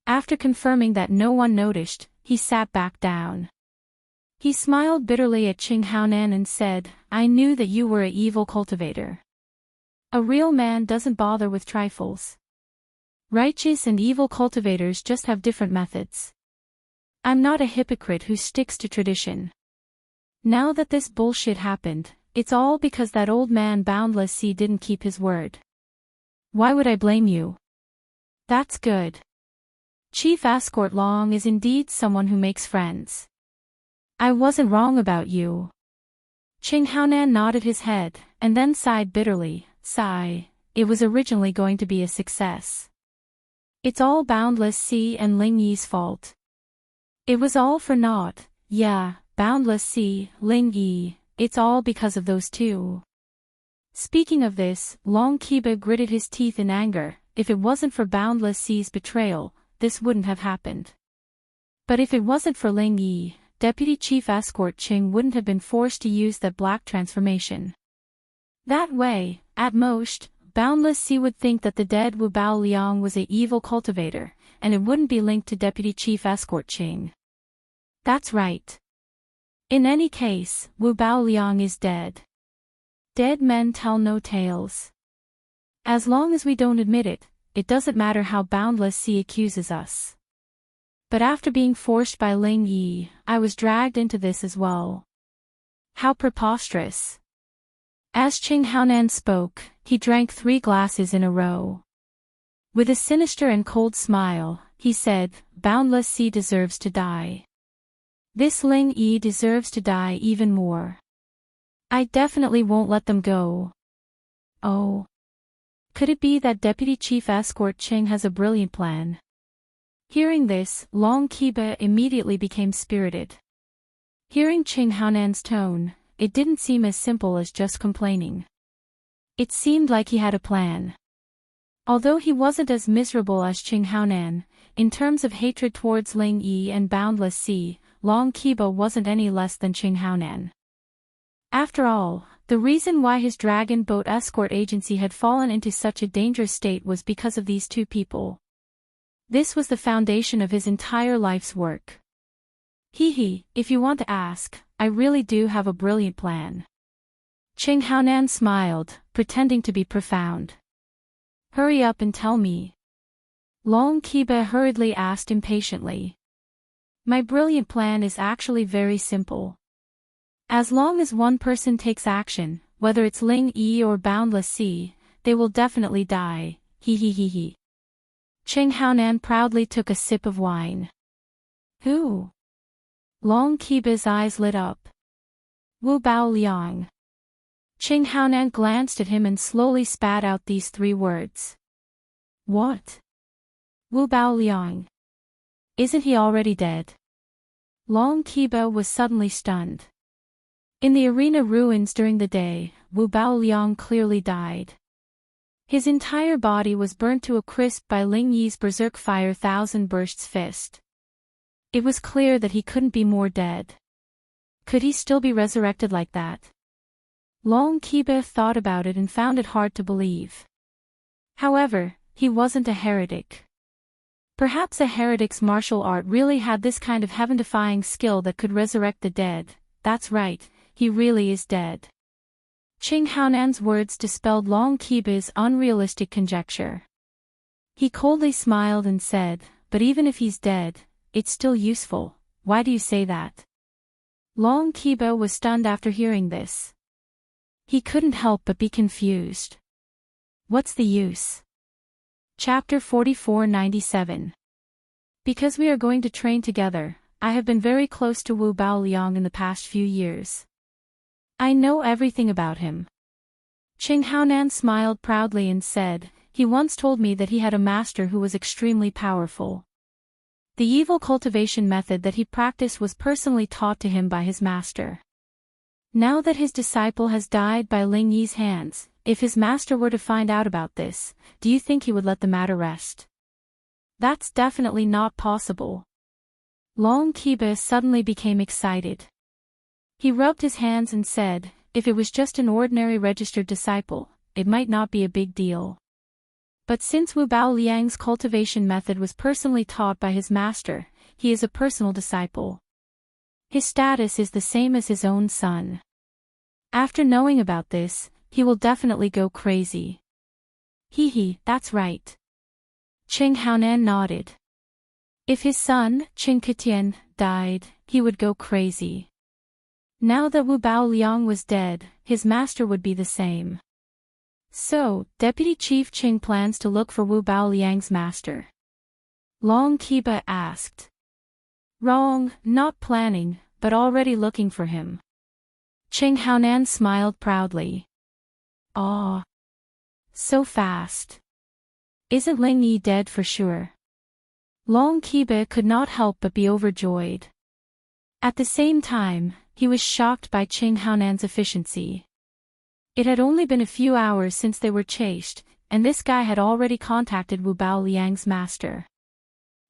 After confirming that no one noticed, he sat back down. He smiled bitterly at Qing Haonan and said, "I knew that you were an evil cultivator. A real man doesn't bother with trifles. Righteous and evil cultivators just have different methods. I'm not a hypocrite who sticks to tradition. Now that this bullshit happened, it's all because that old man Boundless Sea didn't keep his word. Why would I blame you? That's good. Chief Escort Long is indeed someone who makes friends. I wasn't wrong about you." Qing Haonan nodded his head, and then sighed bitterly. Sigh, it was originally going to be a success. It's all Boundless Sea and Ling Yi's fault. It was all for naught. Yeah, Boundless Sea, Ling Yi, it's all because of those two. Speaking of this, Long Kiba gritted his teeth in anger. If it wasn't for Boundless Sea's betrayal, this wouldn't have happened. But if it wasn't for Ling Yi, Deputy Chief Escort Qing wouldn't have been forced to use that black transformation. That way, at most, Boundless Sea would think that the dead Wu Bao Liang was a evil cultivator, and it wouldn't be linked to Deputy Chief Escort Qing. That's right. In any case, Wu Bao Liang is dead. Dead men tell no tales. As long as we don't admit it, it doesn't matter how Boundless Sea accuses us. But after being forced by Ling Yi, I was dragged into this as well. How preposterous. As Qing Haonan spoke, he drank 3 glasses in a row. With a sinister and cold smile, he said, Boundless Sea deserves to die. This Ling Yi deserves to die even more. I definitely won't let them go. Oh. Could it be that Deputy Chief Escort Qing has a brilliant plan? Hearing this, Long Kiba immediately became spirited. Hearing Qing Haonan's tone, it didn't seem as simple as just complaining. It seemed like he had a plan. Although he wasn't as miserable as Qing Haonan, in terms of hatred towards Ling Yi and Boundless Sea, Long Kiba wasn't any less than Qing Haonan. After all, the reason why his dragon boat escort agency had fallen into such a dangerous state was because of these 2 people. This was the foundation of his entire life's work. If you want to ask, I really do have a brilliant plan. Qing Haonan smiled, pretending to be profound. Hurry up and tell me. Long Kiba hurriedly asked impatiently. My brilliant plan is actually very simple. As long as one person takes action, whether it's Ling Yi or Boundless Sea, they will definitely die. Qing Haonan proudly took a sip of wine. Who? Long Kiba's eyes lit up. Wu Bao Liang. Qing Haonan glanced at him and slowly spat out these 3 words. What? Wu Bao Liang. Isn't he already dead? Long Kiba was suddenly stunned. In the arena ruins during the day, Wu Bao Liang clearly died. His entire body was burnt to a crisp by Ling Yi's berserk fire thousand bursts fist. It was clear that he couldn't be more dead. Could he still be resurrected like that? Long Kiba thought about it and found it hard to believe. However, he wasn't a heretic. Perhaps a heretic's martial art really had this kind of heaven-defying skill that could resurrect the dead. That's right, he really is dead. Qing Haonan's words dispelled Long Kiba's unrealistic conjecture. He coldly smiled and said, but even if he's dead, it's still useful. Why do you say that? Long Kiba was stunned after hearing this. He couldn't help but be confused. What's the use? Chapter 4497. Because we are going to train together, I have been very close to Wu Bao Liang in the past few years. I know everything about him. Qing Haonan smiled proudly and said, he once told me that he had a master who was extremely powerful. The evil cultivation method that he practiced was personally taught to him by his master. Now that his disciple has died by Ling Yi's hands, if his master were to find out about this, do you think he would let the matter rest? That's definitely not possible. Long Kiba suddenly became excited. He rubbed his hands and said, if it was just an ordinary registered disciple, it might not be a big deal. But since Wu Bao Liang's cultivation method was personally taught by his master, he is a personal disciple. His status is the same as his own son. After knowing about this, he will definitely go crazy. That's right. Qing Haonan nodded. If his son, Qing Ketian, died, he would go crazy. Now that Wu Bao Liang was dead, his master would be the same. So, Deputy Chief Qing plans to look for Wu Bao Liang's master? Long Kiba asked. Wrong, not planning, but already looking for him. Qing Haonan smiled proudly. Aw. So fast. Isn't Ling Yi dead for sure? Long Kiba could not help but be overjoyed. At the same time, he was shocked by Qing Haonan's efficiency. It had only been a few hours since they were chased, and this guy had already contacted Wu Bao Liang's master.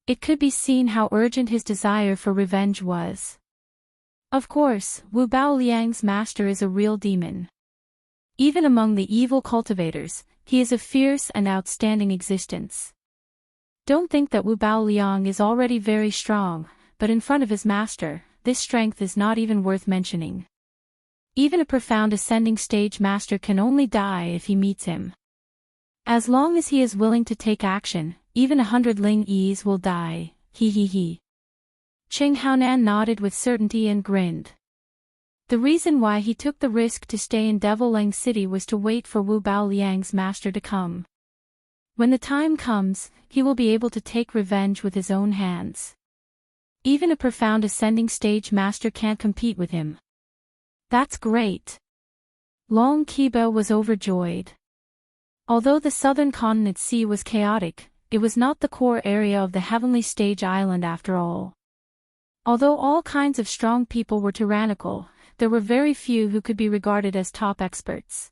It could be seen how urgent his desire for revenge was. Of course, Wu Bao Liang's master is a real demon. Even among the evil cultivators, he is a fierce and outstanding existence. Don't think that Wu Bao Liang is already very strong, but in front of his master, this strength is not even worth mentioning. Even a profound ascending stage master can only die if he meets him. As long as he is willing to take action, even 100 Ling Yis will die, he. Qing Haonan nodded with certainty and grinned. The reason why he took the risk to stay in Devil Lang City was to wait for Wu Bao Liang's master to come. When the time comes, he will be able to take revenge with his own hands. Even a profound ascending stage master can't compete with him. That's great. Long Qiba was overjoyed. Although the southern continent sea was chaotic, it was not the core area of the heavenly stage island after all. Although all kinds of strong people were tyrannical, there were very few who could be regarded as top experts.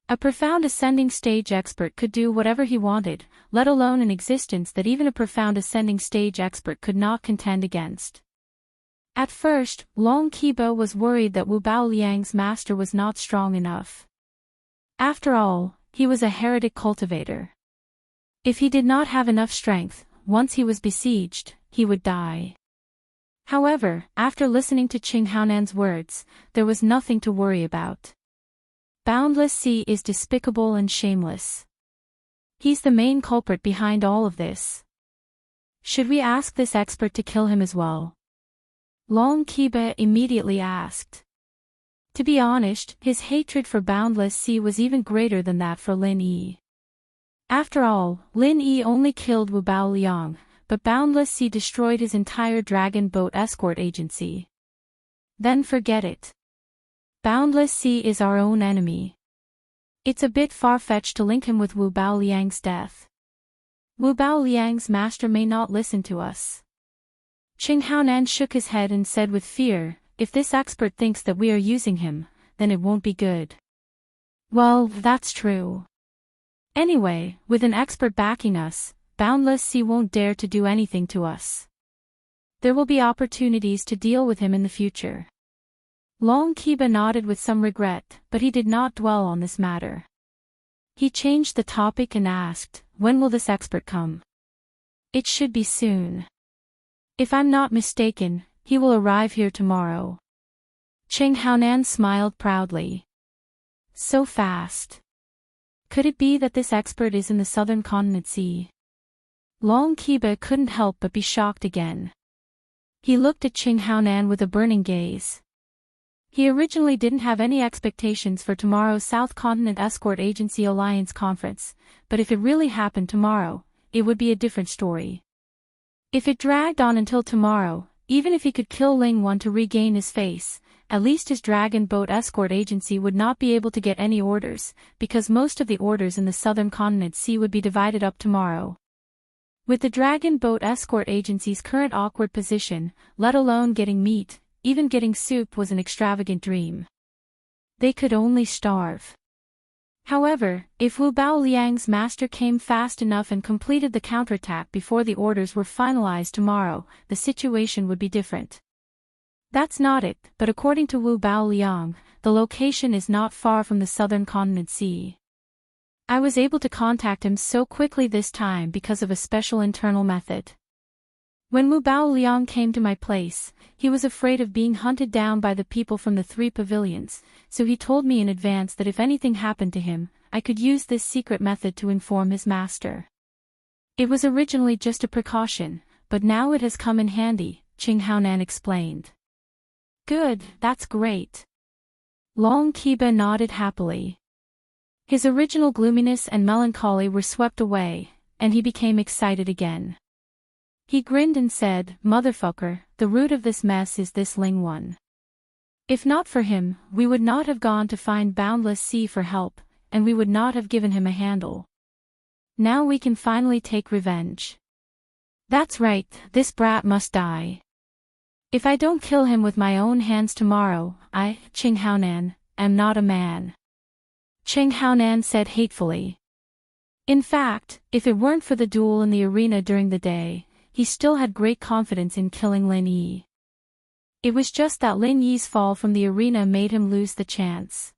A profound ascending stage expert could do whatever he wanted, let alone an existence that even a profound ascending stage expert could not contend against. At first, Long Qiba was worried that Wu Bao Liang's master was not strong enough. After all, he was a heretic cultivator. If he did not have enough strength, once he was besieged, he would die. However, after listening to Qing Haonan's words, there was nothing to worry about. Boundless Sea is despicable and shameless. He's the main culprit behind all of this. Should we ask this expert to kill him as well? Long Qiba immediately asked. To be honest, his hatred for Boundless Sea was even greater than that for Lin Yi. After all, Lin Yi only killed Wu Bao Liang, but Boundless Sea destroyed his entire dragon boat escort agency. Then forget it. Boundless Sea is our own enemy. It's a bit far-fetched to link him with Wu Bao Liang's death. Wu Bao Liang's master may not listen to us. Qing Haonan shook his head and said with fear, if this expert thinks that we are using him, then it won't be good. Well, that's true. Anyway, with an expert backing us, Boundless Sea won't dare to do anything to us. There will be opportunities to deal with him in the future. Long Qiba nodded with some regret, but he did not dwell on this matter. He changed the topic and asked, when will this expert come? It should be soon. If I'm not mistaken, he will arrive here tomorrow. Qing Haonan smiled proudly. So fast. Could it be that this expert is in the southern continent sea? Long Qiba couldn't help but be shocked again. He looked at Qing Haonan with a burning gaze. He originally didn't have any expectations for tomorrow's South Continent Escort Agency Alliance conference, but if it really happened tomorrow, it would be a different story. If it dragged on until tomorrow, even if he could kill Ling Wan to regain his face, at least his dragon boat escort agency would not be able to get any orders, because most of the orders in the southern continent sea would be divided up tomorrow. With the dragon boat escort agency's current awkward position, let alone getting meat, even getting soup was an extravagant dream. They could only starve. However, if Wu Bao Liang's master came fast enough and completed the counterattack before the orders were finalized tomorrow, the situation would be different. That's not it, but according to Wu Bao Liang, the location is not far from the southern continent sea. I was able to contact him so quickly this time because of a special internal method. When Wu Bao Liang came to my place, he was afraid of being hunted down by the people from the 3 pavilions, so he told me in advance that if anything happened to him, I could use this secret method to inform his master. It was originally just a precaution, but now it has come in handy, Qing Haonan explained. Good, that's great. Long Qiba nodded happily. His original gloominess and melancholy were swept away, and he became excited again. He grinned and said, "Motherfucker, the root of this mess is this Ling Wan. If not for him, we would not have gone to find Boundless Sea for help, and we would not have given him a handle. Now we can finally take revenge. That's right, this brat must die. If I don't kill him with my own hands tomorrow, I, Qing Haonan, am not a man." Cheng Haonan said hatefully. In fact, if it weren't for the duel in the arena during the day, he still had great confidence in killing Lin Yi. It was just that Lin Yi's fall from the arena made him lose the chance.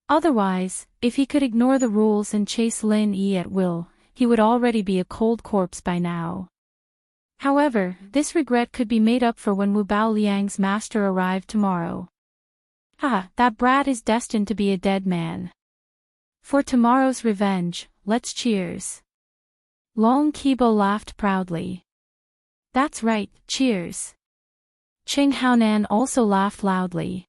Otherwise, if he could ignore the rules and chase Lin Yi at will, he would already be a cold corpse by now. However, this regret could be made up for when Wu Bao Liang's master arrived tomorrow. That brat is destined to be a dead man. For tomorrow's revenge, let's cheers. Long Qibo laughed proudly. That's right, cheers. Cheng Haonan also laughed loudly.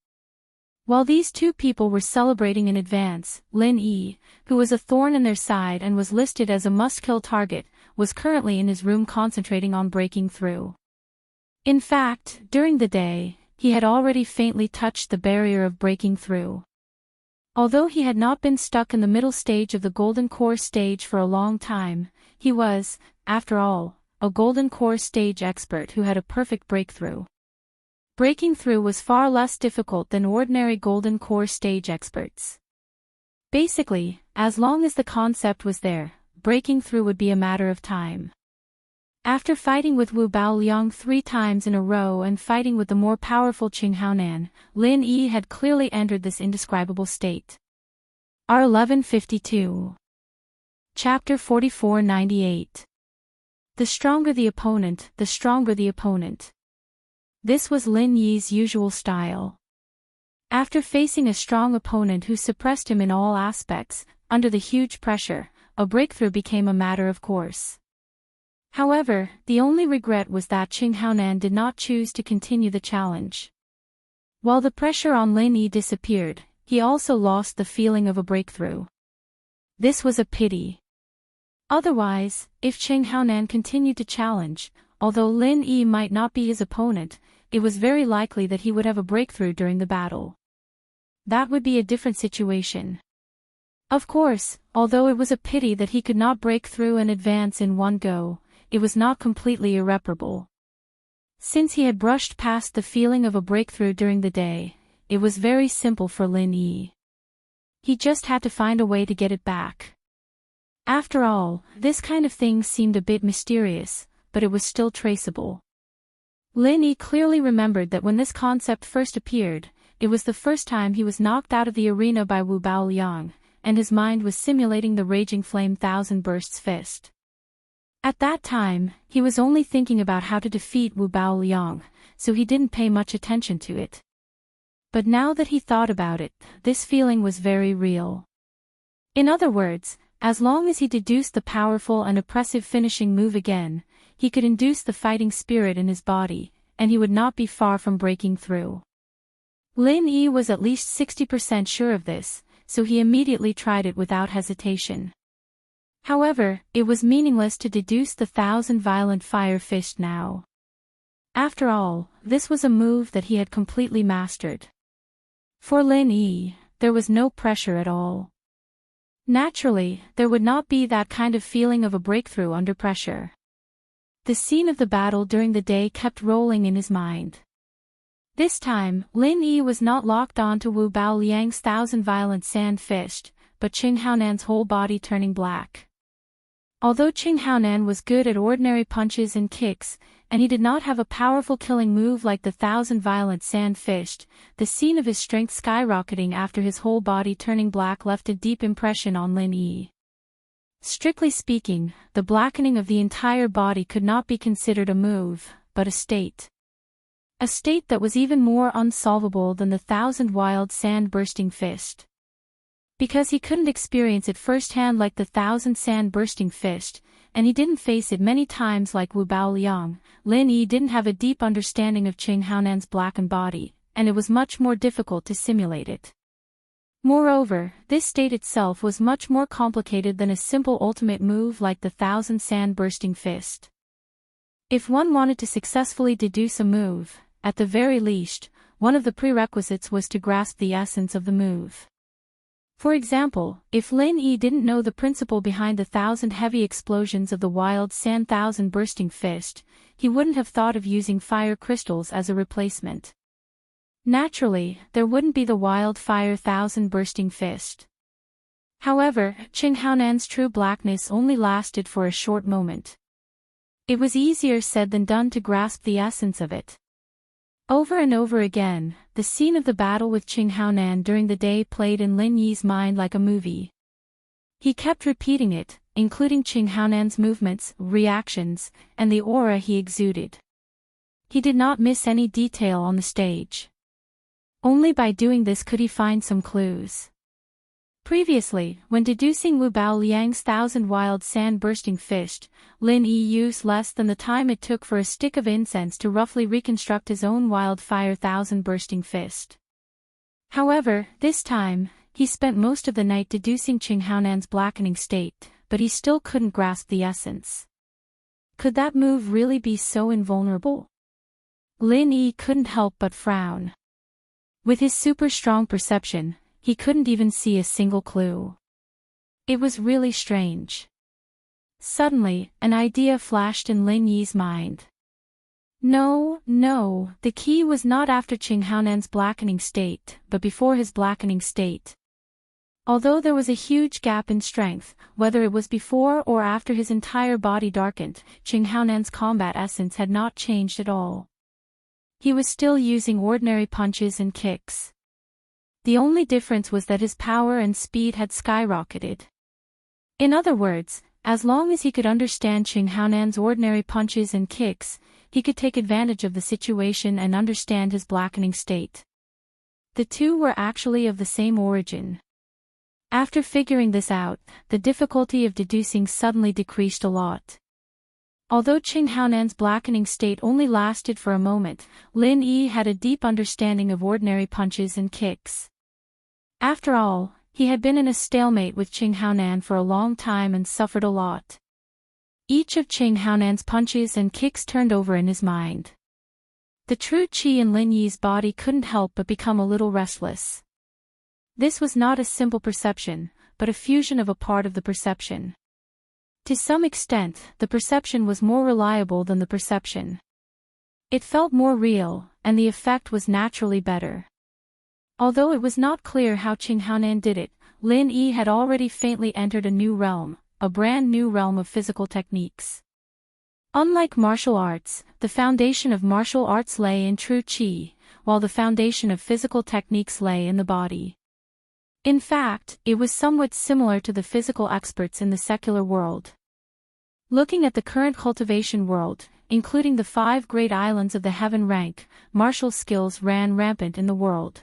While these two people were celebrating in advance, Lin Yi, who was a thorn in their side and was listed as a must-kill target, was currently in his room concentrating on breaking through. In fact, during the day, he had already faintly touched the barrier of breaking through. Although he had not been stuck in the middle stage of the Golden Core stage for a long time, he was, after all, a Golden Core stage expert who had a perfect breakthrough. Breaking through was far less difficult than ordinary Golden Core stage experts. Basically, as long as the concept was there, breaking through would be a matter of time. After fighting with Wu Bao Liang 3 times in a row and fighting with the more powerful Cheng Haonan, Lin Yi had clearly entered this indescribable state. R1152. Chapter 4498. The stronger the opponent, the stronger the opponent. This was Lin Yi's usual style. After facing a strong opponent who suppressed him in all aspects, under the huge pressure, a breakthrough became a matter of course. However, the only regret was that Cheng Haonan did not choose to continue the challenge. While the pressure on Lin Yi disappeared, he also lost the feeling of a breakthrough. This was a pity. Otherwise, if Cheng Haonan continued to challenge, although Lin Yi might not be his opponent, it was very likely that he would have a breakthrough during the battle. That would be a different situation. Of course, although it was a pity that he could not break through and advance in one go, it was not completely irreparable. Since he had brushed past the feeling of a breakthrough during the day, it was very simple for Lin Yi. He just had to find a way to get it back. After all, this kind of thing seemed a bit mysterious, but it was still traceable. Lin Yi clearly remembered that when this concept first appeared, it was the first time he was knocked out of the arena by Wu Bao Liang, and his mind was simulating the Raging Flame Thousand Bursts fist. At that time, he was only thinking about how to defeat Wu Bao Liang, so he didn't pay much attention to it. But now that he thought about it, this feeling was very real. In other words, as long as he deduced the powerful and oppressive finishing move again, he could induce the fighting spirit in his body, and he would not be far from breaking through. Lin Yi was at least 60% sure of this, so he immediately tried it without hesitation. However, it was meaningless to deduce the 1,000 violent fire fist now. After all, this was a move that he had completely mastered. For Lin Yi, there was no pressure at all. Naturally, there would not be that kind of feeling of a breakthrough under pressure. The scene of the battle during the day kept rolling in his mind. This time, Lin Yi was not locked on to Wu Bao Liang's 1,000 violent sand fist, but Cheng Haonan's whole body turning black. Although Cheng Haonan was good at ordinary punches and kicks, and he did not have a powerful killing move like the 1,000 violent sand fist, the scene of his strength skyrocketing after his whole body turning black left a deep impression on Lin Yi. Strictly speaking, the blackening of the entire body could not be considered a move, but a state. A state that was even more unsolvable than the 1,000 wild sand bursting fist. Because he couldn't experience it firsthand like the 1,000 sand bursting fist, and he didn't face it many times like Wu Bao Liang, Lin Yi didn't have a deep understanding of Cheng Haonan's blackened body, and it was much more difficult to simulate it. Moreover, this state itself was much more complicated than a simple ultimate move like the 1,000 sand bursting fist. If one wanted to successfully deduce a move, at the very least, one of the prerequisites was to grasp the essence of the move. For example, if Lin Yi didn't know the principle behind the 1,000 heavy explosions of the wild sand 1,000 bursting fist, he wouldn't have thought of using fire crystals as a replacement. Naturally, there wouldn't be the wild fire 1,000 bursting fist. However, Qing Haonan's true blackness only lasted for a short moment. It was easier said than done to grasp the essence of it. Over and over again, the scene of the battle with Qing Haonan during the day played in Lin Yi's mind like a movie. He kept repeating it, including Qing Haonan's movements, reactions, and the aura he exuded. He did not miss any detail on the stage. Only by doing this could he find some clues. Previously, when deducing Wu Bao Liang's 1,000 wild sand-bursting fist, Lin Yi used less than the time it took for a stick of incense to roughly reconstruct his own wildfire 1,000-bursting fist. However, this time, he spent most of the night deducing Qing Haonan's blackening state, but he still couldn't grasp the essence. Could that move really be so invulnerable? Lin Yi couldn't help but frown. With his super-strong perception, he couldn't even see a single clue. It was really strange. Suddenly, an idea flashed in Lin Yi's mind. No, the key was not after Qing Haonan's blackening state, but before his blackening state. Although there was a huge gap in strength, whether it was before or after his entire body darkened, Qing Haonan's combat essence had not changed at all. He was still using ordinary punches and kicks. The only difference was that his power and speed had skyrocketed. In other words, as long as he could understand Qing Haonan's ordinary punches and kicks, he could take advantage of the situation and understand his blackening state. The two were actually of the same origin. After figuring this out, the difficulty of deducing suddenly decreased a lot. Although Qing Haonan's blackening state only lasted for a moment, Lin Yi had a deep understanding of ordinary punches and kicks. After all, he had been in a stalemate with Qing Haonan for a long time and suffered a lot. Each of Qing Haonan's punches and kicks turned over in his mind. The true qi in Lin Yi's body couldn't help but become a little restless. This was not a simple perception, but a fusion of a part of the perception. To some extent, the perception was more reliable than the perception. It felt more real, and the effect was naturally better. Although it was not clear how Qing Haonan did it, Lin Yi had already faintly entered a new realm, a brand new realm of physical techniques. Unlike martial arts, the foundation of martial arts lay in true qi, while the foundation of physical techniques lay in the body. In fact, it was somewhat similar to the physical experts in the secular world. Looking at the current cultivation world, including the 5 great islands of the heaven rank, martial skills ran rampant in the world.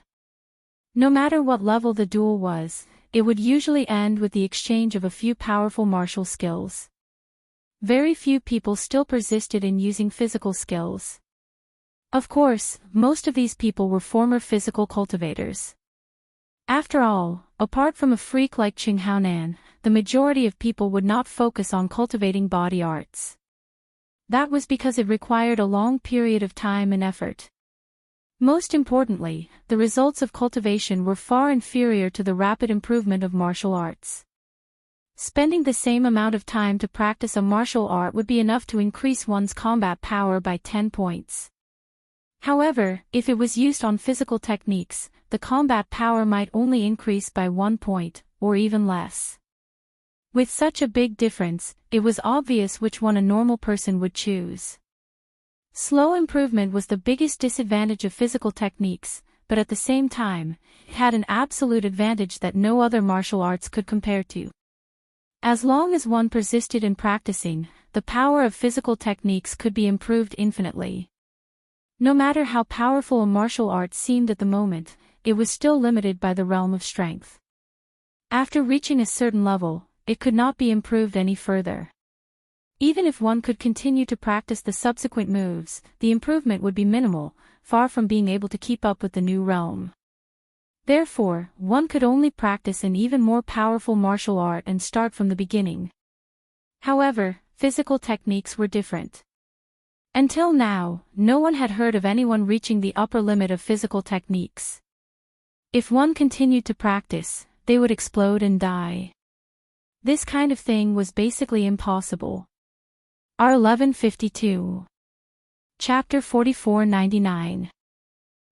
No matter what level the duel was, it would usually end with the exchange of a few powerful martial skills. Very few people still persisted in using physical skills. Of course, most of these people were former physical cultivators. After all, apart from a freak like Qing Haonan, the majority of people would not focus on cultivating body arts. That was because it required a long period of time and effort. Most importantly, the results of cultivation were far inferior to the rapid improvement of martial arts. Spending the same amount of time to practice a martial art would be enough to increase one's combat power by 10 points. However, if it was used on physical techniques, the combat power might only increase by 1 point, or even less. With such a big difference, it was obvious which one a normal person would choose. Slow improvement was the biggest disadvantage of physical techniques, but at the same time, it had an absolute advantage that no other martial arts could compare to. As long as one persisted in practicing, the power of physical techniques could be improved infinitely. No matter how powerful a martial art seemed at the moment, it was still limited by the realm of strength. After reaching a certain level, it could not be improved any further. Even if one could continue to practice the subsequent moves, the improvement would be minimal, far from being able to keep up with the new realm. Therefore, one could only practice an even more powerful martial art and start from the beginning. However, physical techniques were different. Until now, no one had heard of anyone reaching the upper limit of physical techniques. If one continued to practice, they would explode and die. This kind of thing was basically impossible. R1152. Chapter 4499.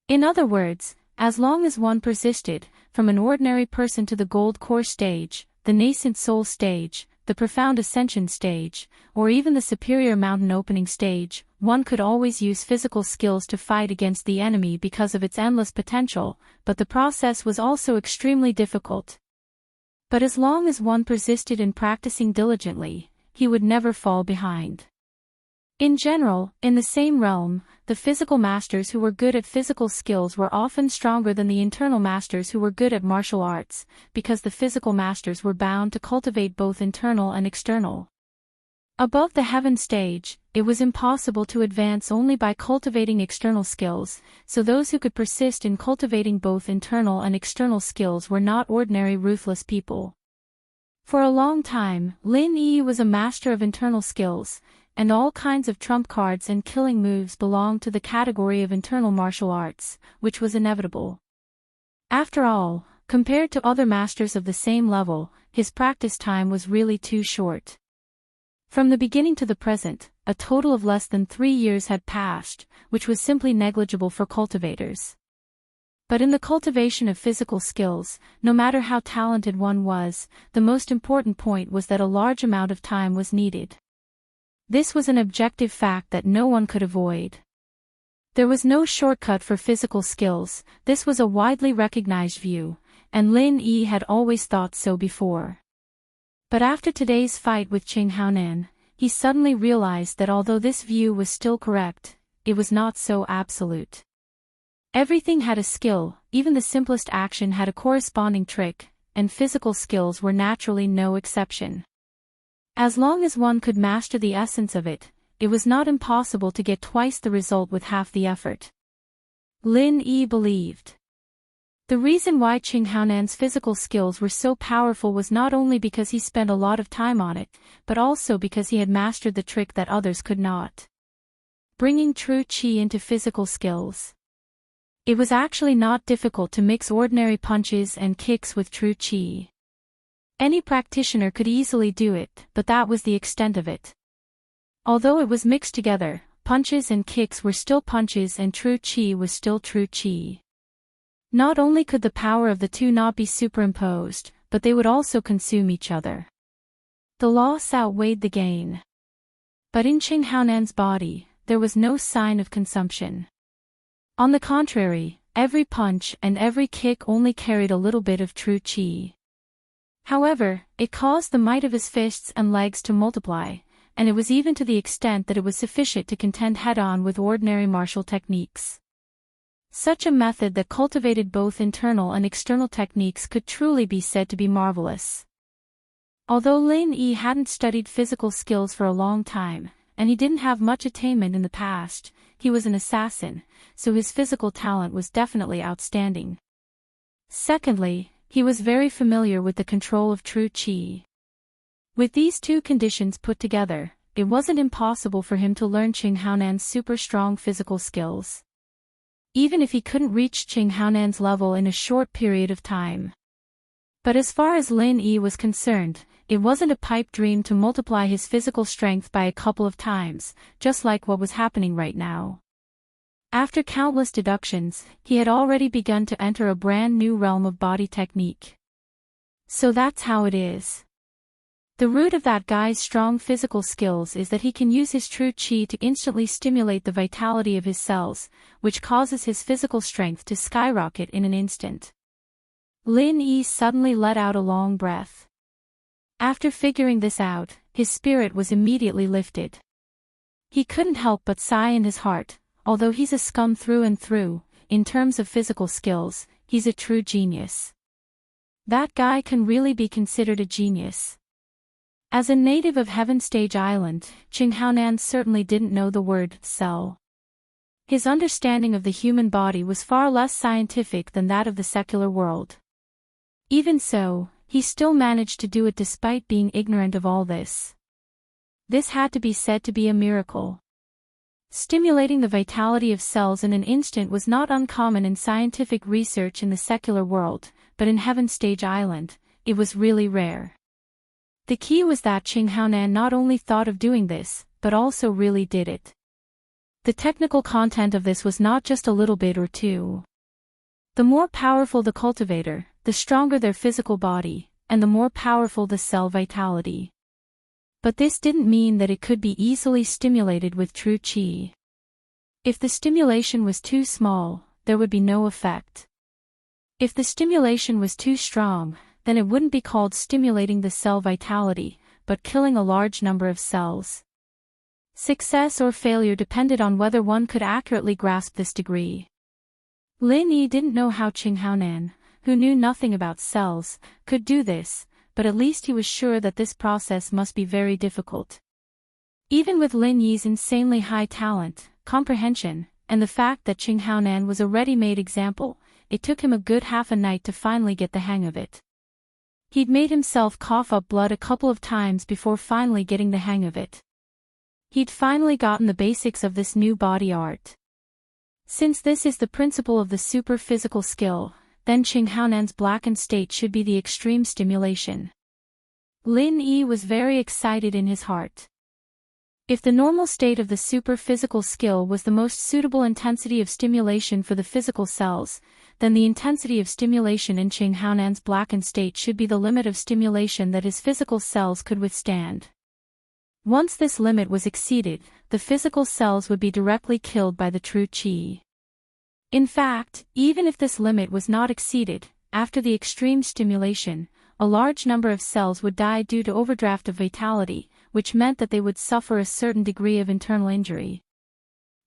In other words, as long as one persisted, from an ordinary person to the gold core stage, the nascent soul stage, the profound ascension stage, or even the superior mountain opening stage, one could always use physical skills to fight against the enemy because of its endless potential, but the process was also extremely difficult. But as long as one persisted in practicing diligently, he would never fall behind. In general, in the same realm, the physical masters who were good at physical skills were often stronger than the internal masters who were good at martial arts, because the physical masters were bound to cultivate both internal and external. Above the heaven stage, it was impossible to advance only by cultivating external skills, so those who could persist in cultivating both internal and external skills were not ordinary ruthless people. For a long time, Lin Yi was a master of internal skills, and all kinds of trump cards and killing moves belonged to the category of internal martial arts, which was inevitable. After all, compared to other masters of the same level, his practice time was really too short. From the beginning to the present, a total of less than 3 years had passed, which was simply negligible for cultivators. But in the cultivation of physical skills, no matter how talented one was, the most important point was that a large amount of time was needed. This was an objective fact that no one could avoid. There was no shortcut for physical skills, this was a widely recognized view, and Lin Yi had always thought so before. But after today's fight with Qing Haonan, he suddenly realized that although this view was still correct, it was not so absolute. Everything had a skill, even the simplest action had a corresponding trick, and physical skills were naturally no exception. As long as one could master the essence of it, it was not impossible to get twice the result with half the effort. Lin Yi believed. The reason why Qing Haonan's physical skills were so powerful was not only because he spent a lot of time on it, but also because he had mastered the trick that others could not. Bringing true qi into physical skills. It was actually not difficult to mix ordinary punches and kicks with true qi. Any practitioner could easily do it, but that was the extent of it. Although it was mixed together, punches and kicks were still punches and true qi was still true qi. Not only could the power of the two not be superimposed, but they would also consume each other. The loss outweighed the gain. But in Qing Haonan's body, there was no sign of consumption. On the contrary, every punch and every kick only carried a little bit of true qi. However, it caused the might of his fists and legs to multiply, and it was even to the extent that it was sufficient to contend head-on with ordinary martial techniques. Such a method that cultivated both internal and external techniques could truly be said to be marvelous. Although Lin Yi hadn't studied physical skills for a long time, and he didn't have much attainment in the past, he was an assassin, so his physical talent was definitely outstanding. Secondly, he was very familiar with the control of true qi. With these two conditions put together, it wasn't impossible for him to learn Qing Haonan's super strong physical skills. Even if he couldn't reach Qing Haonan's level in a short period of time. But as far as Lin Yi was concerned, it wasn't a pipe dream to multiply his physical strength by a couple of times, just like what was happening right now. After countless deductions, he had already begun to enter a brand new realm of body technique. So that's how it is. The root of that guy's strong physical skills is that he can use his true qi to instantly stimulate the vitality of his cells, which causes his physical strength to skyrocket in an instant. Lin Yi suddenly let out a long breath. After figuring this out, his spirit was immediately lifted. He couldn't help but sigh in his heart. Although he's a scum through and through, in terms of physical skills, he's a true genius. That guy can really be considered a genius. As a native of Heaven Stage Island, Qing Haonan certainly didn't know the word cell. His understanding of the human body was far less scientific than that of the secular world. Even so, he still managed to do it despite being ignorant of all this. This had to be said to be a miracle. Stimulating the vitality of cells in an instant was not uncommon in scientific research in the secular world, but in Heaven Stage Island, it was really rare. The key was that Qing Haonan not only thought of doing this, but also really did it. The technical content of this was not just a little bit or two. The more powerful the cultivator, the stronger their physical body, and the more powerful the cell vitality. But this didn't mean that it could be easily stimulated with true qi. If the stimulation was too small, there would be no effect. If the stimulation was too strong, then it wouldn't be called stimulating the cell vitality, but killing a large number of cells. Success or failure depended on whether one could accurately grasp this degree. Lin Yi didn't know how Qing Haonan, who knew nothing about cells, could do this, but at least he was sure that this process must be very difficult. Even with Lin Yi's insanely high talent, comprehension, and the fact that Qing Haonan was a ready-made example, it took him a good half a night to finally get the hang of it. He'd made himself cough up blood a couple of times before finally getting the hang of it. He'd finally gotten the basics of this new body art. Since this is the principle of the super physical skill, then Qing Haonan's blackened state should be the extreme stimulation. Lin Yi was very excited in his heart. If the normal state of the super physical skill was the most suitable intensity of stimulation for the physical cells, then the intensity of stimulation in Qing Haonan's blackened state should be the limit of stimulation that his physical cells could withstand. Once this limit was exceeded, the physical cells would be directly killed by the true qi. In fact, even if this limit was not exceeded, after the extreme stimulation, a large number of cells would die due to overdraft of vitality, which meant that they would suffer a certain degree of internal injury.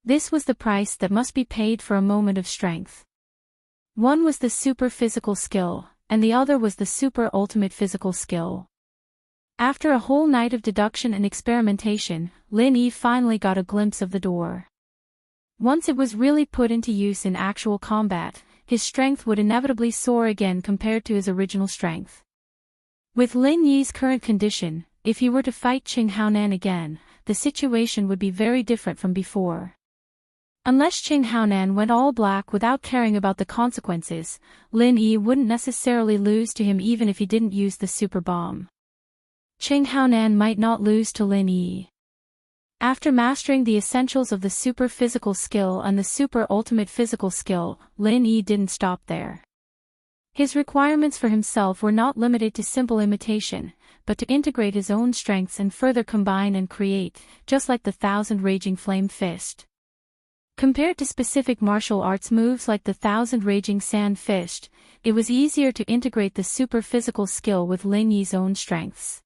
This was the price that must be paid for a moment of strength. One was the super physical skill, and the other was the super ultimate physical skill. After a whole night of deduction and experimentation, Lin Yi finally got a glimpse of the door. Once it was really put into use in actual combat, his strength would inevitably soar again compared to his original strength. With Lin Yi's current condition, if he were to fight Qing Haonan again, the situation would be very different from before. Unless Qing Haonan went all black without caring about the consequences, Lin Yi wouldn't necessarily lose to him even if he didn't use the super bomb. Qing Haonan might not lose to Lin Yi. After mastering the essentials of the super physical skill and the super ultimate physical skill, Lin Yi didn't stop there. His requirements for himself were not limited to simple imitation, but to integrate his own strengths and further combine and create, just like the Thousand Raging Flame Fist. Compared to specific martial arts moves like the Thousand Raging Sand Fist, it was easier to integrate the super physical skill with Lin Yi's own strengths.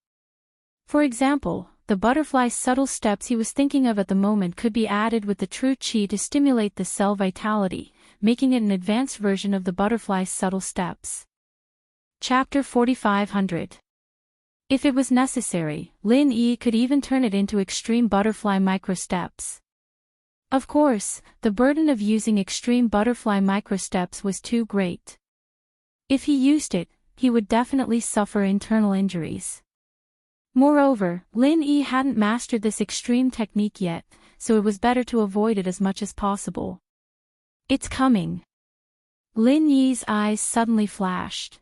For example, the butterfly subtle steps he was thinking of at the moment could be added with the true qi to stimulate the cell vitality, making it an advanced version of the butterfly's subtle steps. Chapter 4500. If it was necessary, Lin Yi could even turn it into extreme butterfly microsteps. Of course, the burden of using extreme butterfly microsteps was too great. If he used it, he would definitely suffer internal injuries. Moreover, Lin Yi hadn't mastered this extreme technique yet, so it was better to avoid it as much as possible. It's coming. Lin Yi's eyes suddenly flashed.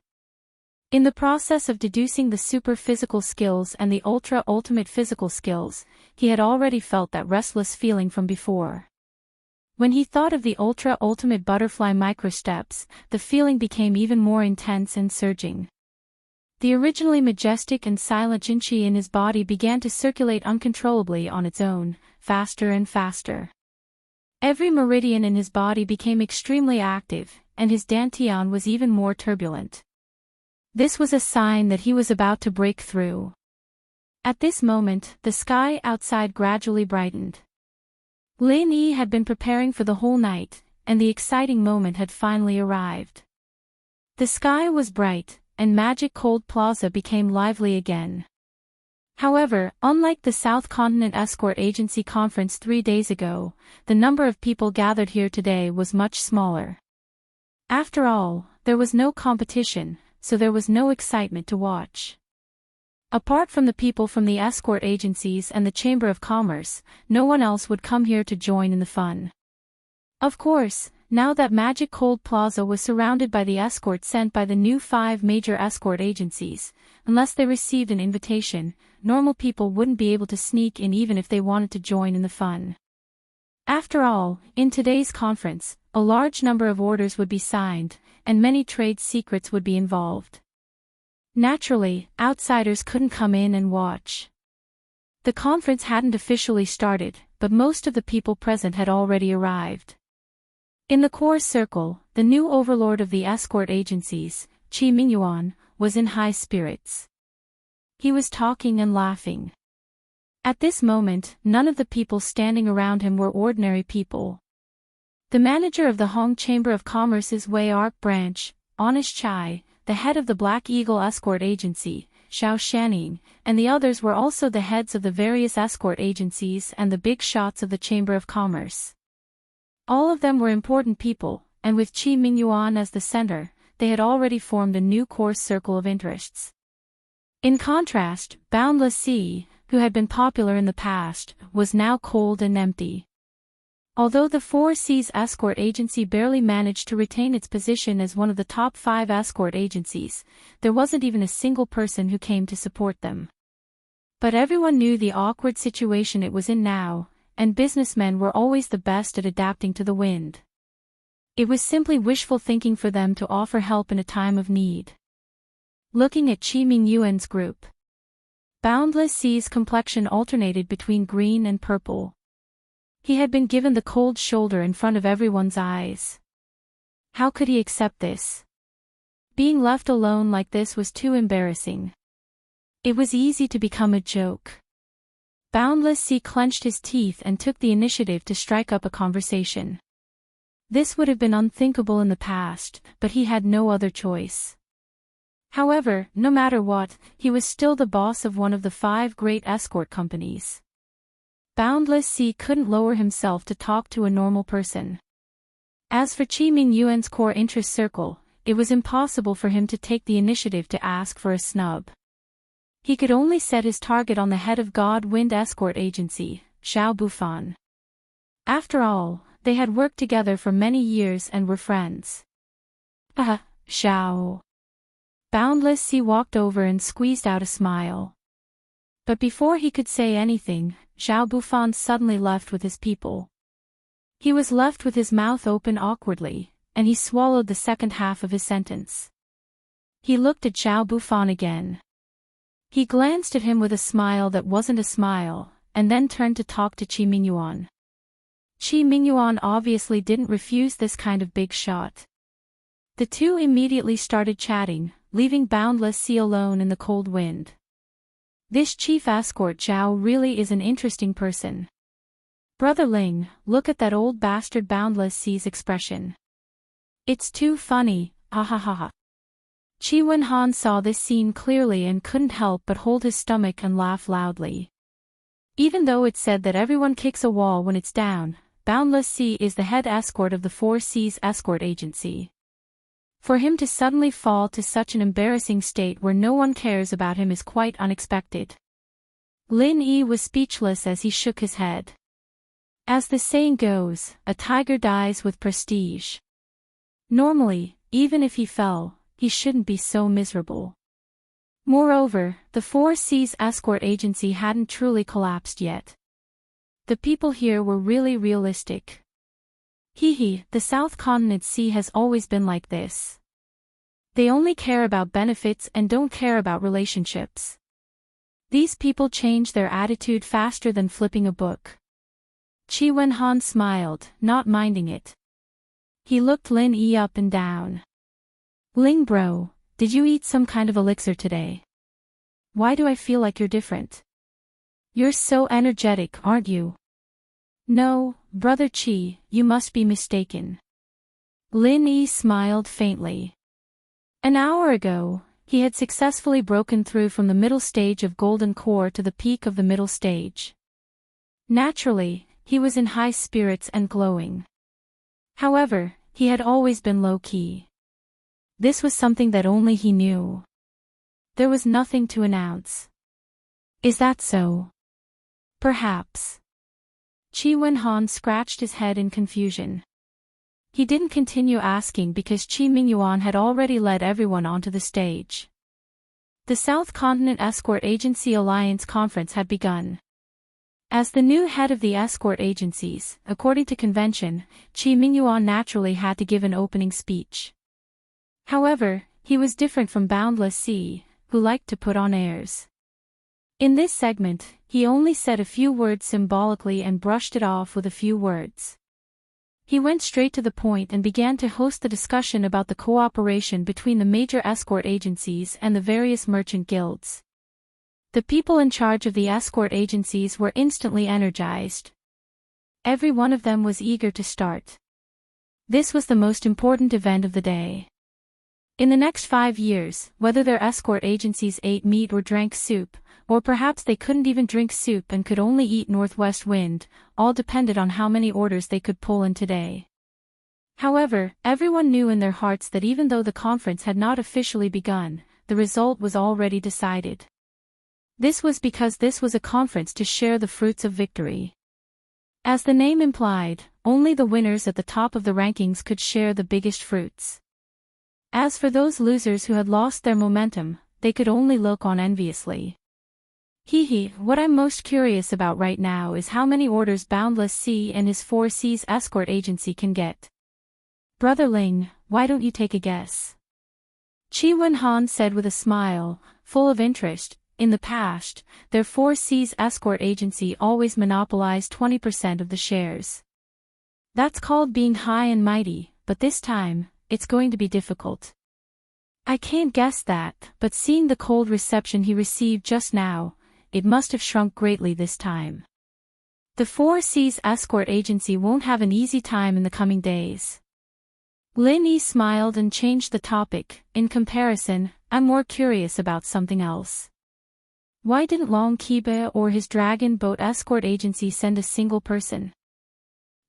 In the process of deducing the super physical skills and the ultra ultimate physical skills, he had already felt that restless feeling from before. When he thought of the ultra ultimate butterfly microsteps, the feeling became even more intense and surging. The originally majestic and silent Jinqi in his body began to circulate uncontrollably on its own, faster and faster. Every meridian in his body became extremely active, and his dantian was even more turbulent. This was a sign that he was about to break through. At this moment, the sky outside gradually brightened. Lin Yi had been preparing for the whole night, and the exciting moment had finally arrived. The sky was bright, and Magic Cold Plaza became lively again. However, unlike the South Continent Escort Agency conference 3 days ago, the number of people gathered here today was much smaller. After all, there was no competition, so there was no excitement to watch. Apart from the people from the escort agencies and the Chamber of Commerce, no one else would come here to join in the fun. Of course, now that Magic Cold Plaza was surrounded by the escort sent by the new 5 major escort agencies, unless they received an invitation, normal people wouldn't be able to sneak in even if they wanted to join in the fun. After all, in today's conference, a large number of orders would be signed, and many trade secrets would be involved. Naturally, outsiders couldn't come in and watch. The conference hadn't officially started, but most of the people present had already arrived. In the core circle, the new overlord of the escort agencies, Chi Mingyuan, was in high spirits. He was talking and laughing. At this moment, none of the people standing around him were ordinary people. The manager of the Hong Chamber of Commerce's Wei Arc branch, Honest Chai, the head of the Black Eagle escort agency, Xiao Shaning, and the others were also the heads of the various escort agencies and the big shots of the Chamber of Commerce. All of them were important people, and with Chi Mingyuan as the center, they had already formed a new core circle of interests. In contrast, Boundless Sea, who had been popular in the past, was now cold and empty. Although the Four Seas escort agency barely managed to retain its position as one of the top 5 escort agencies, there wasn't even a single person who came to support them. But everyone knew the awkward situation it was in now, and businessmen were always the best at adapting to the wind. It was simply wishful thinking for them to offer help in a time of need. Looking at Chi Mingyuan's group, Boundless Sea's complexion alternated between green and purple. He had been given the cold shoulder in front of everyone's eyes. How could he accept this? Being left alone like this was too embarrassing. It was easy to become a joke. Boundless Sea clenched his teeth and took the initiative to strike up a conversation. This would have been unthinkable in the past, but he had no other choice. However, no matter what, he was still the boss of one of the 5 great escort companies. Boundless Sea couldn't lower himself to talk to a normal person. As for Chi Mingyuan's core interest circle, it was impossible for him to take the initiative to ask for a snub. He could only set his target on the head of God Wind Escort Agency, Xiao Bufan. After all, they had worked together for many years and were friends. Xiao. Boundless Sea walked over and squeezed out a smile. But before he could say anything, Xiao Bufan suddenly left with his people. He was left with his mouth open awkwardly, and he swallowed the second half of his sentence. He looked at Xiao Bufan again. He glanced at him with a smile that wasn't a smile, and then turned to talk to Chi Mingyuan. Chi Mingyuan obviously didn't refuse this kind of big shot. The two immediately started chatting, leaving Boundless Sea alone in the cold wind. This chief escort Zhao really is an interesting person. Brother Ling, look at that old bastard. Boundless Sea's expression. It's too funny, ha ha ha ha. Chi Wenhan saw this scene clearly and couldn't help but hold his stomach and laugh loudly. Even though it's said that everyone kicks a wall when it's down, Boundless Sea is the head escort of the Four Seas escort agency. For him to suddenly fall to such an embarrassing state where no one cares about him is quite unexpected. Lin Yi was speechless as he shook his head. As the saying goes, a tiger dies with prestige. Normally, even if he fell, he shouldn't be so miserable. Moreover, the Four Seas escort agency hadn't truly collapsed yet. The people here were really realistic. The South Continent Sea has always been like this. They only care about benefits and don't care about relationships. These people change their attitude faster than flipping a book. Chi Wenhan smiled, not minding it. He looked Lin Yi up and down. Ling bro, did you eat some kind of elixir today? Why do I feel like you're different? You're so energetic, aren't you? No, Brother Chi, you must be mistaken. Lin Yi smiled faintly. An hour ago, he had successfully broken through from the middle stage of Golden Core to the peak of the middle stage. Naturally, he was in high spirits and glowing. However, he had always been low-key. This was something that only he knew. There was nothing to announce. Is that so? Perhaps. Chi Wenhan scratched his head in confusion. He didn't continue asking because Chi Mingyuan had already led everyone onto the stage. The South Continent Escort Agency Alliance Conference had begun. As the new head of the escort agencies, according to convention, Chi Mingyuan naturally had to give an opening speech. However, he was different from Boundless Sea, who liked to put on airs. In this segment, he only said a few words symbolically and brushed it off with a few words. He went straight to the point and began to host the discussion about the cooperation between the major escort agencies and the various merchant guilds. The people in charge of the escort agencies were instantly energized. Every one of them was eager to start. This was the most important event of the day. In the next 5 years, whether their escort agencies ate meat or drank soup, or perhaps they couldn't even drink soup and could only eat northwest wind, all depended on how many orders they could pull in today. However, everyone knew in their hearts that even though the conference had not officially begun, the result was already decided. This was because this was a conference to share the fruits of victory. As the name implied, only the winners at the top of the rankings could share the biggest fruits. As for those losers who had lost their momentum, they could only look on enviously. What I'm most curious about right now is how many orders Boundless Sea and his 4 Seas escort agency can get. Brother Ling, why don't you take a guess? Chi Wen-han said with a smile, full of interest. In the past, their 4 Seas escort agency always monopolized 20% of the shares. That's called being high and mighty, but this time, it's going to be difficult. I can't guess that, but seeing the cold reception he received just now, it must have shrunk greatly this time. The 4 Seas escort agency won't have an easy time in the coming days. Lin Yi smiled and changed the topic. In comparison, I'm more curious about something else. Why didn't Long Kiba or his dragon boat escort agency send a single person?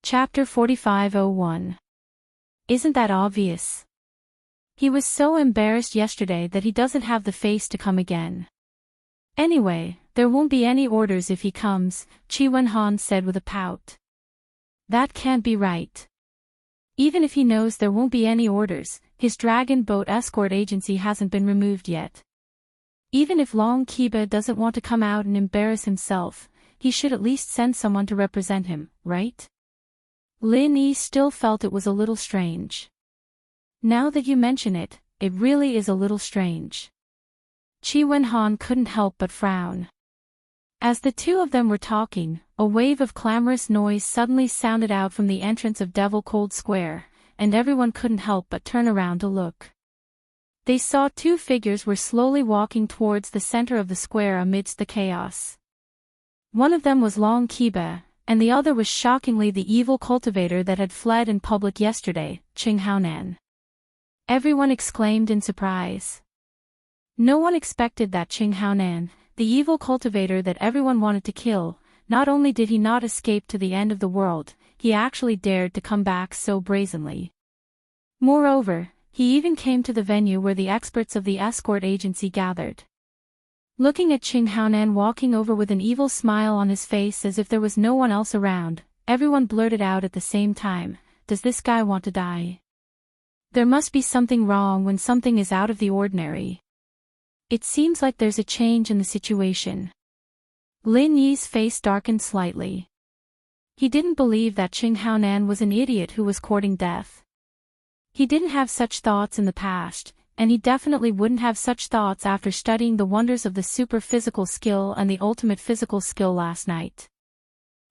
Chapter 4501. Isn't that obvious? He was so embarrassed yesterday that he doesn't have the face to come again. Anyway, there won't be any orders if he comes, Chi Wen-han said with a pout. That can't be right. Even if he knows there won't be any orders, his dragon boat escort agency hasn't been removed yet. Even if Long Kiba doesn't want to come out and embarrass himself, he should at least send someone to represent him, right? Lin Yi still felt it was a little strange. Now that you mention it, it really is a little strange. Chi Wen-han couldn't help but frown. As the two of them were talking, a wave of clamorous noise suddenly sounded out from the entrance of Devil Cold Square, and everyone couldn't help but turn around to look. They saw 2 figures were slowly walking towards the center of the square amidst the chaos. One of them was Long Kiba, and the other was shockingly the evil cultivator that had fled in public yesterday, Qing Haonan. Everyone exclaimed in surprise. No one expected that Qing Haonan, the evil cultivator that everyone wanted to kill, not only did he not escape to the end of the world, he actually dared to come back so brazenly. Moreover, he even came to the venue where the experts of the escort agency gathered. Looking at Qing Haonan walking over with an evil smile on his face as if there was no one else around, everyone blurted out at the same time, "Does this guy want to die?" There must be something wrong when something is out of the ordinary. It seems like there's a change in the situation. Lin Yi's face darkened slightly. He didn't believe that Qing Haonan was an idiot who was courting death. He didn't have such thoughts in the past, and he definitely wouldn't have such thoughts after studying the wonders of the super physical skill and the ultimate physical skill last night.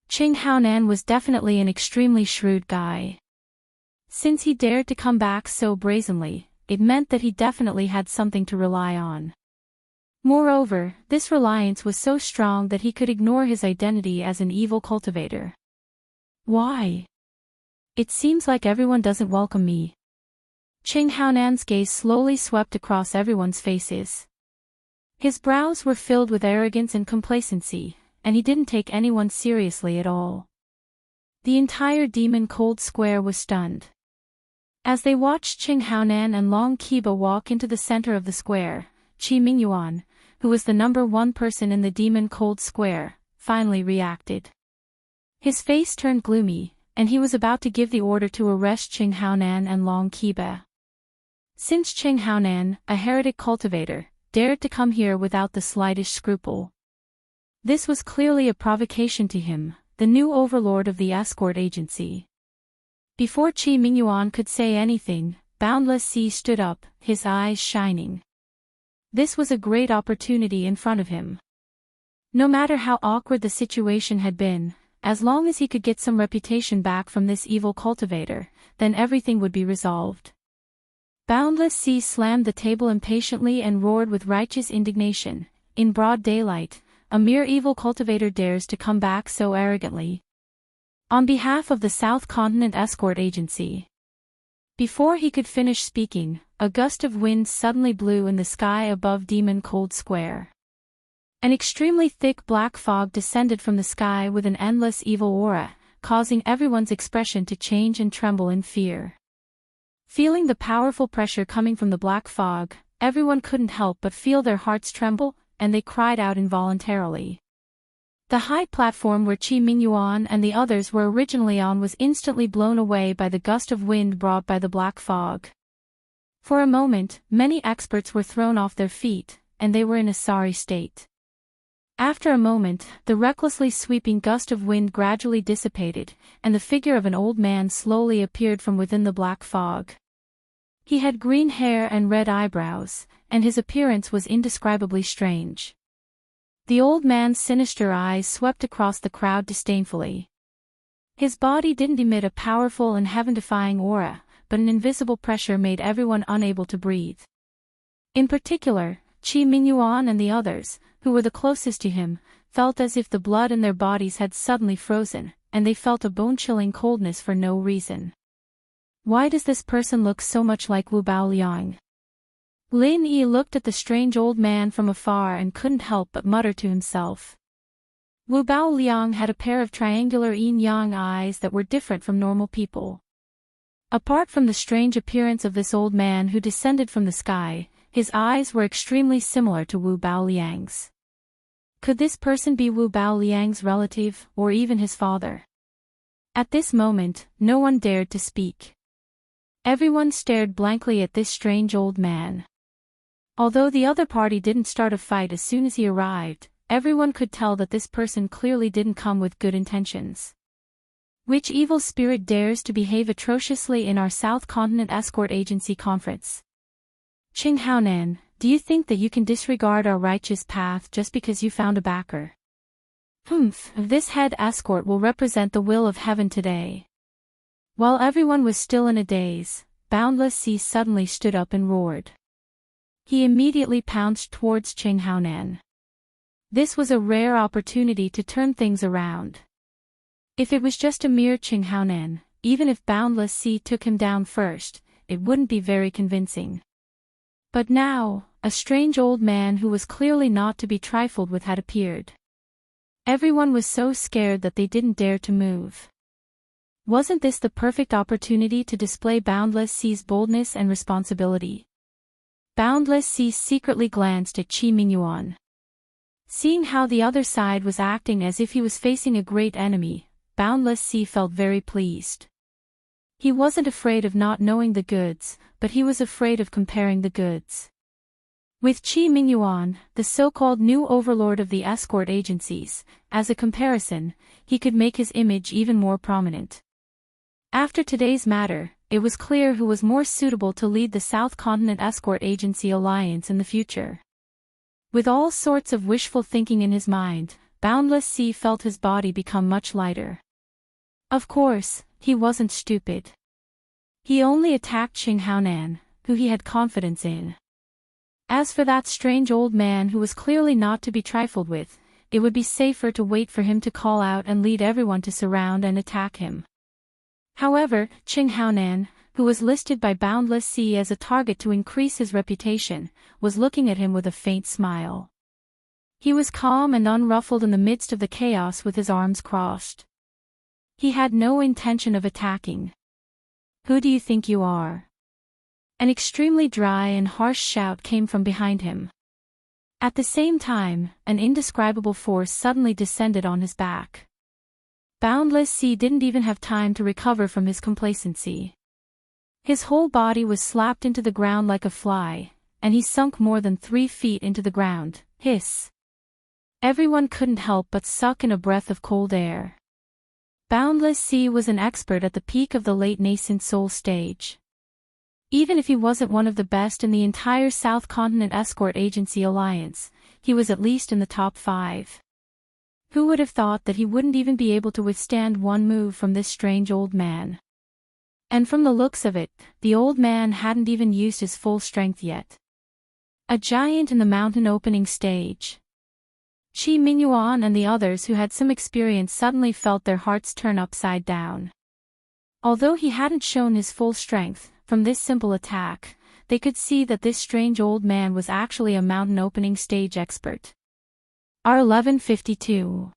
Qing Haonan was definitely an extremely shrewd guy. Since he dared to come back so brazenly, it meant that he definitely had something to rely on. Moreover, this reliance was so strong that he could ignore his identity as an evil cultivator. Why? It seems like everyone doesn't welcome me. Qing Haonan's gaze slowly swept across everyone's faces. His brows were filled with arrogance and complacency, and he didn't take anyone seriously at all. The entire Demon Cold Square was stunned. As they watched Qing Haonan and Long Kiba walk into the center of the square, Qi Mingyuan, who was the number 1 person in the Demon Cold Square, finally reacted. His face turned gloomy, and he was about to give the order to arrest Qing Haonan and Long Kiba. Since Qing Haonan, a heretic cultivator, dared to come here without the slightest scruple. This was clearly a provocation to him, the new overlord of the escort agency. Before Qi Mingyuan could say anything, Boundless Sea stood up, his eyes shining. This was a great opportunity in front of him. No matter how awkward the situation had been, as long as he could get some reputation back from this evil cultivator, then everything would be resolved. Boundless Sea slammed the table impatiently and roared with righteous indignation. In broad daylight, a mere evil cultivator dares to come back so arrogantly. On behalf of the South Continent Escort Agency. Before he could finish speaking, a gust of wind suddenly blew in the sky above Demon Cold Square. An extremely thick black fog descended from the sky with an endless evil aura, causing everyone's expression to change and tremble in fear. Feeling the powerful pressure coming from the black fog, everyone couldn't help but feel their hearts tremble, and they cried out involuntarily. The high platform where Qi Mingyuan and the others were originally on was instantly blown away by the gust of wind brought by the black fog. For a moment, many experts were thrown off their feet, and they were in a sorry state. After a moment, the recklessly sweeping gust of wind gradually dissipated, and the figure of an old man slowly appeared from within the black fog. He had green hair and red eyebrows, and his appearance was indescribably strange. The old man's sinister eyes swept across the crowd disdainfully. His body didn't emit a powerful and heaven-defying aura, but an invisible pressure made everyone unable to breathe. In particular, Qi Mingyuan and the others, who were the closest to him, felt as if the blood in their bodies had suddenly frozen, and they felt a bone-chilling coldness for no reason. Why does this person look so much like Wu Baoliang? Lin Yi looked at the strange old man from afar and couldn't help but mutter to himself. Wu Baoliang had a pair of triangular yin-yang eyes that were different from normal people. Apart from the strange appearance of this old man who descended from the sky, his eyes were extremely similar to Wu Baoliang's. Could this person be Wu Baoliang's relative, or even his father? At this moment, no one dared to speak. Everyone stared blankly at this strange old man. Although the other party didn't start a fight as soon as he arrived, everyone could tell that this person clearly didn't come with good intentions. Which evil spirit dares to behave atrociously in our South Continent Escort Agency conference? Qing Haonan, do you think that you can disregard our righteous path just because you found a backer? This head escort will represent the will of heaven today. While everyone was still in a daze, Boundless Sea suddenly stood up and roared. He immediately pounced towards Qing Haonan. This was a rare opportunity to turn things around. If it was just a mere Qing Haonan, even if Boundless Sea took him down first, it wouldn't be very convincing. But now, a strange old man who was clearly not to be trifled with had appeared. Everyone was so scared that they didn't dare to move. Wasn't this the perfect opportunity to display Boundless Sea's boldness and responsibility? Boundless Sea secretly glanced at Qi Mingyuan. Seeing how the other side was acting as if he was facing a great enemy, Boundless Sea felt very pleased. He wasn't afraid of not knowing the goods, but he was afraid of comparing the goods. With Qi Mingyuan, the so-called new overlord of the escort agencies, as a comparison, he could make his image even more prominent. After today's matter, it was clear who was more suitable to lead the South Continent Escort Agency Alliance in the future. With all sorts of wishful thinking in his mind, Boundless Sea felt his body become much lighter. Of course, he wasn't stupid. He only attacked Qing Haonan, who he had confidence in. As for that strange old man who was clearly not to be trifled with, it would be safer to wait for him to call out and lead everyone to surround and attack him. However, Qing Haonan, who was listed by Boundless Sea as a target to increase his reputation, was looking at him with a faint smile. He was calm and unruffled in the midst of the chaos with his arms crossed. He had no intention of attacking. Who do you think you are? An extremely dry and harsh shout came from behind him. At the same time, an indescribable force suddenly descended on his back. Boundless Sea didn't even have time to recover from his complacency. His whole body was slapped into the ground like a fly, and he sunk more than 3 feet into the ground. Hiss! Everyone couldn't help but suck in a breath of cold air. Boundless Sea was an expert at the peak of the late nascent soul stage. Even if he wasn't one of the best in the entire South Continent Escort Agency Alliance, he was at least in the top 5. Who would have thought that he wouldn't even be able to withstand one move from this strange old man? And from the looks of it, the old man hadn't even used his full strength yet. A giant in the mountain opening stage. Qi Mingyuan and the others who had some experience suddenly felt their hearts turn upside down. Although he hadn't shown his full strength, from this simple attack, they could see that this strange old man was actually a mountain opening stage expert. R1152.